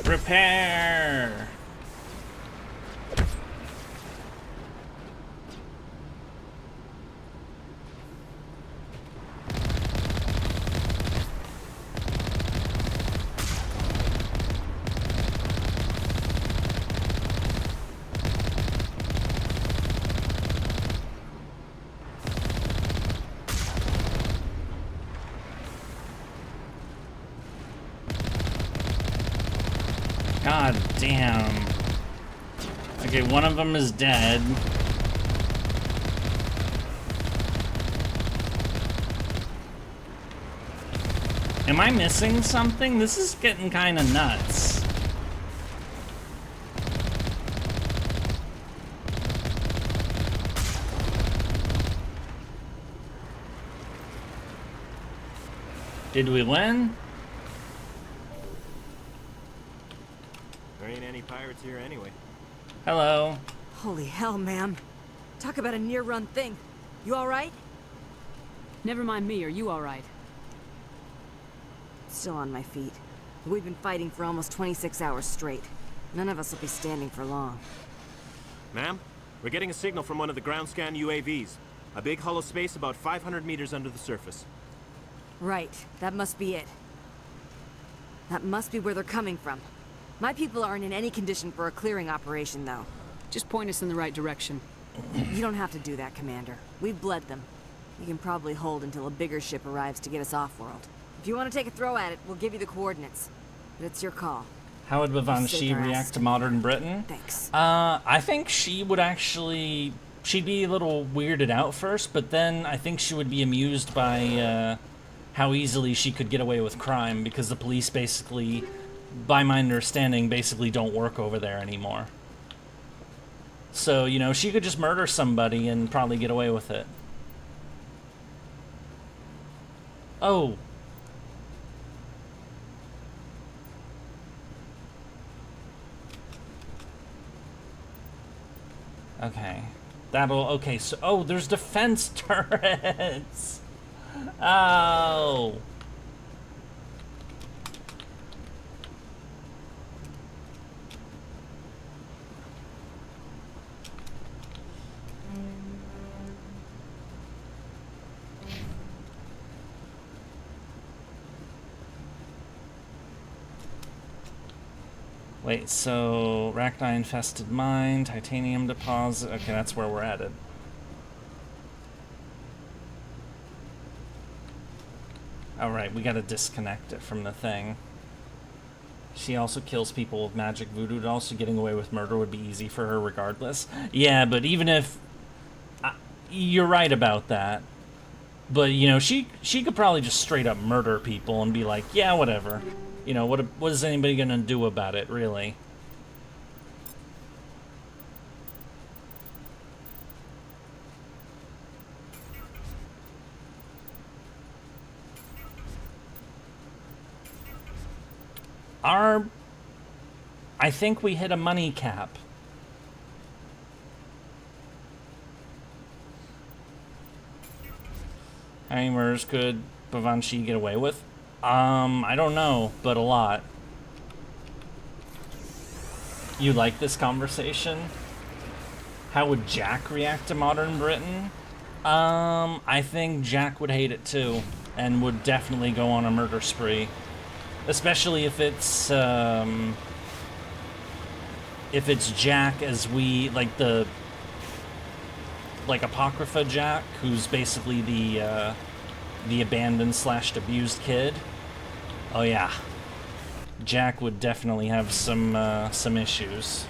Speaker 1: Repair! God damn. Okay, one of them is dead. Am I missing something? This is getting kind of nuts. Did we win?
Speaker 13: There ain't any pirates here anyway.
Speaker 1: Hello.
Speaker 20: Holy hell, ma'am. Talk about a near-run thing. You all right?
Speaker 3: Never mind me, are you all right?
Speaker 20: Still on my feet. We've been fighting for almost 26 hours straight. None of us will be standing for long.
Speaker 21: Ma'am, we're getting a signal from one of the ground scan UAVs. A big hollow space about 500 meters under the surface.
Speaker 20: Right, that must be it. That must be where they're coming from. My people aren't in any condition for a clearing operation, though.
Speaker 3: Just point us in the right direction.
Speaker 20: You don't have to do that, Commander. We've bled them. We can probably hold until a bigger ship arrives to get us off-world. If you want to take a throw at it, we'll give you the coordinates. But it's your call.
Speaker 1: How would Vivanshi react to modern Britain?
Speaker 20: Thanks.
Speaker 1: I think she would actually... She'd be a little weirded out first, but then I think she would be amused by how easily she could get away with crime, because the police basically, by my understanding, basically don't work over there anymore. So, you know, she could just murder somebody and probably get away with it. Oh. Okay. That'll... Okay, so... Oh, there's defense turrets! Oh! Wait, so Rachni infested mine, titanium deposit. Okay, that's where we're at. Alright, we gotta disconnect it from the thing. She also kills people with magic voodoo, and also getting away with murder would be easy for her regardless. Yeah, but even if... you're right about that. But, you know, she could probably just straight up murder people and be like, yeah, whatever. You know, what is anybody gonna do about it, really? I think we hit a money cap. How many murders could Bavanchi get away with? I don't know, but a lot. You like this conversation? How would Jack react to modern Britain? I think Jack would hate it too, and would definitely go on a murder spree. Especially if it's Jack as we, like the, like Apocrypha Jack, who's basically the abandoned / abused kid. Oh yeah, Jack would definitely have some issues.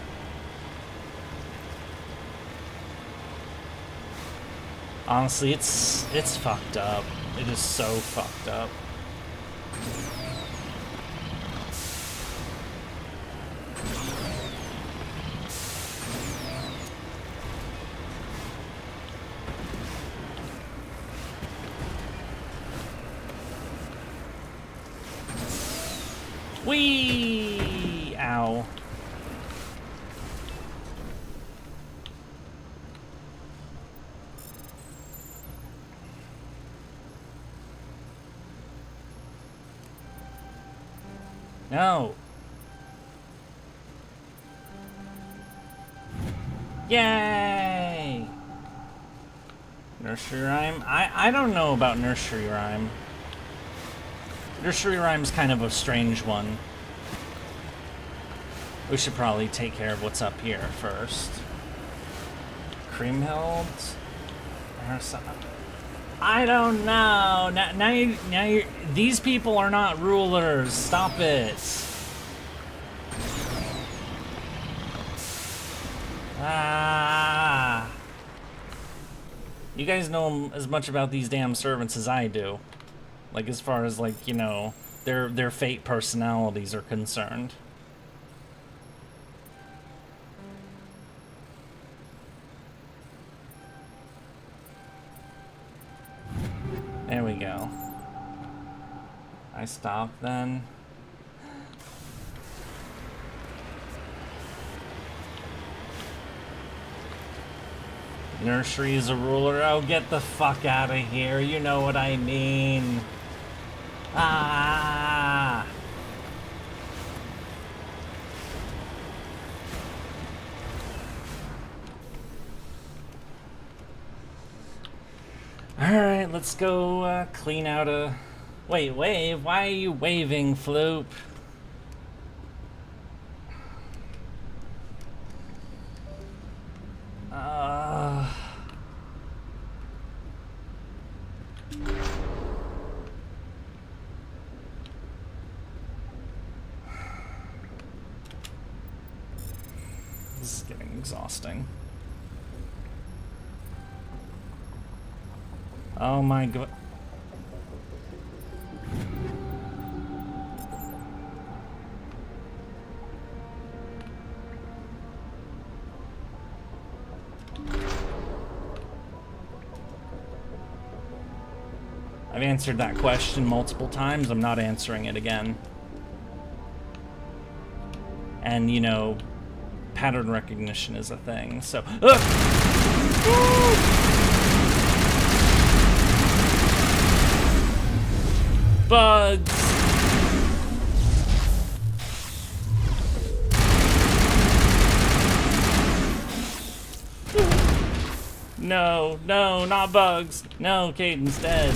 Speaker 1: Honestly, it's fucked up. It is so fucked up. Whee! Ow. No. Yay! Nursery rhyme? I don't know about nursery rhyme. Nursery rhyme's kind of a strange one. We should probably take care of what's up here first. Creamhild? I don't know. Now you. These people are not rulers. Stop it. Ah. You guys know as much about these damn servants as I do. Like, as far as, like, you know, their fate personalities are concerned. There we go. I stop then. Nursery is a ruler. Oh, get the fuck out of here. You know what I mean. Ah! Alright, let's go clean out a... Wait, wave? Why are you waving, Floop? This is getting exhausting. Oh my god. I've answered that question multiple times. I'm not answering it again. And, you know, pattern recognition is a thing. So, bugs. No, no, not bugs. No, Caden's dead.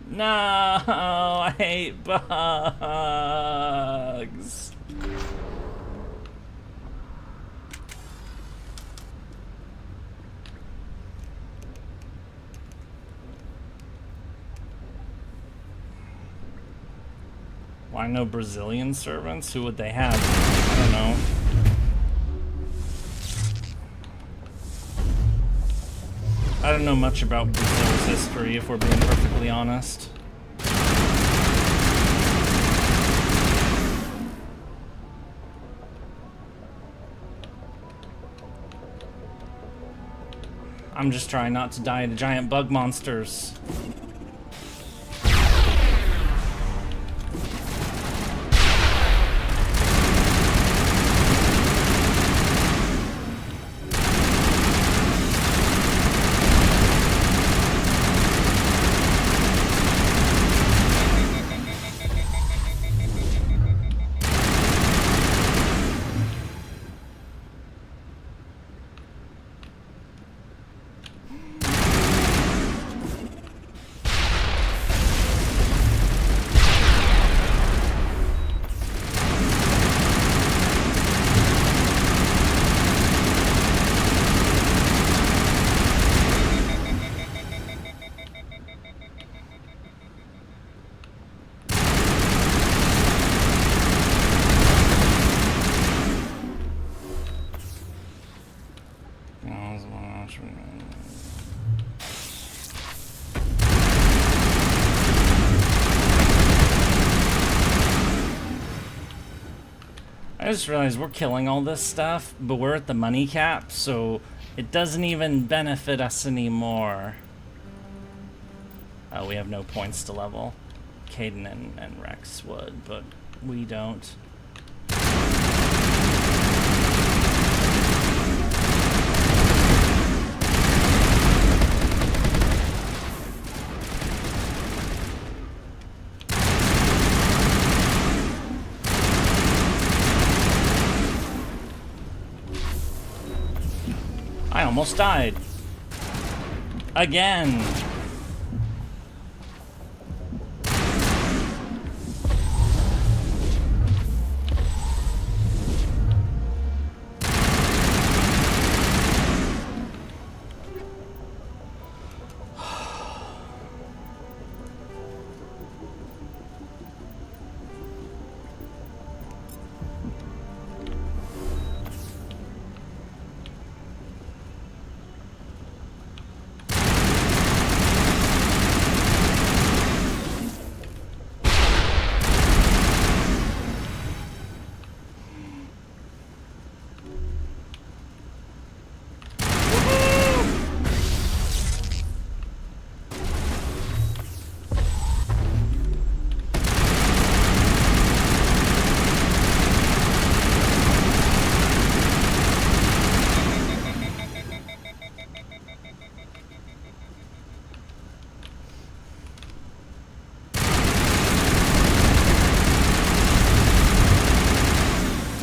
Speaker 1: No, I hate bugs. Why no Brazilian servants? Who would they have? I don't know. I don't know much about Brazil's history, if we're being perfectly honest. I'm just trying not to die to giant bug monsters. I just realized we're killing all this stuff, but we're at the money cap, so it doesn't even benefit us anymore. Oh, we have no points to level. Caden and Rex would, but we don't. I almost died. Again.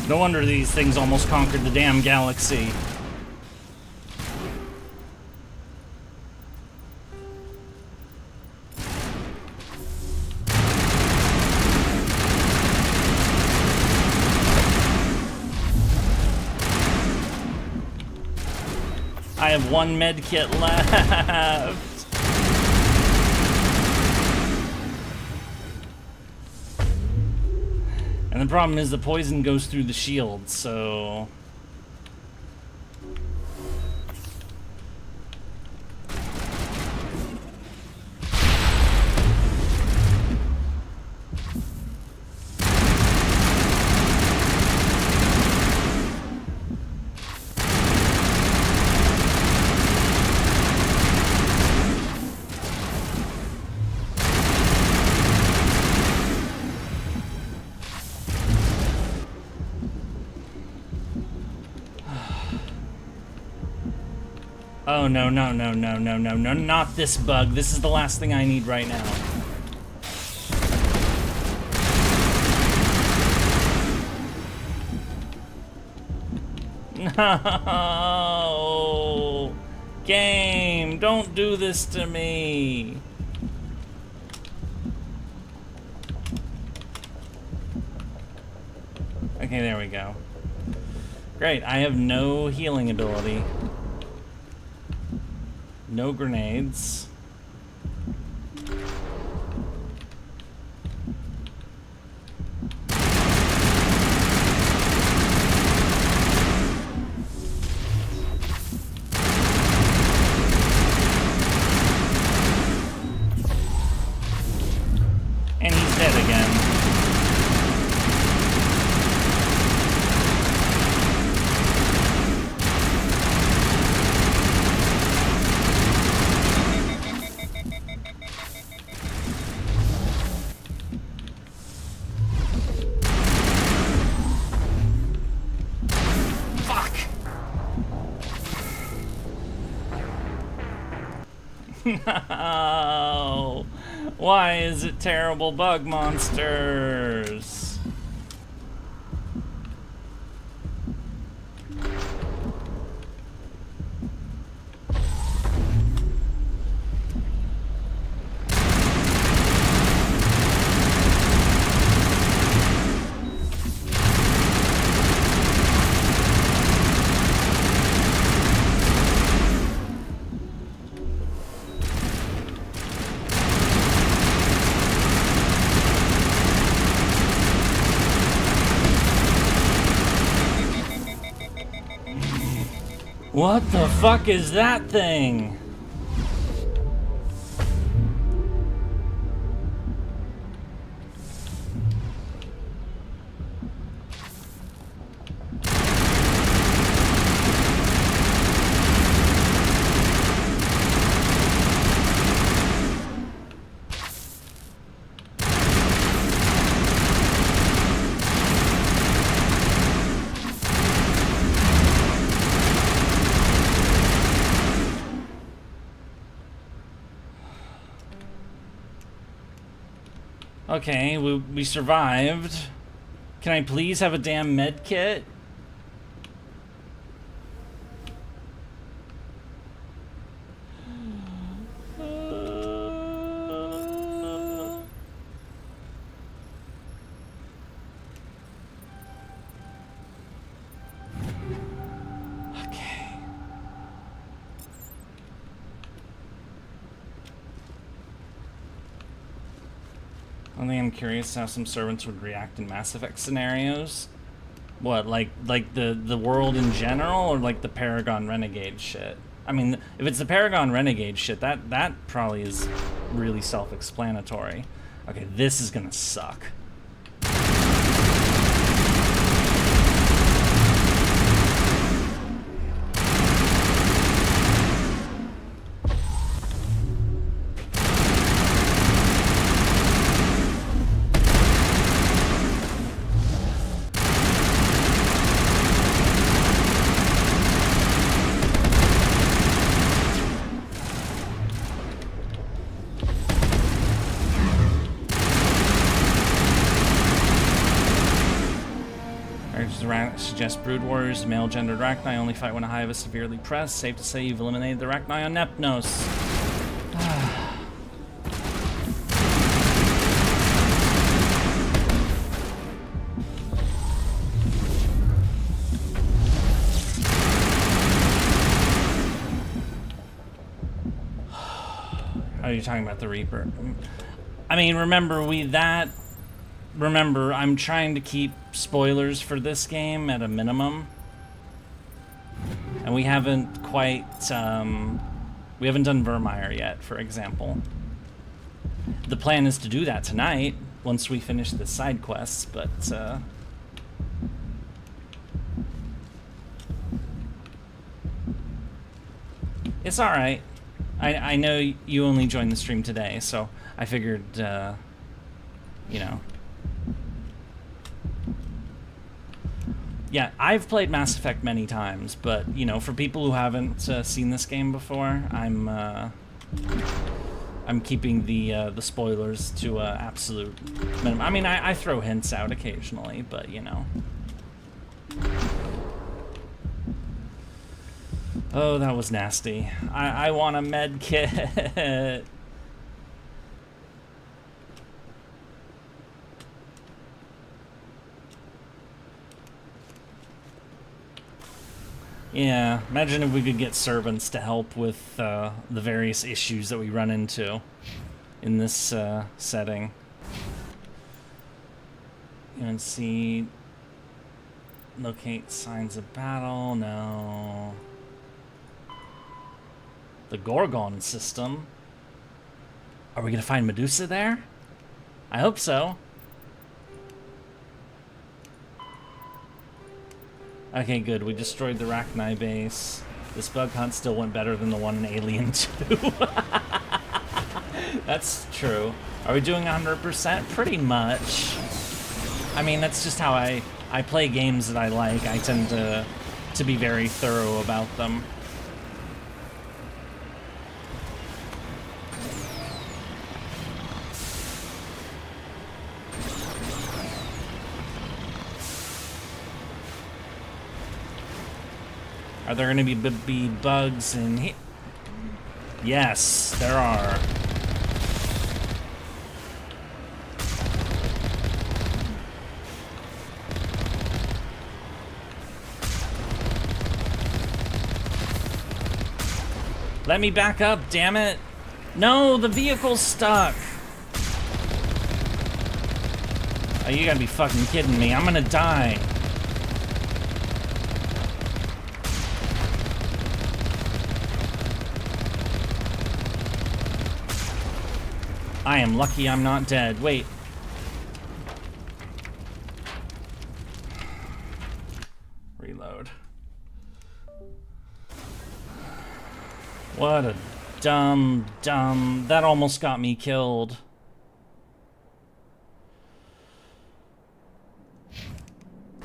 Speaker 1: No wonder these things almost conquered the damn galaxy. I have one med kit left. And the problem is the poison goes through the shield, so... Oh, no, no, no, no, no, no, no, not this bug. This is the last thing I need right now. No! Game, don't do this to me. Okay, there we go. Great, I have no healing ability. No grenades. And he's dead again. No! Why is it terrible bug monsters? What the fuck is that thing? Okay, we survived. Can I please have a damn med kit? Only I'm curious how some servants would react in Mass Effect scenarios. What, like the world in general, or like the Paragon Renegade shit? I mean, if it's the Paragon Renegade shit, that probably is really self-explanatory. Okay, this is gonna suck. Suggest brood warriors, male-gendered Rachni only fight when a hive is severely pressed. Safe to say you've eliminated the Rachni on Nepnos. Are you talking about the Reaper? I mean, remember, that remember, I'm trying to keep spoilers for this game at a minimum. And we haven't quite, we haven't done Virmire yet, for example. The plan is to do that tonight, once we finish the side quests, but, it's alright. I know you only joined the stream today, so I figured, you know. Yeah, I've played Mass Effect many times, but, you know, for people who haven't seen this game before, I'm keeping the spoilers to absolute minimum. I mean, I throw hints out occasionally, but, you know. Oh, that was nasty. I want a med kit. Yeah, imagine if we could get servants to help with the various issues that we run into in this setting. UNC, locate signs of battle, no. The Gorgon system. Are we gonna find Medusa there? I hope so. Okay, good. We destroyed the Rachni base. This bug hunt still went better than the one in Alien 2. That's true. Are we doing 100%? Pretty much. I mean, that's just how I play games that I like. I tend to be very thorough about them. Are there going to be bugs in here? Yes, there are. Let me back up, damn it. No, the vehicle's stuck. Oh, you gotta be fucking kidding me. I'm gonna die. I am lucky I'm not dead. Wait. Reload. What a dumb... That almost got me killed.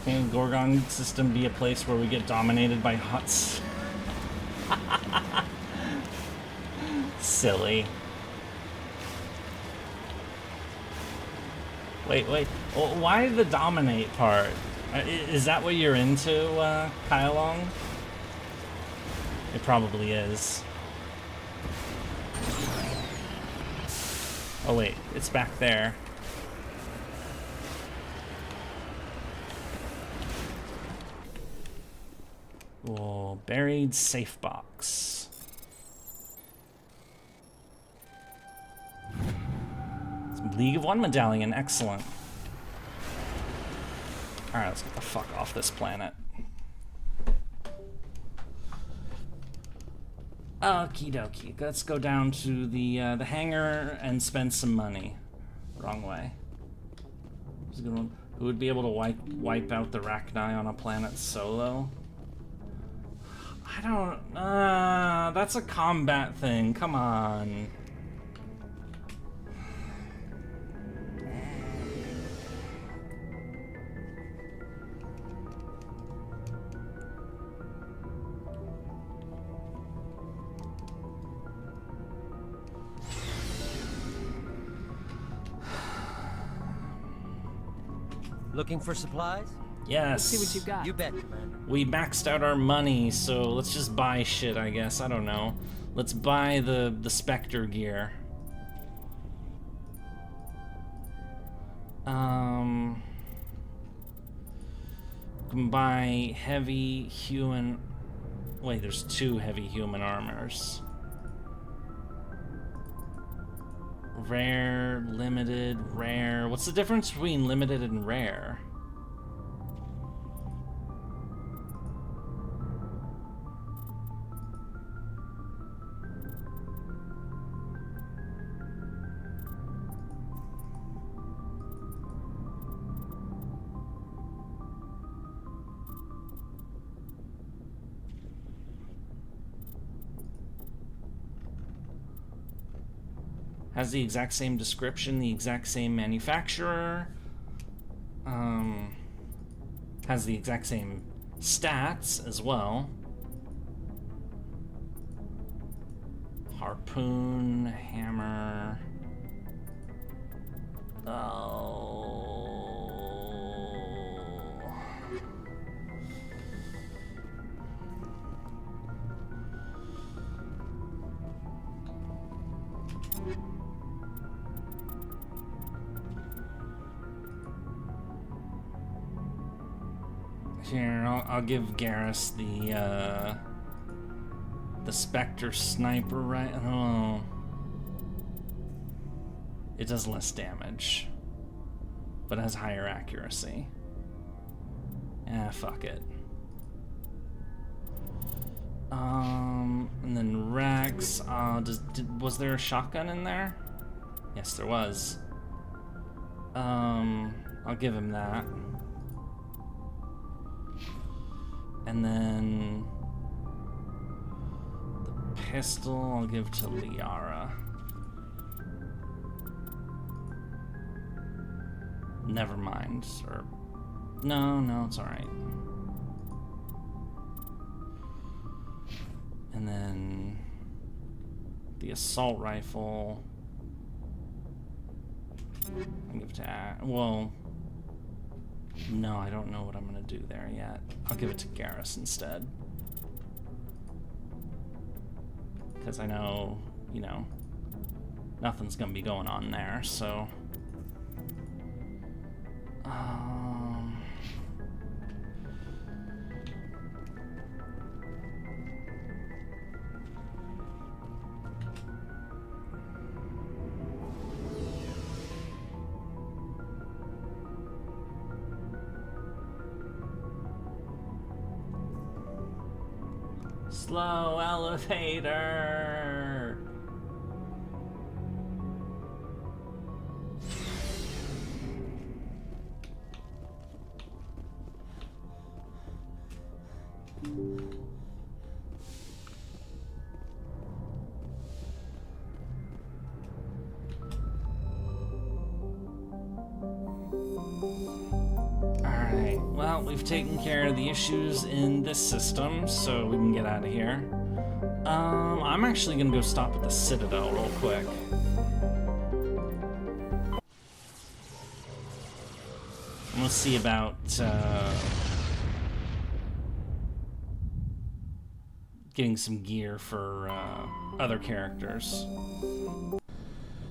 Speaker 1: Can the Gorgon system be a place where we get dominated by huts? Silly. Wait. Well, why the dominate part? Is that what you're into, Kylong? It probably is. Oh wait, it's back there. Oh, buried safe box. League of One medallion, excellent. Alright, let's get the fuck off this planet. Okie dokie, let's go down to the hangar and spend some money. Wrong way. Who would be able to wipe out the Rachni on a planet solo? I don't... that's a combat thing, come on.
Speaker 6: Looking for supplies?
Speaker 1: Yes.
Speaker 6: Let's see what you got. You bet, Commander.
Speaker 1: We maxed out our money, so let's just buy shit, I guess. I don't know. Let's buy the Spectre gear. We can buy heavy human... Wait, there's 2 heavy human armors. Rare, limited, rare. What's the difference between limited and rare? Has the exact same description, the exact same manufacturer, has the exact same stats as well. Harpoon, hammer. Here, I'll give Garrus the Spectre Sniper, right? Oh, it does less damage, but has higher accuracy. Fuck it. And then Rex. Was there a shotgun in there? Yes, there was. I'll give him that. And then the pistol I'll give to Liara. Never mind. Or no, it's alright. And then the assault rifle I'll give to well, no, I don't know what I'm gonna do there yet. I'll give it to Garrus instead. Because I know, you know, nothing's gonna be going on there, so... Slow elevator. Alright, well, we've taken care of the issues in this system, so we can get out of here. I'm actually gonna go stop at the Citadel real quick. I'm gonna see about, getting some gear for, other characters.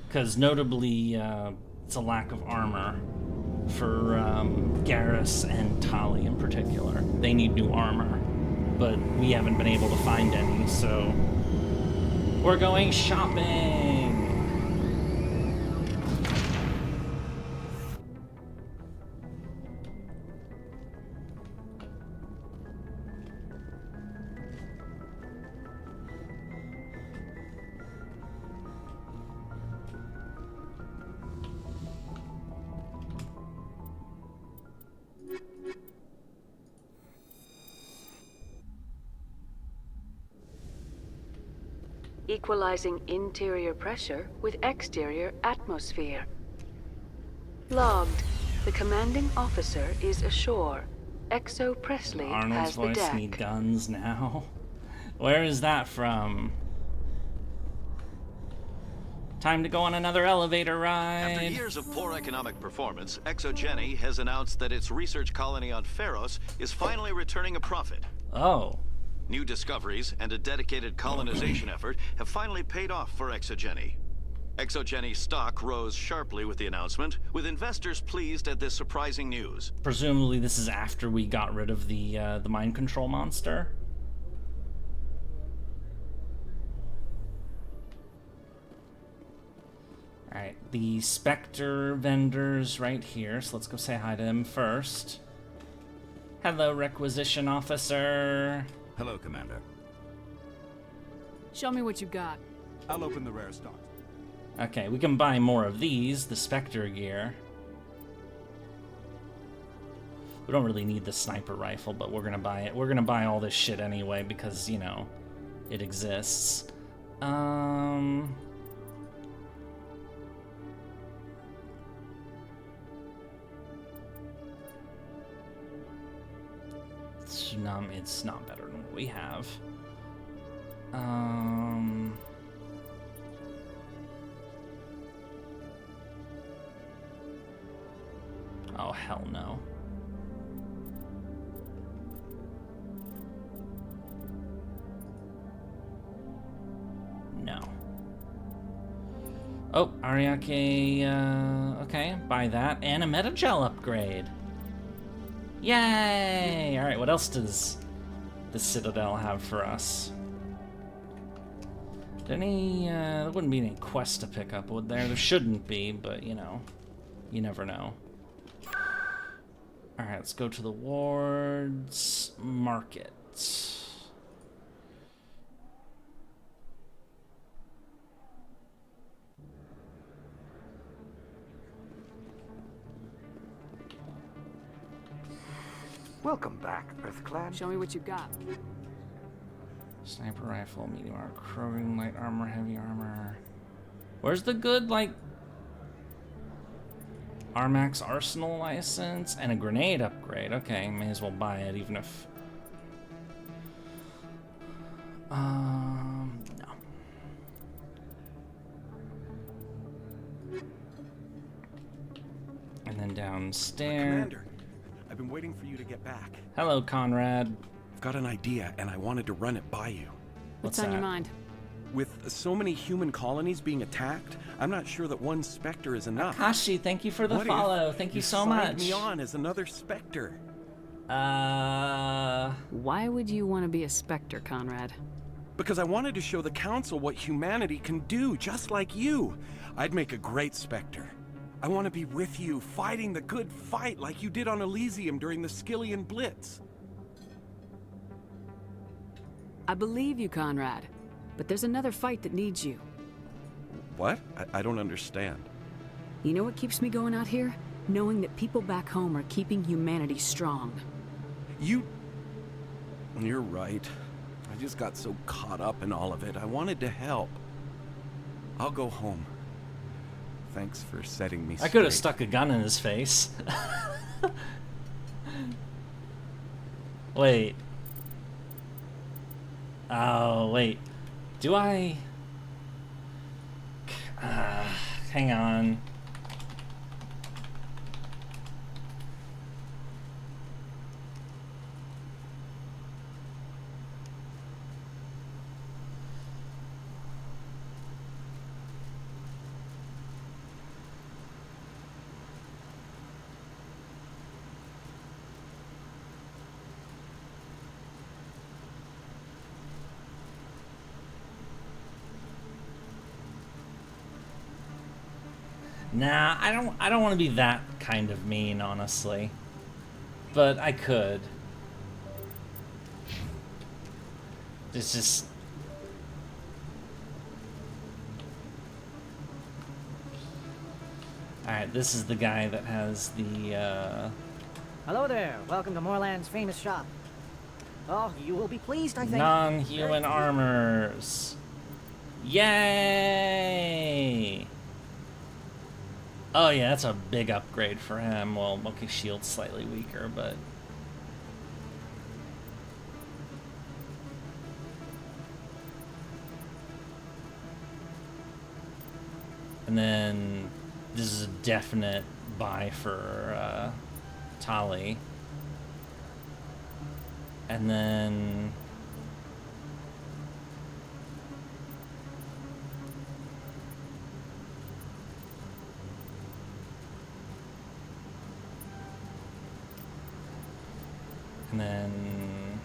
Speaker 1: Because notably, it's a lack of armor for Garrus and Tali in particular. They need new armor, but we haven't been able to find any, so we're going shopping!
Speaker 3: Equalizing interior pressure with exterior atmosphere. Logged. The commanding officer is ashore. Exo Presley
Speaker 1: Arnold's
Speaker 3: has the
Speaker 1: voice
Speaker 3: deck.
Speaker 1: need guns now. Where is that from? Time to go on another elevator ride.
Speaker 4: After years of poor economic performance, ExoGeni has announced that its research colony on Feros is finally returning a profit.
Speaker 1: Oh.
Speaker 4: New discoveries and a dedicated colonization effort have finally paid off for ExoGeni. ExoGeni's stock rose sharply with the announcement, with investors pleased at this surprising news.
Speaker 1: Presumably this is after we got rid of the mind control monster. Alright, the Spectre vendors right here, so let's go say hi to him first. Hello, Requisition Officer.
Speaker 19: Hello, Commander.
Speaker 3: Show me what you got.
Speaker 19: I'll open the rare stock.
Speaker 1: Okay, we can buy more of these, the Spectre gear. We don't really need the sniper rifle, but we're gonna buy it. We're gonna buy all this shit anyway because, you know, it exists. It's not better than what we have. Oh, hell no. No. Oh, Ariake, okay, buy that. And a Metagel upgrade. Yay! Alright, what else does the Citadel have for us? There wouldn't be any quest to pick up, would there? There shouldn't be, but, you know, you never know. Alright, let's go to the wards market.
Speaker 8: Welcome back, Earthclad.
Speaker 3: Show me what you got.
Speaker 1: Sniper rifle, medium armor, Krogan, light armor, heavy armor. Where's the good, like, Armax Arsenal license and a grenade upgrade? Okay, may as well buy it, even if... no. And then downstairs...
Speaker 22: Commander, I've been waiting for you to get back.
Speaker 1: Hello, Conrad.
Speaker 22: I've got an idea, and I wanted to run it by you.
Speaker 3: What's on your mind?
Speaker 22: With so many human colonies being attacked, I'm not sure that one Spectre is enough.
Speaker 1: Akashi, thank you for the follow. Thank you so much.
Speaker 22: Signed me on as another Spectre.
Speaker 3: Why would you want to be a Spectre, Conrad?
Speaker 22: Because I wanted to show the Council what humanity can do, just like you. I'd make a great Spectre. I want to be with you, fighting the good fight like you did on Elysium during the Skillian Blitz.
Speaker 3: I believe you, Conrad. But there's another fight that needs you.
Speaker 22: What? I don't understand.
Speaker 3: You know what keeps me going out here? Knowing that people back home are keeping humanity strong.
Speaker 22: You're right. I just got so caught up in all of it. I wanted to help. I'll go home. Thanks for setting me straight.
Speaker 1: I could have stuck a gun in his face. Wait. Oh, wait. Do I... hang on. Nah, I don't want to be that kind of mean, honestly. But I could. It's just... Alright, this is the guy that has the,
Speaker 23: Hello there. Welcome to Moorland's famous shop. Oh, you will be pleased, I think.
Speaker 1: Non-human armors. Yay! Oh yeah, that's a big upgrade for him. Well, okay, shield's slightly weaker, but... And then this is a definite buy for Tali. And then... And then...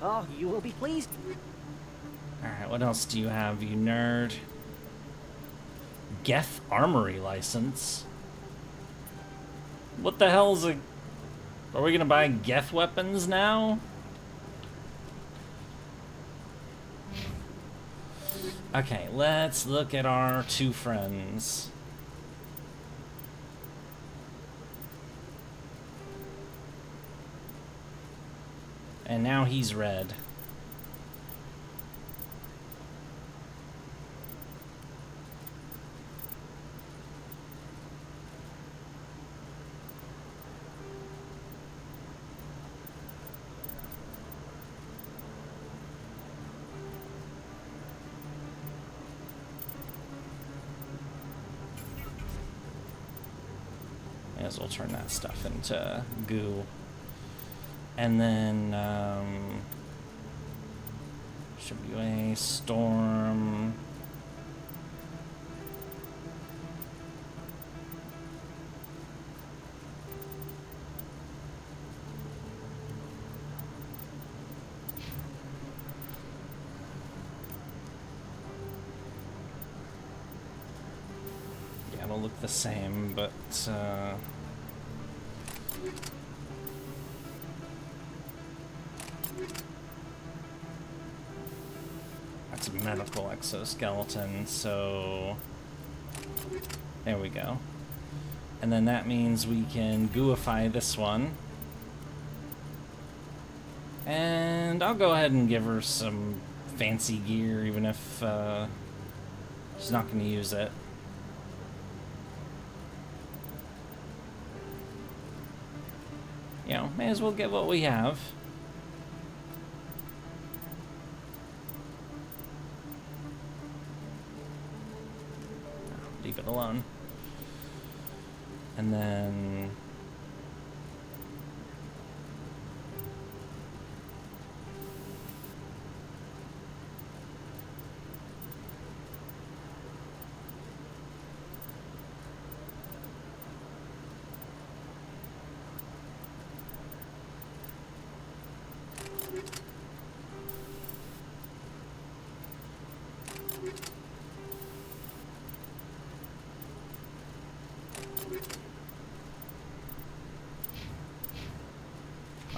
Speaker 23: Oh, you will be pleased.
Speaker 1: Alright, what else do you have, you nerd? Geth Armory license? What the hell is a... Are we gonna buy Geth weapons now? Okay, let's look at our two friends. And now he's red. May as well turn that stuff into goo. And then, WA, Storm. Yeah, it'll look the same, but, that's a medical exoskeleton, so there we go. And then that means we can gooify this one. And I'll go ahead and give her some fancy gear, even if she's not going to use it. You know, may as well get what we have. Leave it alone. And then...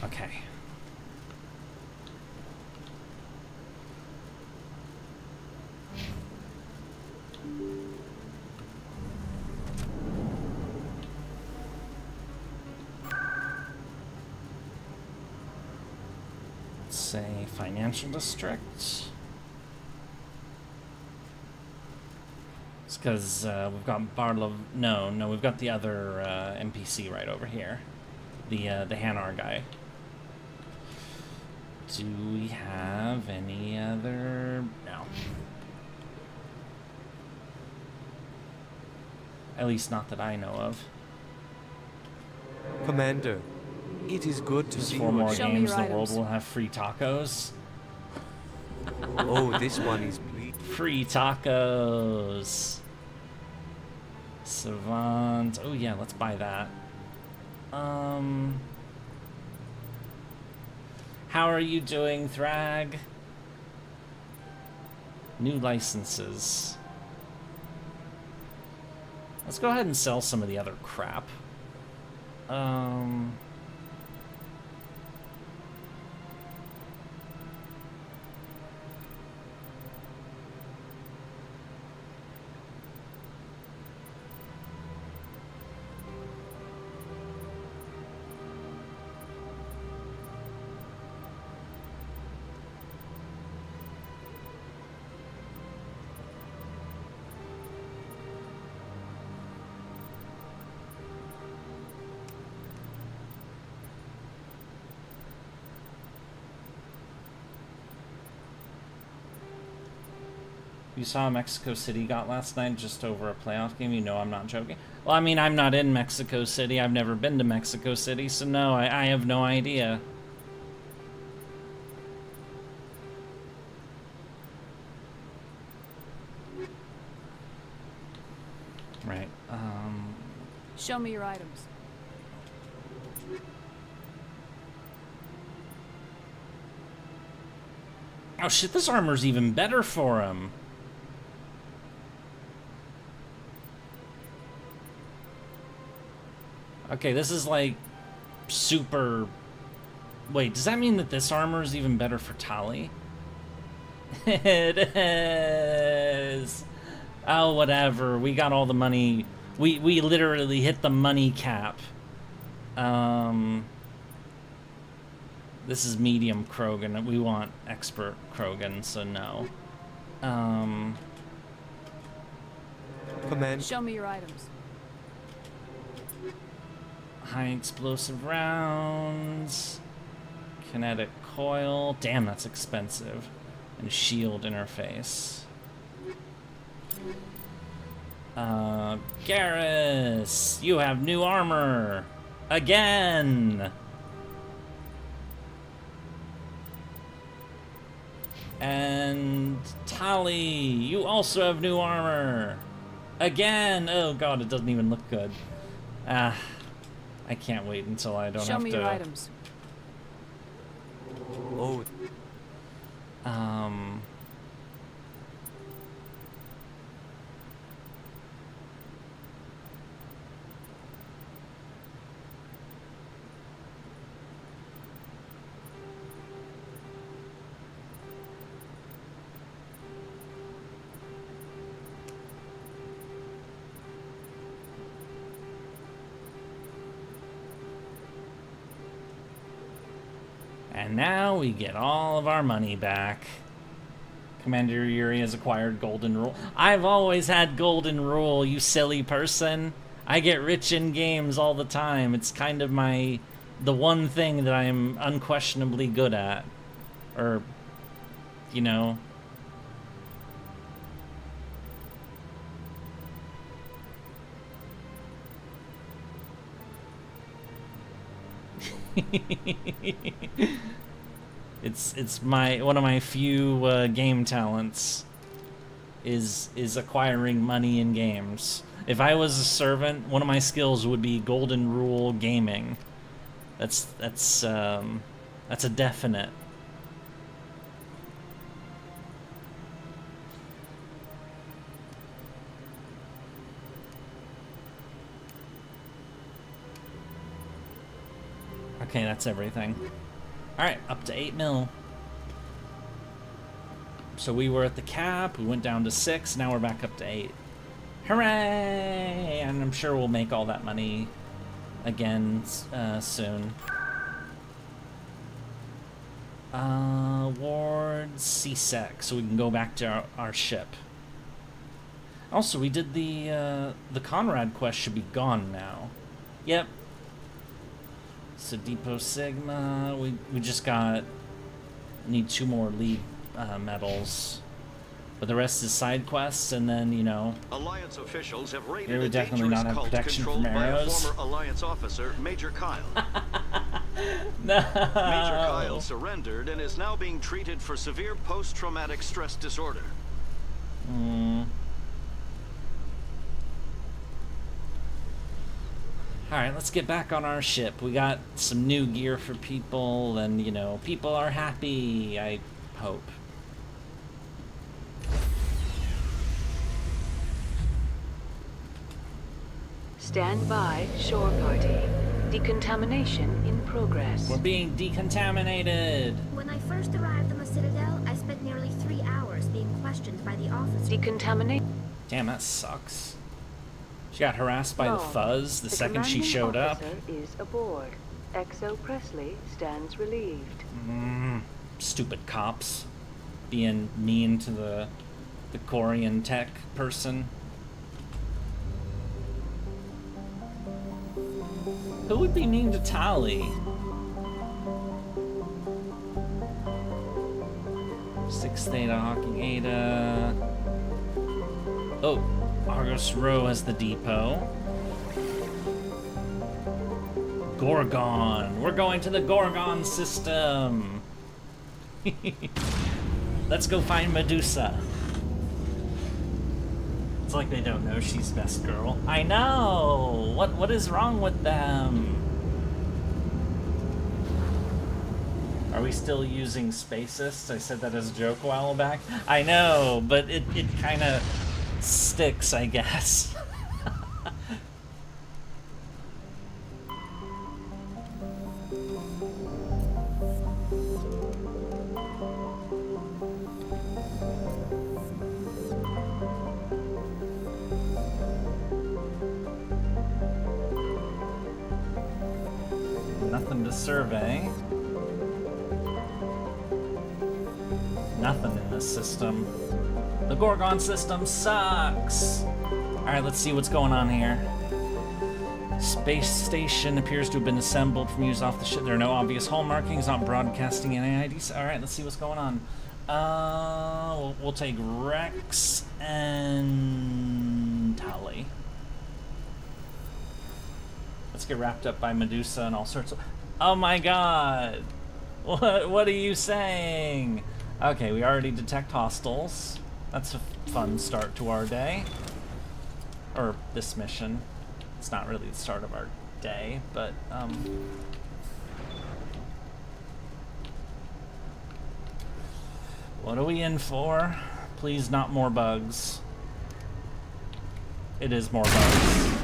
Speaker 1: Okay. Let's say financial district. It's because we've got Barlow. No, we've got the other NPC right over here. The Hanar guy. Do we have any other... No. At least not that I know of.
Speaker 11: Commander, it is good to see you.
Speaker 1: 4 more games, the world will have free tacos.
Speaker 11: Oh, this one is
Speaker 1: free tacos. Savant. Oh yeah, let's buy that. How are you doing, Thrag? New licenses. Let's go ahead and sell some of the other crap. You saw Mexico City got last night just over a playoff game? You know I'm not joking. Well, I mean, I'm not in Mexico City. I've never been to Mexico City, so no, I have no idea. Right,
Speaker 3: Show me your items.
Speaker 1: Oh shit, this armor's even better for him. Okay, this is like super... Wait, does that mean that this armor is even better for Tali? It is. Oh, whatever. We got all the money. We literally hit the money cap. This is medium Krogan. We want expert Krogan, so no.
Speaker 11: Command.
Speaker 3: Show me your items.
Speaker 1: High explosive rounds. Kinetic coil. Damn, that's expensive. And shield interface. Garrus, you have new armor. Again. And Tali, you also have new armor. Again. Oh god, it doesn't even look good. I can't wait until I don't
Speaker 3: Show
Speaker 1: have
Speaker 3: me
Speaker 1: to...
Speaker 3: your items.
Speaker 11: Oh.
Speaker 1: And now we get all of our money back. Commander Yurie has acquired Golden Rule. I've always had Golden Rule, you silly person. I get rich in games all the time. It's kind of the one thing that I'm unquestionably good at. Or, you know. It's one of my few game talents is acquiring money in games. If I was a servant, one of my skills would be Golden Rule gaming. That's a definite. Okay, that's everything. Alright, up to 8 mil. So we were at the cap, we went down to 6, now we're back up to 8. Hooray! And I'm sure we'll make all that money again soon. Ward C-Sec, so we can go back to our ship. Also, we did the Conrad quest should be gone now. Yep. So Depot Sigma, we just need 2 more lead medals. But the rest is side quests, and then, you know...
Speaker 4: Alliance officials have raided
Speaker 1: They would
Speaker 4: a
Speaker 1: definitely
Speaker 4: dangerous
Speaker 1: not have
Speaker 4: cult
Speaker 1: protection
Speaker 4: controlled
Speaker 1: from
Speaker 4: by a
Speaker 1: arrows.
Speaker 4: former Alliance officer, Major Kyle.
Speaker 1: No!
Speaker 4: Major Kyle surrendered and is now being treated for severe post-traumatic stress disorder.
Speaker 1: Alright, let's get back on our ship. We got some new gear for people, and, you know, people are happy, I hope.
Speaker 3: Stand by, shore party. Decontamination in progress.
Speaker 1: We're being decontaminated!
Speaker 10: When I first arrived on the Citadel, I spent nearly 3 hours being questioned by the officers.
Speaker 3: Decontamination.
Speaker 1: Damn, that sucks. She got harassed by the fuzz the second she showed up.
Speaker 3: Is aboard. XO Presley stands relieved.
Speaker 1: Stupid cops. Being mean to the Corian tech person. Who would be mean to Tali? 6 Theta Hawking Ada. Oh, Argos Row has the depot. Gorgon. We're going to the Gorgon system. Let's go find Medusa. It's like they don't know she's best girl. I know! What is wrong with them? Are we still using Spacists? I said that as a joke a while back. I know, but it kind of sticks, I guess. Nothing to survey. Nothing in this system. The Gorgon system sucks! Alright, let's see what's going on here. Space station appears to have been assembled from use off the ship. There are no obvious hall markings, not broadcasting any IDs. Alright, let's see what's going on. We'll take Rex and Tali. Let's get wrapped up by Medusa and all sorts of... Oh my god! What are you saying? Okay, we already detect hostiles. That's a fun start to our day. Or this mission. It's not really the start of our day, but, what are we in for? Please, not more bugs. It is more bugs.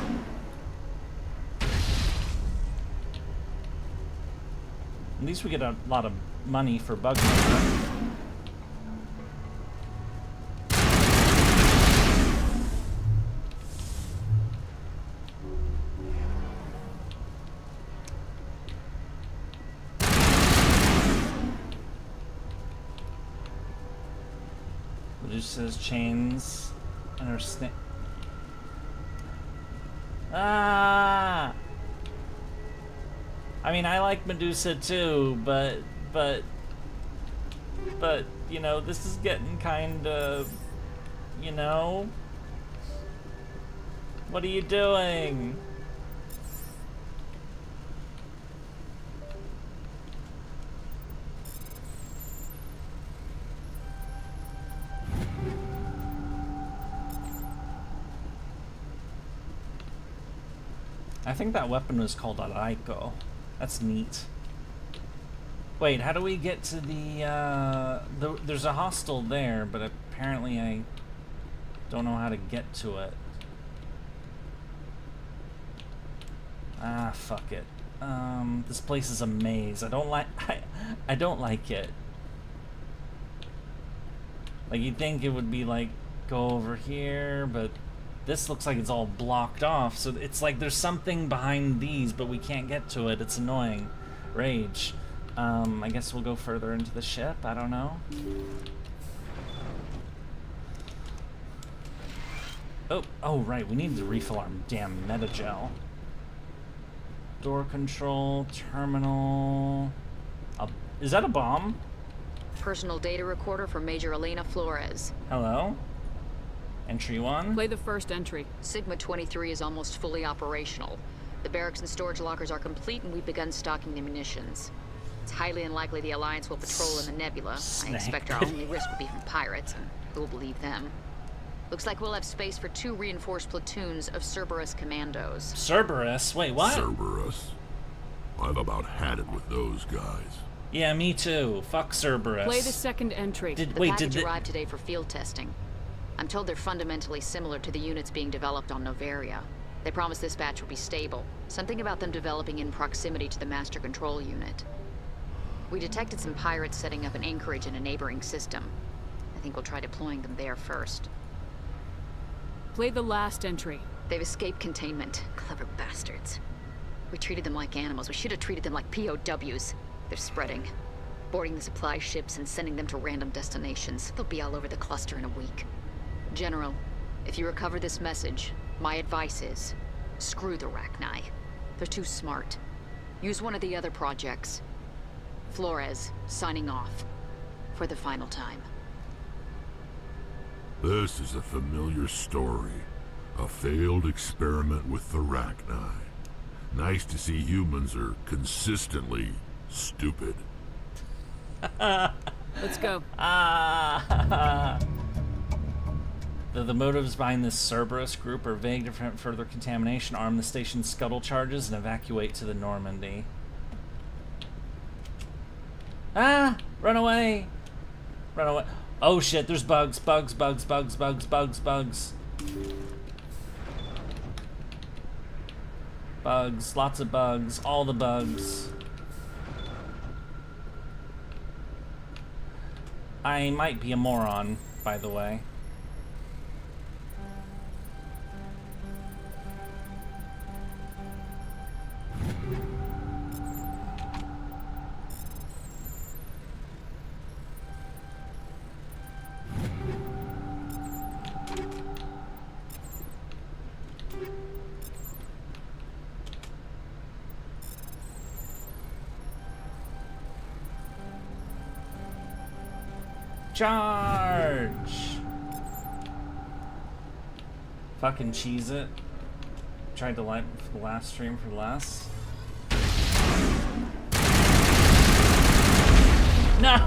Speaker 1: At least we get a lot of money for bug hunter. Medusa's chains and her snake. Ah! I mean, I like Medusa too, but, you know, this is getting kind of, you know? What are you doing? I think that weapon was called a Raiko. That's neat. Wait, how do we get to there's a hostile there, but apparently I don't know how to get to it. Ah, fuck it. This place is a maze. I don't like it. Like, you'd think it would be like, go over here, but this looks like it's all blocked off, so it's like there's something behind these, but we can't get to it. It's annoying. Rage. I guess we'll go further into the ship. I don't know. Oh, right. We need to refill our damn metagel. Door control, terminal. Is that a bomb?
Speaker 7: Personal data recorder for Major Elena Flores.
Speaker 1: Hello? Entry 1?
Speaker 3: Play the first entry.
Speaker 7: Sigma 23 is almost fully operational. The barracks and storage lockers are complete, and we've begun stocking the munitions. It's highly unlikely the Alliance will patrol in the nebula. I expect our only risk will be from pirates, and who will believe them? Looks like we'll have space for 2 reinforced platoons of Cerberus commandos.
Speaker 1: Cerberus? Wait, what?
Speaker 14: Cerberus. I've about had it with those guys.
Speaker 1: Yeah, me too. Fuck Cerberus.
Speaker 3: Play the second entry.
Speaker 7: The package arrived today for field testing. I'm told they're fundamentally similar to the units being developed on Noveria. They promised this batch would be stable. Something about them developing in proximity to the master control unit. We detected some pirates setting up an anchorage in a neighboring system. I think we'll try deploying them there first.
Speaker 3: Play the last entry.
Speaker 7: They've escaped containment. Clever bastards. We treated them like animals. We should have treated them like POWs. They're spreading. Boarding the supply ships and sending them to random destinations. They'll be all over the cluster in a week. General, if you recover this message, my advice is, screw the Rachni. They're too smart. Use one of the other projects. Flores, signing off. For the final time.
Speaker 14: This is a familiar story. A failed experiment with the Rachni. Nice to see humans are consistently stupid.
Speaker 3: Let's go.
Speaker 1: The motives behind this Cerberus group are vague to prevent further contamination, arm the station's scuttle charges, and evacuate to the Normandy. Ah! Run away! Run away. Oh shit, there's bugs. Bugs, bugs, bugs, bugs, bugs, bugs. Bugs, lots of bugs, all the bugs. I might be a moron, by the way. Charge! Fucking cheese it. Tried to light the last stream for less. No!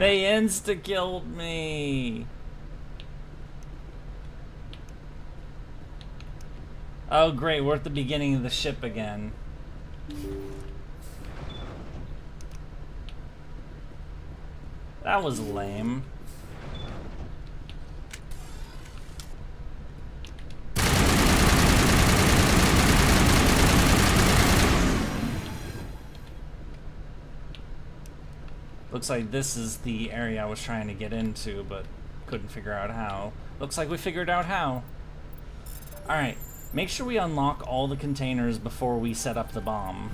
Speaker 1: They insta-killed me! Oh great, we're at the beginning of the ship again. That was lame. Looks like this is the area I was trying to get into, but couldn't figure out how. Looks like we figured out how. Alright, make sure we unlock all the containers before we set up the bomb.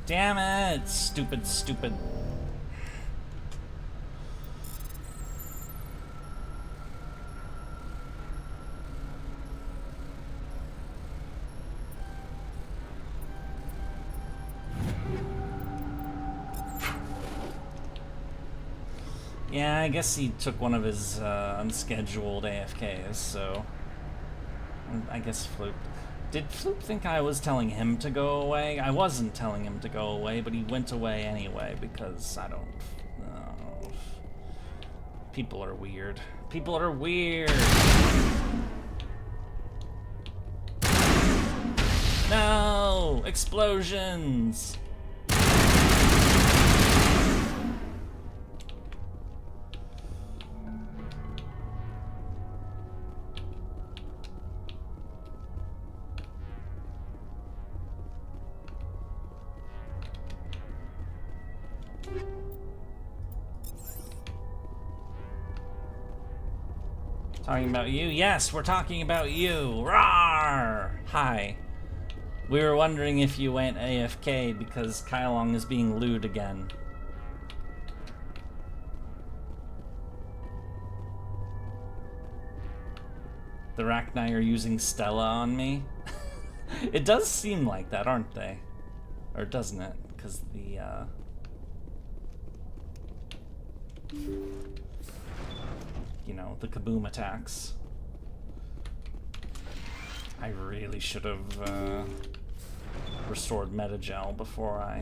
Speaker 1: Damn it! Stupid, stupid. Yeah, I guess he took one of his unscheduled AFKs, so I guess Floop. Did Floop think I was telling him to go away? I wasn't telling him to go away, but he went away anyway because I don't know. People are weird. People are weird. No! Explosions! Talking about you? Yes, we're talking about you. Rawr! Hi. We were wondering if you went AFK because Kylong is being lewd again. The Rachni are using Stella on me? It does seem like that, aren't they? Or doesn't it? Because the, you know, the kaboom attacks. I really should have restored Metagel before I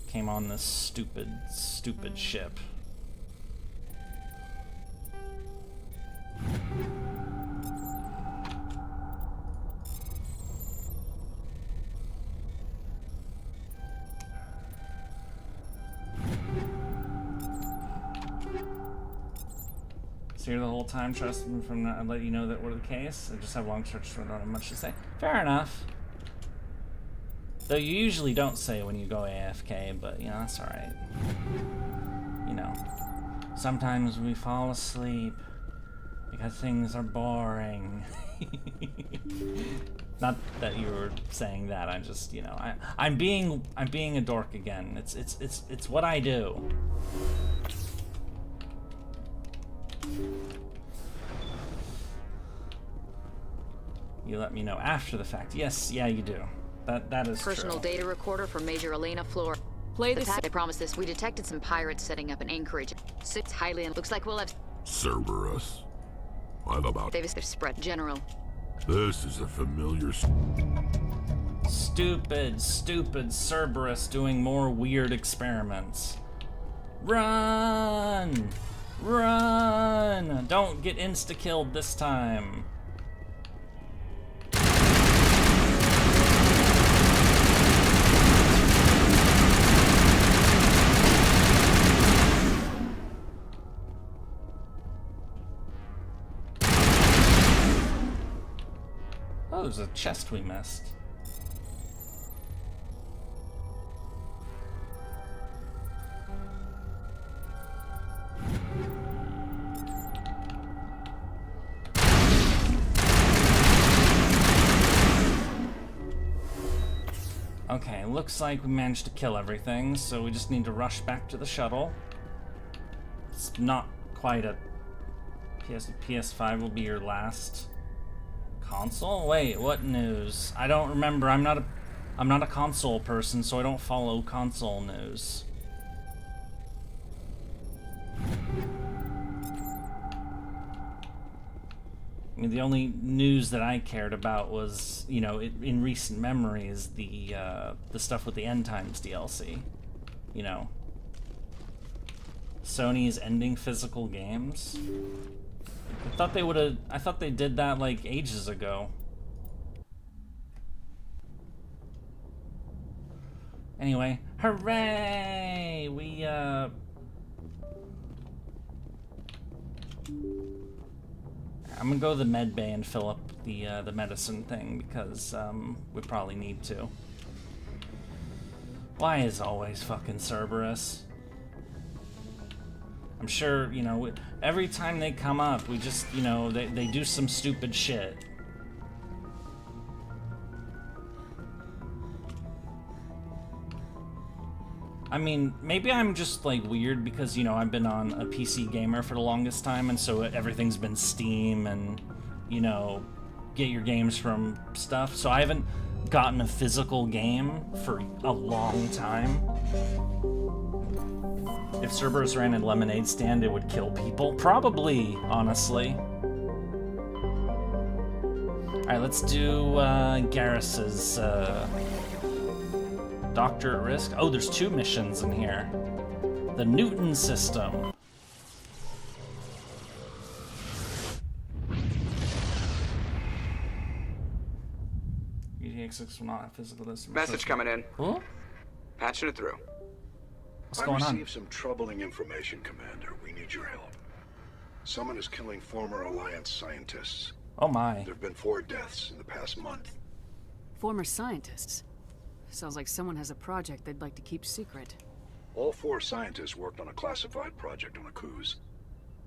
Speaker 1: came on this stupid ship. So you're the whole time trusting from not let you know that we're the case. I just have long stretches where I don't have much to say. Fair enough. Though you usually don't say when you go AFK, but you know, that's alright. You know. Sometimes we fall asleep because things are boring. Not that you were saying that, I just, you know, I'm being a dork again. It's what I do. You let me know after the fact. Yes, yeah, you do. That is
Speaker 7: Personal
Speaker 1: true.
Speaker 7: data recorder for Major Elena Flora.
Speaker 3: Play this.
Speaker 7: They promised this. We detected some pirates setting up in Anchorage. Six highly. Looks like we'll have.
Speaker 14: Cerberus. I'm about.
Speaker 7: They've spread. General.
Speaker 14: This is a familiar...
Speaker 1: Stupid Cerberus doing more weird experiments. Run! Run! Don't get insta-killed this time. Oh, there's a chest we missed. Okay, looks like we managed to kill everything, so we just need to rush back to the shuttle. It's not quite a... PS5 will be your last console? Wait, what news? I don't remember. I'm not a console person, so I don't follow console news. I mean, the only news that I cared about was, you know, in recent memory is the stuff with the End Times DLC. You know, Sony's ending physical games. I thought they would've. I thought they did that like ages ago. Anyway, hooray! We I'm gonna go to the med bay and fill up the medicine thing because we probably need to. Why is always fucking Cerberus? I'm sure, you know, every time they come up, we just, you know, they do some stupid shit. I mean, maybe I'm just, like, weird because, you know, I've been on a PC gamer for the longest time, and so everything's been Steam and, you know, get your games from stuff. So I haven't gotten a physical game for a long time. If Cerberus ran a lemonade stand, it would kill people. Probably, honestly. Alright, let's do Garrus's Doctor at Risk. Oh, there's 2 missions in here. The Newton system. EDX6 will not have physical distance.
Speaker 5: Message coming in.
Speaker 1: Huh?
Speaker 5: Patching it through.
Speaker 1: What's going on?
Speaker 16: I received some troubling information, Commander. We need your help. Someone is killing former Alliance scientists.
Speaker 1: Oh my.
Speaker 16: There have been 4 deaths in the past month.
Speaker 3: Former scientists? Sounds like someone has a project they'd like to keep secret.
Speaker 16: All 4 scientists worked on a classified project on Akuz.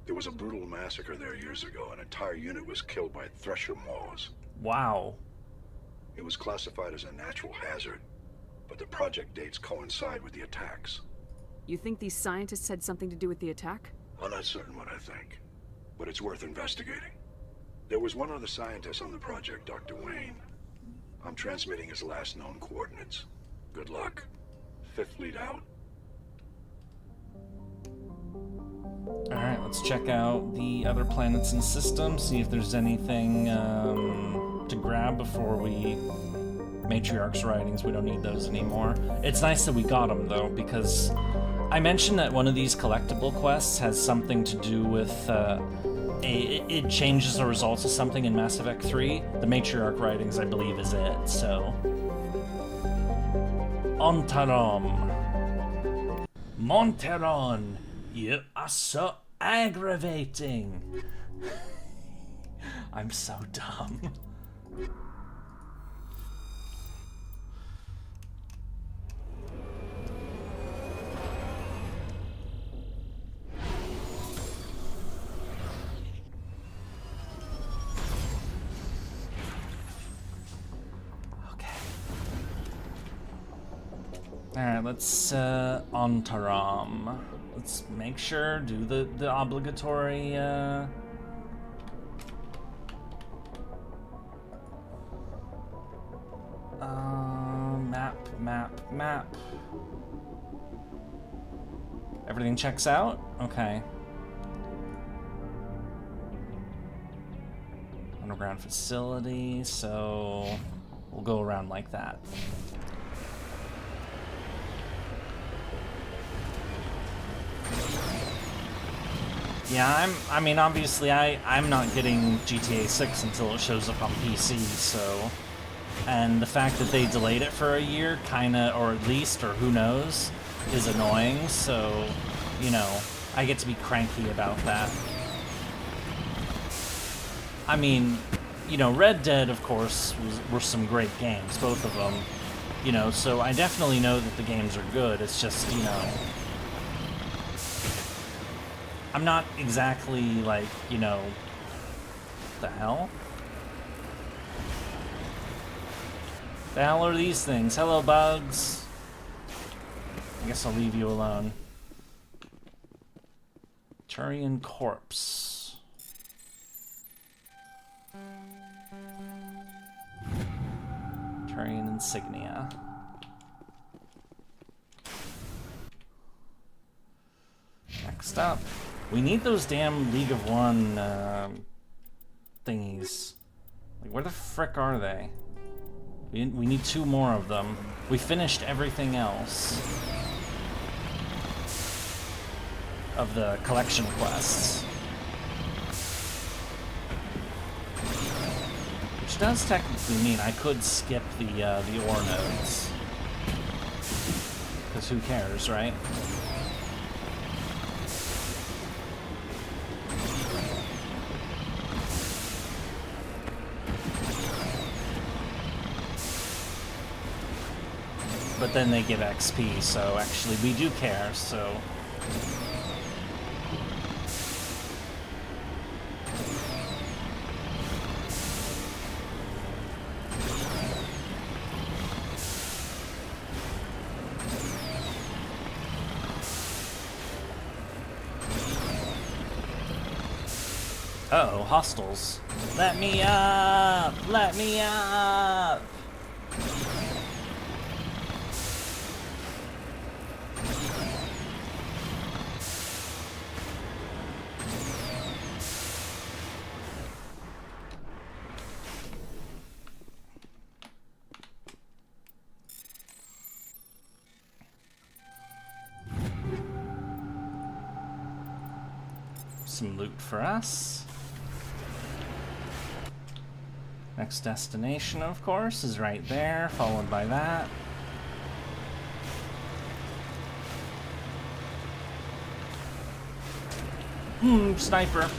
Speaker 16: There was a brutal massacre there years ago. An entire unit was killed by Thresher maws.
Speaker 1: Wow.
Speaker 16: It was classified as a natural hazard, but the project dates coincide with the attacks.
Speaker 3: You think these scientists had something to do with the attack?
Speaker 16: I'm not certain what I think, but it's worth investigating. There was one other scientist on the project, Dr. Wayne. I'm transmitting his last known coordinates. Good luck. 5th fleet out.
Speaker 1: Alright, let's check out the other planets in the system, see if there's anything to grab before we... Matriarch's writings, we don't need those anymore. It's nice that we got them, though, because I mentioned that one of these collectible quests has something to do with, it changes the results of something in Mass Effect 3. The Matriarch writings, I believe, is it, so... Ontarom. Monteron, you are so aggravating. I'm so dumb. Alright, let's, Ontarom. Let's make sure, do the obligatory, map. Everything checks out? Okay. Underground facility, so we'll go around like that. Yeah, I mean, obviously, I'm not getting GTA 6 until it shows up on PC, so... And the fact that they delayed it for a year, kinda, or at least, or who knows, is annoying, so, you know, I get to be cranky about that. I mean, you know, Red Dead, of course, were some great games, both of them, you know, so I definitely know that the games are good, it's just, you know... I'm not exactly, like, you know... The hell? The hell are these things? Hello, bugs. I guess I'll leave you alone. Turian corpse. Turian insignia. Next up. We need those damn League of One thingies. Like, where the frick are they? We need 2 more of them. We finished everything else of the collection quests. Which does technically mean I could skip the ore nodes. Because who cares, right? But then they give XP, so actually we do care, so... Uh-oh, hostiles. Let me up! Let me up! Some loot for us. Next destination, of course, is right there, followed by that. Sniper.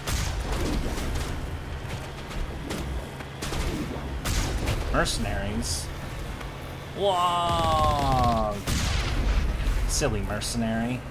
Speaker 1: Mercenaries. Whoa! Silly mercenary.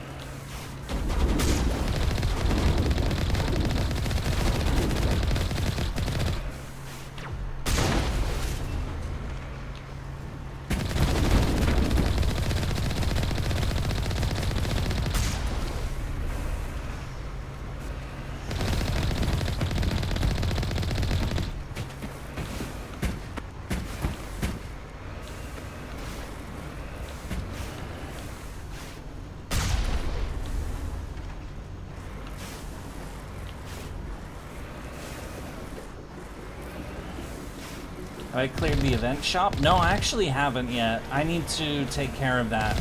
Speaker 1: Have I cleared the event shop? No, I actually haven't yet. I need to take care of that.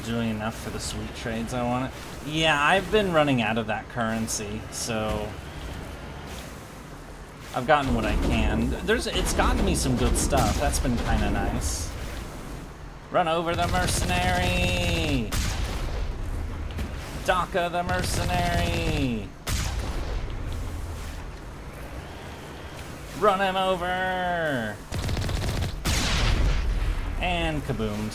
Speaker 1: Doing enough for the sweet trades I want. Yeah, I've been running out of that currency, so I've gotten what I can. It's gotten me some good stuff. That's been kind of nice. Run over the mercenary! Daka the mercenary! Run him over! And kaboomed.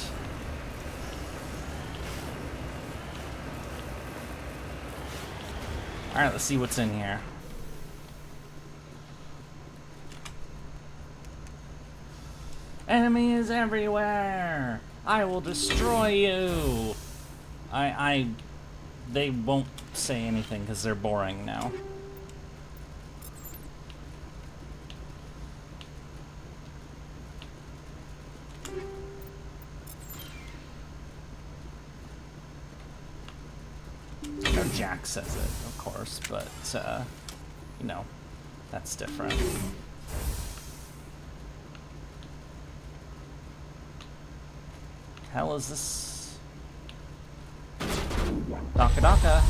Speaker 1: Alright, let's see what's in here. Enemies everywhere! I will destroy you! They won't say anything because they're boring now. I know Jack says it, of course, but, you know, that's different. Hell is this? Daka Daka.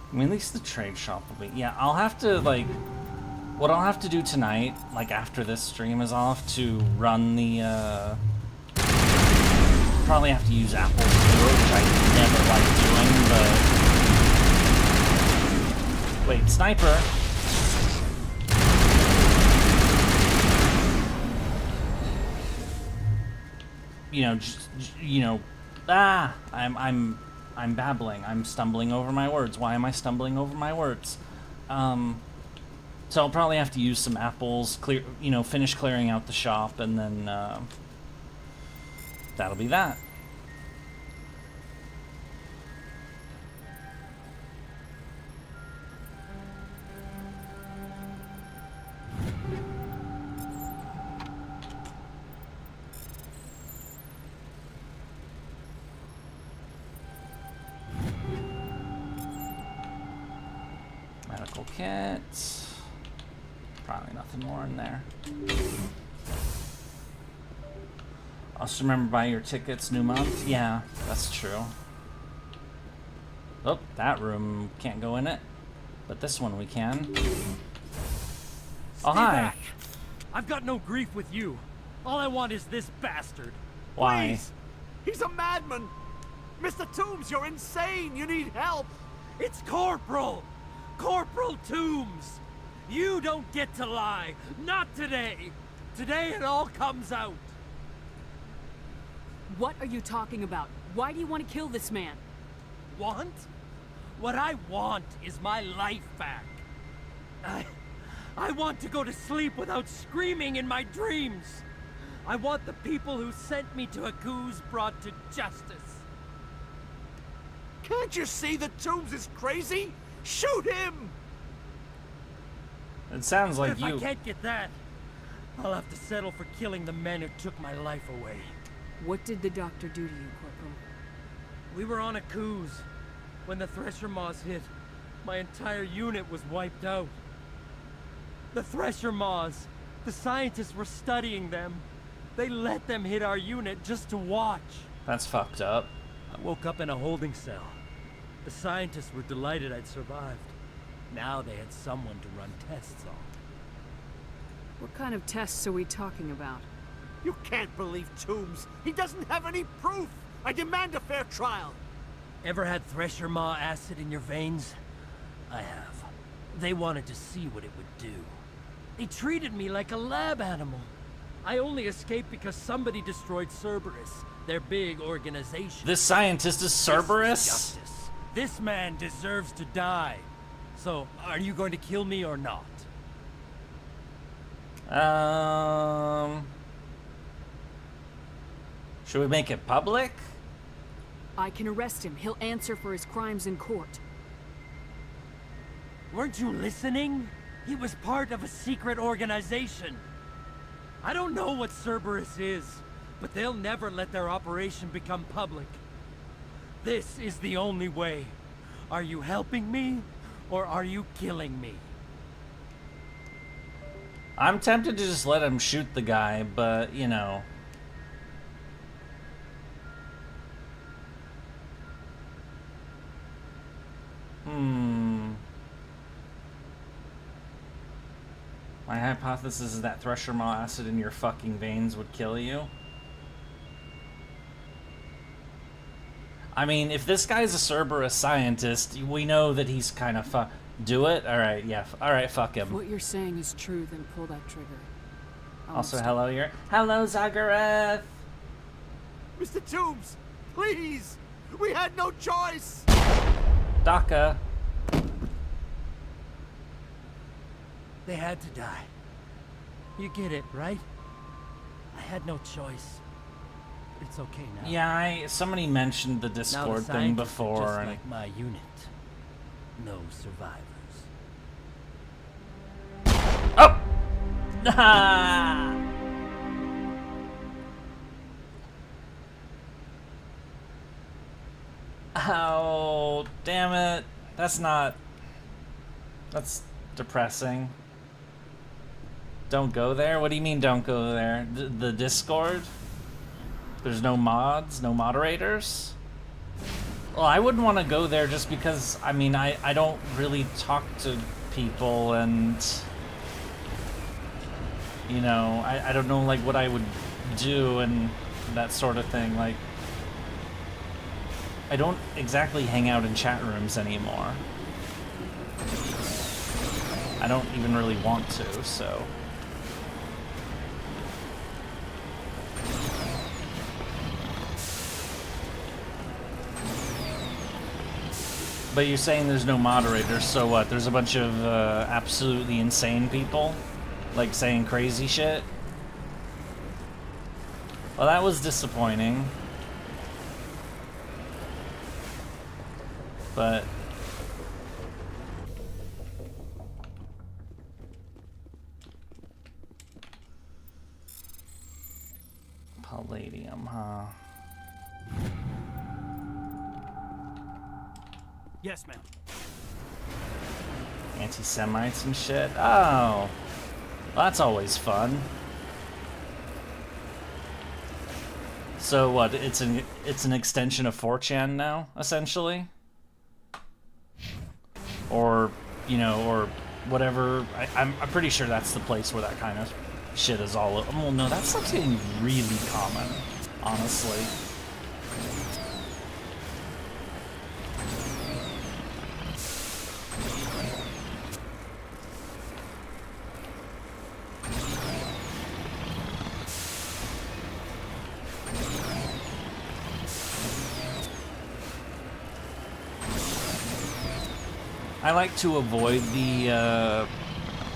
Speaker 1: I mean, at least the trade shop will be... Yeah, I'll have to, like... What I'll have to do tonight, like after this stream, is I'll have to run the, probably have to use apples to do it, which I never like doing, but... Wait, sniper! You know, I'm babbling. I'm stumbling over my words. Why am I stumbling over my words? So I'll probably have to use some apples, finish clearing out the shop, and then that'll be that. Medical kit. Probably nothing more in there. Also remember, buy your tickets new month. Yeah, that's true. Oh, that room can't go in it, but this one we can. Oh, hi.
Speaker 2: Back. I've got no grief with you. All I want is this bastard.
Speaker 1: Why?
Speaker 2: Please. He's a madman. Mr. Toombs, you're insane. You need help. It's Corporal. Corporal Toombs. You don't get to lie. Not today. Today it all comes out.
Speaker 3: What are you talking about? Why do you want to kill this man?
Speaker 2: Want? What I want is my life back. I want to go to sleep without screaming in my dreams. I want the people who sent me to Akuz brought to justice. Can't you see that Toombs is crazy? Shoot him!
Speaker 1: It sounds like you...
Speaker 2: If I can't get that, I'll have to settle for killing the men who took my life away.
Speaker 3: What did the doctor do to you, Corporal?
Speaker 2: We were on Akuz. When the Thresher Maws hit, my entire unit was wiped out. The Thresher Maws, the scientists were studying them. They let them hit our unit just to watch.
Speaker 1: That's fucked up.
Speaker 2: I woke up in a holding cell. The scientists were delighted I'd survived. Now they had someone to run tests on.
Speaker 3: What kind of tests are we talking about?
Speaker 2: You can't believe Toombs. He doesn't have any proof. I demand a fair trial. Ever had Thresher Maw acid in your veins? I have. They wanted to see what it would do. They treated me like a lab animal. I only escaped because somebody destroyed Cerberus, their big organization.
Speaker 1: This scientist is Cerberus?
Speaker 2: This is justice. This man deserves to die. So, are you going to kill me or not?
Speaker 1: Should we make it public?
Speaker 3: I can arrest him. He'll answer for his crimes in court.
Speaker 2: Weren't you listening? He was part of a secret organization. I don't know what Cerberus is, but they'll never let their operation become public. This is the only way. Are you helping me, or are you killing me?
Speaker 1: I'm tempted to just let him shoot the guy, but, you know. My hypothesis is that Thresher Maw acid in your fucking veins would kill you. I mean, if this guy's a Cerberus scientist, we know that he's kind of do it? Alright, yeah. Alright, fuck him.
Speaker 3: If what you're saying is true, then pull that trigger.
Speaker 1: Also, hello, hello, Zagareth!
Speaker 19: Mr. Toombs, please! We had no choice!
Speaker 1: Daka.
Speaker 2: They had to die. You get it, right? I had no choice. But it's okay now.
Speaker 1: Yeah, somebody mentioned the Discord thing before.
Speaker 2: Just like my unit. No survivors.
Speaker 1: Oh! Oh, damn it. That's depressing. Don't go there? What do you mean don't go there? The Discord? There's no mods? No moderators? Well, I wouldn't want to go there just because, I mean, I don't really talk to people and, you know, I don't know, like, what I would do and that sort of thing. Like, I don't exactly hang out in chat rooms anymore. I don't even really want to, so... But you're saying there's no moderators, so what? There's a bunch of absolutely insane people? Like saying crazy shit? Well, that was disappointing. But... Palladium, huh?
Speaker 2: Yes, ma'am.
Speaker 1: Anti-Semites and shit? Oh. Well, that's always fun. So what, it's an extension of 4chan now, essentially? Or, you know, or whatever. I'm pretty sure that's the place where that kind of shit is all... Well, no, that stuff's getting really common, honestly. I like to avoid the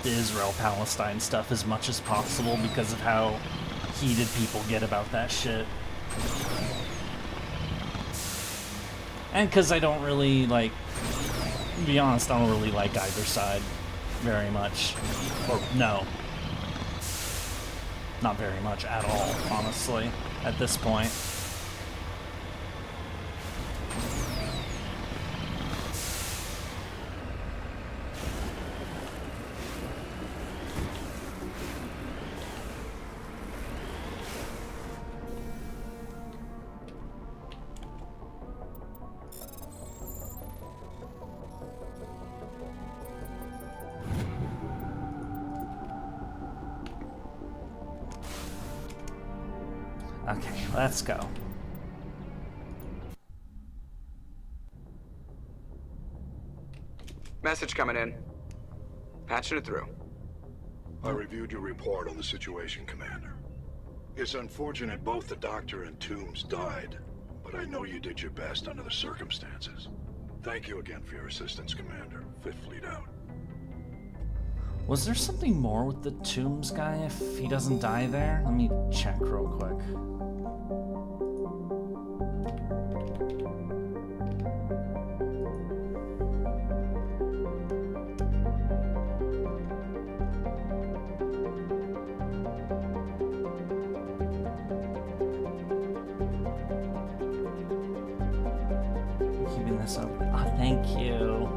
Speaker 1: Israel-Palestine stuff as much as possible because of how heated people get about that shit. And because I don't really, like, to be honest, I don't really like either side very much. Or, no. Not very much at all, honestly, at this point. Okay, let's go.
Speaker 5: Message coming in. Patching it through.
Speaker 16: I reviewed your report on the situation, Commander. It's unfortunate both the Doctor and Toombs died, but I know you did your best under the circumstances. Thank you again for your assistance, Commander. Fifth Fleet out.
Speaker 1: Was there something more with the Toombs guy if he doesn't die there? Let me check real quick. Keeping this up. Oh, thank you.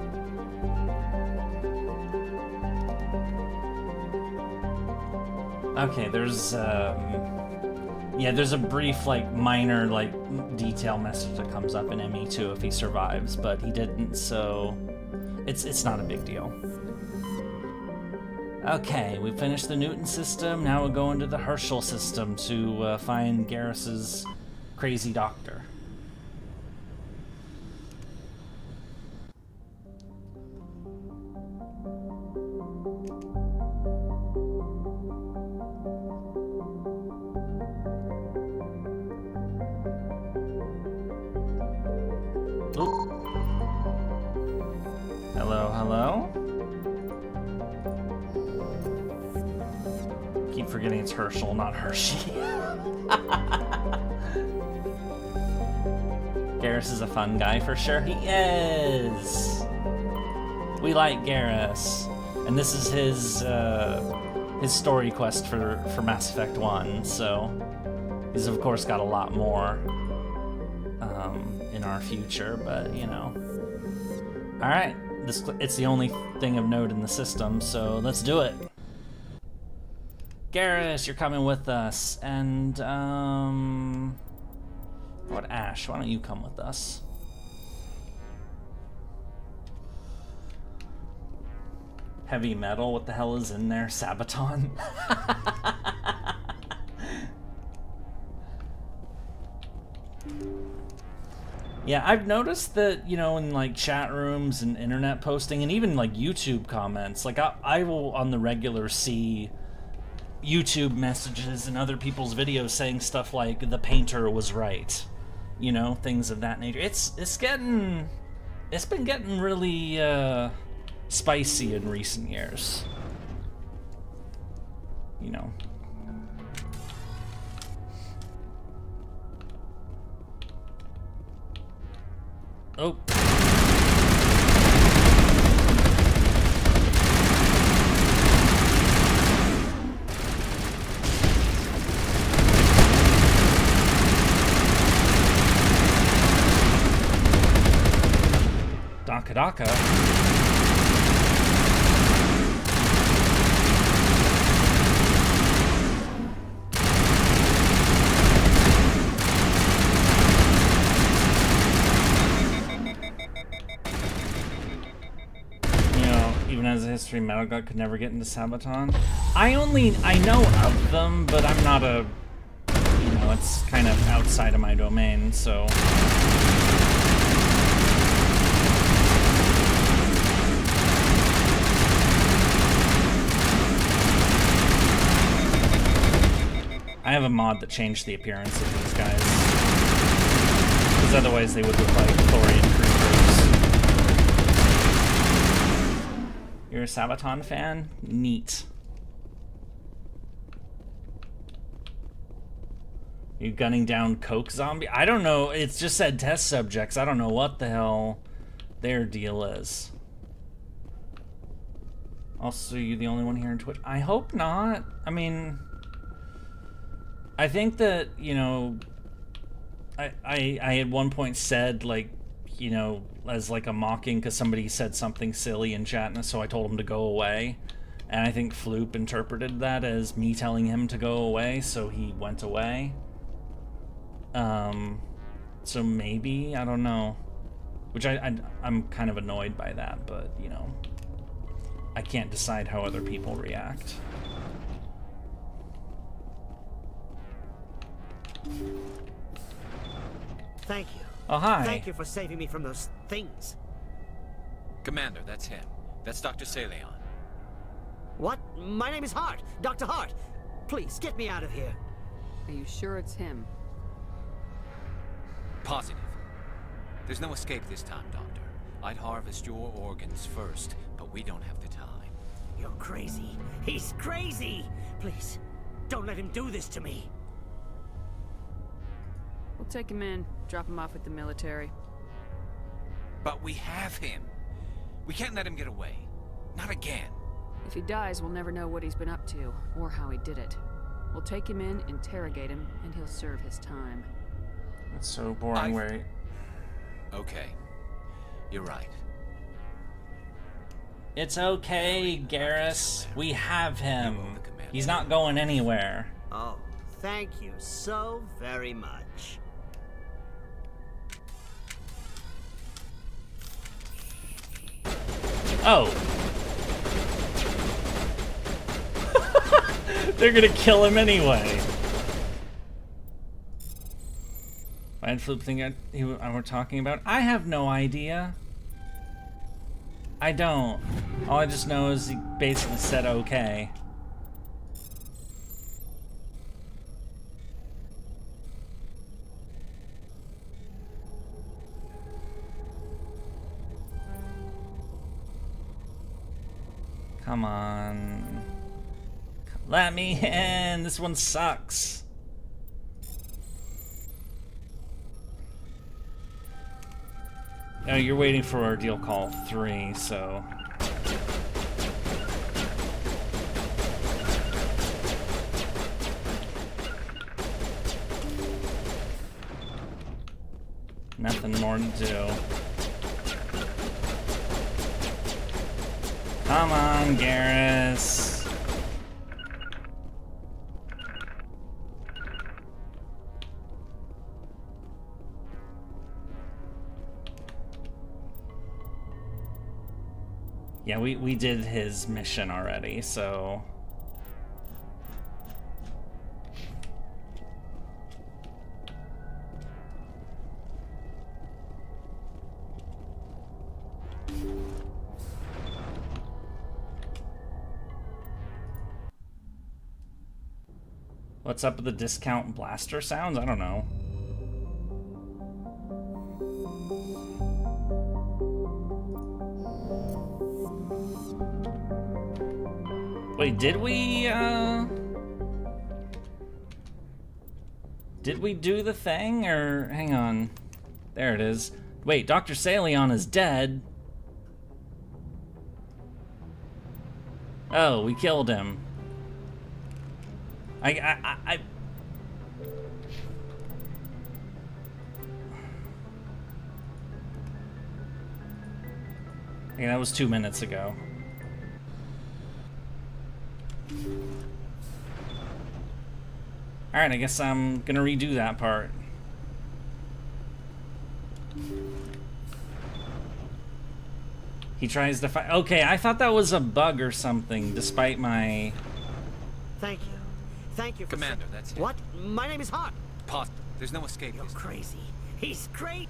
Speaker 1: Okay, there's there's a brief, like, minor, like, detail message that comes up in ME2 if he survives, but he didn't, so it's not a big deal. Okay, we finished the Newton system, now we'll go into the Herschel system to find Garrus's crazy doctor. Herschel, not Hershey. Garrus is a fun guy for sure. He is. We like Garrus, and this is his story quest for Mass Effect 1. So he's of course got a lot more in our future, but you know. All right, it's the only thing of note in the system, so let's do it. Garrus, you're coming with us, and, what, Ash, why don't you come with us? Heavy metal, what the hell is in there? Sabaton? Yeah, I've noticed that, you know, in, like, chat rooms and internet posting, and even, like, YouTube comments, like, I will, on the regular, see YouTube messages and other people's videos saying stuff like the painter was right, you know, things of that nature. It's been getting really spicy in recent years, you know. Oh. Daka. You know, even as a history, Metal God could never get into Sabaton. I know of them, but I'm not a, you know, it's kind of outside of my domain, so. I have a mod that changed the appearance of these guys, because otherwise they would look like Thorian creepers. You're a Sabaton fan? Neat. You gunning down Coke Zombie? I don't know, it's just said test subjects. I don't know what the hell their deal is. Also, you the only one here in Twitch? I hope not. I mean, I think that, you know, I at one point said, like, you know, as like a mocking because somebody said something silly in chat, and so I told him to go away. And I think Floop interpreted that as me telling him to go away, so he went away. So maybe, I don't know. Which I'm kind of annoyed by that, but, you know, I can't decide how other people react.
Speaker 23: Thank you.
Speaker 1: Oh, hi.
Speaker 23: Thank you for saving me from those things.
Speaker 9: Commander, that's him. That's Dr. Saleon.
Speaker 23: What? My name is Hart. Dr. Hart. Please, get me out of here.
Speaker 3: Are you sure it's him?
Speaker 9: Positive. There's no escape this time, Doctor. I'd harvest your organs first, but we don't have the time.
Speaker 23: You're crazy. He's crazy! Please, don't let him do this to me.
Speaker 3: We'll take him in, drop him off with the military.
Speaker 9: But we have him. We can't let him get away. Not again.
Speaker 3: If he dies, we'll never know what he's been up to, or how he did it. We'll take him in, interrogate him, and he'll serve his time.
Speaker 1: That's so boring, wait.
Speaker 9: Okay. You're right.
Speaker 1: It's okay, Garrus. We have him. He's not going anywhere.
Speaker 23: Oh, thank you so very much.
Speaker 1: Oh. They're gonna kill him anyway. Mind flip thing we're talking about? I have no idea. I don't. All I just know is he basically said okay. Come on. Let me in! This one sucks. Oh, you're waiting for Ordeal Call 3, so... Nothing more to do. Come on, Garrus. Yeah, we did his mission already, so... What's up with the discount blaster sounds? I don't know. Wait, did we do the thing, or hang on? There it is. Wait, Dr. Saleon is dead. Oh, we killed him. Yeah, that was 2 minutes ago. Alright, I guess I'm gonna redo that part. He tries to fight. Okay, I thought that was a bug or something, despite my...
Speaker 23: Thank you. Thank you for...
Speaker 9: Commander, that's it.
Speaker 23: What? My name is Hart.
Speaker 9: Pause. There's no escape.
Speaker 23: You're crazy. He's great.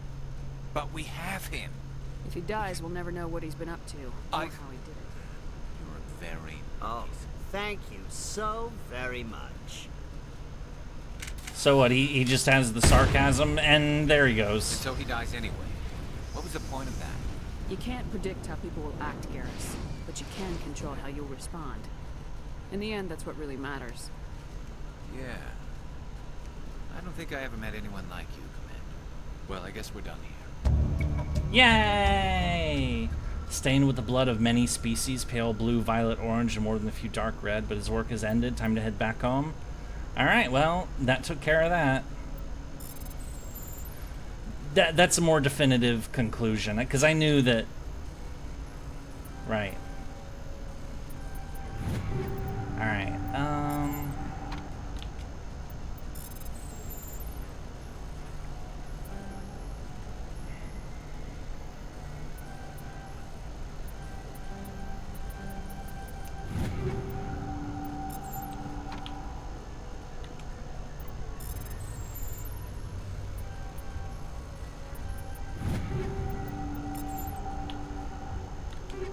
Speaker 9: But we have him.
Speaker 3: If he dies, we'll never know what he's been up to, or how he did it.
Speaker 9: You're a very...
Speaker 23: Oh, thank you so very much.
Speaker 1: So what, he just has the sarcasm, and there he goes.
Speaker 9: And so he dies anyway. What was the point of that?
Speaker 3: You can't predict how people will act, Garrus, but you can control how you'll respond. In the end, that's what really matters.
Speaker 9: Yeah. I don't think I ever met anyone like you, Commander. Well, I guess we're done here.
Speaker 1: Yay! Stained with the blood of many species, pale blue, violet, orange, and more than a few dark red, but his work is ended. Time to head back home. Alright, well, that took care of that. That's a more definitive conclusion, because I knew that... Right. Alright,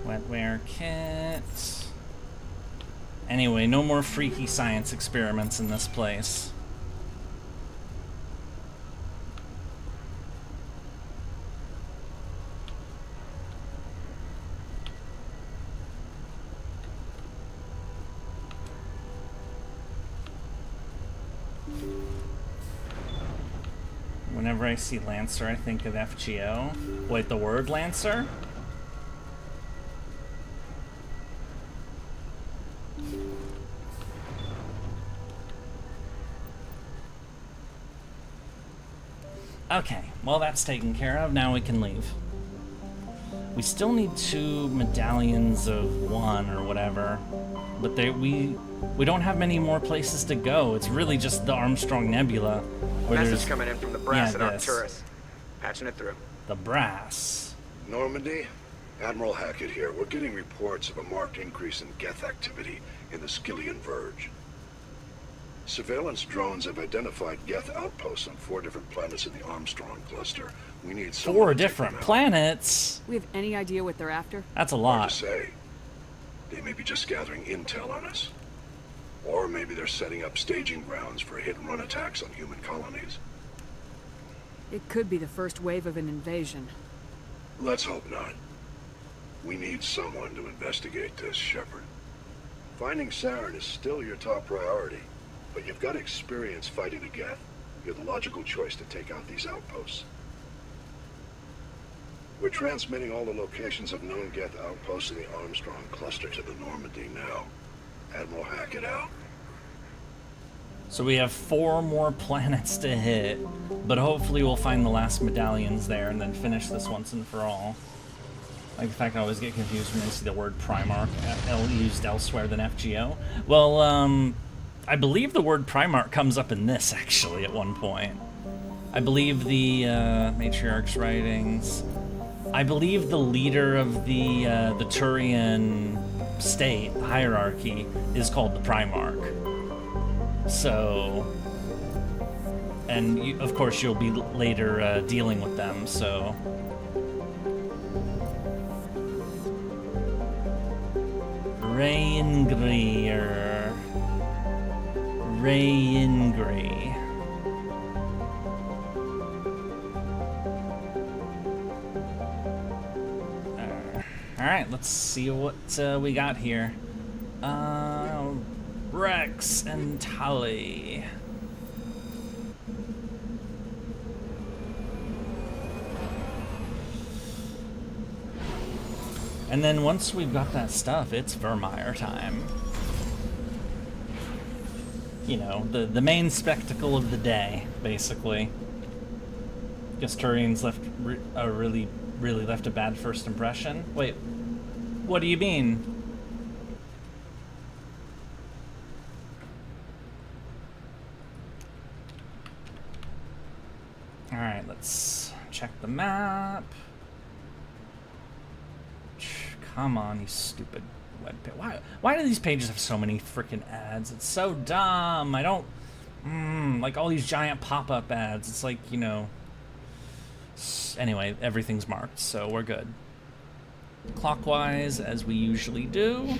Speaker 1: Wetware kit. Anyway, no more freaky science experiments in this place. Whenever I see Lancer, I think of FGO. Wait, the word Lancer? Okay, well that's taken care of. Now we can leave. We still need 2 medallions of 1 or whatever, but we don't have many more places to go. It's really just the Armstrong Nebula.
Speaker 5: Message coming in from the brass at
Speaker 1: this.
Speaker 5: Arcturus. Patching it through.
Speaker 1: The brass.
Speaker 16: Normandy, Admiral Hackett here. We're getting reports of a marked increase in Geth activity in the Skillian Verge. Surveillance drones have identified Geth outposts on 4 different planets in the Armstrong cluster. We need
Speaker 1: 4 different planets?
Speaker 3: We have any idea what they're after?
Speaker 1: That's a lot.
Speaker 16: Hard to say. They may be just gathering intel on us. Or maybe they're setting up staging grounds for hit-and-run attacks on human colonies.
Speaker 3: It could be the first wave of an invasion.
Speaker 16: Let's hope not. We need someone to investigate this, Shepard. Finding Saren is still your top priority, but you've got experience fighting the Geth. You're the logical choice to take out these outposts. We're transmitting all the locations of known Geth outposts in the Armstrong cluster to the Normandy now. Admiral Hackett out.
Speaker 1: So we have 4 more planets to hit, but hopefully we'll find the last medallions there and then finish this once and for all. Like the fact I always get confused when I see the word Primarch used elsewhere than FGO. Well, I believe the word Primarch comes up in this, actually, at one point. I believe the Matriarch's writings. I believe the leader of the Turian state, the hierarchy, is called the Primarch. So, and you, of course you'll be later dealing with them, so. Rayingri. Alright, let's see what we got here. Rex and Tali. And then once we've got that stuff, it's Virmire time. You know, the main spectacle of the day, basically. Guess Turians left really left a bad first impression. Wait, what do you mean? Alright, let's check the map. Come on, you stupid web page. Why do these pages have so many freaking ads? It's so dumb. I don't... like all these giant pop-up ads. It's like, you know... Anyway, everything's marked, so we're good. Clockwise, as we usually do.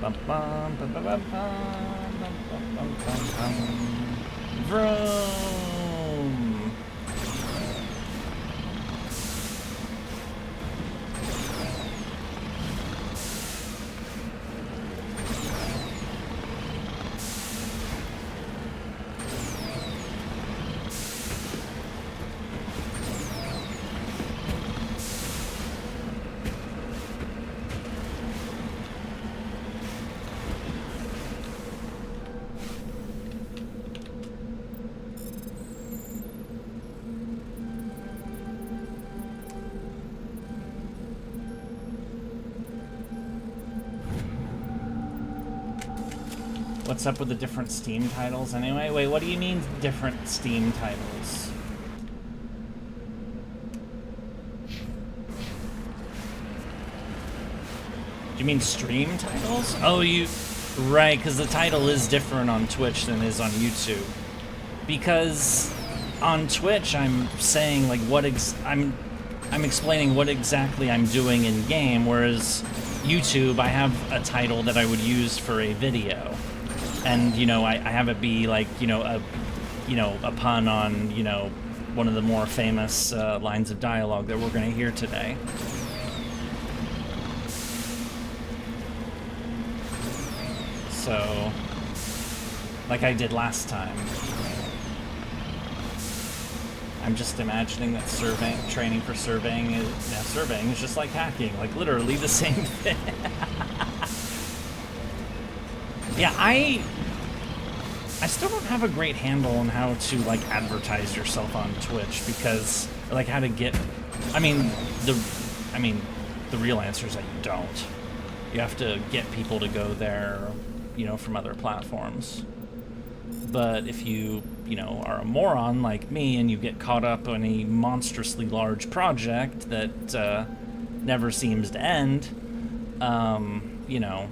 Speaker 1: Bum, bum, bum, bum, bum, bum, bum, bum, bum, bum. Vroom! What's up with the different Steam titles anyway? Wait, what do you mean different Steam titles? Do you mean stream titles? Oh, right, because the title is different on Twitch than it is on YouTube. Because on Twitch, I'm saying, like, I'm explaining what exactly I'm doing in game, whereas YouTube, I have a title that I would use for a video, and you know, I have it be like, you know, a pun on, you know, one of the more famous lines of dialogue that we're going to hear today. So, like I did last time. I'm just imagining that training for surveying is just like hacking, like literally the same thing. Yeah, I still don't have a great handle on how to like advertise yourself on Twitch, because like how to get, I mean the real answer is that you don't. You have to get people to go there, you know, from other platforms. But if you know, are a moron like me and you get caught up on a monstrously large project that never seems to end, you know,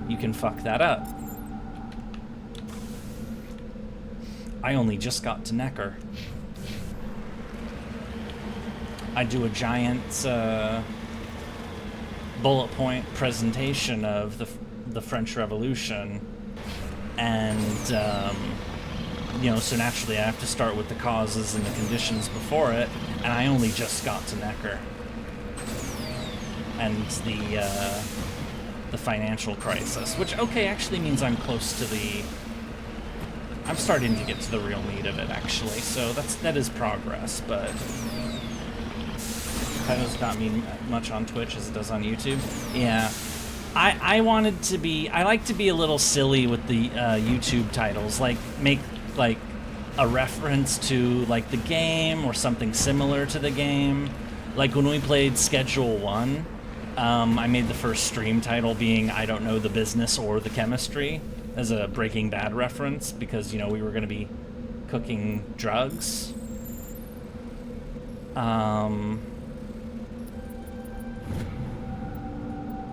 Speaker 1: you can fuck that up. I only just got to Necker. I do a giant bullet point presentation of the French Revolution, and you know, so naturally I have to start with the causes and the conditions before it, and I only just got to Necker. And the financial crisis, which, okay, actually means I'm close to I'm starting to get to the real meat of it, actually, so that is progress, but that does not mean much on Twitch as it does on YouTube. Yeah. I wanted to be, I like to be a little silly with the YouTube titles, like make like a reference to like the game or something similar to the game. Like when we played Schedule 1, I made the first stream title being I don't know the business or the chemistry, as a Breaking Bad reference, because, you know, we were going to be cooking drugs.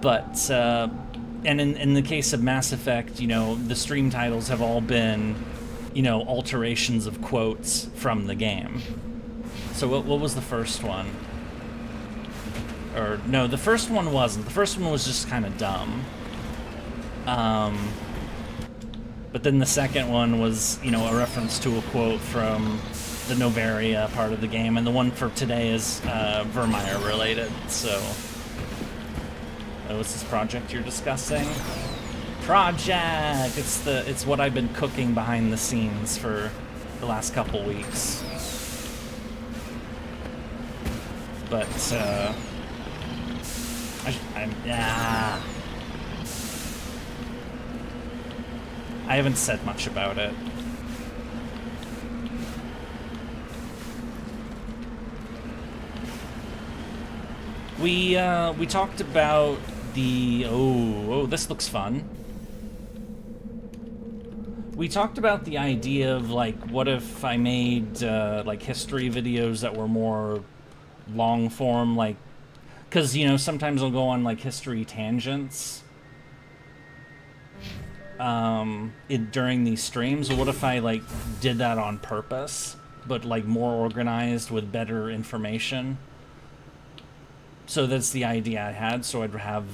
Speaker 1: But, and in the case of Mass Effect, you know, the stream titles have all been, you know, alterations of quotes from the game. So what was the first one? Or, no, the first one wasn't. The first one was just kind of dumb. But then the second one was, you know, a reference to a quote from the Noveria part of the game, and the one for today is Virmire related, so... Oh, what's this project you're discussing? Project! It's what I've been cooking behind the scenes for the last couple weeks. But, I haven't said much about it. We talked about the... Oh, this looks fun. We talked about the idea of, like, what if I made, like, history videos that were more long-form, like... Because, you know, sometimes I'll go on, like, history tangents during these streams. What if I, like, did that on purpose, but, like, more organized with better information? So that's the idea I had, so I'd have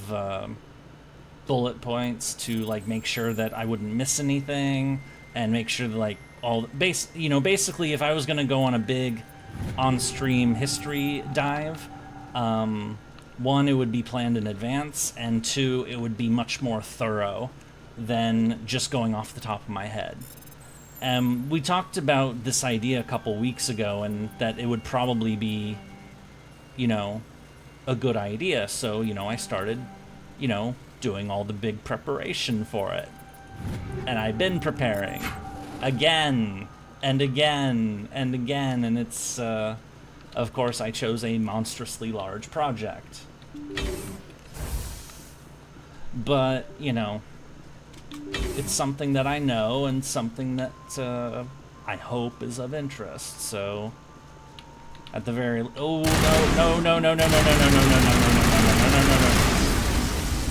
Speaker 1: bullet points to, like, make sure that I wouldn't miss anything, and make sure that, like, basically if I was gonna go on a big on-stream history dive, one, it would be planned in advance, and two, it would be much more thorough than just going off the top of my head. We talked about this idea a couple weeks ago, and that it would probably be, you know, a good idea, so, you know, I started, you know, doing all the big preparation for it. And I've been preparing again and again and again, and it's, of course, I chose a monstrously large project. But, you know, it's something that I know and something that I hope is of interest, so... At the very... Oh, no, no, no, no, no, no, no, no, no, no, no, no, no, no, no, no.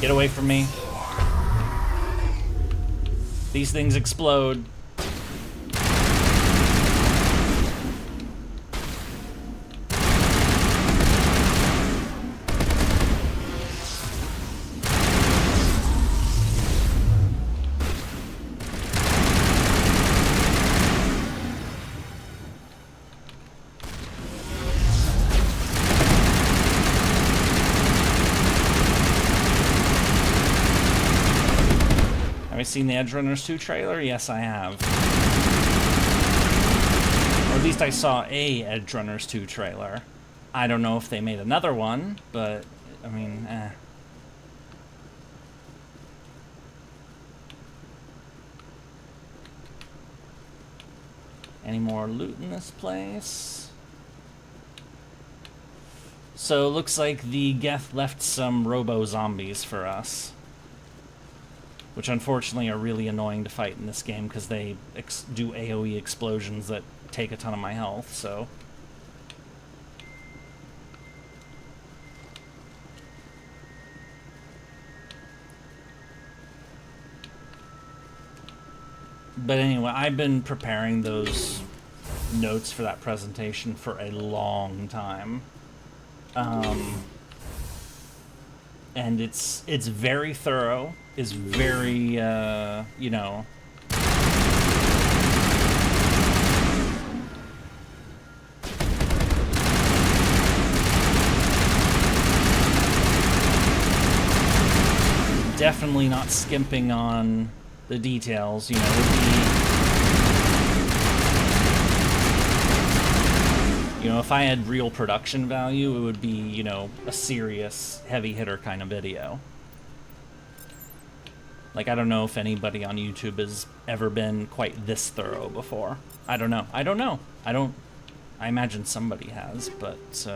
Speaker 1: Get away from me. These things explode. seen the Edge Runners 2 trailer? Yes, I have. Or at least I saw a Edge Runners 2 trailer. I don't know if they made another one, but, I mean, eh. Any more loot in this place? So, looks like the Geth left some robo-zombies for us. Which unfortunately are really annoying to fight in this game because they do AoE explosions that take a ton of my health, so... But anyway, I've been preparing those notes for that presentation for a long time. And it's very thorough, it's very, you know... Definitely not skimping on the details, you know, if I had real production value, it would be, you know, a serious heavy hitter kind of video. Like, I don't know if anybody on YouTube has ever been quite this thorough before. I don't know. I imagine somebody has, but,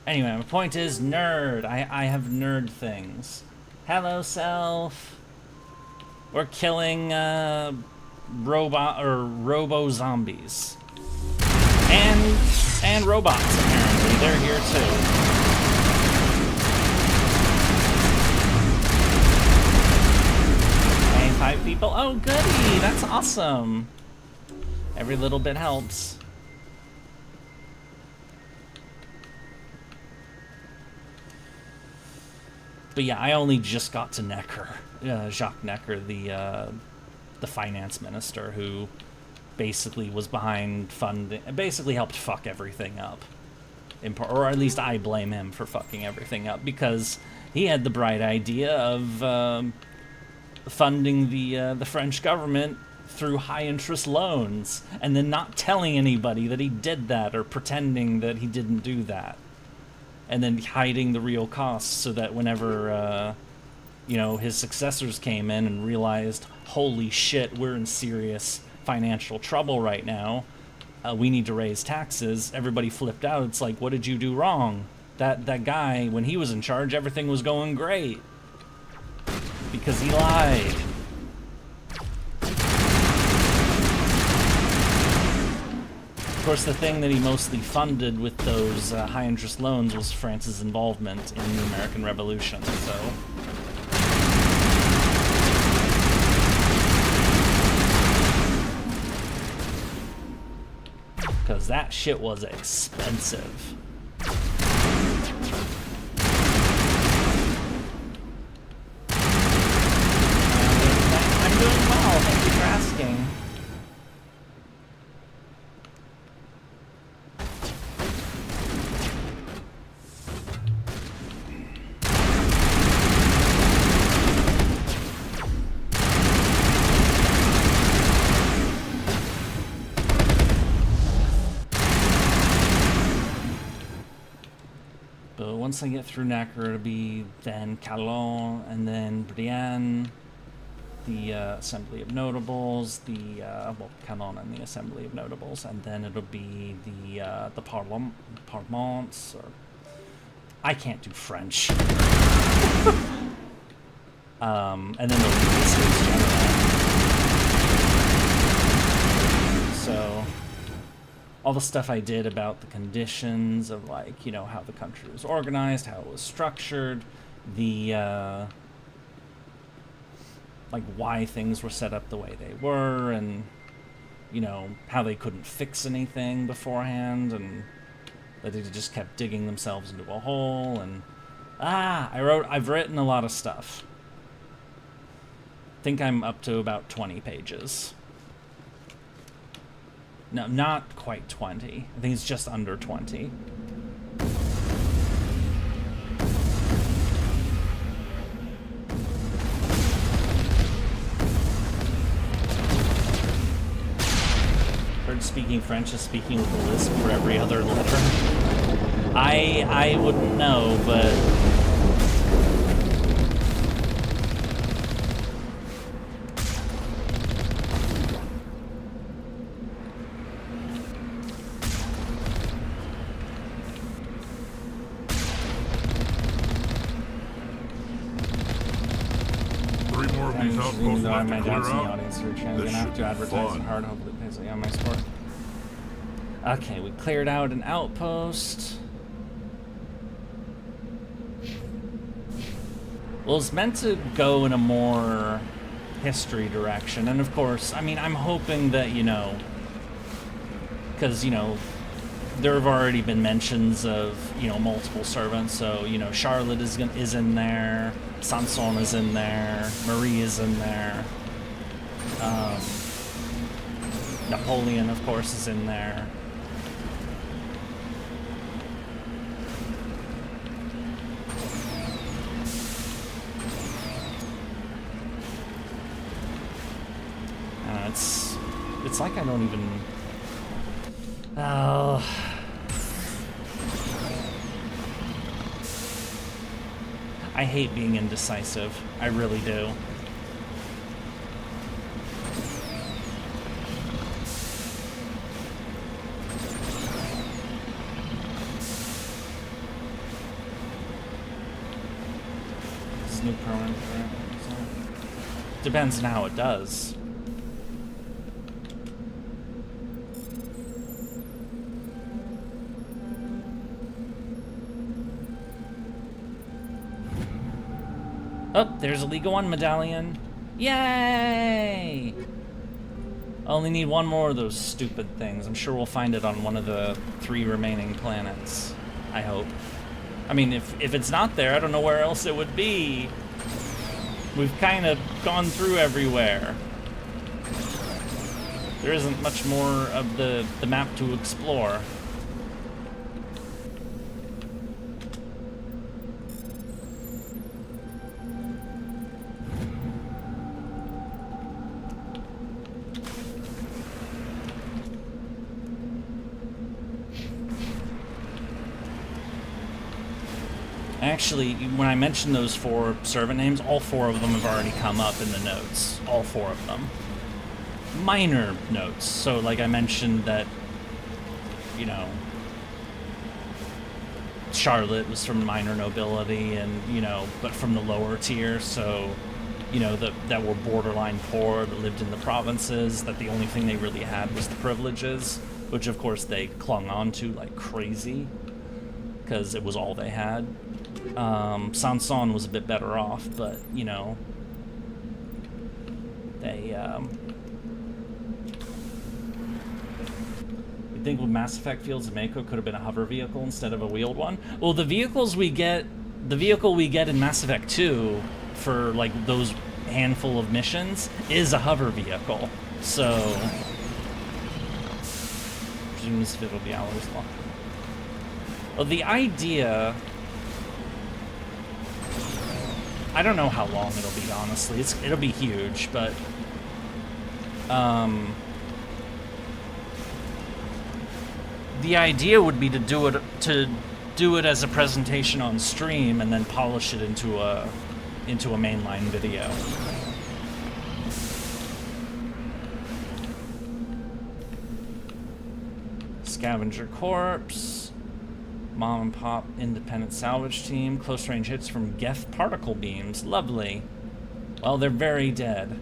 Speaker 1: anyway, my point is nerd. I have nerd things. Hello, self. We're killing, robo-zombies. And robots, apparently. They're here, too. 5 people? Oh, goody! That's awesome! Every little bit helps. But yeah, I only just got to Necker. Jacques Necker, the finance minister who basically was behind funding, basically helped fuck everything up. Or at least I blame him for fucking everything up, because he had the bright idea of funding the French government through high-interest loans, and then not telling anybody that he did that, or pretending that he didn't do that. And then hiding the real costs so that whenever, you know, his successors came in and realized, holy shit, we're in serious financial trouble right now, we need to raise taxes, everybody flipped out. It's like, what did you do wrong? That guy, when he was in charge, everything was going great. Because he lied. Of course, the thing that he mostly funded with those high-interest loans was France's involvement in the American Revolution, so... Because that shit was expensive. I'm doing well, thank you for asking. Once I get through Necker, it'll be then Calon, and then Brienne, the Assembly of Notables, well, Calon and the Assembly of Notables, and then it'll be the Parlements, or... I can't do French. And then there'll be the States General. So... all the stuff I did about the conditions of, like, you know, how the country was organized, how it was structured, the, like, why things were set up the way they were, and, you know, how they couldn't fix anything beforehand, and that they just kept digging themselves into a hole, and, I've written a lot of stuff. I think I'm up to about 20 pages. No, not quite 20. I think it's just under 20. speaking French is speaking with a lisp for every other letter? I wouldn't know, but... Even though I might down to the audience who are trying to have to advertise and hard, hopefully it pays on my sport. Okay, we cleared out an outpost. Well, it's meant to go in a more history direction, and of course, I mean, I'm hoping that, you know, because, you know, there have already been mentions of, you know, multiple servants, so, you know, Charlotte is in there, Sanson is in there, Marie is in there, Napoleon, of course, is in there. It's like I don't even... Oh... I hate being indecisive. I really do. This new program. Depends on how it does. Oh, there's a League 1 medallion. Yay! I only need one more of those stupid things. I'm sure we'll find it on one of the 3 remaining planets. I hope. I mean, if it's not there, I don't know where else it would be. We've kind of gone through everywhere. There isn't much more of the map to explore. Actually, when I mentioned those 4 servant names, all 4 of them have already come up in the notes. All 4 of them. Minor notes. So, like I mentioned that, you know, Charlotte was from minor nobility and, you know, but from the lower tier, so, you know, that were borderline poor, that lived in the provinces, that the only thing they really had was the privileges, which of course they clung on to like crazy, because it was all they had. Sanson was a bit better off, but, you know, they, you'd think with Mass Effect Fields of Mako could have been a hover vehicle instead of a wheeled one. Well, the vehicle we get in Mass Effect 2 for, like, those handful of missions is a hover vehicle, so presumes it'll be hours long. Well, the idea, I don't know how long it'll be, honestly. It'll be huge, but the idea would be to do it as a presentation on stream and then polish it into a mainline video. Scavenger Corpse, Mom and Pop Independent Salvage Team, close range hits from Geth particle beams. Lovely. Well, they're very dead.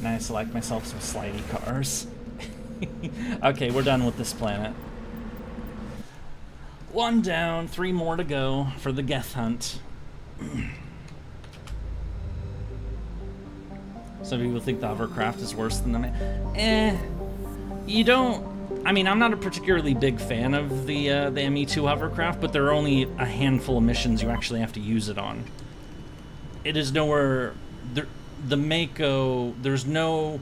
Speaker 1: Nice, I like myself some slidey cars. Okay, we're done with this planet. 1 down, 3 more to go for the Geth hunt. Some people think the hovercraft is worse than the you don't. I mean, I'm not a particularly big fan of the ME2 hovercraft, but there are only a handful of missions you actually have to use it on. It is nowhere. The Mako. There's no.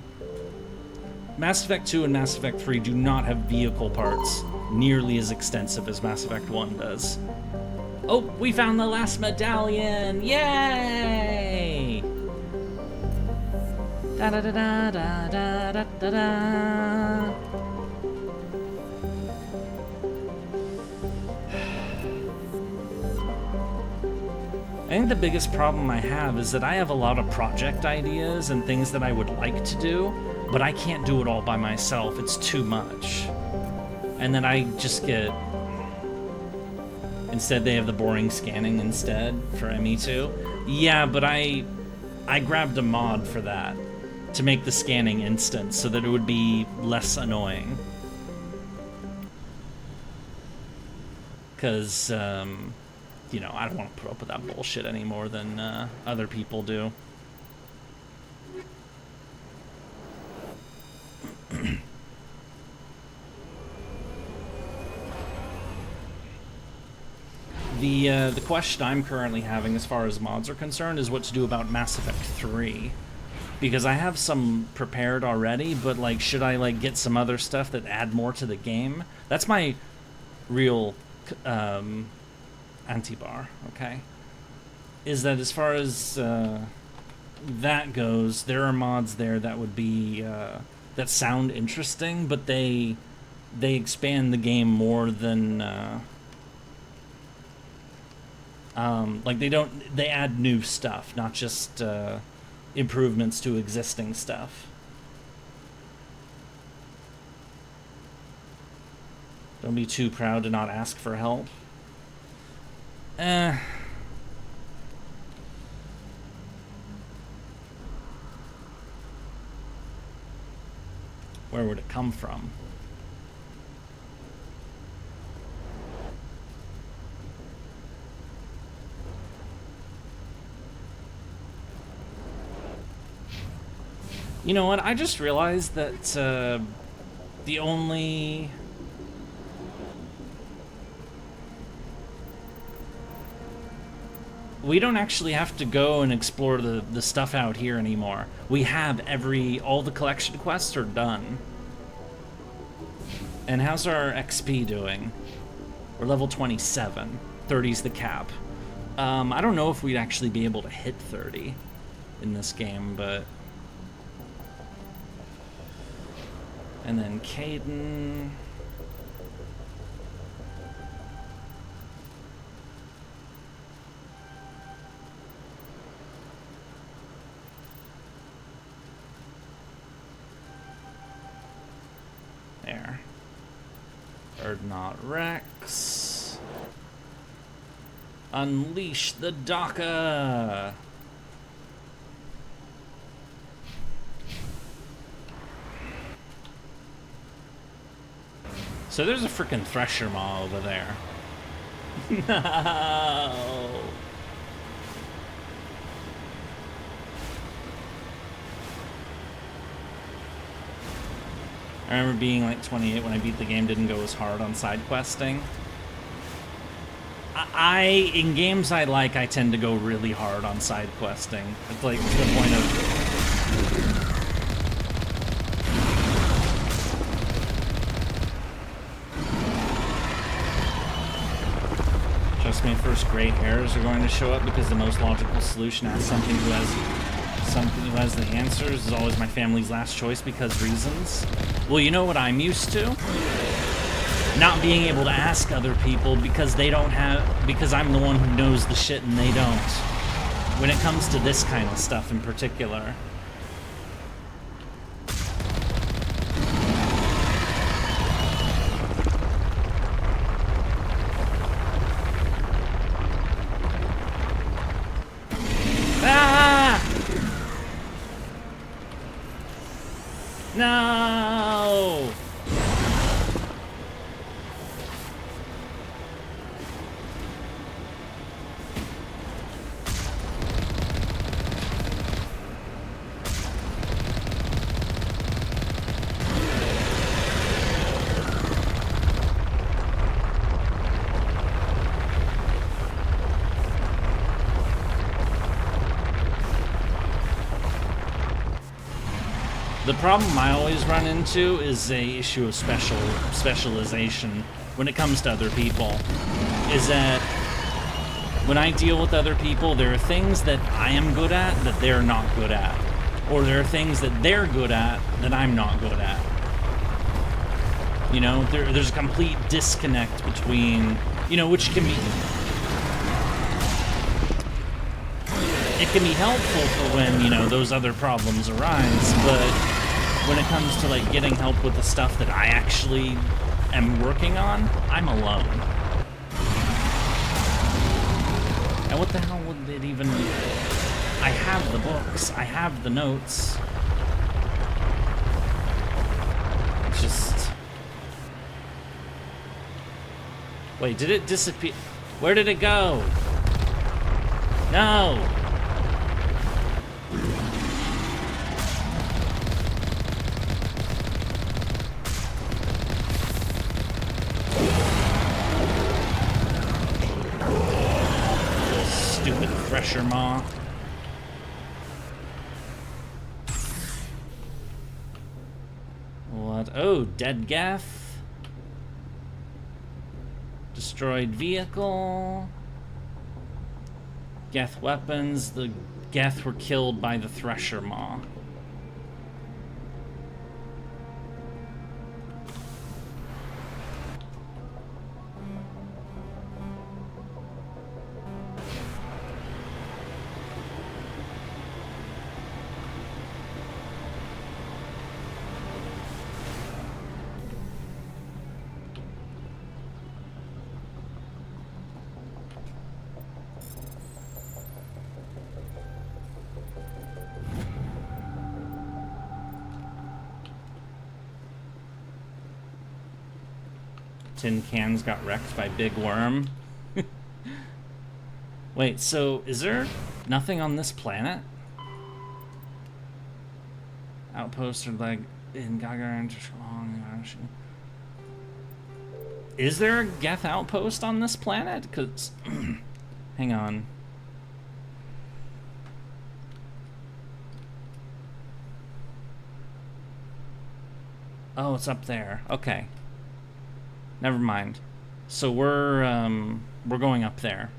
Speaker 1: Mass Effect 2 and Mass Effect 3 do not have vehicle parts nearly as extensive as Mass Effect 1 does. Oh, we found the last medallion! Yay! Da da da da da da da da da. I think the biggest problem I have is that I have a lot of project ideas and things that I would like to do, but I can't do it all by myself. It's too much. And then I just get... Instead, they have the boring scanning instead for ME2. Yeah, but I grabbed a mod for that to make the scanning instant so that it would be less annoying. Because, you know, I don't want to put up with that bullshit any more than other people do. The question I'm currently having as far as mods are concerned is what to do about Mass Effect 3. Because I have some prepared already, but like, should I like get some other stuff that add more to the game? That's my real anti-bar, okay? Is that as far as that goes, there are mods there that would be that sound interesting, but they expand the game more than like they add new stuff, not just improvements to existing stuff. Don't be too proud to not ask for help. Where would it come from? You know what? I just realized that the only... We don't actually have to go and explore the stuff out here anymore. We have all the collection quests are done. And how's our XP doing? We're level 27. 30's the cap. I don't know if we'd actually be able to hit 30 in this game, but... And then Caden... There. Erdnot Rex. Unleash the Daka! So there's a freaking Thresher Maw over there. No! I remember being like 28 when I beat the game, didn't go as hard on side questing. In games I tend to go really hard on side questing. It's like to the point of... Trust me, first gray hairs are going to show up because the most logical solution as something who has the answers is always my family's last choice because reasons. Well, you know what I'm used to? Not being able to ask other people because they don't have, because I'm the one who knows the shit and they don't. When it comes to this kind of stuff in particular. No! The problem I always run into is a issue of specialization when it comes to other people. Is that when I deal with other people, there are things that I am good at that they're not good at. or there are things that they're good at that I'm not good at. You know, there's a complete disconnect between, you know, which can be... It can be helpful for when, you know, those other problems arise, but when it comes to, like, getting help with the stuff that I actually am working on, I'm alone. And what the hell would it even... I have the books, I have the notes. It's just... Wait, did it disappear? Where did it go? No! Stupid Thresher Maw. What? Oh, dead Geth. Destroyed vehicle. Geth weapons. The Geth were killed by the Thresher Maw. Tin cans got wrecked by Big Worm. Wait, so is there nothing on this planet? Outposts are like in Gaga. Is there a Geth outpost on this planet? Cause hang on. Oh, it's up there. Okay. Never mind. So we're going up there.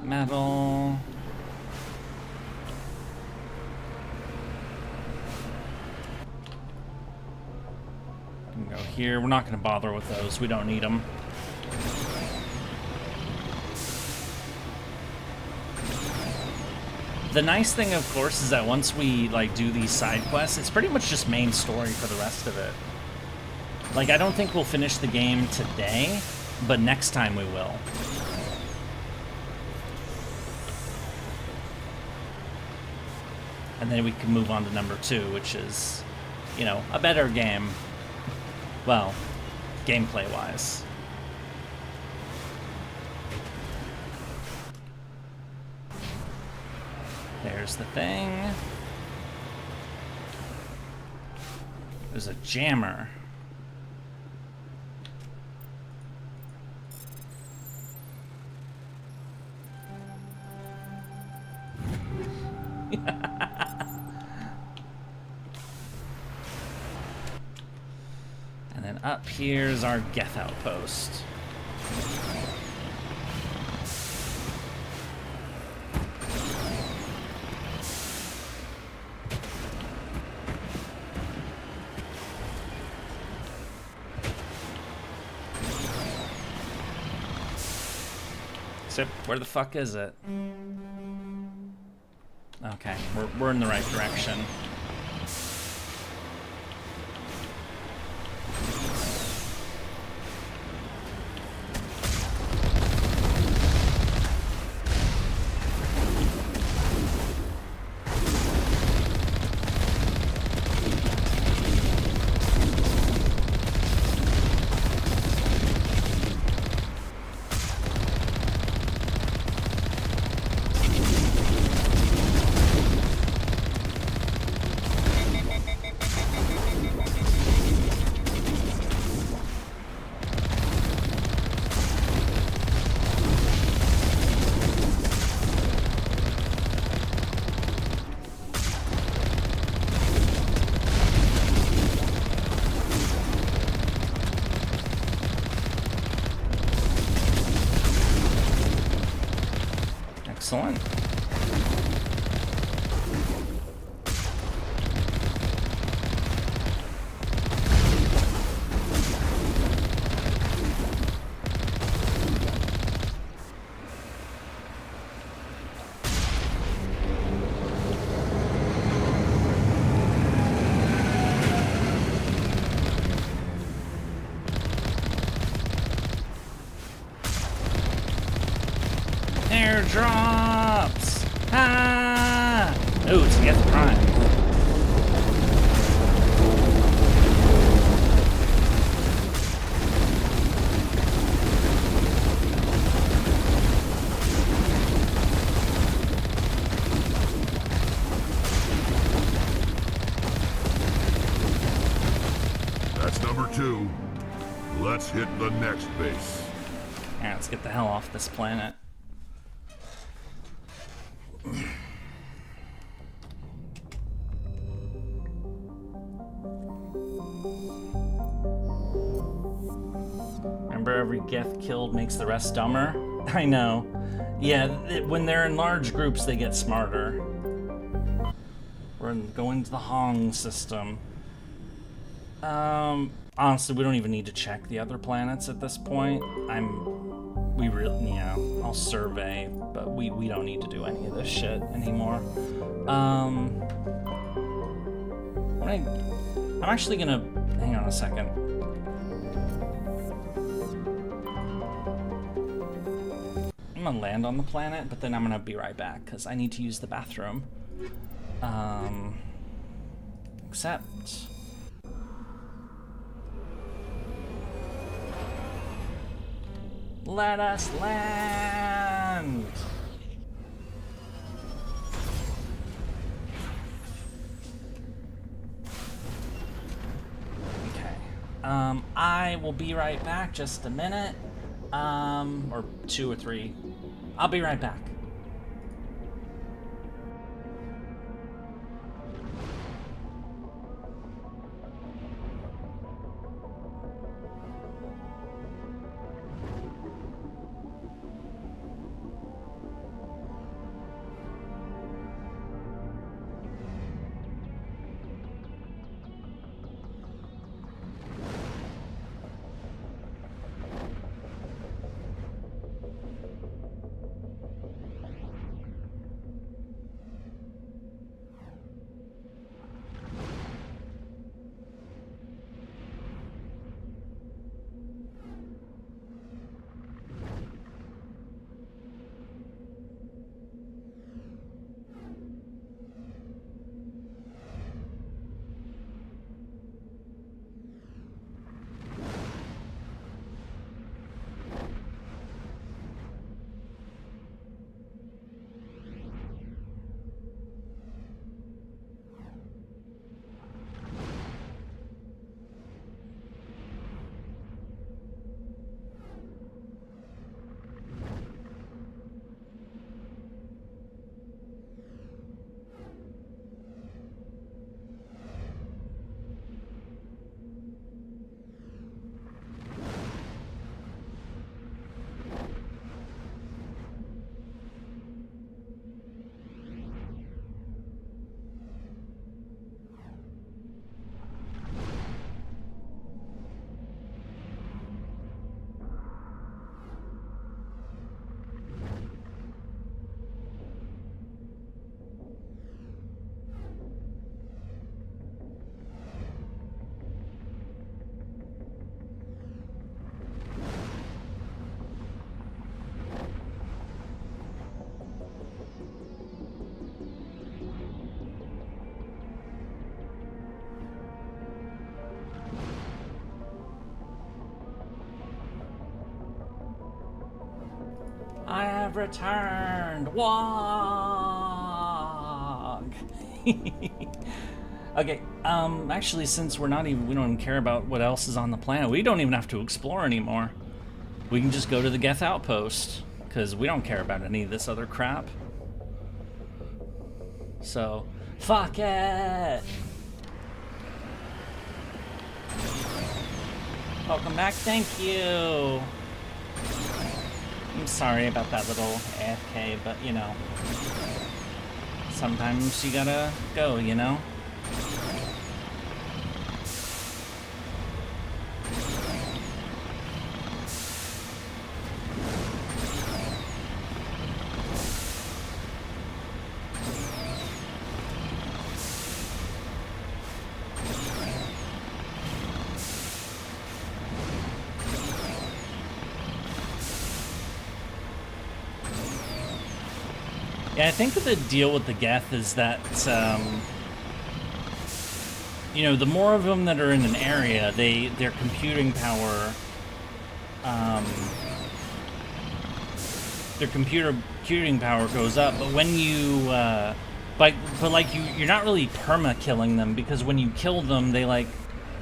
Speaker 1: Metal. Can go here. We're not going to bother with those. We don't need them. The nice thing, of course, is that once we like do these side quests, it's pretty much just main story for the rest of it. Like, I don't think we'll finish the game today, but next time we will. And then we can move on to number 2, which is, you know, a better game. Well, gameplay-wise. There's the thing. There's a jammer. And then up here's our Geth outpost. So, where the fuck is it? Okay, we're in the right direction. Excellent. Airdrops! Ah! Oh, it's the F prime.
Speaker 14: That's number 2. Let's hit the next base.
Speaker 1: Yeah, let's get the hell off this planet. Remember, every Geth killed makes the rest dumber? I know. Yeah, when they're in large groups, they get smarter. We're going to the Hong system. Honestly, we don't even need to check the other planets at this point. I'll survey, but we don't need to do any of this shit anymore. I'm actually gonna, hang on a second. I'm gonna land on the planet, but then I'm gonna be right back, because I need to use the bathroom. Accept. Let us land! Okay. I will be right back, just a minute. Or 2 or 3. I'll be right back. I have returned! Wog! Okay, actually, since we don't even care about what else is on the planet, we don't even have to explore anymore. We can just go to the Geth outpost, because we don't care about any of this other crap. So, fuck it! Welcome back, thank you! I'm sorry about that little AFK, but you know, sometimes you gotta go, you know? Yeah, I think that the deal with the Geth is that, you know, the more of them that are in an area, their computing power, computing power goes up. But when you, but like you're not really perma-killing them, because when you kill them, they like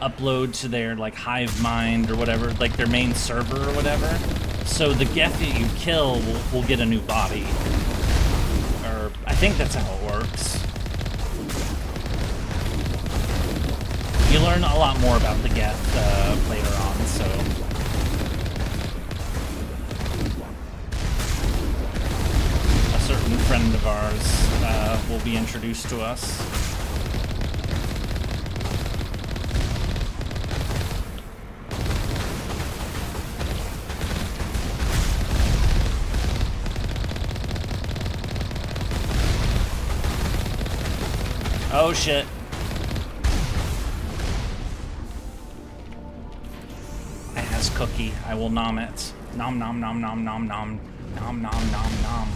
Speaker 1: upload to their like hive mind or whatever, like their main server or whatever. So the Geth that you kill will get a new body. I think that's how it works. You learn a lot more about the Geth later on, so... A certain friend of ours will be introduced to us. Oh shit. I has cookie. I will nom it. Nom nom nom nom nom nom. Nom nom nom nom.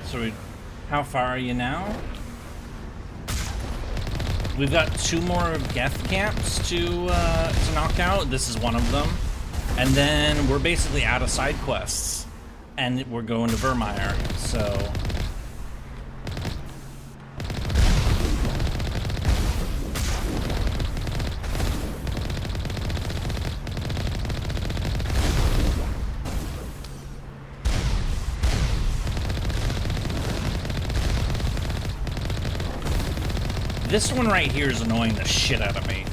Speaker 1: So how far are you now? We've got 2 more Geth camps to knock out. This is one of them. And then we're basically out of side quests. And we're going to Virmire, so... This one right here is annoying the shit out of me.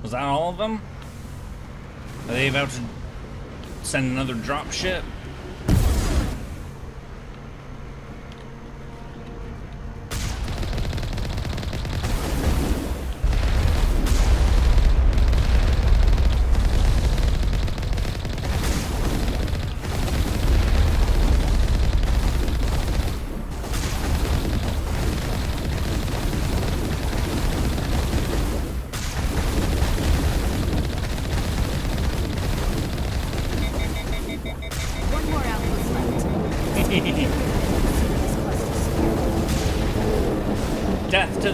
Speaker 1: Was that all of them? Are they about to send another drop ship?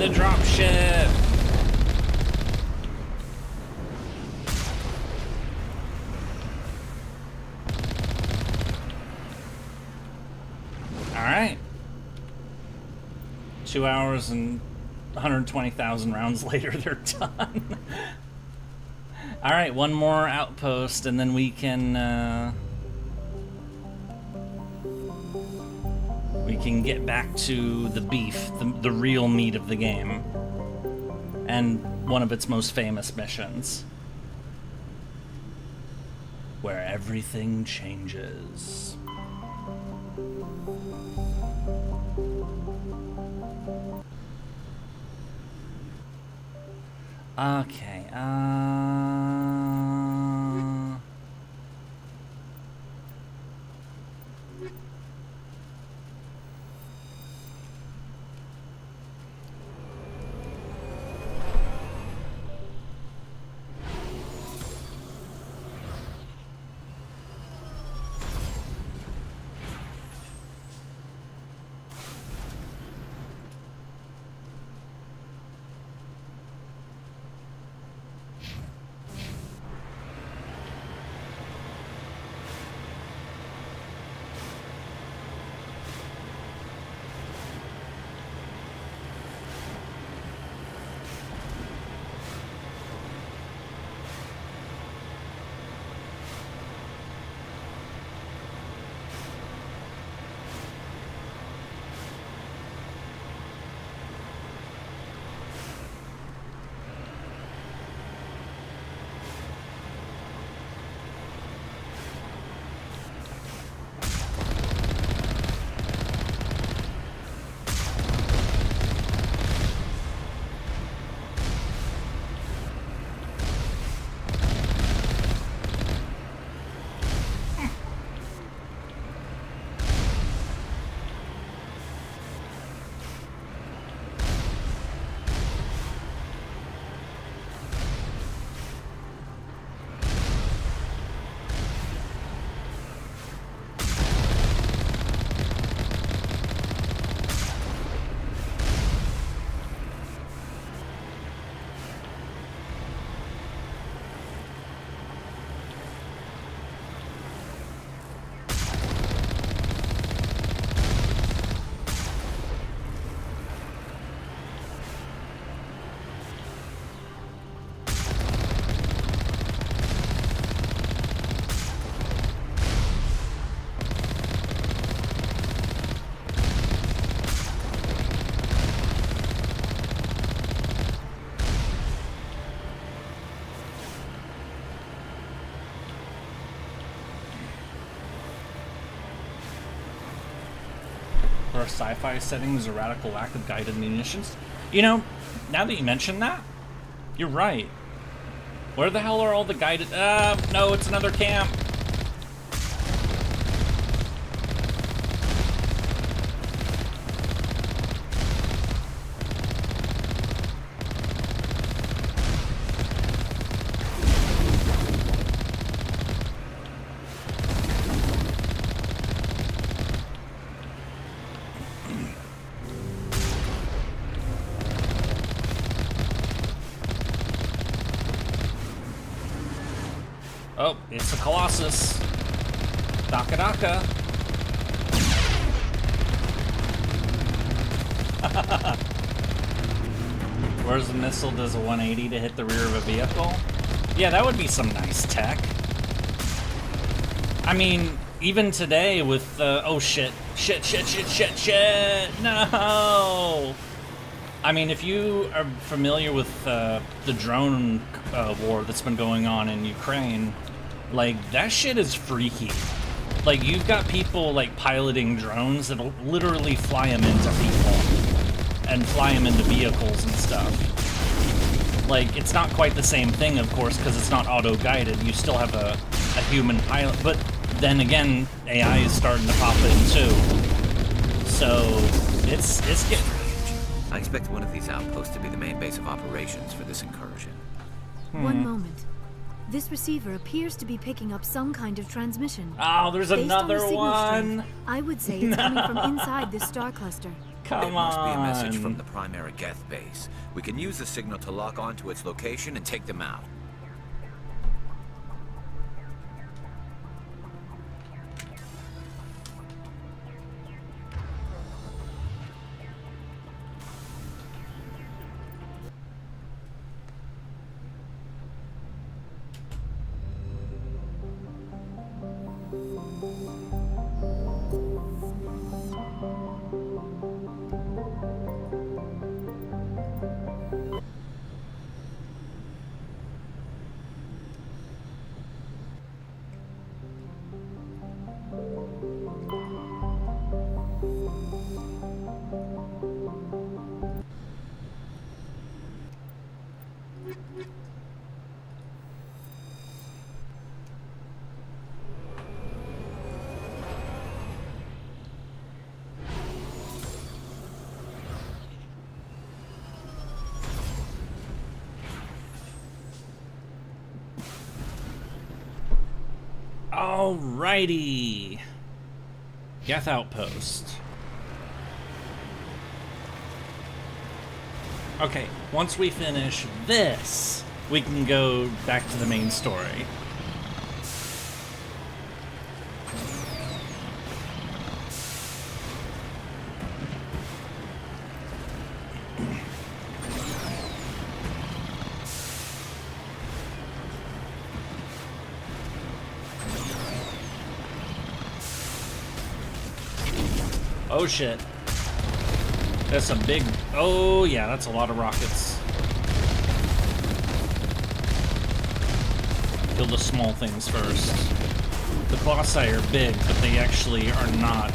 Speaker 1: the dropship! Alright. 2 hours and 120,000 rounds later, they're done. Alright, one more outpost, and then we can get back to the beef, the real meat of the game. And one of its most famous missions. Where everything changes. Okay, for sci-fi settings, a radical lack of guided munitions. You know, now that you mention that, you're right. Where the hell are all the guided... no, it's another camp. Oh, it's a Colossus. Daka Daka. Where's the missile does a 180 to hit the rear of a vehicle? Yeah, that would be some nice tech. I mean, even today with oh shit. Shit. No! I mean, if you are familiar with the drone war that's been going on in Ukraine, like, that shit is freaky. Like, you've got people, like, piloting drones that'll literally fly them into people and fly them into vehicles and stuff. Like, it's not quite the same thing, of course, because it's not auto-guided. You still have a human pilot, but then again, AI is starting to pop in, too. So, it's getting...
Speaker 9: I expect one of these outposts to be the main base of operations for this incursion.
Speaker 10: One moment. This receiver appears to be picking up some kind of transmission.
Speaker 1: Oh, there's
Speaker 10: Based
Speaker 1: another
Speaker 10: on the signal
Speaker 1: one!
Speaker 10: strength, I would say it's coming from inside this star cluster.
Speaker 1: Come
Speaker 9: It must be a message
Speaker 1: on.
Speaker 9: from the primary Geth base. We can use the signal to lock onto its location and take them out.
Speaker 1: Alrighty. Geth Outpost. Okay, once we finish this, we can go back to the main story. Oh shit. That's a big... Oh yeah, that's a lot of rockets. Kill the small things first. The Colossi are big, but they actually are not.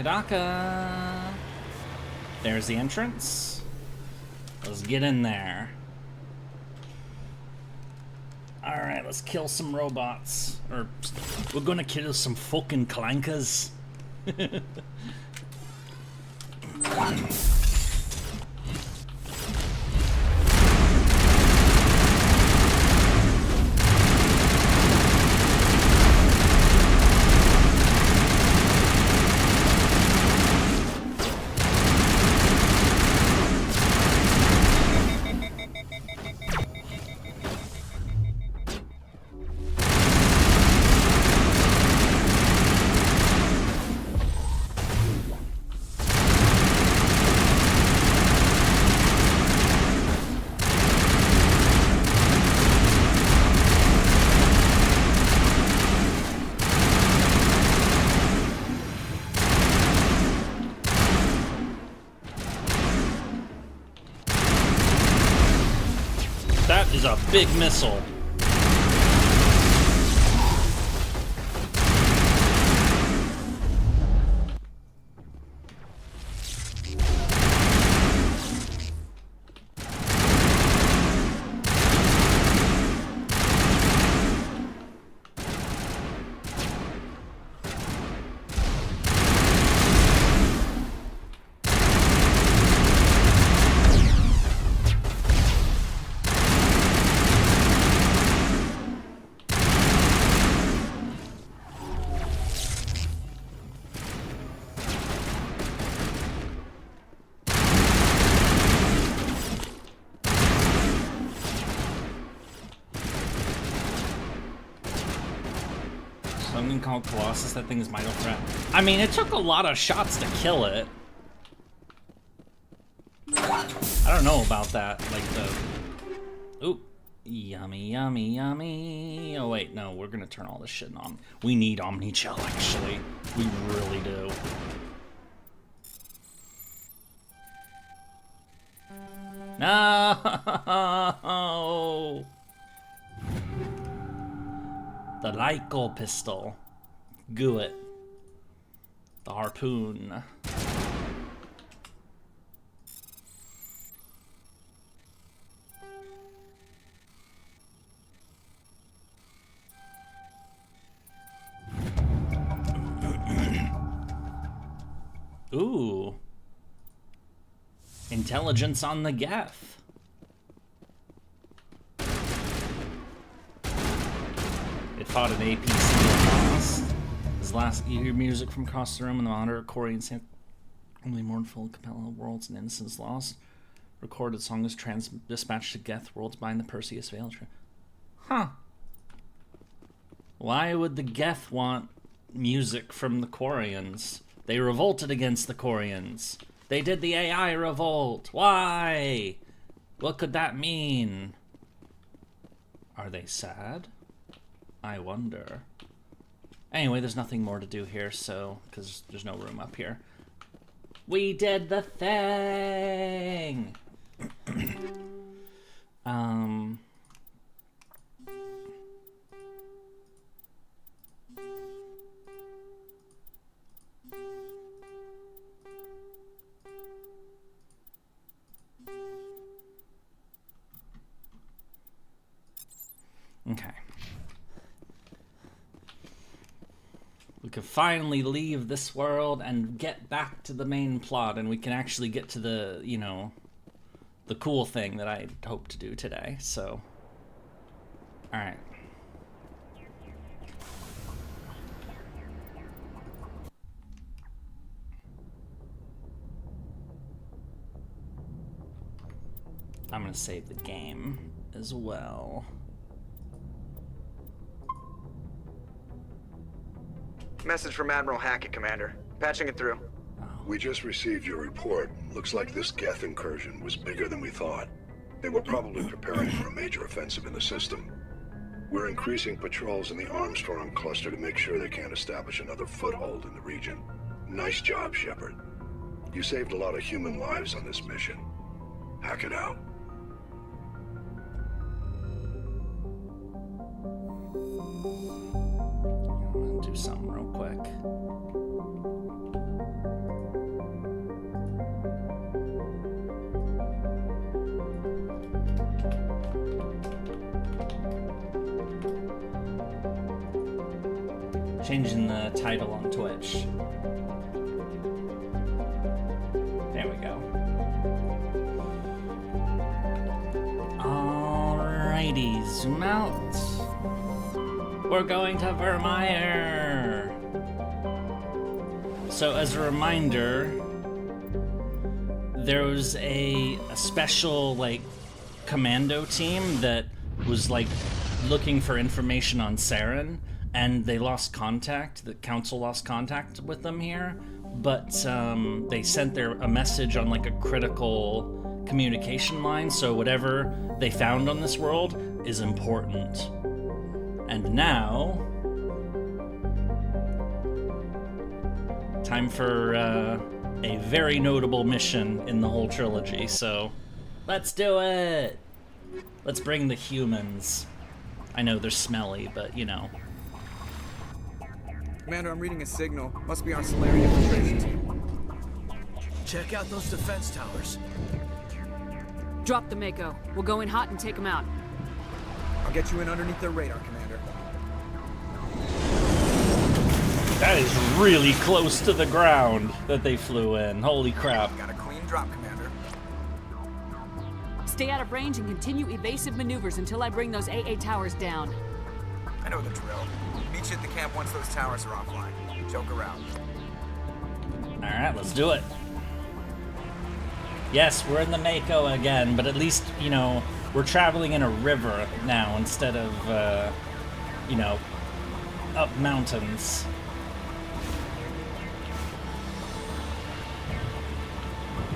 Speaker 1: Daka. There's the entrance. Let's get in there. Alright, let's kill some robots. Or, we're gonna kill some fucking clankers. That is a big missile. Something called Colossus, that thing is Mighty Threat. I mean, it took a lot of shots to kill it. I don't know about that, like the... Oop. Yummy, yummy, yummy. Oh wait, no, we're gonna turn all this shit on. We need Omni-Chill, actually. We really do. No! The Lyco pistol. Goo it. The harpoon. Ooh. Intelligence on the Geth. It fought an APC last. You hear music from across the room in the monitor. Corey and Sam. Only mournful Capella worlds and innocence lost. Recorded song is dispatched to Geth worlds behind the Perseus Veil. Huh. Why would the Geth want music from the Quarians? They revolted against the Quarians. They did the AI revolt. Why? What could that mean? Are they sad? I wonder. Anyway, there's nothing more to do here, so, because there's no room up here. We did the thing! Okay. We can finally leave this world and get back to the main plot, and we can actually get to the, you know, the cool thing that I hope to do today, so. Alright. I'm gonna save the game as well.
Speaker 5: Message from Admiral Hackett, Commander. Patching it through.
Speaker 16: We just received your report. Looks like this Geth incursion was bigger than we thought. They were probably preparing for a major offensive in the system. We're increasing patrols in the Armstrong cluster to make sure they can't establish another foothold in the region. Nice job, Shepard. You saved a lot of human lives on this mission. Hack it out.
Speaker 1: I'm gonna do something real quick. Changing the title on Twitch. There we go. Alrighty, zoom out. We're going to Virmire. So as a reminder, there was a special like commando team that was like looking for information on Saren, and they lost contact. The council lost contact with them here, but they sent a message on like a critical communication line, so whatever they found on this world is important. And now, time for a very notable mission in the whole trilogy, so let's do it! Let's bring the humans. I know they're smelly, but you know.
Speaker 5: Commander, I'm reading a signal. Must be our Solarian infiltration team.
Speaker 2: Check out those defense towers.
Speaker 3: Drop the Mako. We'll go in hot and take them out.
Speaker 5: I'll get you in underneath their radar, Commander.
Speaker 1: That is really close to the ground that they flew in. Holy crap.
Speaker 5: Got a clean drop, Commander.
Speaker 3: Stay out of range and continue evasive maneuvers until I bring those AA towers down.
Speaker 5: I know the drill. Meet you at the camp once those towers are offline. Joke around.
Speaker 1: Alright, let's do it. Yes, we're in the Mako again, but at least, you know, we're traveling in a river now instead of, you know, up mountains.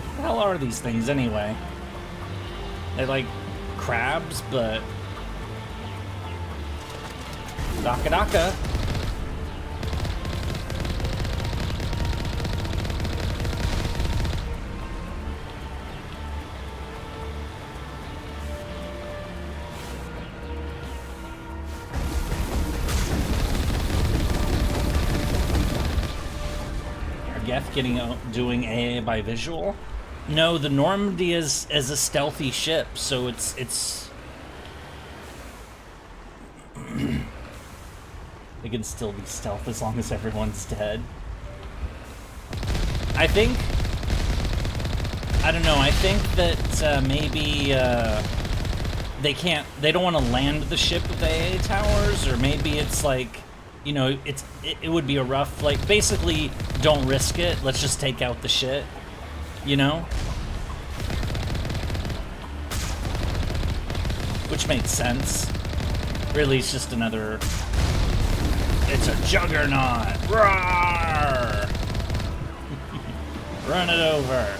Speaker 1: What the hell are these things anyway? They're like crabs, but Daka Daka. Geth doing AA by visual? No, the Normandy is a stealthy ship, so it's it can still be stealth as long as everyone's dead. I think, I don't know, I think that maybe they don't want to land the ship with the AA towers, or maybe it's like, you know, it would be a rough, like, basically, don't risk it, let's just take out the shit, you know? Which makes sense. Really, it's just another... It's a juggernaut! Roar! Run it over!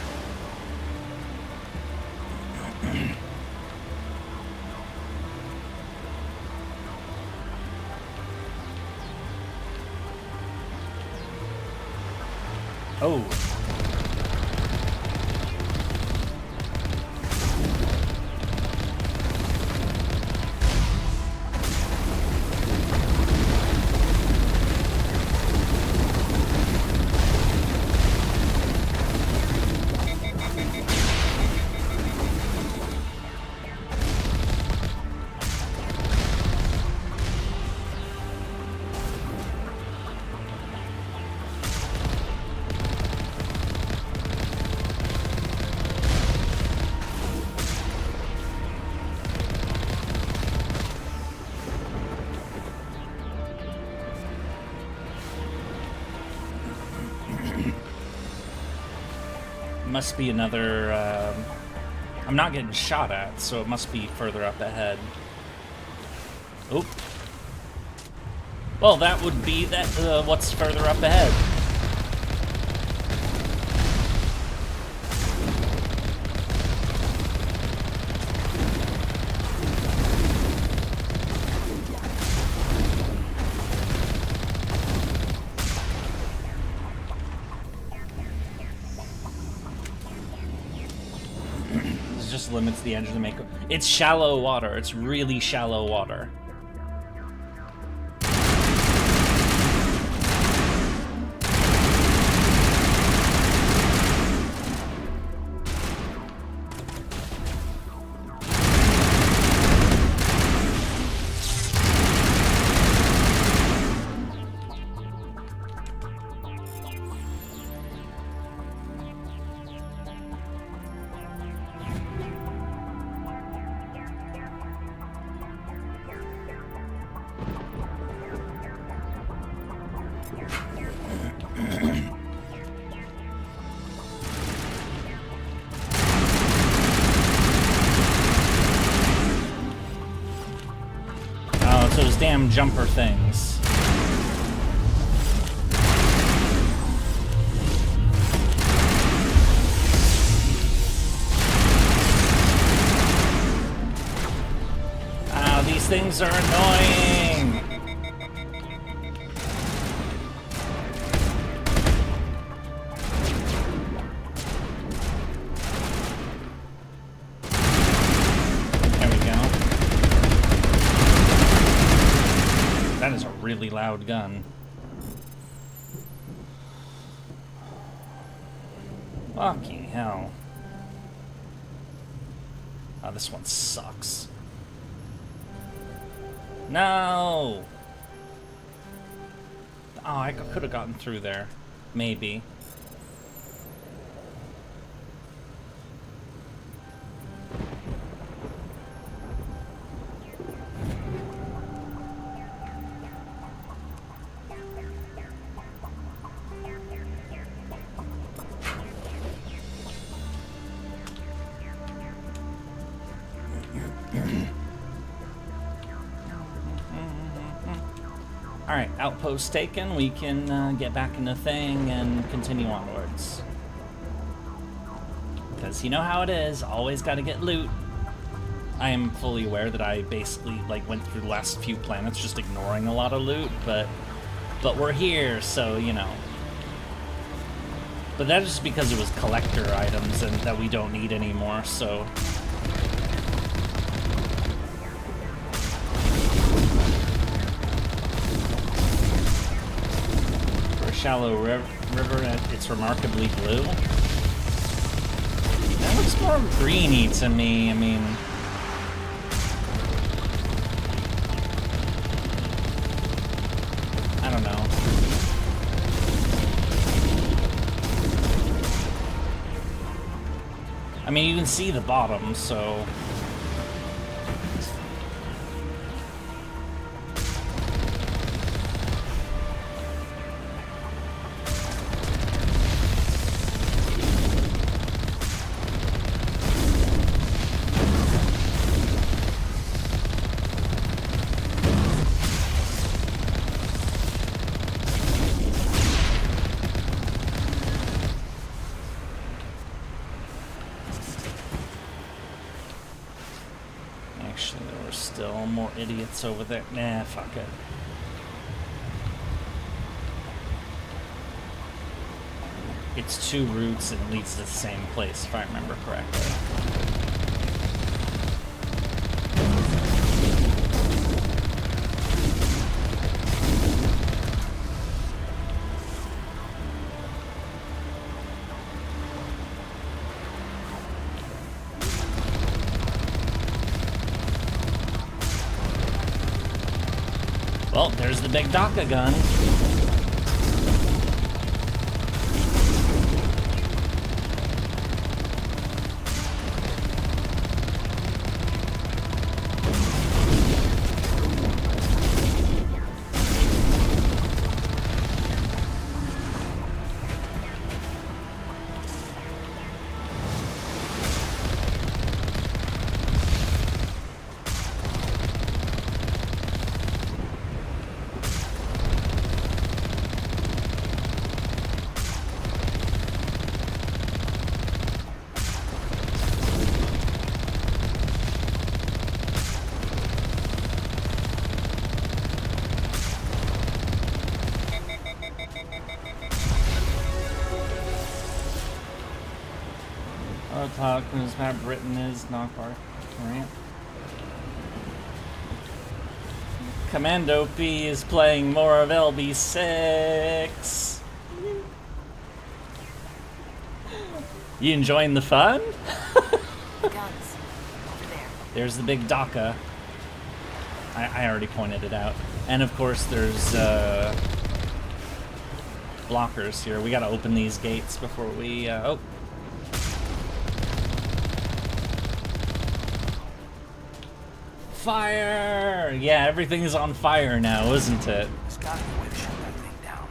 Speaker 1: Oh. Must be another, I'm not getting shot at, so it must be further up ahead. Oop. Well, that would be that, what's further up ahead. Limits the engine to make it's shallow water. It's really shallow water. Damn jumper things. Ah, these things are annoying. Really loud gun. Fucking hell. Oh, this one sucks. No! Oh, I could have gotten through there. Maybe. Alright, outpost taken. We can get back in the thing and continue onwards. Because you know how it is, always gotta get loot. I am fully aware that I basically like went through the last few planets just ignoring a lot of loot, but we're here, so you know. But that is just because it was collector items and that we don't need anymore, so. For a shallow river, it's remarkably blue. That looks more greeny to me, I mean. I don't know. I mean, you can see the bottom, so... idiots over there. Nah, fuck it. It's two routes and it leads to the same place, if I remember correctly. Well, there's the big DACA gun. Whose map Britain is Knockbar Grant. Commando P is playing more of LB6. You enjoying the fun?
Speaker 10: Guns. Over there.
Speaker 1: There's the big DACA. I already pointed it out. And of course there's blockers here. We gotta open these gates before we oh. Fire! Yeah, everything is on fire now, isn't it?
Speaker 19: There's gotta be a way to shut that thing down.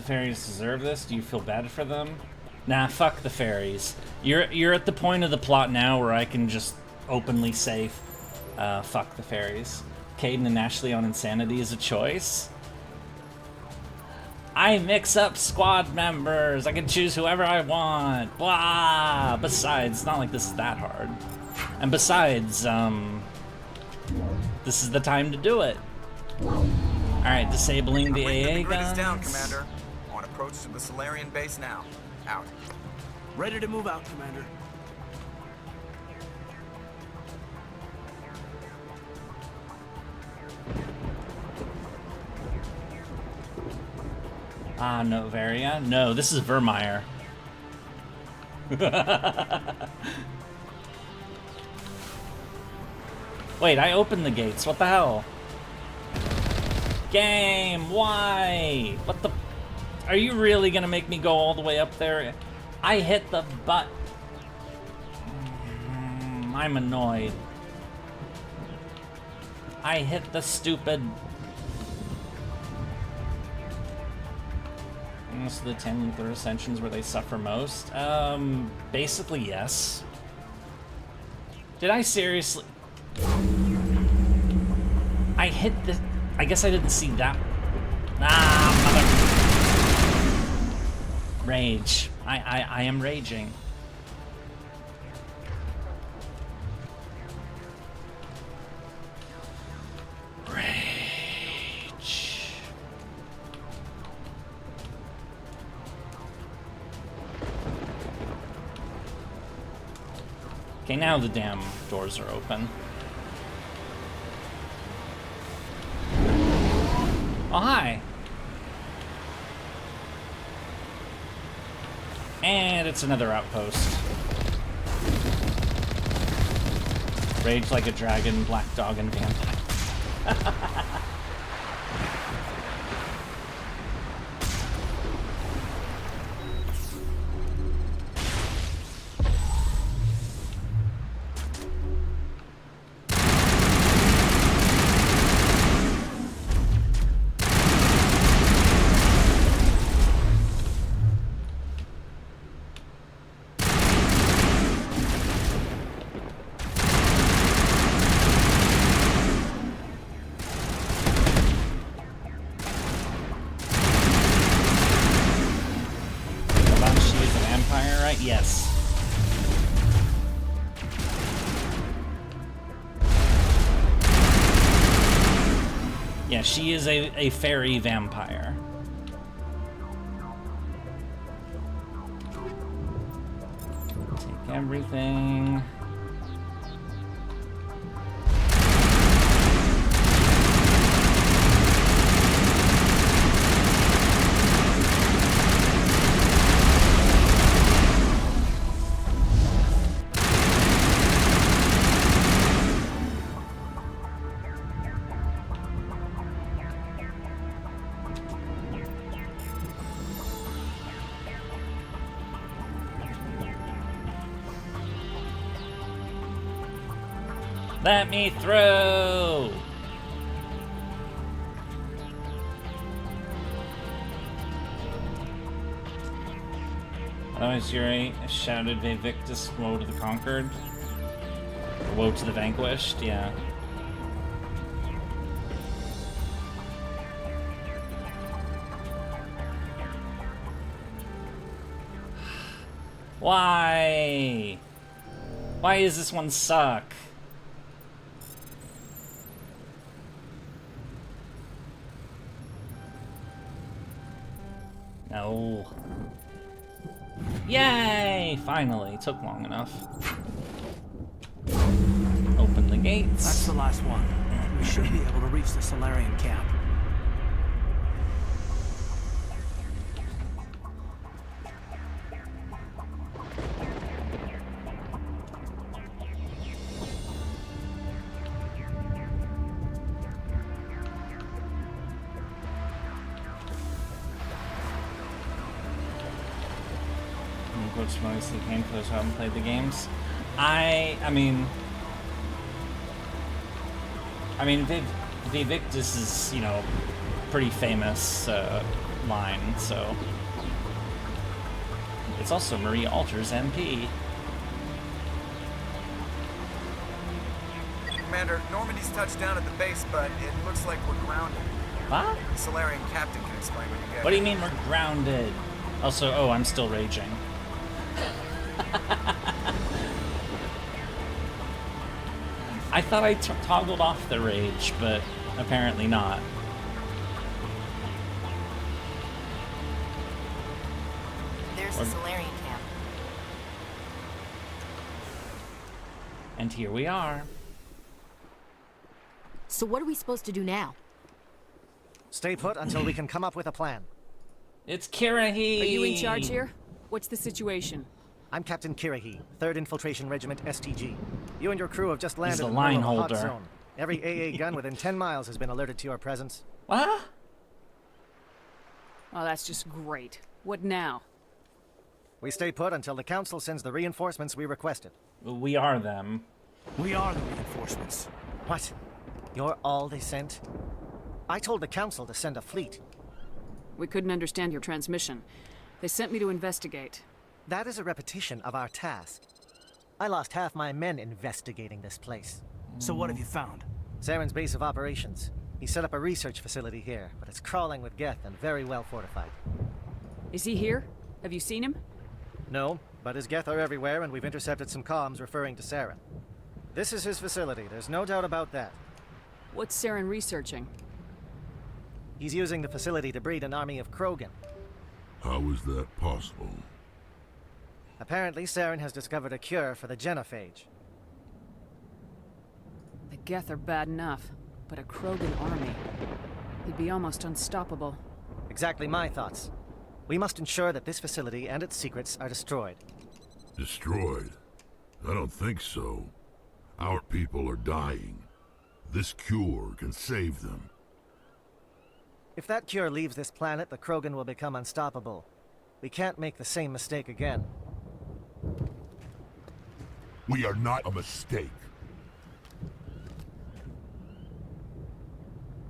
Speaker 1: Fairies deserve this? Do you feel bad for them? Nah, fuck the fairies. You're at the point of the plot now where I can just openly say, fuck the fairies. Caden and Ashley on Insanity is a choice. I mix up squad members. I can choose whoever I want. Blah. Besides, it's not like this is that hard. And besides, this is the time to do it. Alright, disabling the AA
Speaker 5: Grid is down,
Speaker 1: guns.
Speaker 5: Commander. On approach to the Solarian base now. Out.
Speaker 12: Ready to move out, Commander.
Speaker 1: Ah, Noveria? No, this is Virmire. Wait, I opened the gates. What the hell? Game, why? What the... Are you really gonna make me go all the way up there? I hit the butt. I'm annoyed. I hit the stupid... Most of the 10 Luther Ascensions where they suffer most? Basically, yes. Did I seriously... I hit the... I guess I didn't see that. Ah, mother... Rage. I am raging. Okay, now the damn doors are open. Oh, hi. And it's another outpost. Rage like a dragon, black dog, and vampire. Yes. Yeah, she is a fairy vampire. Take everything. Let me through! Otherwise, Yurie shouted Victus, woe to the conquered. Woe to the vanquished, yeah. Why? Why does this one suck? No. Yay! Finally. Took long enough. Open the gates.
Speaker 12: That's the last one. We should be able to reach the Solarian camp.
Speaker 1: Mostly came for those who haven't played the games. I mean, Victus is, you know, pretty famous line, so it's also Marie Alter's MP.
Speaker 5: Commander, Normandy's touched down at the base, but it looks like we're grounded.
Speaker 1: What?
Speaker 15: The Solarian captain can explain when you get
Speaker 1: What do you mean we're grounded? Also, oh, I'm still raging. I thought I toggled off the rage, but apparently not.
Speaker 17: There's the Solarian camp.
Speaker 1: And here we are.
Speaker 17: So what are we supposed to do now?
Speaker 23: Stay put until we can come up with a plan.
Speaker 1: It's Kirahi!
Speaker 3: Are you in charge here? What's the situation?
Speaker 23: I'm Captain Kirahi, 3rd Infiltration Regiment STG. You and your crew have just landed
Speaker 1: the
Speaker 23: in the middle of a hot
Speaker 1: line holder.
Speaker 23: zone. Every AA gun within 10 miles has been alerted to your presence.
Speaker 1: What?
Speaker 3: Oh, that's just great. What now?
Speaker 23: We stay put until the Council sends the reinforcements we requested.
Speaker 1: We are them.
Speaker 12: We are the reinforcements.
Speaker 23: What? You're all they sent? I told the Council to send a fleet.
Speaker 3: We couldn't understand your transmission. They sent me to investigate.
Speaker 23: That is a repetition of our task. I lost half my men investigating this place.
Speaker 12: So what have you found?
Speaker 23: Saren's base of operations. He set up a research facility here, but it's crawling with Geth and very well fortified.
Speaker 3: Is he here? Have you seen him?
Speaker 23: No, but his Geth are everywhere, and we've intercepted some comms referring to Saren. This is his facility, there's no doubt about that.
Speaker 3: What's Saren researching?
Speaker 23: He's using the facility to breed an army of Krogan.
Speaker 14: How is that possible?
Speaker 23: Apparently, Saren has discovered a cure for the genophage.
Speaker 3: The Geth are bad enough, but a Krogan army. He'd be almost unstoppable.
Speaker 23: Exactly my thoughts. We must ensure that this facility and its secrets are destroyed.
Speaker 14: Destroyed? I don't think so. Our people are dying. This cure can save them.
Speaker 23: If that cure leaves this planet, the Krogan will become unstoppable. We can't make the same mistake again.
Speaker 14: We are not a mistake.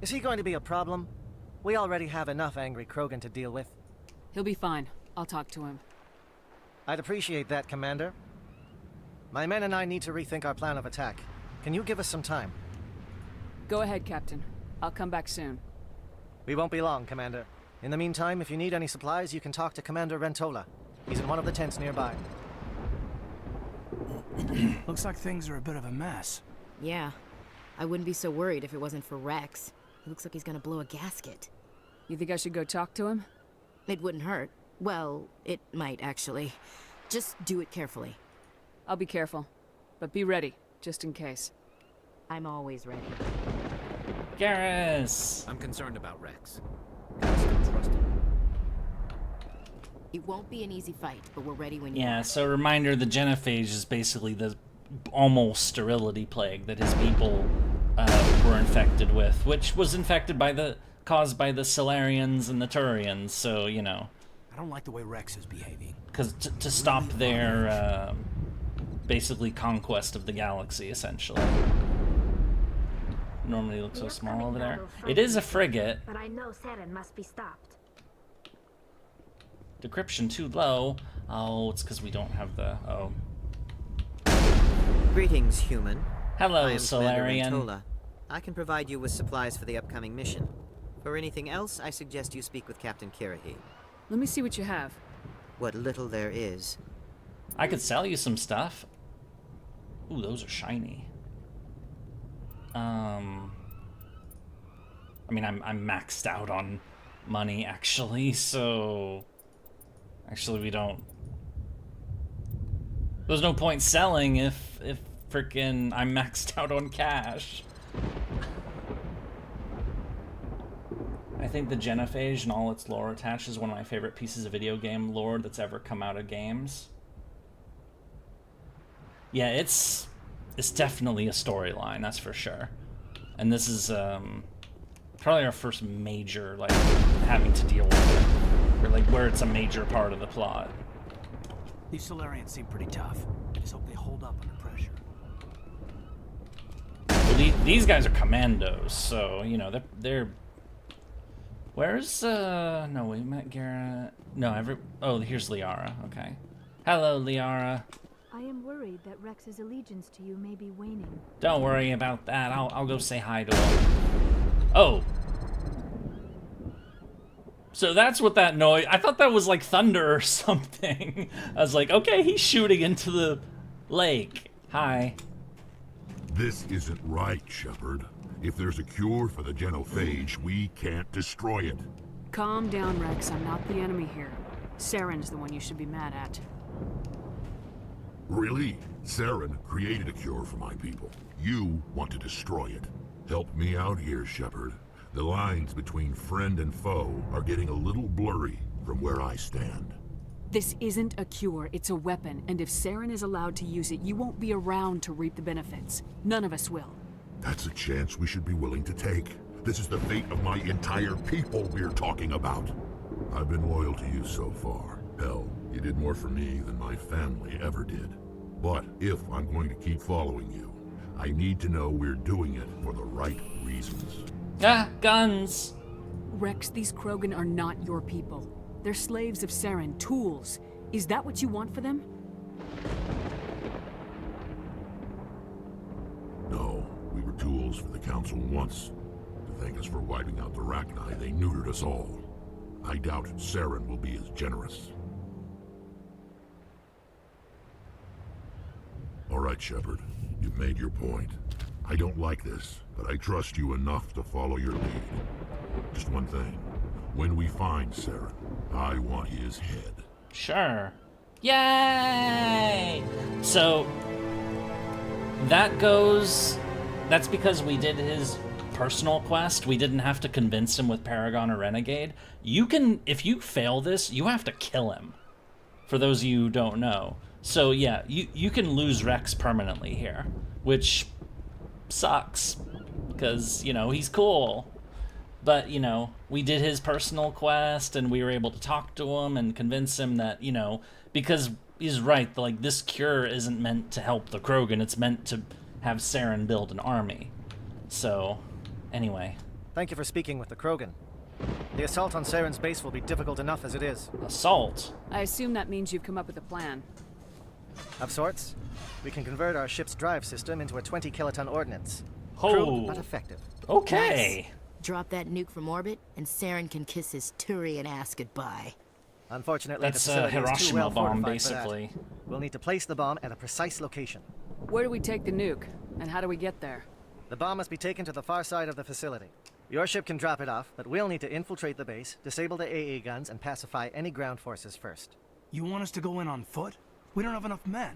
Speaker 23: Is he going to be a problem? We already have enough angry Krogan to deal with.
Speaker 3: He'll be fine. I'll talk to him.
Speaker 23: I'd appreciate that, Commander. My men and I need to rethink our plan of attack. Can you give us some time?
Speaker 3: Go ahead, Captain. I'll come back soon.
Speaker 23: We won't be long, Commander. In the meantime, if you need any supplies, you can talk to Commander Rentola. He's in one of the tents nearby.
Speaker 12: Looks like things are a bit of a mess.
Speaker 17: Yeah. I wouldn't be so worried if it wasn't for Rex. He looks like he's gonna blow a gasket.
Speaker 3: You think I should go talk to him?
Speaker 17: It wouldn't hurt. Well, it might, actually. Just do it carefully.
Speaker 3: I'll be careful. But be ready, just in case.
Speaker 17: I'm always ready.
Speaker 1: Garrus!
Speaker 9: I'm concerned about Rex.
Speaker 17: It won't be an easy fight, but we're ready when you
Speaker 1: Yeah, so reminder, the genophage is basically the almost sterility plague that his people were infected with, which was infected by caused by the Solarians and the Turians, so, you know.
Speaker 12: I don't like the way Rex is behaving.
Speaker 1: Because to stop their, basically, conquest of the galaxy, essentially. Normally looks so small over there. It is a frigate.
Speaker 10: But I know Saren must be stopped.
Speaker 1: Decryption too low. Oh, it's because we don't have the... Oh.
Speaker 18: Greetings, human.
Speaker 1: Hello,
Speaker 18: I am
Speaker 1: Solarian.
Speaker 18: Rentola. I can provide you with supplies for the upcoming mission. For anything else, I suggest you speak with Captain Kirahi.
Speaker 3: Let me see what you have.
Speaker 18: What little there is.
Speaker 1: I could sell you some stuff. Ooh, those are shiny. I mean, I'm maxed out on money, actually, so... Actually, we don't... There's no point selling if frickin' I'm maxed out on cash. I think the genophage and all its lore attached is one of my favorite pieces of video game lore that's ever come out of games. Yeah, it's definitely a storyline, that's for sure. And this is probably our first major, like, having to deal with it. Or, like, where it's a major part of the plot.
Speaker 12: These Solarians seem pretty tough. I just hope they hold up under pressure.
Speaker 1: Well, these guys are commandos, so, you know, they're... Where's, no, we met Garrett. No, oh, here's Liara, okay. Hello, Liara.
Speaker 10: I am worried that Rex's allegiance to you may be waning.
Speaker 1: Don't worry about that. I'll go say hi to him. Oh. So that's what that noise... I thought that was like thunder or something. I was like, okay, he's shooting into the lake. Hi.
Speaker 14: This isn't right, Shepard. If there's a cure for the genophage, we can't destroy it.
Speaker 3: Calm down, Rex. I'm not the enemy here. Saren's the one you should be mad at.
Speaker 14: Really? Saren created a cure for my people. You want to destroy it. Help me out here, Shepard. The lines between friend and foe are getting a little blurry from where I stand.
Speaker 3: This isn't a cure, it's a weapon, and if Saren is allowed to use it, you won't be around to reap the benefits. None of us will.
Speaker 14: That's a chance we should be willing to take. This is the fate of my entire people we're talking about. I've been loyal to you so far. Hell, you did more for me than my family ever did. But if I'm going to keep following you, I need to know we're doing it for the right reasons.
Speaker 1: Ah, guns!
Speaker 3: Rex, these Krogan are not your people. They're slaves of Saren, tools. Is that what you want for them?
Speaker 14: No, we were tools for the Council once. To thank us for wiping out the Rachni, they neutered us all. I doubt Saren will be as generous. All right, Shepard. You've made your point. I don't like this, but I trust you enough to follow your lead. Just one thing. When we find Saren, I want his head.
Speaker 1: Sure. Yay! So, that's because we did his personal quest. We didn't have to convince him with Paragon or Renegade. If you fail this, you have to kill him. For those of you who don't know. So yeah, you can lose Rex permanently here, which sucks, because, you know, he's cool. But, you know, we did his personal quest, and we were able to talk to him and convince him that, you know, because he's right, like, this cure isn't meant to help the Krogan, it's meant to have Saren build an army. So, anyway.
Speaker 23: Thank you for speaking with the Krogan. The assault on Saren's base will be difficult enough as it is.
Speaker 1: Assault?
Speaker 3: I assume that means you've come up with a plan.
Speaker 23: Of sorts. We can convert our ship's drive system into a 20-kiloton ordnance.
Speaker 1: Oh.
Speaker 23: Crude, but effective.
Speaker 1: Okay.
Speaker 17: Nice. Drop that nuke from orbit, and Saren can kiss his Turian ass goodbye.
Speaker 23: Unfortunately,
Speaker 1: that's
Speaker 23: the facility
Speaker 1: Hiroshima
Speaker 23: is too well
Speaker 1: bomb,
Speaker 23: fortified
Speaker 1: basically.
Speaker 23: for that. We'll need to place the bomb at a precise location.
Speaker 3: Where do we take the nuke, and how do we get there?
Speaker 23: The bomb must be taken to the far side of the facility. Your ship can drop it off, but we'll need to infiltrate the base, disable the AA guns, and pacify any ground forces first.
Speaker 12: You want us to go in on foot? We don't have enough men.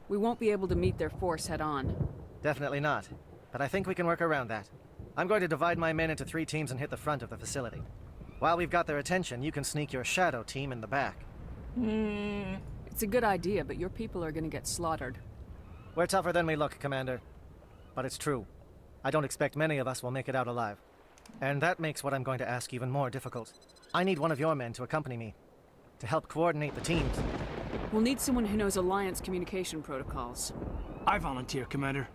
Speaker 3: We won't be able to meet their force head-on.
Speaker 23: Definitely not, but I think we can work around that. I'm going to divide my men into 3 teams and hit the front of the facility. While we've got their attention, you can sneak your shadow team in the back.
Speaker 3: It's a good idea, but your people are gonna get slaughtered.
Speaker 23: We're tougher than we look, Commander. But it's true. I don't expect many of us will make it out alive. And that makes what I'm going to ask even more difficult. I need one of your men to accompany me, to help coordinate the teams.
Speaker 3: We'll need someone who knows Alliance communication protocols.
Speaker 12: I volunteer, Commander.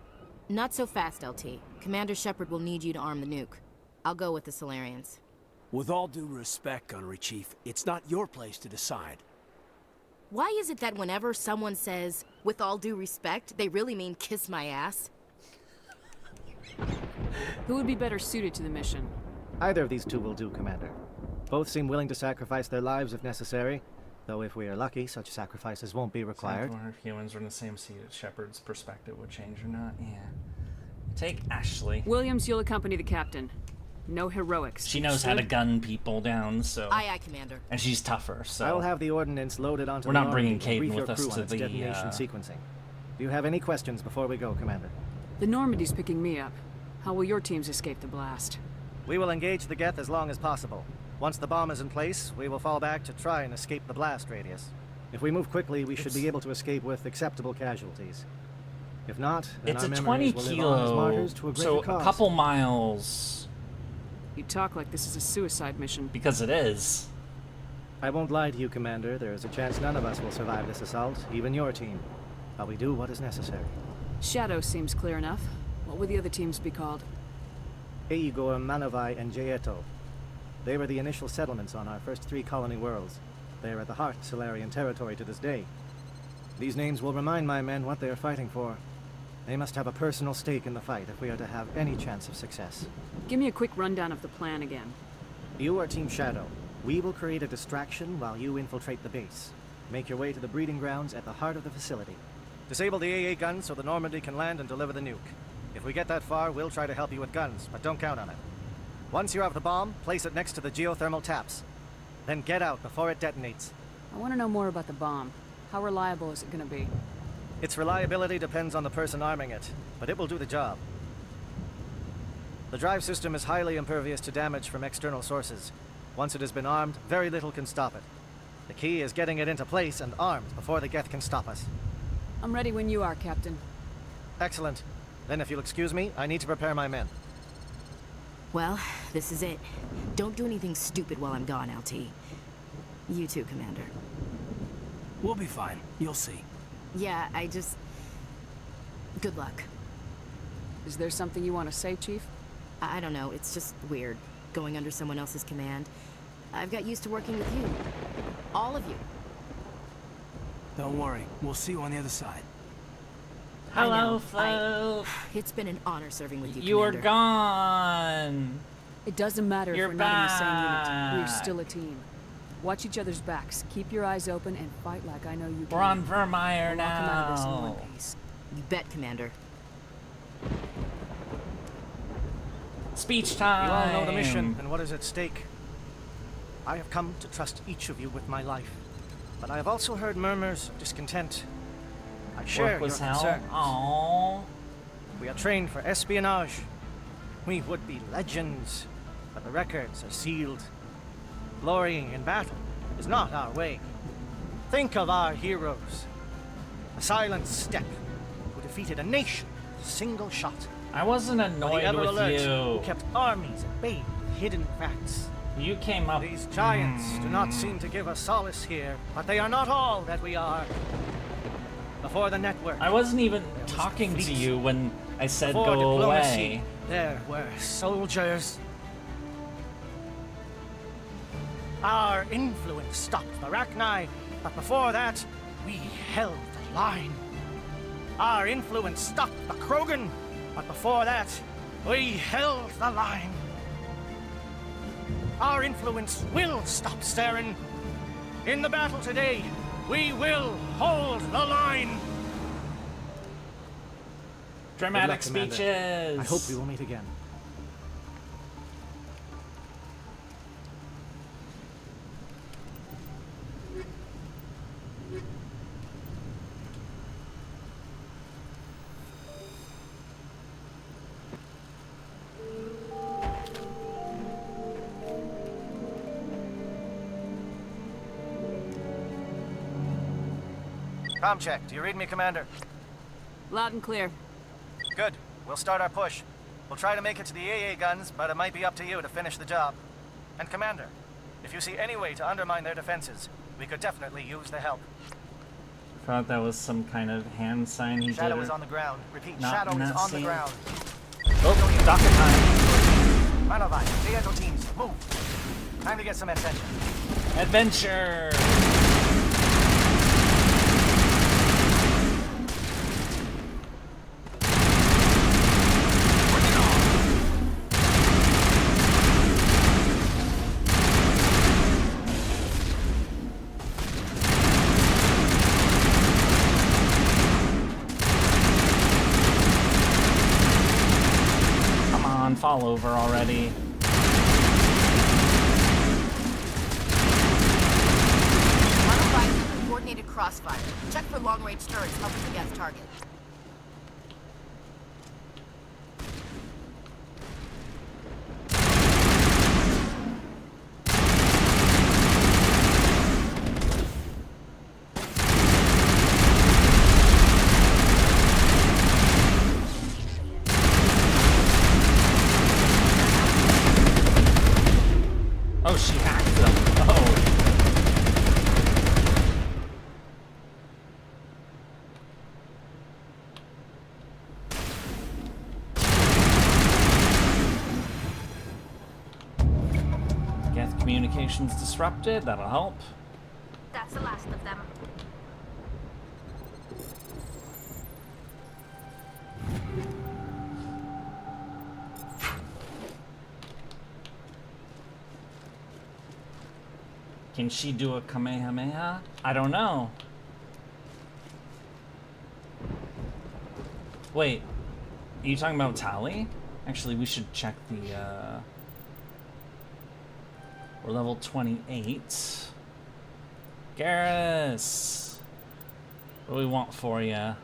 Speaker 17: Not so fast, LT. Commander Shepard will need you to arm the nuke. I'll go with the Solarians.
Speaker 12: With all due respect, Gunnery Chief, it's not your place to decide.
Speaker 17: Why is it that whenever someone says, with all due respect, they really mean kiss my ass?
Speaker 3: Who would be better suited to the mission?
Speaker 23: Either of these 2 will do, Commander. Both seem willing to sacrifice their lives if necessary, though if we are lucky, such sacrifices won't be required.
Speaker 1: If humans were in the same seat, Shepard's perspective would change or not. Yeah. Take Ashley.
Speaker 3: Williams, you'll accompany the captain. No heroics.
Speaker 1: She knows how to gun people down, so...
Speaker 17: Aye, Commander.
Speaker 1: And she's tougher, so...
Speaker 23: I will have the ordnance loaded onto
Speaker 1: we're
Speaker 23: the
Speaker 1: not bringing
Speaker 23: Normandy
Speaker 1: Caden
Speaker 23: and
Speaker 1: with us to the
Speaker 23: detonation sequencing. Do you have any questions before we go, Commander?
Speaker 3: The Normandy's picking me up. How will your teams escape the blast?
Speaker 23: We will engage the Geth as long as possible. Once the bomb is in place, we will fall back to try and escape the blast radius. If we move quickly, we should be able to escape with acceptable casualties. If not, then
Speaker 1: it's
Speaker 23: our
Speaker 1: a
Speaker 23: memories
Speaker 1: 20
Speaker 23: will live on as martyrs to a greater
Speaker 1: so
Speaker 23: cause.
Speaker 1: a couple miles.
Speaker 3: You talk like this is a suicide mission.
Speaker 1: Because it is.
Speaker 23: I won't lie to you, Commander. There is a chance none of us will survive this assault, even your team. But we do what is necessary.
Speaker 3: Shadow seems clear enough. What would the other teams be called?
Speaker 23: Igor, Manovai, and Jaeto. They were the initial settlements on our first 3 colony worlds. They are at the heart of Solarian territory to this day. These names will remind my men what they are fighting for. They must have a personal stake in the fight if we are to have any chance of success.
Speaker 3: Give me a quick rundown of the plan again.
Speaker 23: You are Team Shadow. We will create a distraction while you infiltrate the base. Make your way to the breeding grounds at the heart of the facility. Disable the AA guns so the Normandy can land and deliver the nuke. If we get that far, we'll try to help you with guns, but don't count on it. Once you have the bomb, place it next to the geothermal taps. Then get out before it detonates.
Speaker 3: I want to know more about the bomb. How reliable is it going to be?
Speaker 23: Its reliability depends on the person arming it, but it will do the job. The drive system is highly impervious to damage from external sources. Once it has been armed, very little can stop it. The key is getting it into place and armed before the Geth can stop us.
Speaker 3: I'm ready when you are, Captain.
Speaker 23: Excellent. Then if you'll excuse me, I need to prepare my men.
Speaker 17: Well, this is it. Don't do anything stupid while I'm gone, LT. You too, Commander.
Speaker 12: We'll be fine. You'll see.
Speaker 17: Yeah, good luck.
Speaker 3: Is there something you want to say, Chief?
Speaker 17: I don't know, it's just weird, going under someone else's command. I've got used to working with you. All of you.
Speaker 12: Don't worry, we'll see you on the other side.
Speaker 1: Hello, Flo.
Speaker 17: It's been an honor serving with you,
Speaker 1: You are
Speaker 17: Commander.
Speaker 1: gone.
Speaker 3: It doesn't matter
Speaker 1: You're
Speaker 3: if we're not in the same unit. We're
Speaker 1: back.
Speaker 3: still a team. Watch each other's backs. Keep your eyes open and fight like I know you can.
Speaker 1: We're on Virmire
Speaker 3: We'll all come out of this in one
Speaker 1: now.
Speaker 3: piece.
Speaker 17: You bet, Commander.
Speaker 1: Speech time.
Speaker 23: You all know the mission and what is at stake. I have come to trust each of you with my life, but I have also heard murmurs of discontent. I share
Speaker 1: Work
Speaker 23: your
Speaker 1: was hell.
Speaker 23: concerns.
Speaker 1: Aww.
Speaker 23: We are trained for espionage. We would be legends, but the records are sealed. Glorying in battle is not our way. Think of our heroes. The silent step who defeated a nation with a single shot.
Speaker 1: I wasn't
Speaker 23: Or
Speaker 1: annoyed
Speaker 23: the ever
Speaker 1: with
Speaker 23: alert who
Speaker 1: you.
Speaker 23: kept armies at bay with hidden facts.
Speaker 1: You came up.
Speaker 23: These giants do not seem to give us solace here, but they are not all that we are. Before the network,
Speaker 1: I wasn't even talking to you when I said
Speaker 23: before
Speaker 1: go
Speaker 23: diplomacy,
Speaker 1: away.
Speaker 23: there were soldiers. Our influence stopped the Rachni, but before that, we held the line. Our influence stopped the Krogan, but before that, we held the line. Our influence will stop Saren. In the battle today, we will hold the line.
Speaker 1: Dramatic
Speaker 23: Good luck, Commander.
Speaker 1: speeches.
Speaker 23: I hope we will meet again. Com check. Do you read me, Commander?
Speaker 3: Loud and clear.
Speaker 23: Good. We'll start our push. We'll try to make it to the AA guns, but it might be up to you to finish the job. And Commander, if you see any way to undermine their defenses, we could definitely use the help.
Speaker 1: I thought that was some kind of hand sign he
Speaker 23: Shadow
Speaker 1: did.
Speaker 23: is on the ground. Repeat,
Speaker 1: Not
Speaker 23: Shadow
Speaker 1: in
Speaker 23: is
Speaker 1: that
Speaker 23: on the
Speaker 1: scene.
Speaker 23: ground.
Speaker 1: Oh, doctor time.
Speaker 23: Manovai, Dieto teams, move. Time to get some attention.
Speaker 1: Adventure. Come on, fall over already.
Speaker 17: Modified coordinated crossfire. Check for long-range turrets helping the Geth target.
Speaker 1: Oh, she hacked them. Oh. Geth communications disrupted. That'll help.
Speaker 10: That's the last of them.
Speaker 1: Can she do a Kamehameha? I don't know. Wait, are you talking about Tali? Actually, we should check the, we're level 28. Garrus! What do we want for ya?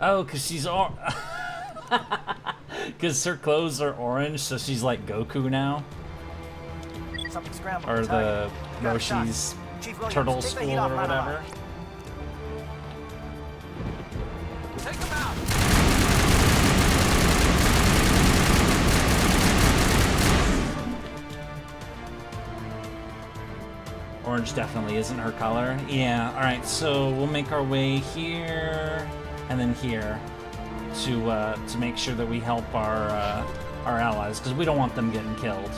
Speaker 1: Oh, because she's because her clothes are orange, so she's like Goku now.
Speaker 23: Something scrambled.
Speaker 1: Or the Roshi's Turtle School or whatever.
Speaker 12: Take him out.
Speaker 1: Orange definitely isn't her color. Yeah, alright, so we'll make our way here and then here to make sure that we help our allies, because we don't want them getting killed.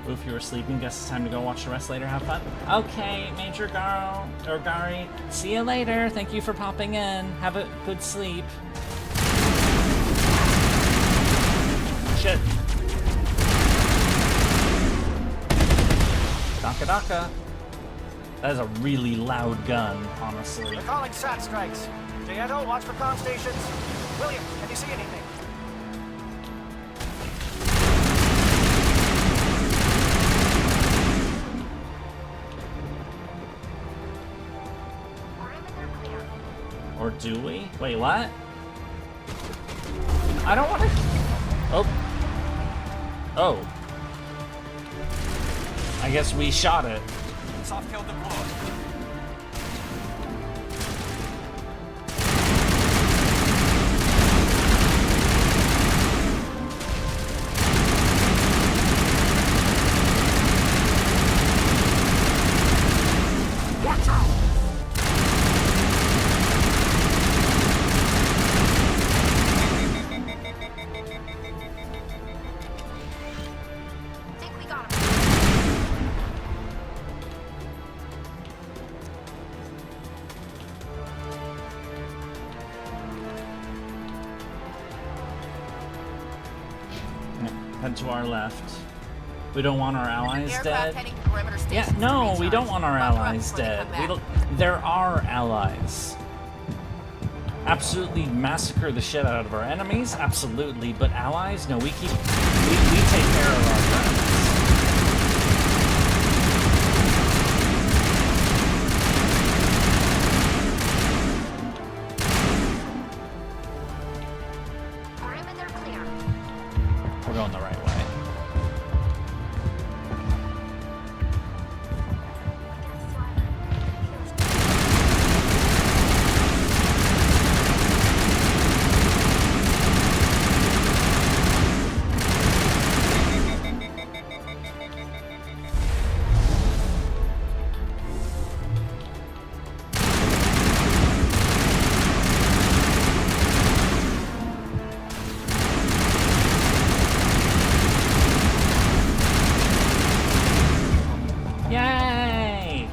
Speaker 1: If you were sleeping, guess it's time to go watch the rest later. Have fun. Okay, Major Garo or Gary. See you later. Thank you for popping in. Have a good sleep. Shit. Daka Daka. That is a really loud gun, honestly.
Speaker 23: They're calling SAT strikes. Jayeto, watch for comm stations. William, can you see anything?
Speaker 1: Or do we? Wait, what? I don't want to... Oh. Oh. I guess we shot it.
Speaker 12: Soft kill deployed. Watch out!
Speaker 10: Think we got him.
Speaker 1: Head to our left. We don't want our allies
Speaker 10: Aircraft
Speaker 1: dead.
Speaker 10: heading to perimeter
Speaker 1: Yeah,
Speaker 10: stations
Speaker 1: no,
Speaker 10: to
Speaker 1: we
Speaker 10: recharge.
Speaker 1: don't want our
Speaker 10: Buck up
Speaker 1: allies
Speaker 10: before they
Speaker 1: dead.
Speaker 10: come
Speaker 1: We
Speaker 10: back.
Speaker 1: don't, there are allies. Absolutely massacre the shit out of our enemies, absolutely. But allies, no, we take care of our friends.
Speaker 10: Perimeter clear.
Speaker 1: We're going the right way. Yay!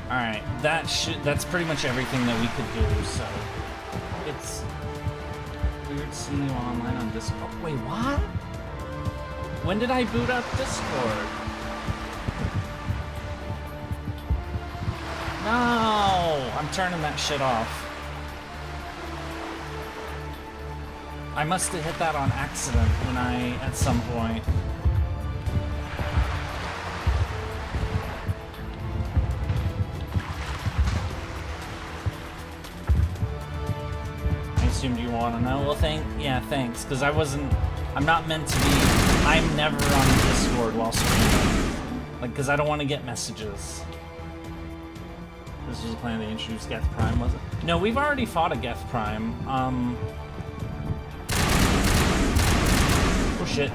Speaker 1: Alright, that's pretty much everything that we could do, so it's weird seeing you online on Discord. Oh, wait, what? When did I boot up Discord? No! I'm turning that shit off. I must have hit that on accident at some point. costume do you want to know? Well, thanks, because I'm not meant to be, I'm never on Discord while streaming. Like, because I don't want to get messages. This was a plan to introduce Geth Prime, was it? No, we've already fought a Geth Prime. Oh shit.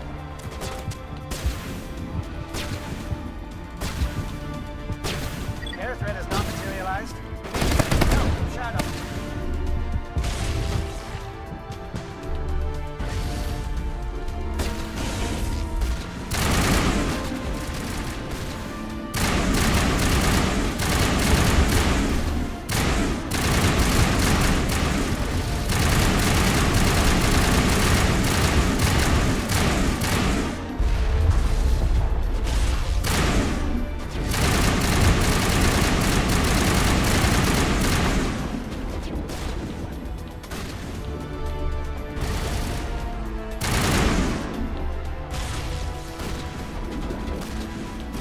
Speaker 12: Air threat has not materialized. No, shadow.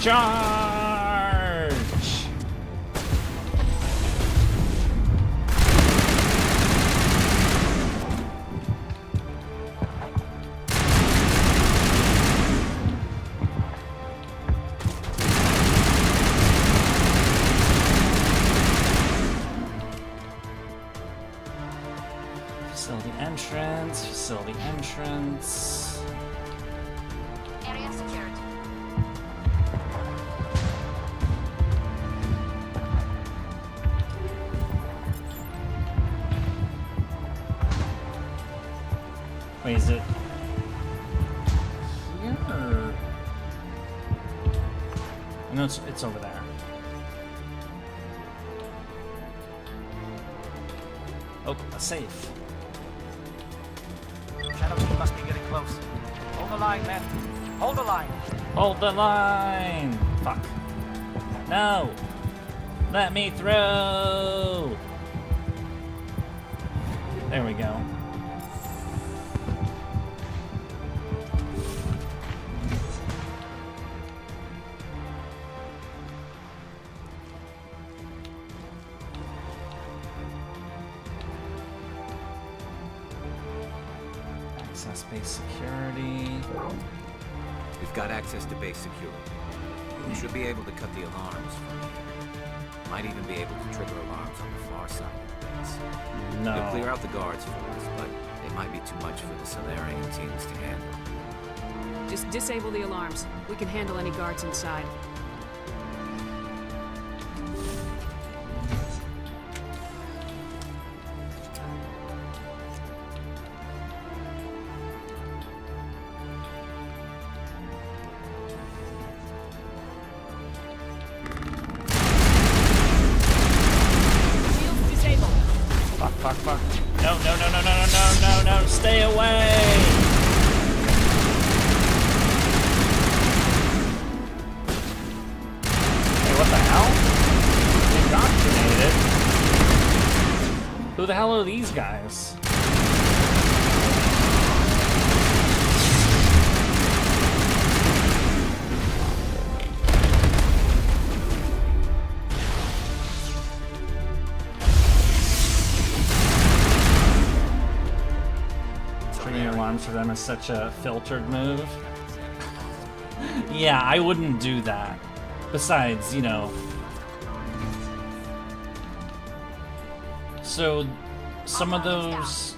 Speaker 1: Charge! Facility entrance, facility entrance.
Speaker 10: Area secured.
Speaker 1: Wait, is it here or... No, it's over there. Oh, a safe.
Speaker 12: Shadow team must be getting close. Hold the line, men. Hold the line.
Speaker 1: Hold the line! Fuck. No! Let me through! There we go. Access base security.
Speaker 9: We've got access to base security. We should be able to cut the alarms from here. Might even be able to trigger alarms on the far side of the base.
Speaker 1: No.
Speaker 9: They'll clear out the guards for us, but they might be too much for the Solarian teams to handle.
Speaker 3: Just disable the alarms. We can handle any guards inside.
Speaker 1: Fuck. No, stay away! Hey, what the hell? Indoctrinated? Who the hell are these guys? Alarms for them is such a filtered move. Yeah, I wouldn't do that. Besides, you know. So, some of those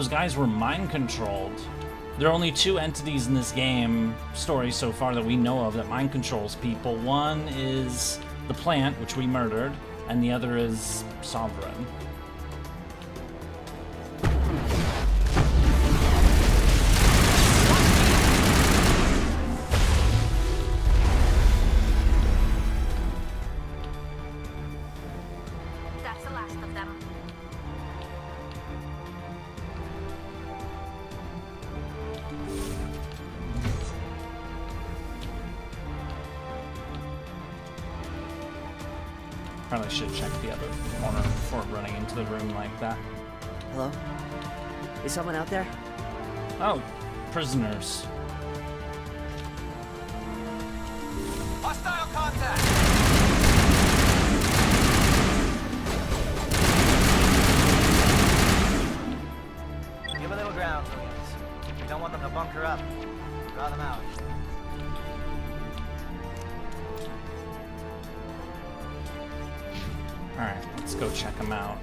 Speaker 1: guys were mind controlled. There are only two entities in this game story so far that we know of that mind controls people. One is the plant, which we murdered, and the other is Sovereign. Probably should check the other corner before running into the room like that.
Speaker 13: Hello? Is someone out there?
Speaker 1: Oh, prisoners.
Speaker 12: Hostile contact!
Speaker 1: Alright, let's go check them out.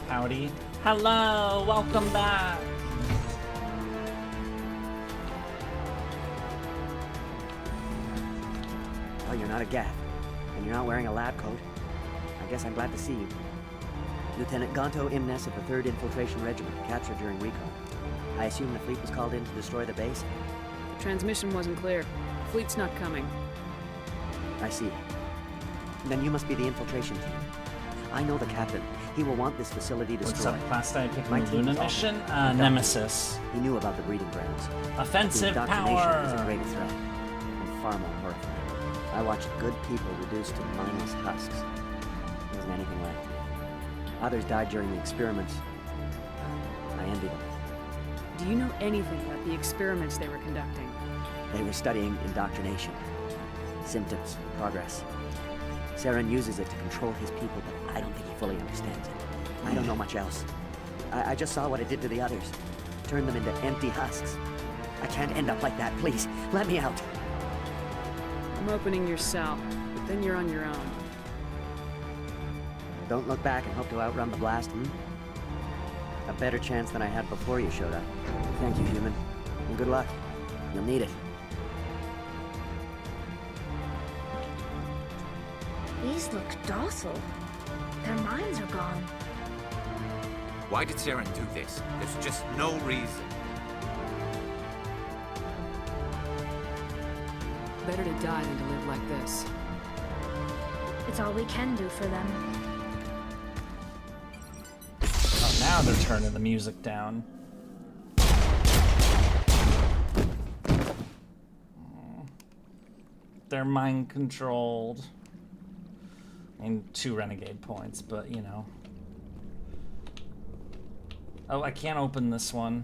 Speaker 1: Howdy. Hello! Welcome back!
Speaker 13: Oh, you're not a Gath, and you're not wearing a lab coat. I guess I'm glad to see you. Lieutenant Gonto Imnes of the 3rd Infiltration Regiment, captured during recon. I assume the fleet was called in to destroy the base?
Speaker 3: The transmission wasn't clear. Fleet's not coming.
Speaker 13: I see. Then you must be the infiltration team. I know the captain. He will want this facility destroyed.
Speaker 1: What's up, class I picked
Speaker 13: My
Speaker 1: the
Speaker 13: team
Speaker 1: Luna
Speaker 13: is all-
Speaker 1: mission?
Speaker 13: No.
Speaker 1: Nemesis.
Speaker 13: He knew about the breeding grounds.
Speaker 1: Offensive
Speaker 13: The indoctrination
Speaker 1: power!
Speaker 13: is a greater threat, and far more horrifying. I watched good people reduced to mindless husks. There wasn't anything left. Others died during the experiments. I envied them.
Speaker 3: Do you know anything about the experiments they were conducting?
Speaker 13: They were studying indoctrination. Symptoms, progress. Saren uses it to control his people, but I don't think he fully understands it. I don't know much else. I just saw what it did to the others. Turned them into empty husks. I can't end up like that, please. Let me out.
Speaker 3: I'm opening your cell, but then you're on your own.
Speaker 13: Don't look back and hope to outrun the blast, A better chance than I had before you showed up. Thank you, human. And good luck. You'll need it.
Speaker 10: These look docile. Their minds are gone.
Speaker 9: Why did Saren do this? There's just no reason.
Speaker 3: Better to die than to live like this.
Speaker 10: It's all we can do for them.
Speaker 1: Oh, now they're turning the music down. They're mind controlled. I mean, 2 renegade points, but you know. Oh, I can't open this one.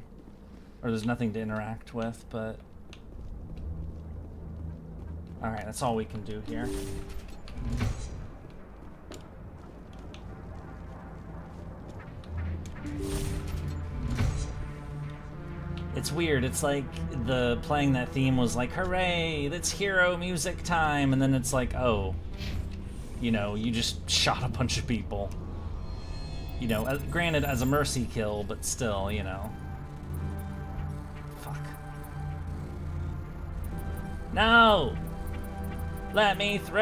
Speaker 1: Or there's nothing to interact with, but... Alright, that's all we can do here. It's weird, it's like the playing that theme was like, hooray, it's hero music time, and then it's like, oh, you know, you just shot a bunch of people. You know, granted as a mercy kill, but still, you know. Fuck. No! Let me through!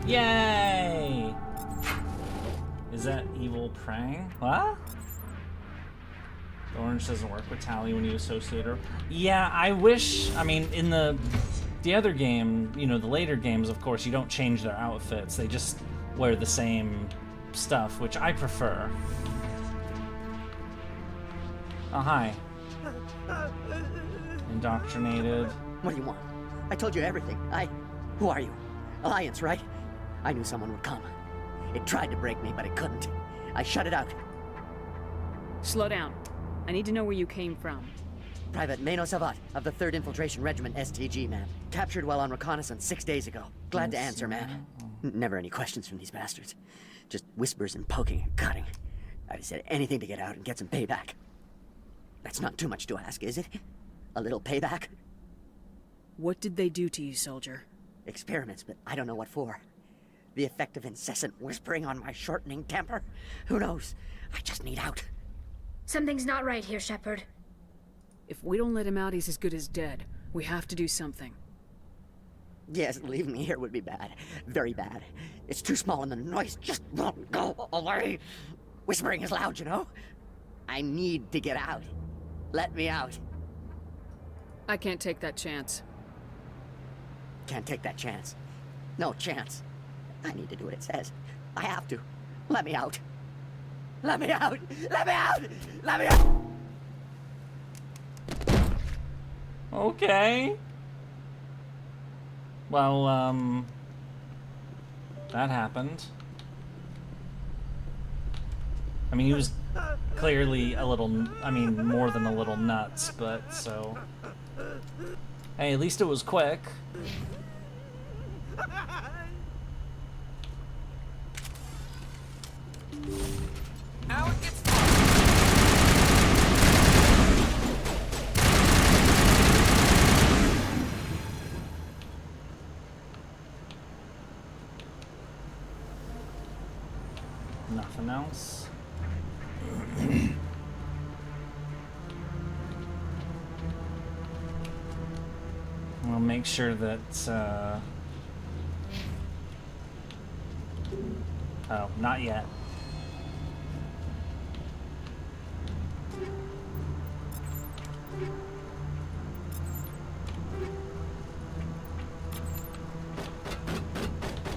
Speaker 1: Yay! Is that evil praying? What? The orange doesn't work with Tally when you associate her. Yeah, I wish, I mean, in the other game, you know, the later games, of course, you don't change their outfits. They just wear the same stuff, which I prefer. Oh, hi. Indoctrinated.
Speaker 13: What do you want? I told you everything. Who are you? Alliance, right? I knew someone would come. It tried to break me, but it couldn't. I shut it out.
Speaker 3: Slow down. I need to know where you came from.
Speaker 13: Private Mano Savat of the 3rd Infiltration Regiment STG, ma'am. Captured while on reconnaissance 6 days ago. Glad to answer, ma'am. Never any questions from these bastards. Just whispers and poking and cutting. I'd have said anything to get out and get some payback. That's not too much to ask, is it? A little payback?
Speaker 3: What did they do to you, soldier?
Speaker 13: Experiments, but I don't know what for. The effect of incessant whispering on my shortening temper? Who knows? I just need out.
Speaker 10: Something's not right here, Shepard.
Speaker 3: If we don't let him out, he's as good as dead. We have to do something.
Speaker 13: Yes, leaving me here would be bad. Very bad. It's too small and the noise just won't go away. Whispering is loud, you know? I need to get out. Let me out.
Speaker 3: I can't take that chance.
Speaker 13: Can't take that chance. No chance. I need to do what it says. I have to. Let me out. Let me out! Let me out! Let me out!
Speaker 1: Okay. Well, that happened. I mean, he was clearly a little, I mean, more than a little nuts, but so... Hey, at least it was quick.
Speaker 9: Now it gets
Speaker 1: nothing else. We'll make sure that, oh, not yet.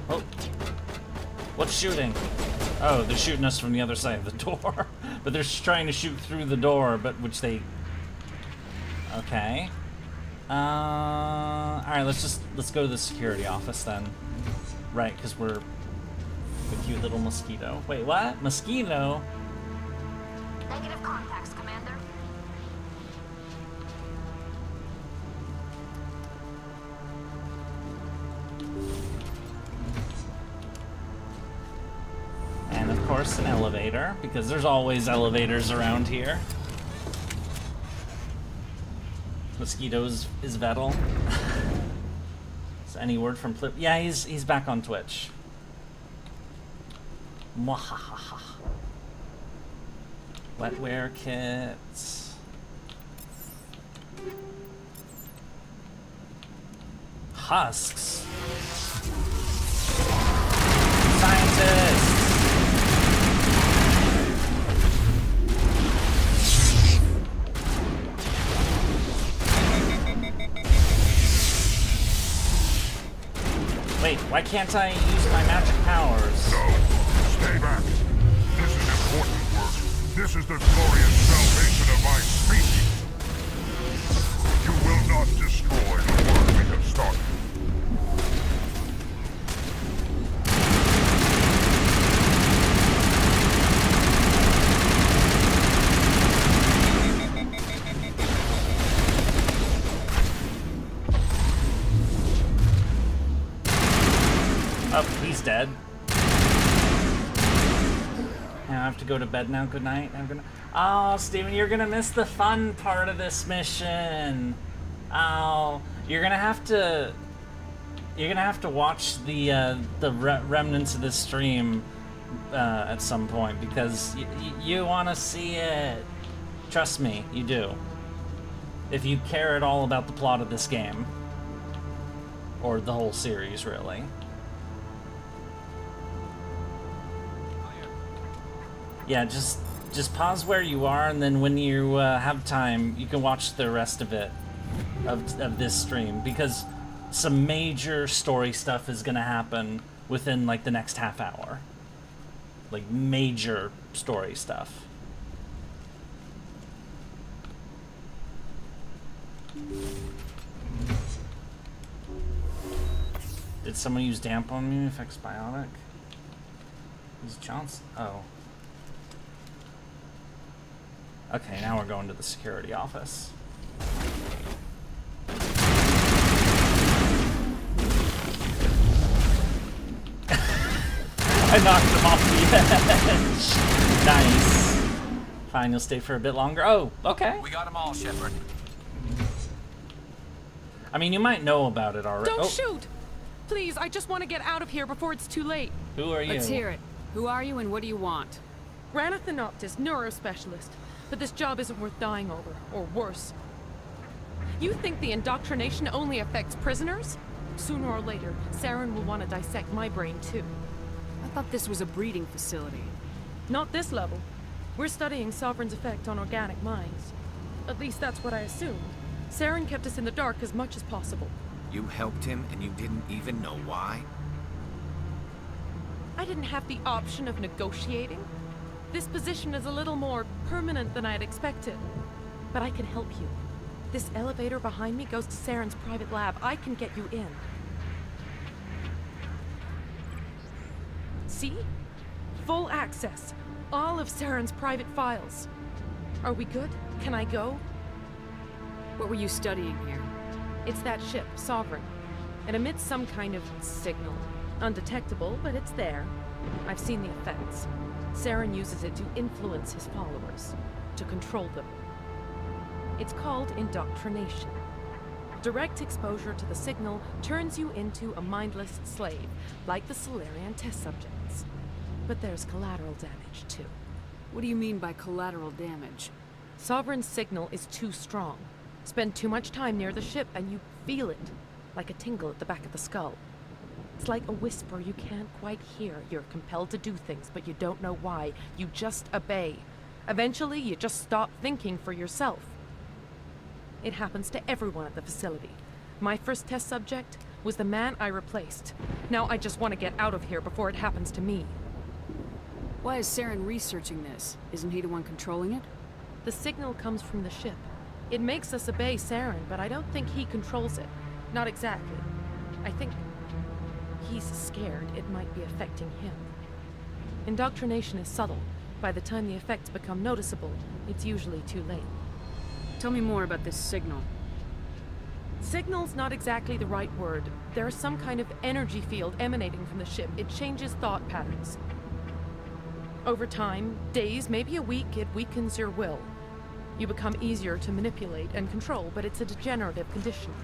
Speaker 1: Oh. What's shooting? Oh, they're shooting us from the other side of the door. But they're trying to shoot through the door, but which they... Okay. Alright, let's go to the security office then. Right, because we're a cute little mosquito. Wait, what? Mosquito?
Speaker 10: Negative contacts, Commander.
Speaker 1: And of course an elevator, because there's always elevators around here. Mosquitoes is Vettel. Is any word from Plip? Yeah, he's back on Twitch. Mwahaha. Wetware kits. Husks. Scientists. Wait, why can't I use my magic powers?
Speaker 14: No, stay back. This is important work. This is the glorious salvation of my species. You will not destroy the work we have started.
Speaker 1: Oh, he's dead. Now I have to go to bed now. Good night. Oh, Steven, you're gonna miss the fun part of this mission. Oh, you're gonna have to watch the remnants of this stream at some point, because you want to see it. Trust me, you do. If you care at all about the plot of this game, or the whole series, really. Yeah, just pause where you are, and then when you have time, you can watch the rest of it, of this stream, because some major story stuff is gonna happen within like the next half hour. Like major story stuff. Did someone use damp on me? Affects biotic? Is Johnson? Oh. Okay, now we're going to the security office. I knocked him off the edge. Nice. Fine, you'll stay for a bit longer. Oh, okay.
Speaker 9: We got them all, Shepard.
Speaker 1: I mean, you might know about it already.
Speaker 6: Don't shoot! Please, I just want to get out of here before it's too late.
Speaker 1: Who are you?
Speaker 3: Let's hear it. Who are you and what do you want?
Speaker 6: Ranathanoptis, neurospecialist. But this job isn't worth dying over, or worse. You think the indoctrination only affects prisoners? Sooner or later, Saren will want to dissect my brain too.
Speaker 3: I thought this was a breeding facility.
Speaker 6: Not this level. We're studying Sovereign's effect on organic minds. At least that's what I assumed. Saren kept us in the dark as much as possible.
Speaker 9: You helped him and you didn't even know why?
Speaker 6: I didn't have the option of negotiating. This position is a little more permanent than I had expected. But I can help you. This elevator behind me goes to Saren's private lab. I can get you in. See? Full access. All of Saren's private files. Are we good? Can I go?
Speaker 3: What were you studying here?
Speaker 6: It's that ship, Sovereign. It emits some kind of signal. Undetectable, but it's there. I've seen the effects. Saren uses it to influence his followers, to control them. It's called indoctrination. Direct exposure to the signal turns you into a mindless slave, like the Solarian test subjects. but there's collateral damage, too.
Speaker 3: What do you mean by collateral damage?
Speaker 6: Sovereign's signal is too strong. Spend too much time near the ship and you feel it, like a tingle at the back of the skull. It's like a whisper you can't quite hear. You're compelled to do things, but you don't know why. You just obey. Eventually, you just stop thinking for yourself. It happens to everyone at the facility. My first test subject was the man I replaced. Now I just want to get out of here before it happens to me.
Speaker 3: Why is Saren researching this? Isn't he the one controlling it?
Speaker 6: The signal comes from the ship. It makes us obey Saren, but I don't think he controls it. Not exactly. I think he's scared it might be affecting him. Indoctrination is subtle. By the time the effects become noticeable, it's usually too late.
Speaker 3: Tell me more about this signal.
Speaker 6: Signal's not exactly the right word. There's some kind of energy field emanating from the ship. It changes thought patterns. Over time, days, maybe a week, it weakens your will. You become easier to manipulate and control, but it's a degenerative condition.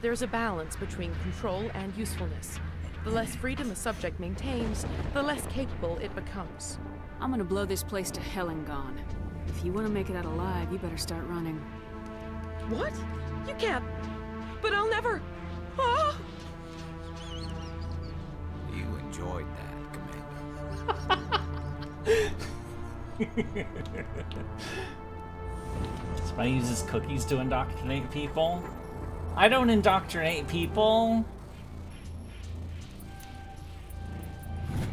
Speaker 6: There's a balance between control and usefulness. The less freedom a subject maintains, the less capable it becomes.
Speaker 3: I'm gonna blow this place to hell and gone. If you want to make it out alive, you better start running.
Speaker 6: What? You can't. But I'll never. Ah!
Speaker 9: You enjoyed that, Commander.
Speaker 1: Somebody uses cookies to indoctrinate people? I don't indoctrinate people.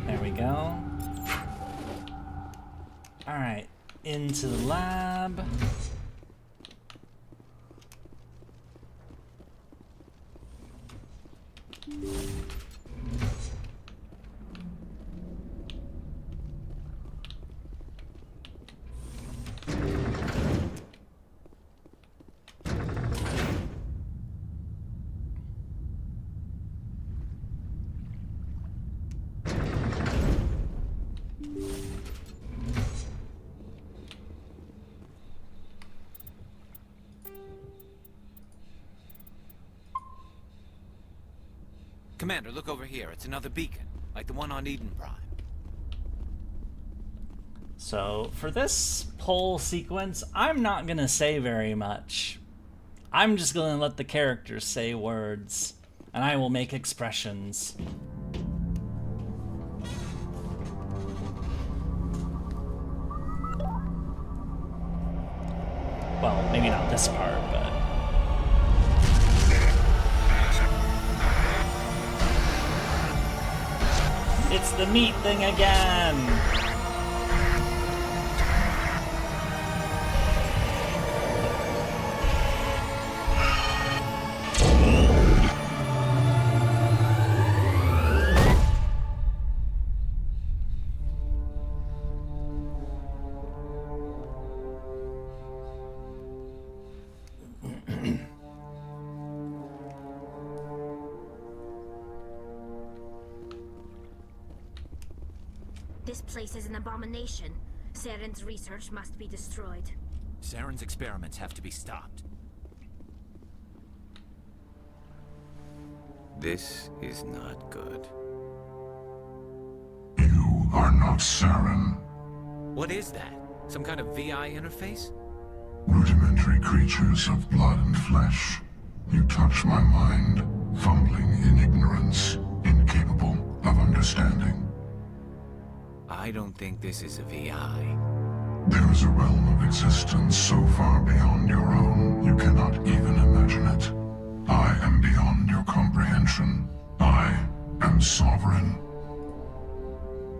Speaker 1: There we go. Alright, into the lab.
Speaker 9: Commander, look over here. It's another beacon, like the one on Eden Prime.
Speaker 1: So, for this whole sequence, I'm not gonna say very much. I'm just gonna let the characters say words, and I will make expressions. Well, maybe not this part, but... It's the meat thing again!
Speaker 10: This place is an abomination. Saren's research must be destroyed.
Speaker 9: Saren's experiments have to be stopped.
Speaker 19: This is not good.
Speaker 14: You are not Saren.
Speaker 9: What is that? Some kind of VI interface?
Speaker 14: Rudimentary creatures of blood and flesh. You touch my mind, fumbling in ignorance, incapable of understanding.
Speaker 9: I don't think this is a VI.
Speaker 14: There is a realm of existence so far beyond your own, you cannot even imagine it. I am beyond your comprehension. I am Sovereign.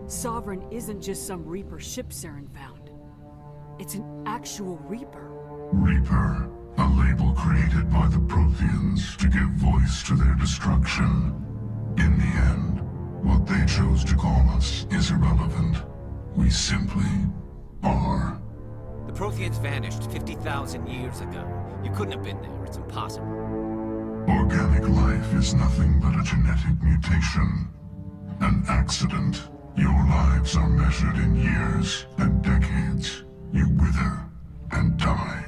Speaker 3: Sovereign isn't just some Reaper ship Saren found. It's an actual Reaper.
Speaker 14: Reaper, a label created by the Protheans to give voice to their destruction. In the end, what they chose to call us is irrelevant. We simply are.
Speaker 9: The Protheans vanished 50,000 years ago. You couldn't have been there. It's impossible.
Speaker 14: Organic life is nothing but a genetic mutation. An accident. Your lives are measured in years and decades. You wither and die.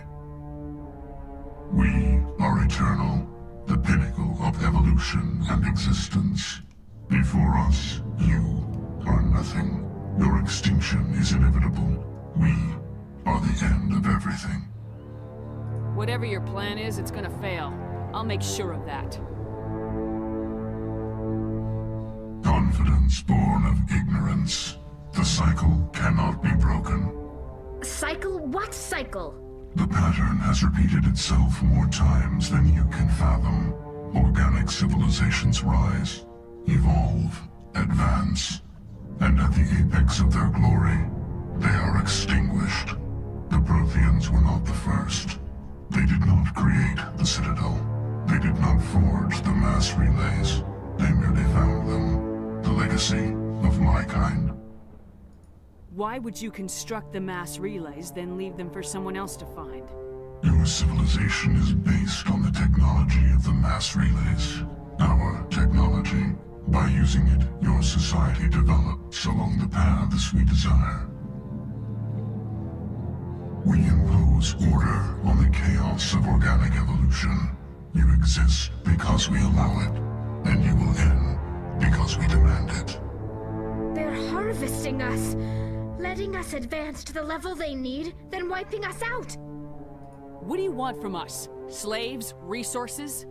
Speaker 14: We are eternal, the pinnacle of evolution and existence. Before us, you are nothing. Your extinction is inevitable. We are the end of everything.
Speaker 3: Whatever your plan is, it's gonna fail. I'll make sure of that.
Speaker 14: Confidence born of ignorance. The cycle cannot be broken.
Speaker 10: Cycle? What cycle?
Speaker 14: The pattern has repeated itself more times than you can fathom. Organic civilizations rise, evolve, advance, and at the apex of their glory, they are extinguished. The Protheans were not the first. They did not create the Citadel. They did not forge the mass relays. They merely found them. The legacy of my kind.
Speaker 3: Why would you construct the mass relays, then leave them for someone else to find?
Speaker 14: Your civilization is based on the technology of the mass relays. Our technology. By using it, your society develops along the paths we desire. We impose order on the chaos of organic evolution. You exist because we allow it, and you will end because we demand it.
Speaker 10: They're harvesting us, letting us advance to the level they need, then wiping us out.
Speaker 3: What do you want from us? Slaves? Resources?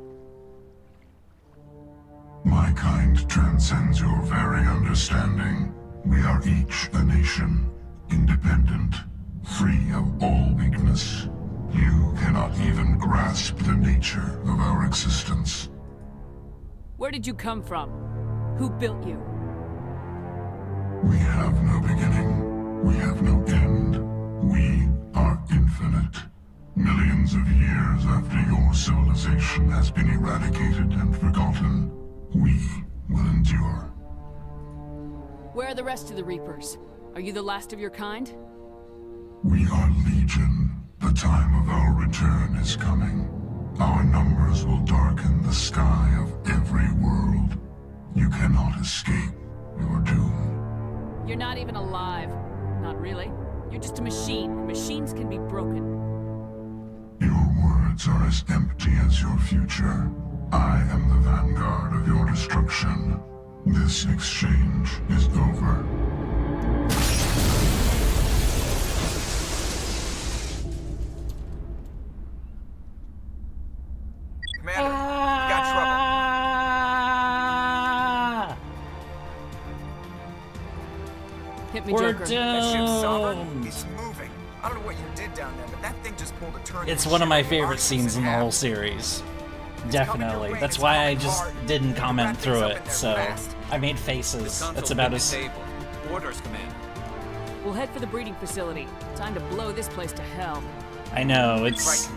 Speaker 14: My kind transcends your very understanding. We are each a nation, independent, free of all weakness. You cannot even grasp the nature of our existence.
Speaker 3: Where did you come from? Who built you?
Speaker 14: We have no beginning. We have no end. We are infinite. Millions of years after your civilization has been eradicated and forgotten, we will endure.
Speaker 3: Where are the rest of the Reapers? Are you the last of your kind?
Speaker 14: We are Legion. The time of our return is coming. Our numbers will darken the sky of every world. You cannot escape your doom.
Speaker 3: You're not even alive. Not really. You're just a machine. Machines can be broken.
Speaker 14: Your words are as empty as your future. I am the Vanguard of your destruction. This exchange is over.
Speaker 15: Commander, we got trouble.
Speaker 3: Hit me,
Speaker 1: We're
Speaker 3: Joker.
Speaker 15: That ship's solid.
Speaker 1: doomed.
Speaker 15: It's moving. I don't know what you did down there, but that thing just pulled a turn.
Speaker 1: It's one of my favorite scenes in the whole series. Definitely. That's why I just didn't comment through it, so I made faces. That's about as...
Speaker 9: Orders, Commander.
Speaker 3: We'll head for the breeding facility. Time to blow this place to hell.
Speaker 1: I know, it's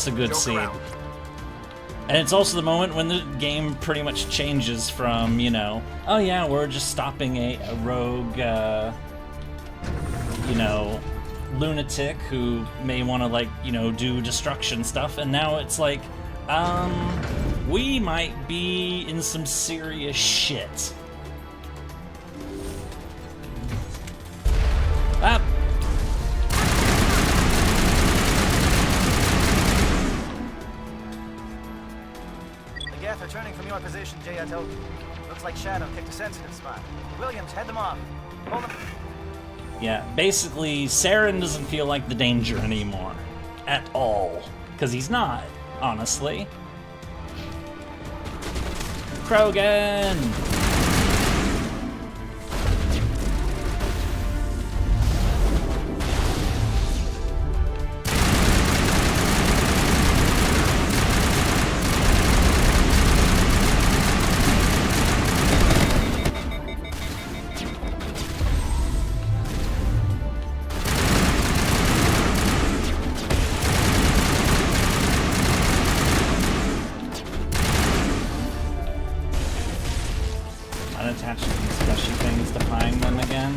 Speaker 1: a good scene. And it's also the moment when the game pretty much changes from, you know, oh yeah, we're just stopping a rogue, you know, lunatic who may want to, like, you know, do destruction stuff, and now it's like, we might be in some serious shit. Ah!
Speaker 23: The Geth are turning from your position, Jayato. Looks like Shadow picked a sensitive spot. Williams, head them off. Hold them.
Speaker 1: Yeah, basically, Saren doesn't feel like the danger anymore. At all. Because he's not, honestly. Krogan! Unattaching these gushy things to find them again.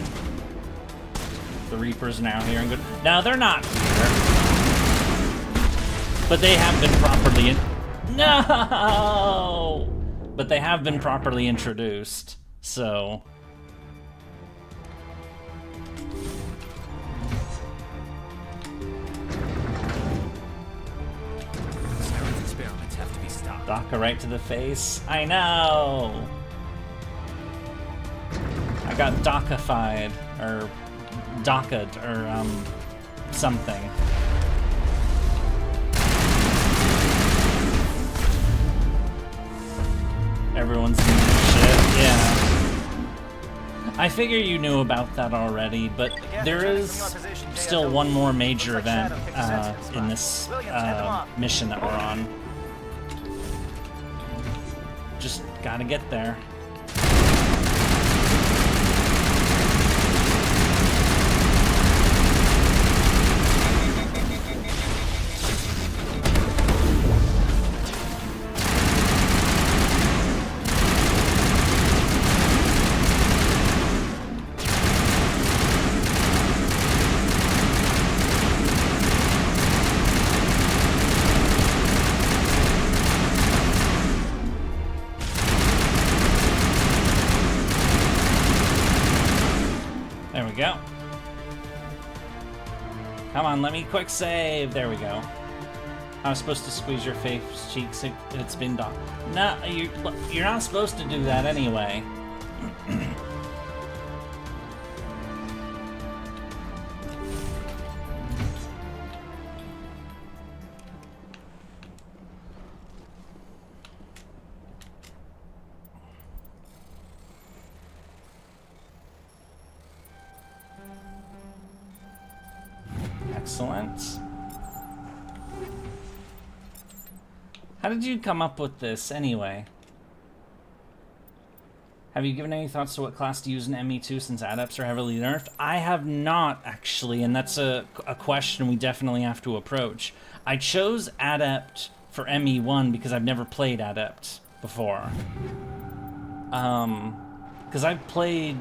Speaker 1: The Reapers now here and good. No, they're not here. But they have been properly No! But they have been properly introduced, so...
Speaker 9: Saren's experiments have to be stopped.
Speaker 1: Docker right to the face. I know! I got dockified, or docked, or something. Everyone's doing shit, yeah. I figure you knew about that already, but there is still one more major event in this mission that we're on. Just gotta get there. There we go. Come on, let me quick save. There we go. I was supposed to squeeze your face cheeks. It's been done. No, you're not supposed to do that anyway. Excellent. How did you come up with this, anyway? Have you given any thoughts to what class to use in ME2 since adepts are heavily nerfed? I have not, actually, and that's a question we definitely have to approach. I chose adept for ME1 because I've never played adept before. Because I've played,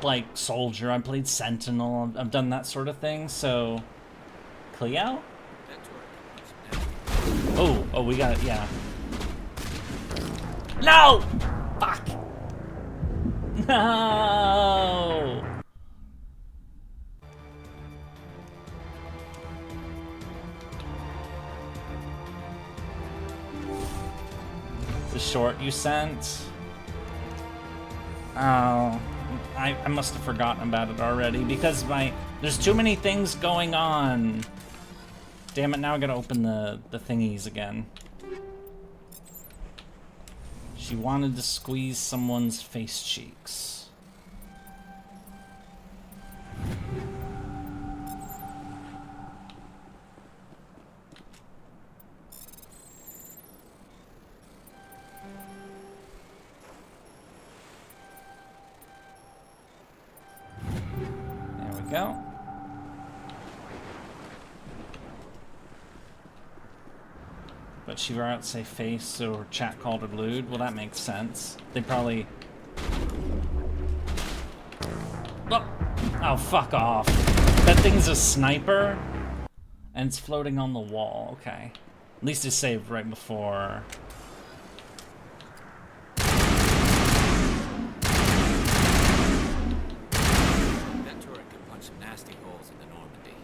Speaker 1: like, soldier, I've played sentinel, I've done that sort of thing, so... Cleo? Oh, we got it, yeah. No! Fuck! No! The short you sent? Oh, I must have forgotten about it already because there's too many things going on. Damn it, now I gotta open the thingies again. She wanted to squeeze someone's face cheeks. There we go. But she wrote say face or chat called her lewd. Well, that makes sense. They probably... Oh, fuck off. That thing's a sniper? And it's floating on the wall. Okay. At least it saved right before...
Speaker 9: That turret could punch some nasty holes in the Normandy.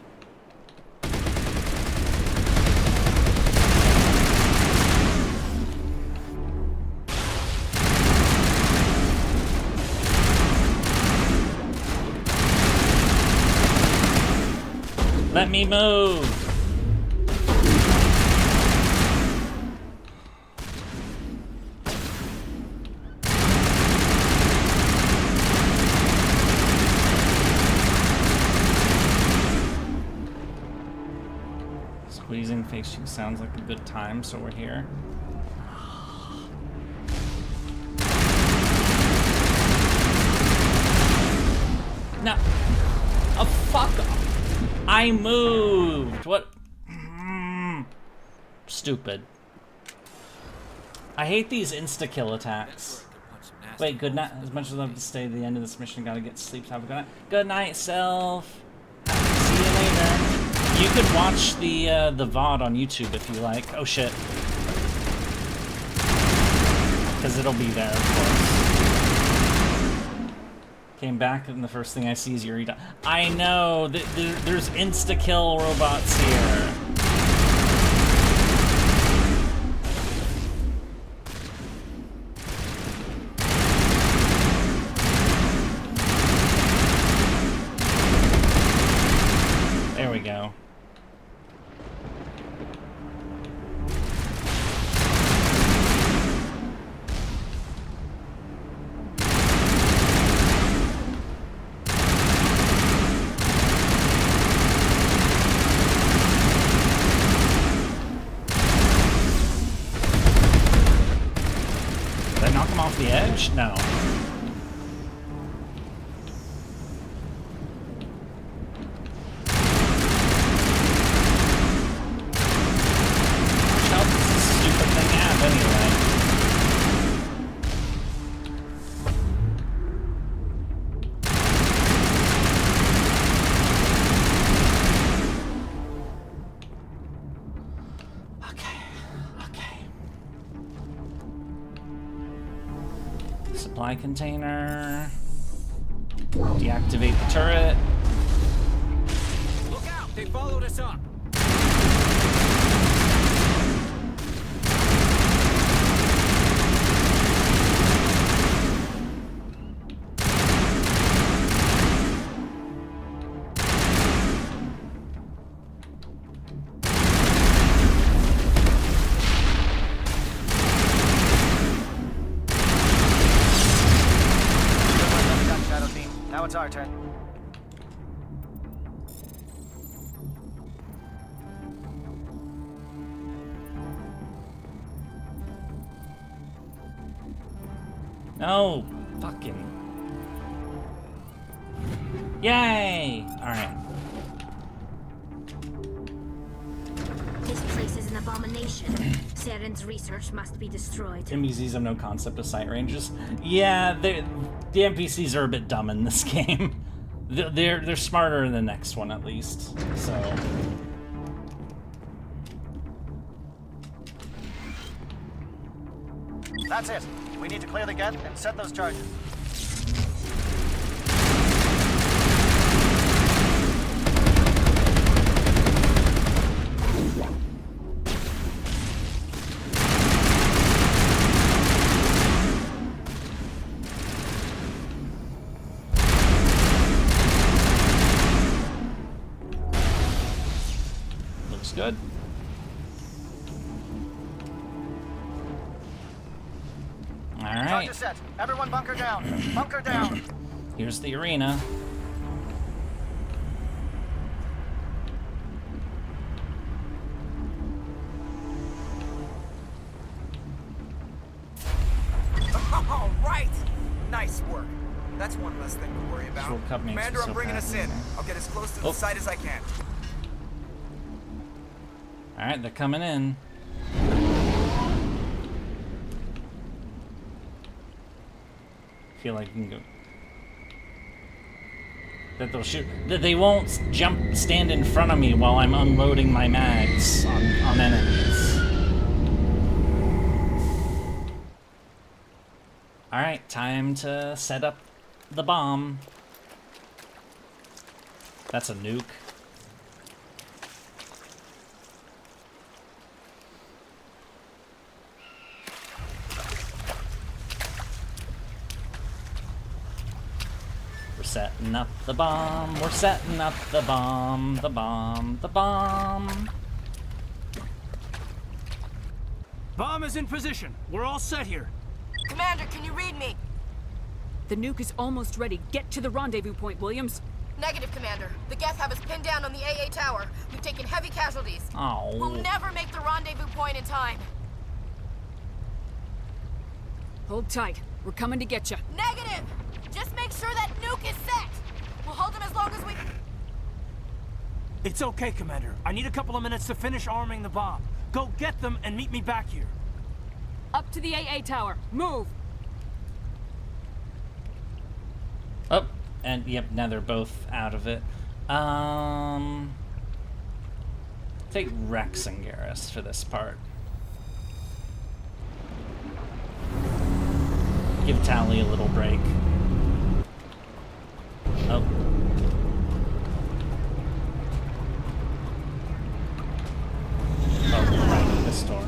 Speaker 1: Let me move! Squeezing face cheek sounds like a good time, so we're here. No! Oh, fuck off! I moved! What? Stupid. I hate these insta-kill attacks. Wait, good night. As much as I love to stay to the end of this mission, gotta get to sleep. Have a good night. Good night, self. See you later. You could watch the VOD on YouTube if you like. Oh shit. Because it'll be there, of course. Came back and the first thing I see is Yurie. I know! There's insta-kill robots here. the edge? No. How does this stupid thing have anyway? Supply container. Deactivate the turret.
Speaker 9: Look out! They followed us up.
Speaker 23: Now it's our turn.
Speaker 1: No! Fucking. Yay! Alright.
Speaker 10: This place is an abomination. Saren's research must be destroyed.
Speaker 1: NPCs have no concept of sight ranges. Yeah, the NPCs are a bit dumb in this game. They're smarter in the next one, at least. So.
Speaker 23: That's it. We need to clear the gate and set those charges.
Speaker 1: Looks good. Alright.
Speaker 23: Charges set. Everyone bunker down. Bunker down.
Speaker 1: Here's the arena.
Speaker 15: All right. Nice work. That's one less thing to worry about. Commander, I'm bringing us in. I'll get as close to the site as I can.
Speaker 1: Alright, they're coming in. Feel like you can go. That they'll shoot. That they won't stand in front of me while I'm unloading my mags on enemies. Alright, time to set up the bomb. That's a nuke. We're setting up the bomb. We're setting up the bomb. The bomb. The bomb.
Speaker 12: Bomb is in position. We're all set here.
Speaker 3: Commander, can you read me? The nuke is almost ready. Get to the rendezvous point, Williams.
Speaker 6: Negative, Commander. The Geth have us pinned down on the AA tower. We've taken heavy casualties.
Speaker 1: Oh.
Speaker 6: We'll never make the rendezvous point in time.
Speaker 3: Hold tight. We're coming to get you.
Speaker 6: Negative! Just make sure that nuke is set! We'll hold them as long as we...
Speaker 12: It's okay, Commander. I need a couple of minutes to finish arming the bomb. Go get them and meet me back here.
Speaker 3: Up to the AA tower. Move!
Speaker 1: Oh, and yep, now they're both out of it. Take Rex and Garrus for this part. Give Tally a little break. Oh. Oh, right in this door.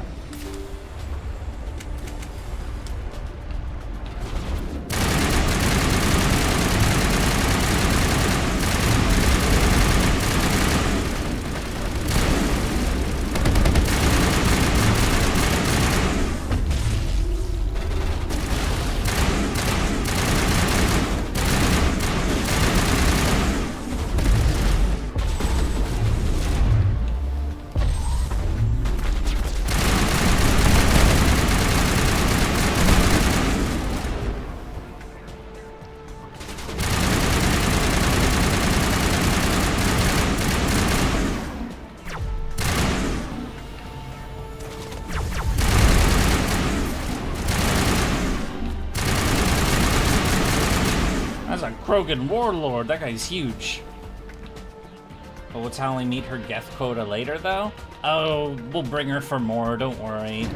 Speaker 1: Krogan Warlord. That guy's huge. But we'll totally meet her Geth quota later, though. Oh, we'll bring her for more. Don't worry.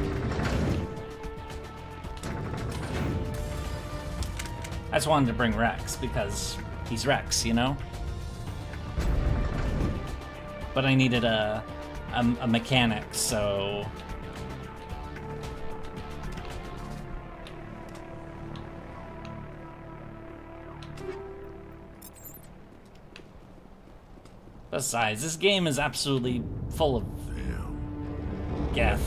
Speaker 1: I just wanted to bring Rex because he's Rex, you know? But I needed a mechanic, so... Besides, this game is absolutely full of Geth.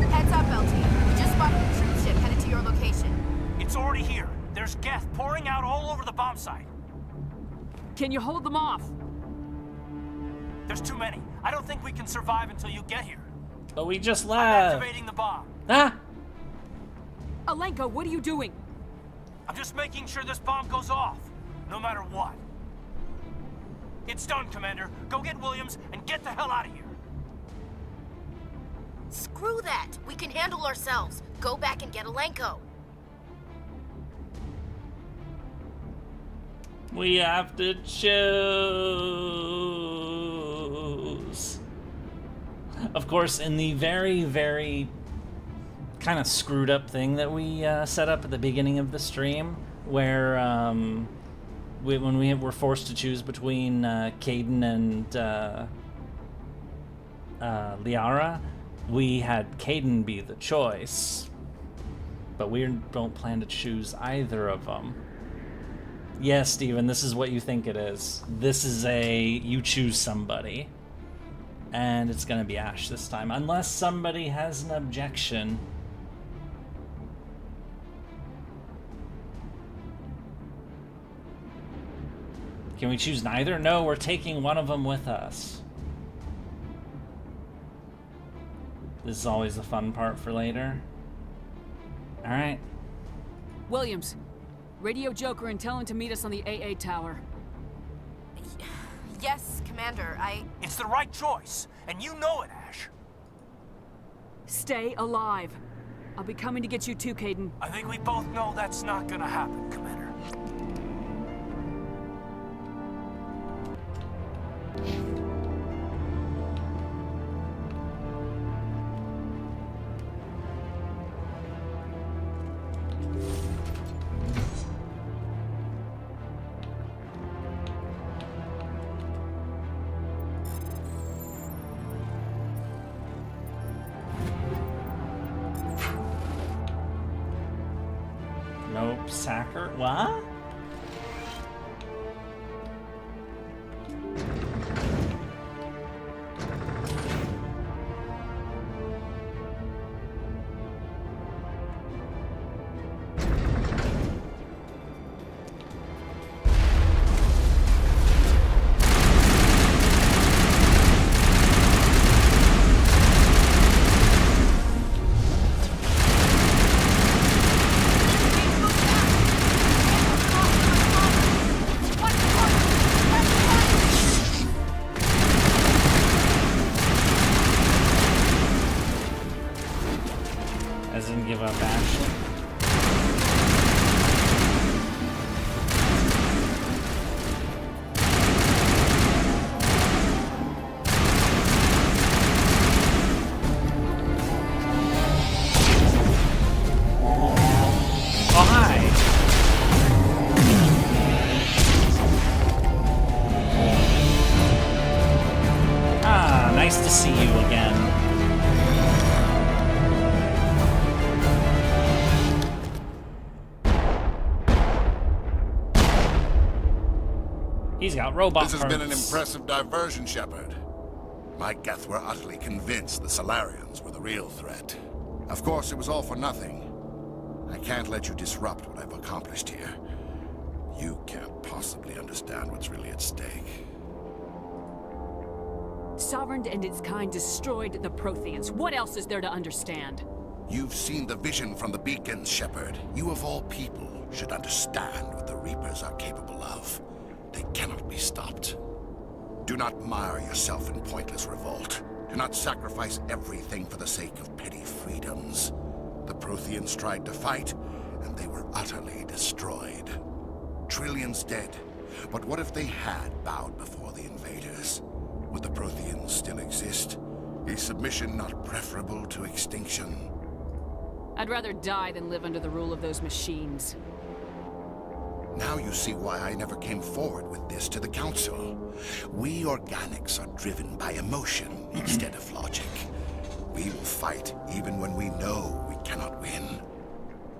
Speaker 8: Heads up, LT. We just spotted a troop ship headed to your location.
Speaker 12: It's already here. There's Geth pouring out all over the bomb site.
Speaker 3: Can you hold them off?
Speaker 12: There's too many. I don't think we can survive until you get here.
Speaker 1: But we just
Speaker 12: I'm
Speaker 1: left.
Speaker 12: activating the bomb.
Speaker 1: Ah!
Speaker 3: Alenka, what are you doing?
Speaker 12: I'm just making sure this bomb goes off, no matter what. It's done, Commander. Go get Williams and get the hell out of here.
Speaker 8: Screw that. We can handle ourselves. Go back and get Alenko.
Speaker 1: We have to choose. Of course, in the very, very kind of screwed up thing that we set up at the beginning of the stream, where when we were forced to choose between Caden and Liara, we had Caden be the choice, but we don't plan to choose either of them. Yes, Steven, this is what you think it is. This is you choose somebody. And it's gonna be Ash this time, unless somebody has an objection. Can we choose neither? No, we're taking one of them with us. This is always the fun part for later. Alright.
Speaker 3: Williams, radio Joker and tell him to meet us on the AA tower.
Speaker 8: Yes, Commander,
Speaker 12: It's the right choice, and you know it, Ash.
Speaker 3: Stay alive. I'll be coming to get you too, Caden.
Speaker 12: I think we both know that's not gonna happen, Commander.
Speaker 1: Nope, Sacker. What? Nice to see you again. He's got robot
Speaker 14: This has
Speaker 1: parts.
Speaker 14: been an impressive diversion, Shepard. My Geth were utterly convinced the Solarians were the real threat. Of course, it was all for nothing. I can't let you disrupt what I've accomplished here. You can't possibly understand what's really at stake.
Speaker 3: Sovereign and its kind destroyed the Protheans. What else is there to understand?
Speaker 14: You've seen the vision from the beacons, Shepard. You of all people should understand what the Reapers are capable of. They cannot be stopped. Do not mire yourself in pointless revolt. Do not sacrifice everything for the sake of petty freedoms. The Protheans tried to fight, and
Speaker 20: they were utterly destroyed. Trillions dead. But what if they had bowed before the invaders? Would the Protheans still exist? Is submission not preferable to extinction?
Speaker 3: I'd rather die than live under the rule of those machines.
Speaker 20: Now you see why I never came forward with this to the Council. We organics are driven by emotion instead of logic. We will fight even when we know we cannot win.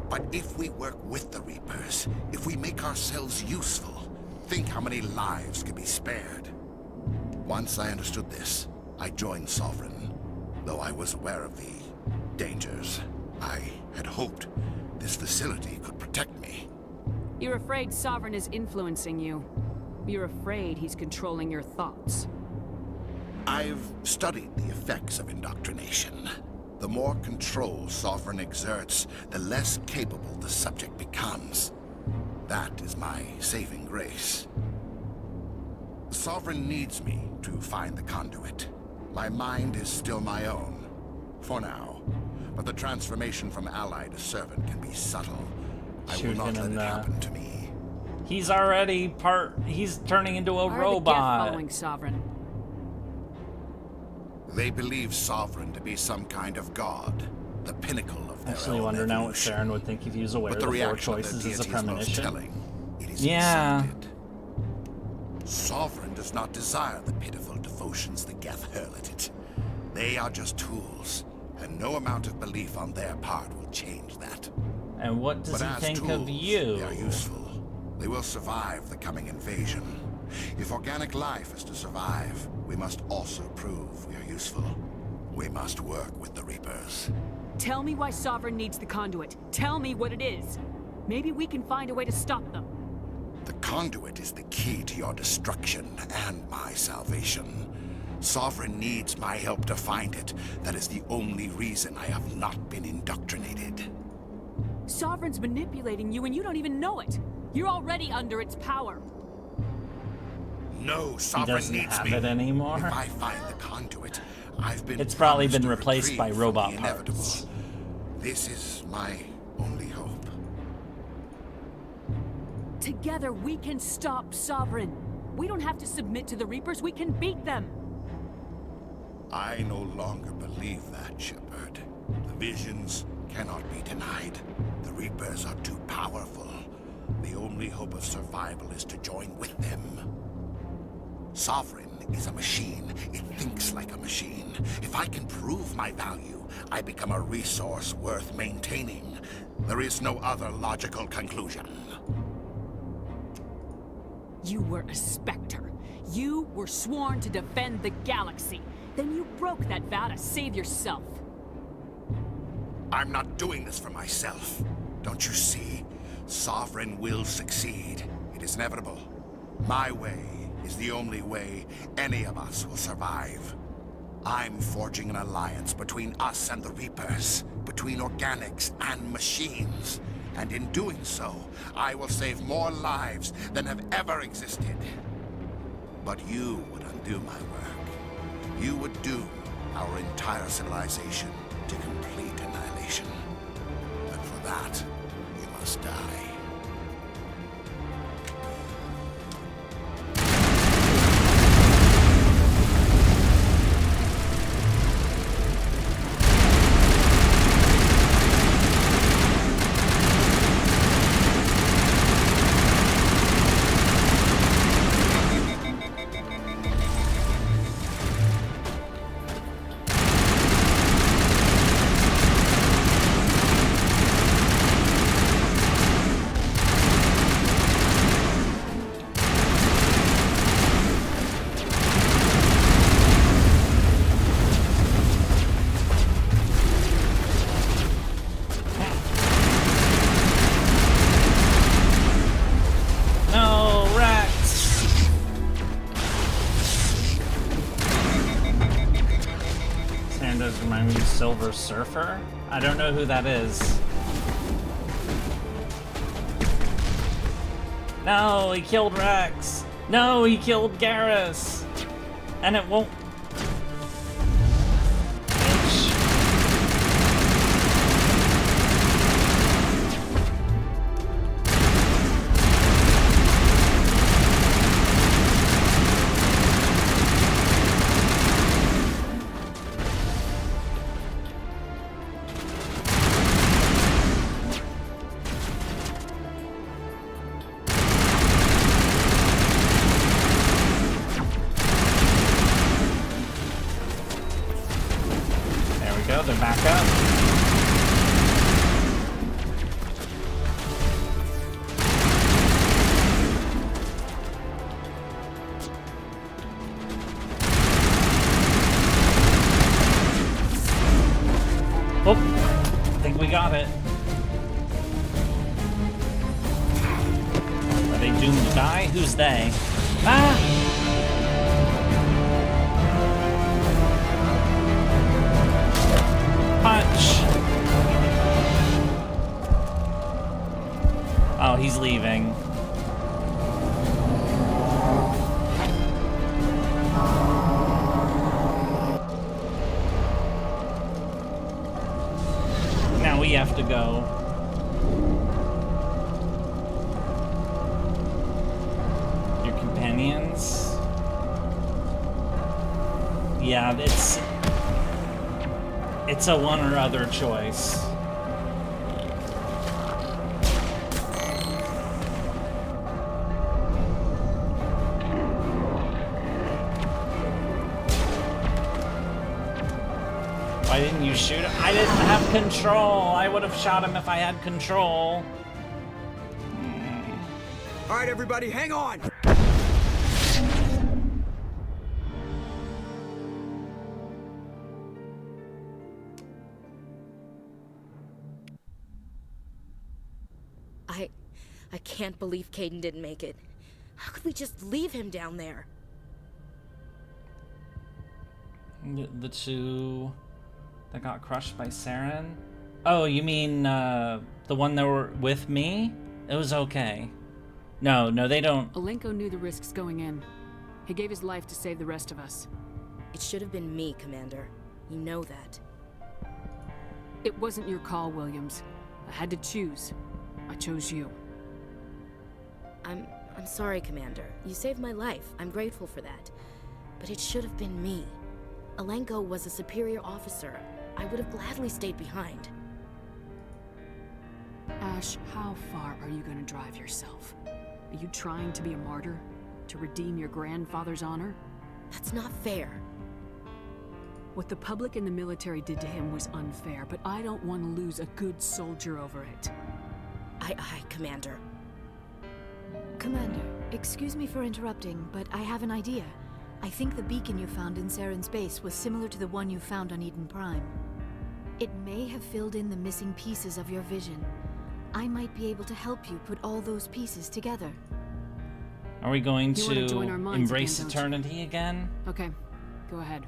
Speaker 20: But if we work with the Reapers, if we make ourselves useful, think how many lives could be spared. Once I understood this, I joined Sovereign. Though I was aware of the dangers, I had hoped this facility could protect me.
Speaker 3: You're afraid Sovereign is influencing you. You're afraid he's controlling your thoughts.
Speaker 20: I've studied the effects of indoctrination. The more control Sovereign exerts, the less capable the subject becomes. That is my saving grace. Sovereign needs me to find the conduit. My mind is still my own, for now. But the transformation from ally to servant can be subtle. I will not let it happen to me.
Speaker 1: He's already he's turning into a robot.
Speaker 3: Following Sovereign.
Speaker 20: They believe Sovereign to be some kind of god, the pinnacle of their
Speaker 1: Actually,
Speaker 20: own
Speaker 1: wonder now what
Speaker 20: evolution.
Speaker 1: Saren would think if he was aware
Speaker 20: But
Speaker 1: of
Speaker 20: the
Speaker 1: the four
Speaker 20: reaction of
Speaker 1: choices
Speaker 20: their
Speaker 1: as a
Speaker 20: deity is most
Speaker 1: premonition.
Speaker 20: telling. It is
Speaker 1: Yeah.
Speaker 20: insulted. Sovereign does not desire the pitiful devotions the Geth hurl at it. They are just tools, and no amount of belief on their part will change that.
Speaker 1: And what does
Speaker 20: But
Speaker 1: he
Speaker 20: as
Speaker 1: think
Speaker 20: tools,
Speaker 1: of you?
Speaker 20: They are useful. They will survive the coming invasion. If organic life is to survive, we must also prove we are useful. We must work with the Reapers.
Speaker 3: Tell me why Sovereign needs the conduit. Tell me what it is. Maybe we can find a way to stop them.
Speaker 20: The conduit is the key to your destruction and my salvation. Sovereign needs my help to find it. That is the only reason I have not been indoctrinated.
Speaker 3: Sovereign's manipulating you and you don't even know it. You're already under its power.
Speaker 20: No,
Speaker 1: He
Speaker 20: Sovereign
Speaker 1: doesn't
Speaker 20: needs
Speaker 1: have
Speaker 20: me.
Speaker 1: it anymore.
Speaker 20: If I find the conduit, I've been
Speaker 1: It's probably
Speaker 20: promised
Speaker 1: been
Speaker 20: a
Speaker 1: replaced by
Speaker 20: reprieve from
Speaker 1: robot
Speaker 20: the inevitable.
Speaker 1: parts.
Speaker 20: This is my only hope.
Speaker 3: Together we can stop Sovereign. We don't have to submit to the Reapers, we can beat them.
Speaker 20: I no longer believe that, Shepard. The visions cannot be denied. The Reapers are too powerful. The only hope of survival is to join with them. Sovereign is a machine. It thinks like a machine. If I can prove my value, I become a resource worth maintaining. There is no other logical conclusion.
Speaker 3: You were a Spectre. You were sworn to defend the galaxy. Then you broke that vow to save yourself.
Speaker 20: I'm not doing this for myself. Don't you see? Sovereign will succeed. It is inevitable. My way is the only way any of us will survive. I'm forging an alliance between us and the Reapers, between organics and machines. And in doing so, I will save more lives than have ever existed. But you would undo my work. You would doom our entire civilization to complete annihilation. And for that, you must die.
Speaker 1: Silver Surfer? I don't know who that is. No, he killed Rex. No, he killed Garrus. And it won't... think we got it. Are they doomed to die? Who's they? Ah! Punch! Oh, he's leaving. Now we have to go. Your companions? Yeah, it's a one or other choice. Why didn't you shoot him? I didn't have control. I would have shot him if I had control.
Speaker 15: All right, everybody, hang on.
Speaker 17: I can't believe Caden didn't make it. How could we just leave him down there?
Speaker 1: The two that got crushed by Saren? Oh, you mean the one that were with me? It was okay. No, they don't.
Speaker 3: Alenko knew the risks going in. He gave his life to save the rest of us.
Speaker 17: It should have been me, Commander. You know that.
Speaker 3: It wasn't your call, Williams. I had to choose. I chose you.
Speaker 17: I'm sorry, Commander. You saved my life. I'm grateful for that. But it should have been me. Alenko was a superior officer. I would have gladly stayed behind.
Speaker 3: Ash, how far are you going to drive yourself? Are you trying to be a martyr? To redeem your grandfather's honor?
Speaker 17: That's not fair.
Speaker 3: What the public and the military did to him was unfair, but I don't want to lose a good soldier over it.
Speaker 17: Aye, Commander.
Speaker 11: Commander, excuse me for interrupting, but I have an idea. I think the beacon you found in Saren's base was similar to the one you found on Eden Prime. It may have filled in the missing pieces of your vision. I might be able to help you put all those pieces together.
Speaker 1: Are we going
Speaker 3: You wanna
Speaker 1: to
Speaker 3: join our minds
Speaker 1: embrace
Speaker 3: again, don't you?
Speaker 1: eternity again?
Speaker 3: Okay, go ahead.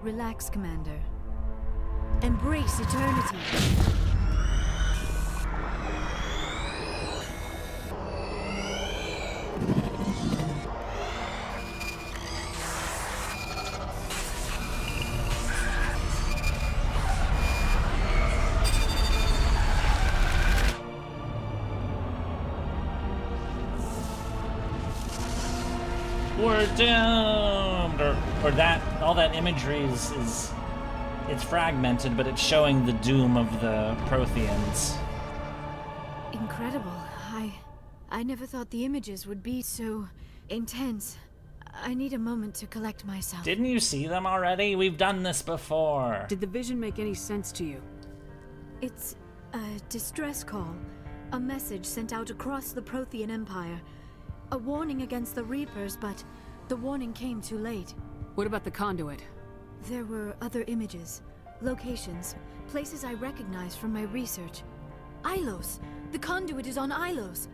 Speaker 11: Relax, Commander. Embrace eternity.
Speaker 1: We're doomed! Or that, all that imagery is it's fragmented, but it's showing the doom of the Protheans.
Speaker 11: Incredible. I never thought the images would be so intense. I need a moment to collect myself.
Speaker 1: Didn't you see them already? We've done this before.
Speaker 3: Did the vision make any sense to you?
Speaker 11: It's a distress call. A message sent out across the Prothean Empire. A warning against the Reapers, but the warning came too late.
Speaker 3: What about the conduit?
Speaker 11: There were other images, locations, places I recognized from my research. Ilos! The conduit is on Ilos!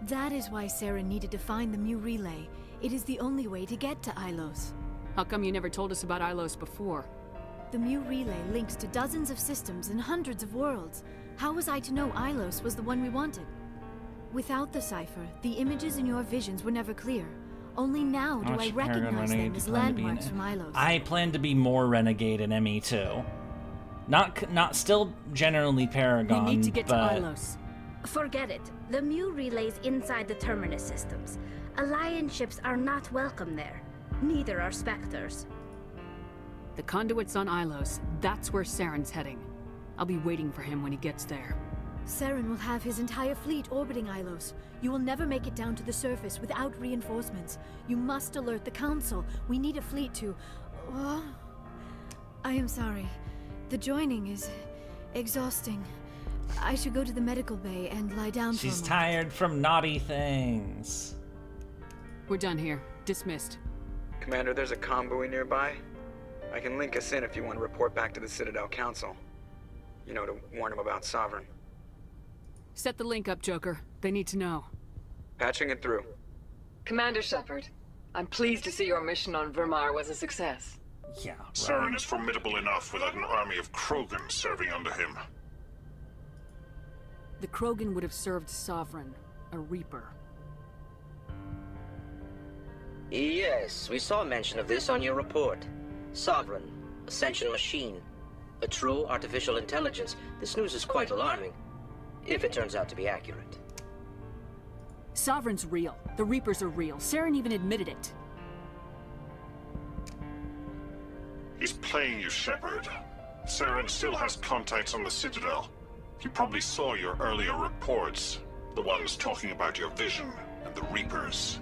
Speaker 11: That is why Saren needed to find the Mu Relay. It is the only way to get to Ilos.
Speaker 3: How come you never told us about Ilos before?
Speaker 11: The Mu Relay links to dozens of systems and hundreds of worlds. How was I to know Ilos was the one we wanted? Without the cipher, the images in your visions were never clear. Only now do I recognize them as landmarks from Ilos.
Speaker 1: I plan to be more Renegade in ME2. Not still generally Paragon,
Speaker 11: We need to get
Speaker 1: but...
Speaker 11: to Ilos.
Speaker 10: Forget it. The Mu relay's inside the Terminus systems. Alliance ships are not welcome there. Neither are Spectres.
Speaker 3: The conduit's on Ilos. That's where Saren's heading. I'll be waiting for him when he gets there.
Speaker 11: Saren will have his entire fleet orbiting Ilos. You will never make it down to the surface without reinforcements. You must alert the Council. We need a fleet to... Oh, I am sorry. The joining is exhausting. I should go to the medical bay and lie down for a
Speaker 1: She's
Speaker 11: moment.
Speaker 1: tired from naughty things.
Speaker 3: We're done here. Dismissed.
Speaker 5: Commander, there's a convoy nearby. I can link us in if you want to report back to the Citadel Council. You know, to warn them about Sovereign.
Speaker 3: Set the link up, Joker. They need to know.
Speaker 5: Patching it through.
Speaker 4: Commander Shepard, I'm pleased to see your mission on Virmire was a success.
Speaker 1: Yeah, right.
Speaker 21: Saren is formidable enough without an army of Krogan serving under him.
Speaker 3: The Krogan would have served Sovereign, a Reaper.
Speaker 22: Yes, we saw mention of this on your report. Sovereign, Ascension machine, a true artificial intelligence. This news is quite alarming, if it turns out to be accurate.
Speaker 3: Sovereign's real. The Reapers are real. Saren even admitted it.
Speaker 21: He's playing you, Shepard. Saren still has contacts on the Citadel. He probably saw your earlier reports, the ones talking about your vision and the Reapers.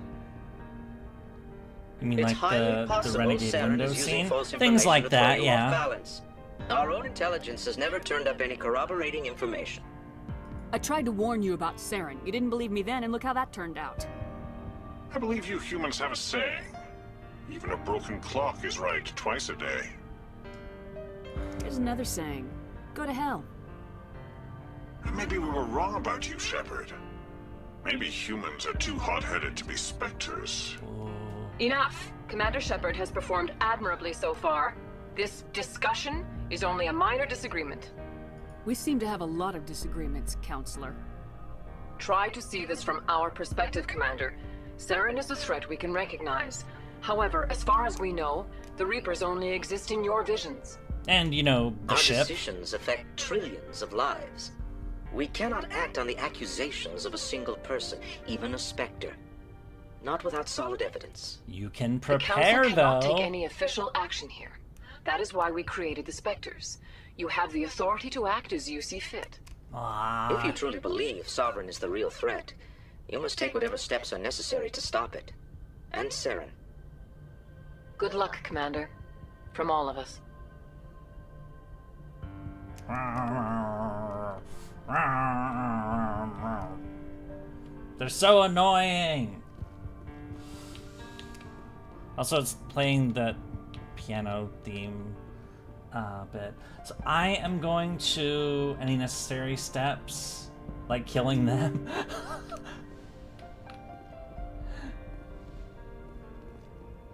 Speaker 1: You mean
Speaker 22: It's
Speaker 1: like the Renegade
Speaker 22: Saren
Speaker 1: window
Speaker 22: is using
Speaker 1: scene?
Speaker 22: false
Speaker 1: Things like
Speaker 22: information to throw
Speaker 1: that,
Speaker 22: you
Speaker 1: yeah.
Speaker 22: off balance. Our own intelligence has never turned up any corroborating information.
Speaker 3: I tried to warn you about Saren. You didn't believe me then, and look how that turned out.
Speaker 21: I believe you humans have a saying. Even a broken clock is right twice a day.
Speaker 3: Here's another saying. Go to hell.
Speaker 21: Maybe we were wrong about you, Shepard. Maybe humans are too hot-headed to be specters.
Speaker 4: Enough! Commander Shepard has performed admirably so far. This discussion is only a minor disagreement.
Speaker 3: We seem to have a lot of disagreements, Counselor.
Speaker 4: Try to see this from our perspective, Commander. Saren is a threat we can recognize. However, as far as we know, the Reapers only exist in your visions.
Speaker 1: And, you know, the
Speaker 22: Our
Speaker 1: ship.
Speaker 22: decisions affect trillions of lives. We cannot act on the accusations of a single person, even a Spectre. Not without solid evidence.
Speaker 1: You can
Speaker 4: The
Speaker 1: prepare,
Speaker 4: Council cannot
Speaker 1: though.
Speaker 4: take any official action here. That is why we created the Spectres. You have the authority to act as you see fit.
Speaker 22: If you truly believe Sovereign is the real threat, you must take whatever steps are necessary to stop it. And Saren.
Speaker 4: Good luck, Commander. From all of us.
Speaker 1: They're so annoying. Also, it's playing the piano theme bit. So I am going to any necessary steps, like killing them.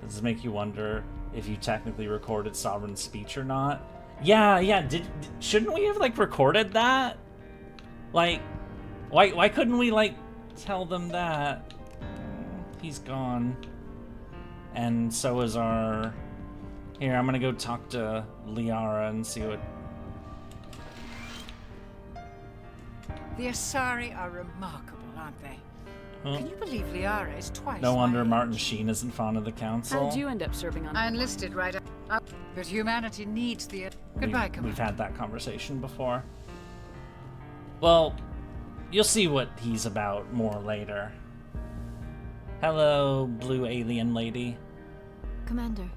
Speaker 1: Does this make you wonder if you technically recorded Sovereign's speech or not? Yeah. Shouldn't we have like recorded that? Like, why couldn't we like tell them that? He's gone. And so is our... Here, I'm gonna go talk to Liara and see what...
Speaker 24: The Asari are remarkable, aren't they?
Speaker 1: Huh?
Speaker 24: Can you believe Liara is twice
Speaker 1: No
Speaker 24: my
Speaker 1: wonder
Speaker 24: age?
Speaker 1: Martin Sheen is in front of the council.
Speaker 3: How did you end up serving on...
Speaker 24: I enlisted right up, but humanity needs the... Goodbye, Commander.
Speaker 1: We've had that conversation before. Well, you'll see what he's about more later. Hello, blue alien lady.
Speaker 11: Commander,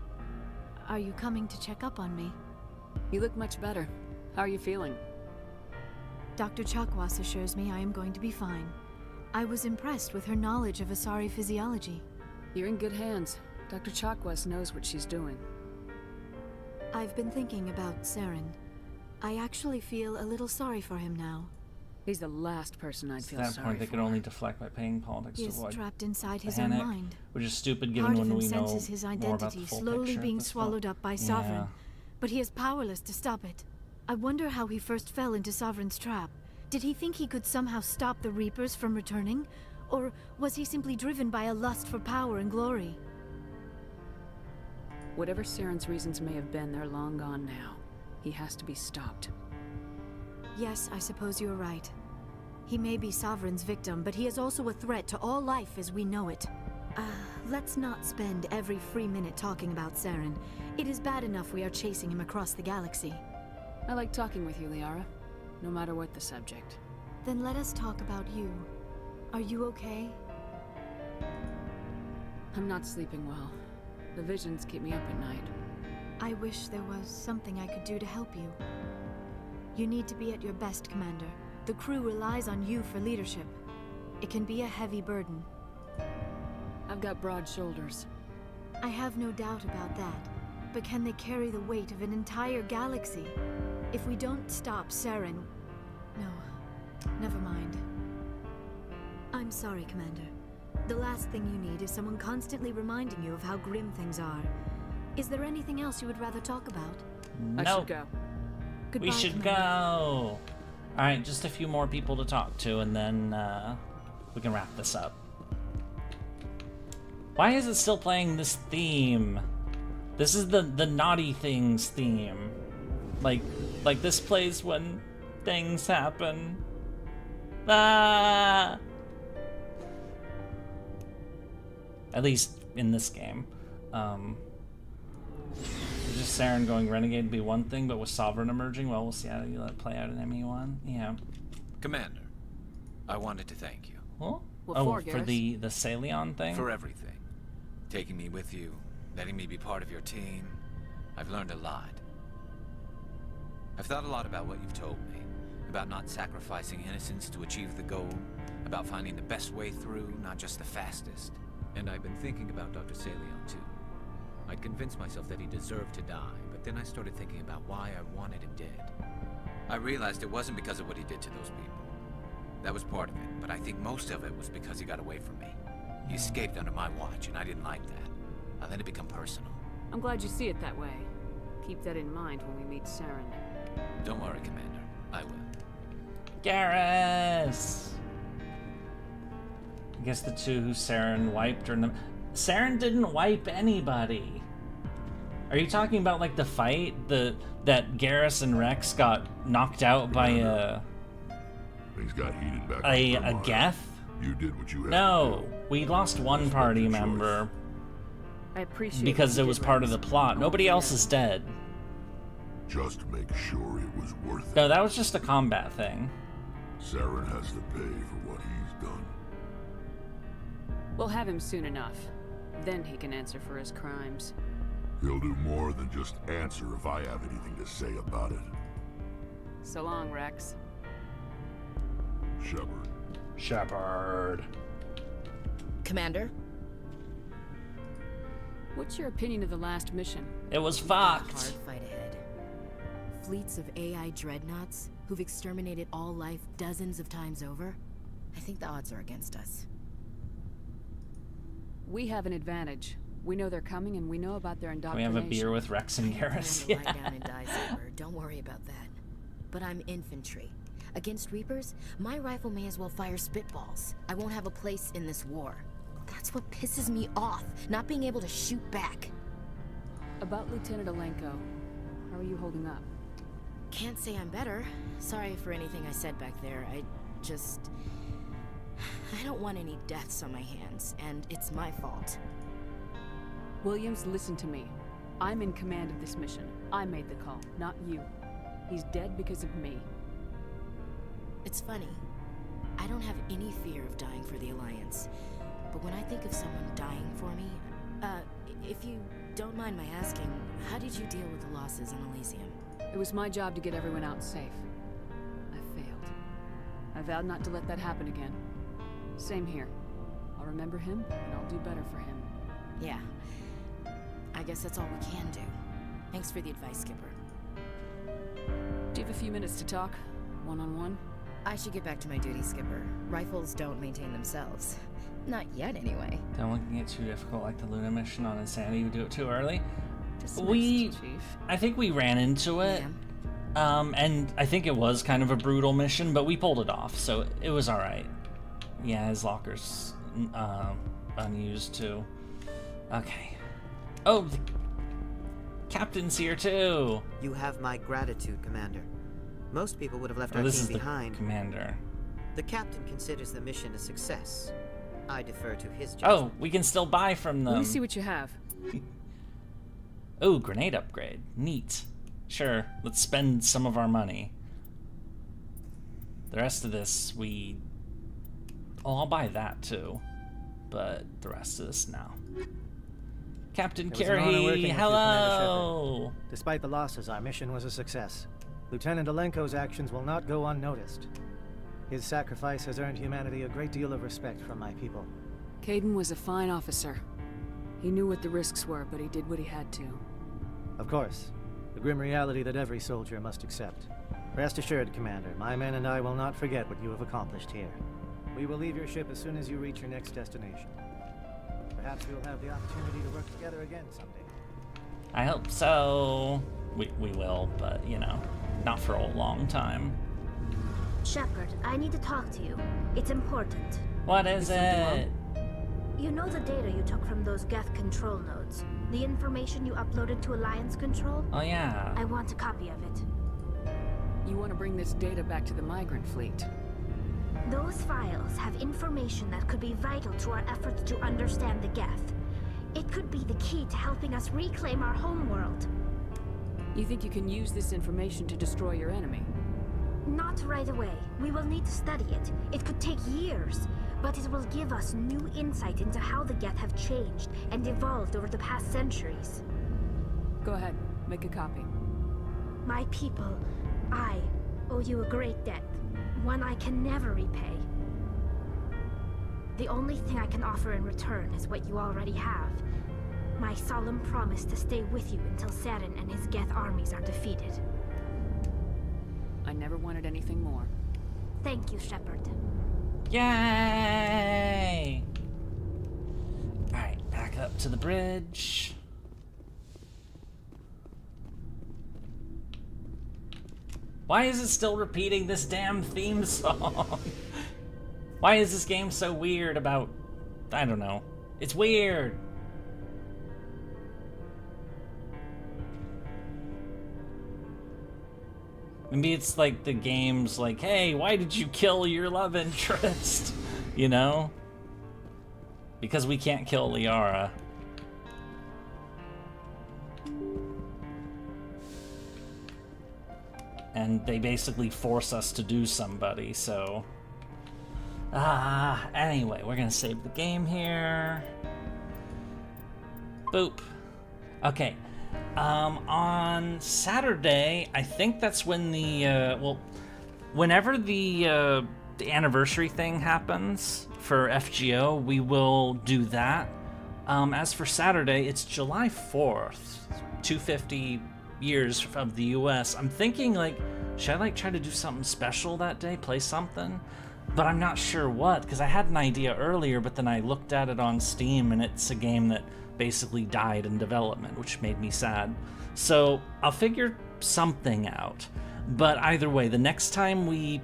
Speaker 11: are you coming to check up on me?
Speaker 3: You look much better. How are you feeling?
Speaker 11: Dr. Chakwas assures me I am going to be fine. I was impressed with her knowledge of Asari physiology.
Speaker 3: You're in good hands. Dr. Chakwas knows what she's doing.
Speaker 11: I've been thinking about Saren. I actually feel a little sorry for him now.
Speaker 3: He's the last person I'd
Speaker 1: At
Speaker 3: feel
Speaker 1: that
Speaker 3: sorry
Speaker 1: point, they
Speaker 3: for.
Speaker 1: could only deflect by paying politics
Speaker 11: He
Speaker 1: to
Speaker 11: is
Speaker 1: avoid
Speaker 11: trapped inside his
Speaker 1: panic,
Speaker 11: own mind.
Speaker 1: which is stupid given
Speaker 11: Part of
Speaker 1: when
Speaker 11: him
Speaker 1: we know
Speaker 11: senses his
Speaker 1: more about the
Speaker 11: identity
Speaker 1: full
Speaker 11: slowly
Speaker 1: picture
Speaker 11: being
Speaker 1: of this
Speaker 11: swallowed
Speaker 1: film.
Speaker 11: up by
Speaker 1: Yeah.
Speaker 11: Sovereign, but he is powerless to stop it. I wonder how he first fell into Sovereign's trap. Did he think he could somehow stop the Reapers from returning? Or was he simply driven by a lust for power and glory?
Speaker 3: Whatever Saren's reasons may have been, they're long gone now. He has to be stopped.
Speaker 11: Yes, I suppose you're right. He may be Sovereign's victim, but he is also a threat to all life as we know it. Let's not spend every free minute talking about Saren. It is bad enough we are chasing him across the galaxy.
Speaker 3: I like talking with you, Liara. No matter what the subject.
Speaker 11: Then let us talk about you. Are you okay?
Speaker 3: I'm not sleeping well. The visions keep me up at night.
Speaker 11: I wish there was something I could do to help you. You need to be at your best, Commander. The crew relies on you for leadership. It can be a heavy burden.
Speaker 3: I've got broad shoulders.
Speaker 11: I have no doubt about that. But can they carry the weight of an entire galaxy? If we don't stop Saren... No, never mind. I'm sorry, Commander. The last thing you need is someone constantly reminding you of how grim things are. Is there anything else you would rather talk about?
Speaker 1: No.
Speaker 3: I should go.
Speaker 11: Goodbye,
Speaker 1: We should
Speaker 11: Commander.
Speaker 1: go. Alright, just a few more people to talk to, and then we can wrap this up. Why is it still playing this theme? This is the naughty things theme. Like this plays when things happen. Ah! At least in this game. Just Saren going Renegade would be one thing, but with Sovereign emerging, well, we'll see how you let it play out in ME1. Yeah.
Speaker 9: Commander, I wanted to thank you.
Speaker 1: Huh?
Speaker 3: What
Speaker 1: Oh,
Speaker 3: for,
Speaker 1: for the Salion thing?
Speaker 9: For everything. Taking me with you, letting me be part of your team. I've learned a lot. I've thought a lot about what you've told me. About not sacrificing innocence to achieve the goal. About finding the best way through, not just the fastest. And I've been thinking about Dr. Salion, too. I'd convinced myself that he deserved to die, but then I started thinking about why I wanted him dead. I realized it wasn't because of what he did to those people. That was part of it, but I think most of it was because he got away from me. He escaped under my watch, and I didn't like that. I let it become personal.
Speaker 3: I'm glad you see it that way. Keep that in mind when we meet Saren.
Speaker 9: Don't worry, Commander. I will.
Speaker 1: Garrus! I guess the two who Saren wiped are in the... Saren didn't wipe anybody. Are you talking about like the fight that Garrus and Rex got knocked out by a
Speaker 14: Things got heated back.
Speaker 1: a Geth?
Speaker 14: You did what you had
Speaker 1: No,
Speaker 14: to do.
Speaker 1: we lost one party member
Speaker 3: I appreciate
Speaker 1: because
Speaker 3: what
Speaker 1: it
Speaker 3: you
Speaker 1: was
Speaker 3: did,
Speaker 1: part of
Speaker 3: Rex.
Speaker 1: the plot. Nobody else is dead.
Speaker 14: Just make sure it was worth it.
Speaker 1: No, that was just a combat thing.
Speaker 14: Saren has to pay for what he's done.
Speaker 3: We'll have him soon enough. Then he can answer for his crimes.
Speaker 14: He'll do more than just answer if I have anything to say about it.
Speaker 3: So long, Rex.
Speaker 1: Shepard.
Speaker 17: Commander?
Speaker 3: What's your opinion of the last mission?
Speaker 1: It was
Speaker 17: We've got a
Speaker 1: fucked.
Speaker 17: hard fight ahead. Fleets of AI dreadnoughts who've exterminated all life dozens of times over. I think the odds are against us.
Speaker 3: We have an advantage. We know they're coming, and we know about their
Speaker 1: Can we
Speaker 3: indoctrination.
Speaker 1: have a beer with Rex and Garrus?
Speaker 17: Lie down and die, Saber. Don't worry about that. But I'm infantry. Against Reapers, my rifle may as well fire spitballs. I won't have a place in this war. That's what pisses me off, not being able to shoot back.
Speaker 3: About Lieutenant Alenko, how are you holding up?
Speaker 17: Can't say I'm better. Sorry for anything I said back there. I don't want any deaths on my hands, and it's my fault.
Speaker 3: Williams, listen to me. I'm in command of this mission. I made the call, not you. He's dead because of me.
Speaker 17: It's funny. I don't have any fear of dying for the Alliance. But when I think of someone dying for me... if you don't mind my asking, how did you deal with the losses on Elysium?
Speaker 3: It was my job to get everyone out safe. I failed. I vowed not to let that happen again. Same here. I'll remember him, and I'll do better for him.
Speaker 17: Yeah. I guess that's all we can do. Thanks for the advice, Skipper.
Speaker 3: Do you have a few minutes to talk? One-on-one?
Speaker 17: I should get back to my duty, Skipper. Rifles don't maintain themselves. Not yet, anyway.
Speaker 1: Don't want to get too difficult like the Luna mission on Insanity. We do it too early.
Speaker 3: Dismissed, Chief.
Speaker 1: I think we ran into it. And I think it was kind of a brutal mission, but we pulled it off, so it was alright. Yeah, his locker's unused too. Okay. Oh, the captain's here too.
Speaker 2: You have my gratitude, Commander. Most people would have left our
Speaker 1: this
Speaker 2: team
Speaker 1: is
Speaker 2: behind.
Speaker 1: The commander.
Speaker 2: The captain considers the mission a success. I defer to his judgment.
Speaker 1: Oh, we can still buy from them.
Speaker 3: Let me see what you have.
Speaker 1: Oh, grenade upgrade. Neat. Sure, let's spend some of our money. The rest of this, Oh, I'll buy that too. But the rest of this now. Captain
Speaker 23: It was an honor working
Speaker 1: Carey,
Speaker 23: with you,
Speaker 1: hello!
Speaker 23: Commander Shepard. Despite the losses, our mission was a success. Lieutenant Alenko's actions will not go unnoticed. His sacrifice has earned humanity a great deal of respect from my people.
Speaker 3: Caden was a fine officer. He knew what the risks were, but he did what he had to.
Speaker 23: Of course. The grim reality that every soldier must accept. Rest assured, Commander, my men and I will not forget what you have accomplished here. We will leave your ship as soon as you reach your next destination. Perhaps we'll have the opportunity to work together again someday.
Speaker 1: I hope so. We will, but, you know, not for a long time.
Speaker 10: Shepard, I need to talk to you. It's important.
Speaker 1: What is it?
Speaker 10: You know the data you took from those Geth control nodes? The information you uploaded to Alliance Control?
Speaker 1: Oh, yeah.
Speaker 10: I want a copy of it.
Speaker 3: You want to bring this data back to the migrant fleet?
Speaker 10: Those files have information that could be vital to our efforts to understand the Geth. It could be the key to helping us reclaim our homeworld.
Speaker 3: You think you can use this information to destroy your enemy?
Speaker 10: Not right away. We will need to study it. It could take years, but it will give us new insight into how the Geth have changed and evolved over the past centuries.
Speaker 3: Go ahead, make a copy.
Speaker 10: My people, I owe you a great debt, one I can never repay. The only thing I can offer in return is what you already have. My solemn promise to stay with you until Saren and his Geth armies are defeated.
Speaker 3: I never wanted anything more.
Speaker 10: Thank you, Shepard.
Speaker 1: Yay! Alright, back up to the bridge. Why is it still repeating this damn theme song? Why is this game so weird about... I don't know. It's weird. Maybe it's like the game's like, hey, why did you kill your love interest? You know? Because we can't kill Liara. And they basically force us to do somebody, so... anyway, we're gonna save the game here. Boop. Okay. On Saturday, I think that's when the, whenever the anniversary thing happens for FGO, we will do that. As for Saturday, it's July 4th, 250 years of the US. I'm thinking, like, should I, like, try to do something special that day, play something? But I'm not sure what, because I had an idea earlier, but then I looked at it on Steam, and it's a game that basically died in development, which made me sad. So I'll figure something out. But either way, the next time we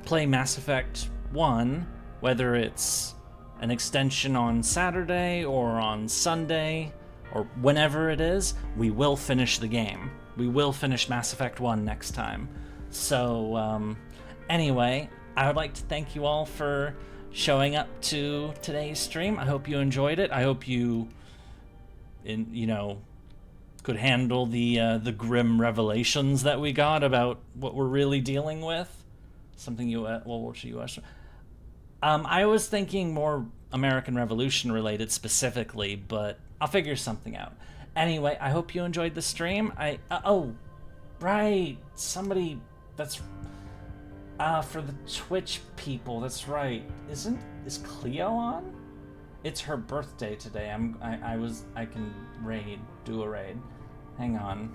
Speaker 1: play Mass Effect 1, whether it's an extension on Saturday or on Sunday, or whenever it is, we will finish the game. We will finish Mass Effect 1 next time. So, anyway, I would like to thank you all for showing up to today's stream. I hope you enjoyed it. I hope you, could handle the grim revelations that we got about what we're really dealing with. Something U.S. I was thinking more American Revolution related specifically, but I'll figure something out. Anyway, I hope you enjoyed the stream. Oh, right, somebody, that's, for the Twitch people, that's right. Is Cleo on? It's her birthday today. I can do a raid. Hang on.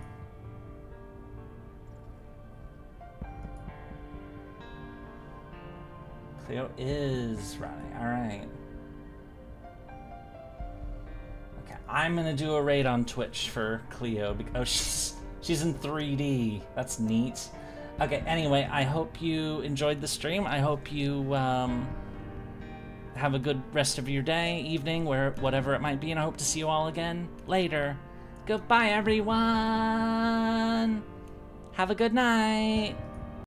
Speaker 1: Cleo is running, alright. Okay, I'm gonna do a raid on Twitch for Cleo because she's in 3D. That's neat. Okay, anyway, I hope you enjoyed the stream. I hope you have a good rest of your day, evening, whatever it might be, and I hope to see you all again later. Goodbye, everyone! Have a good night!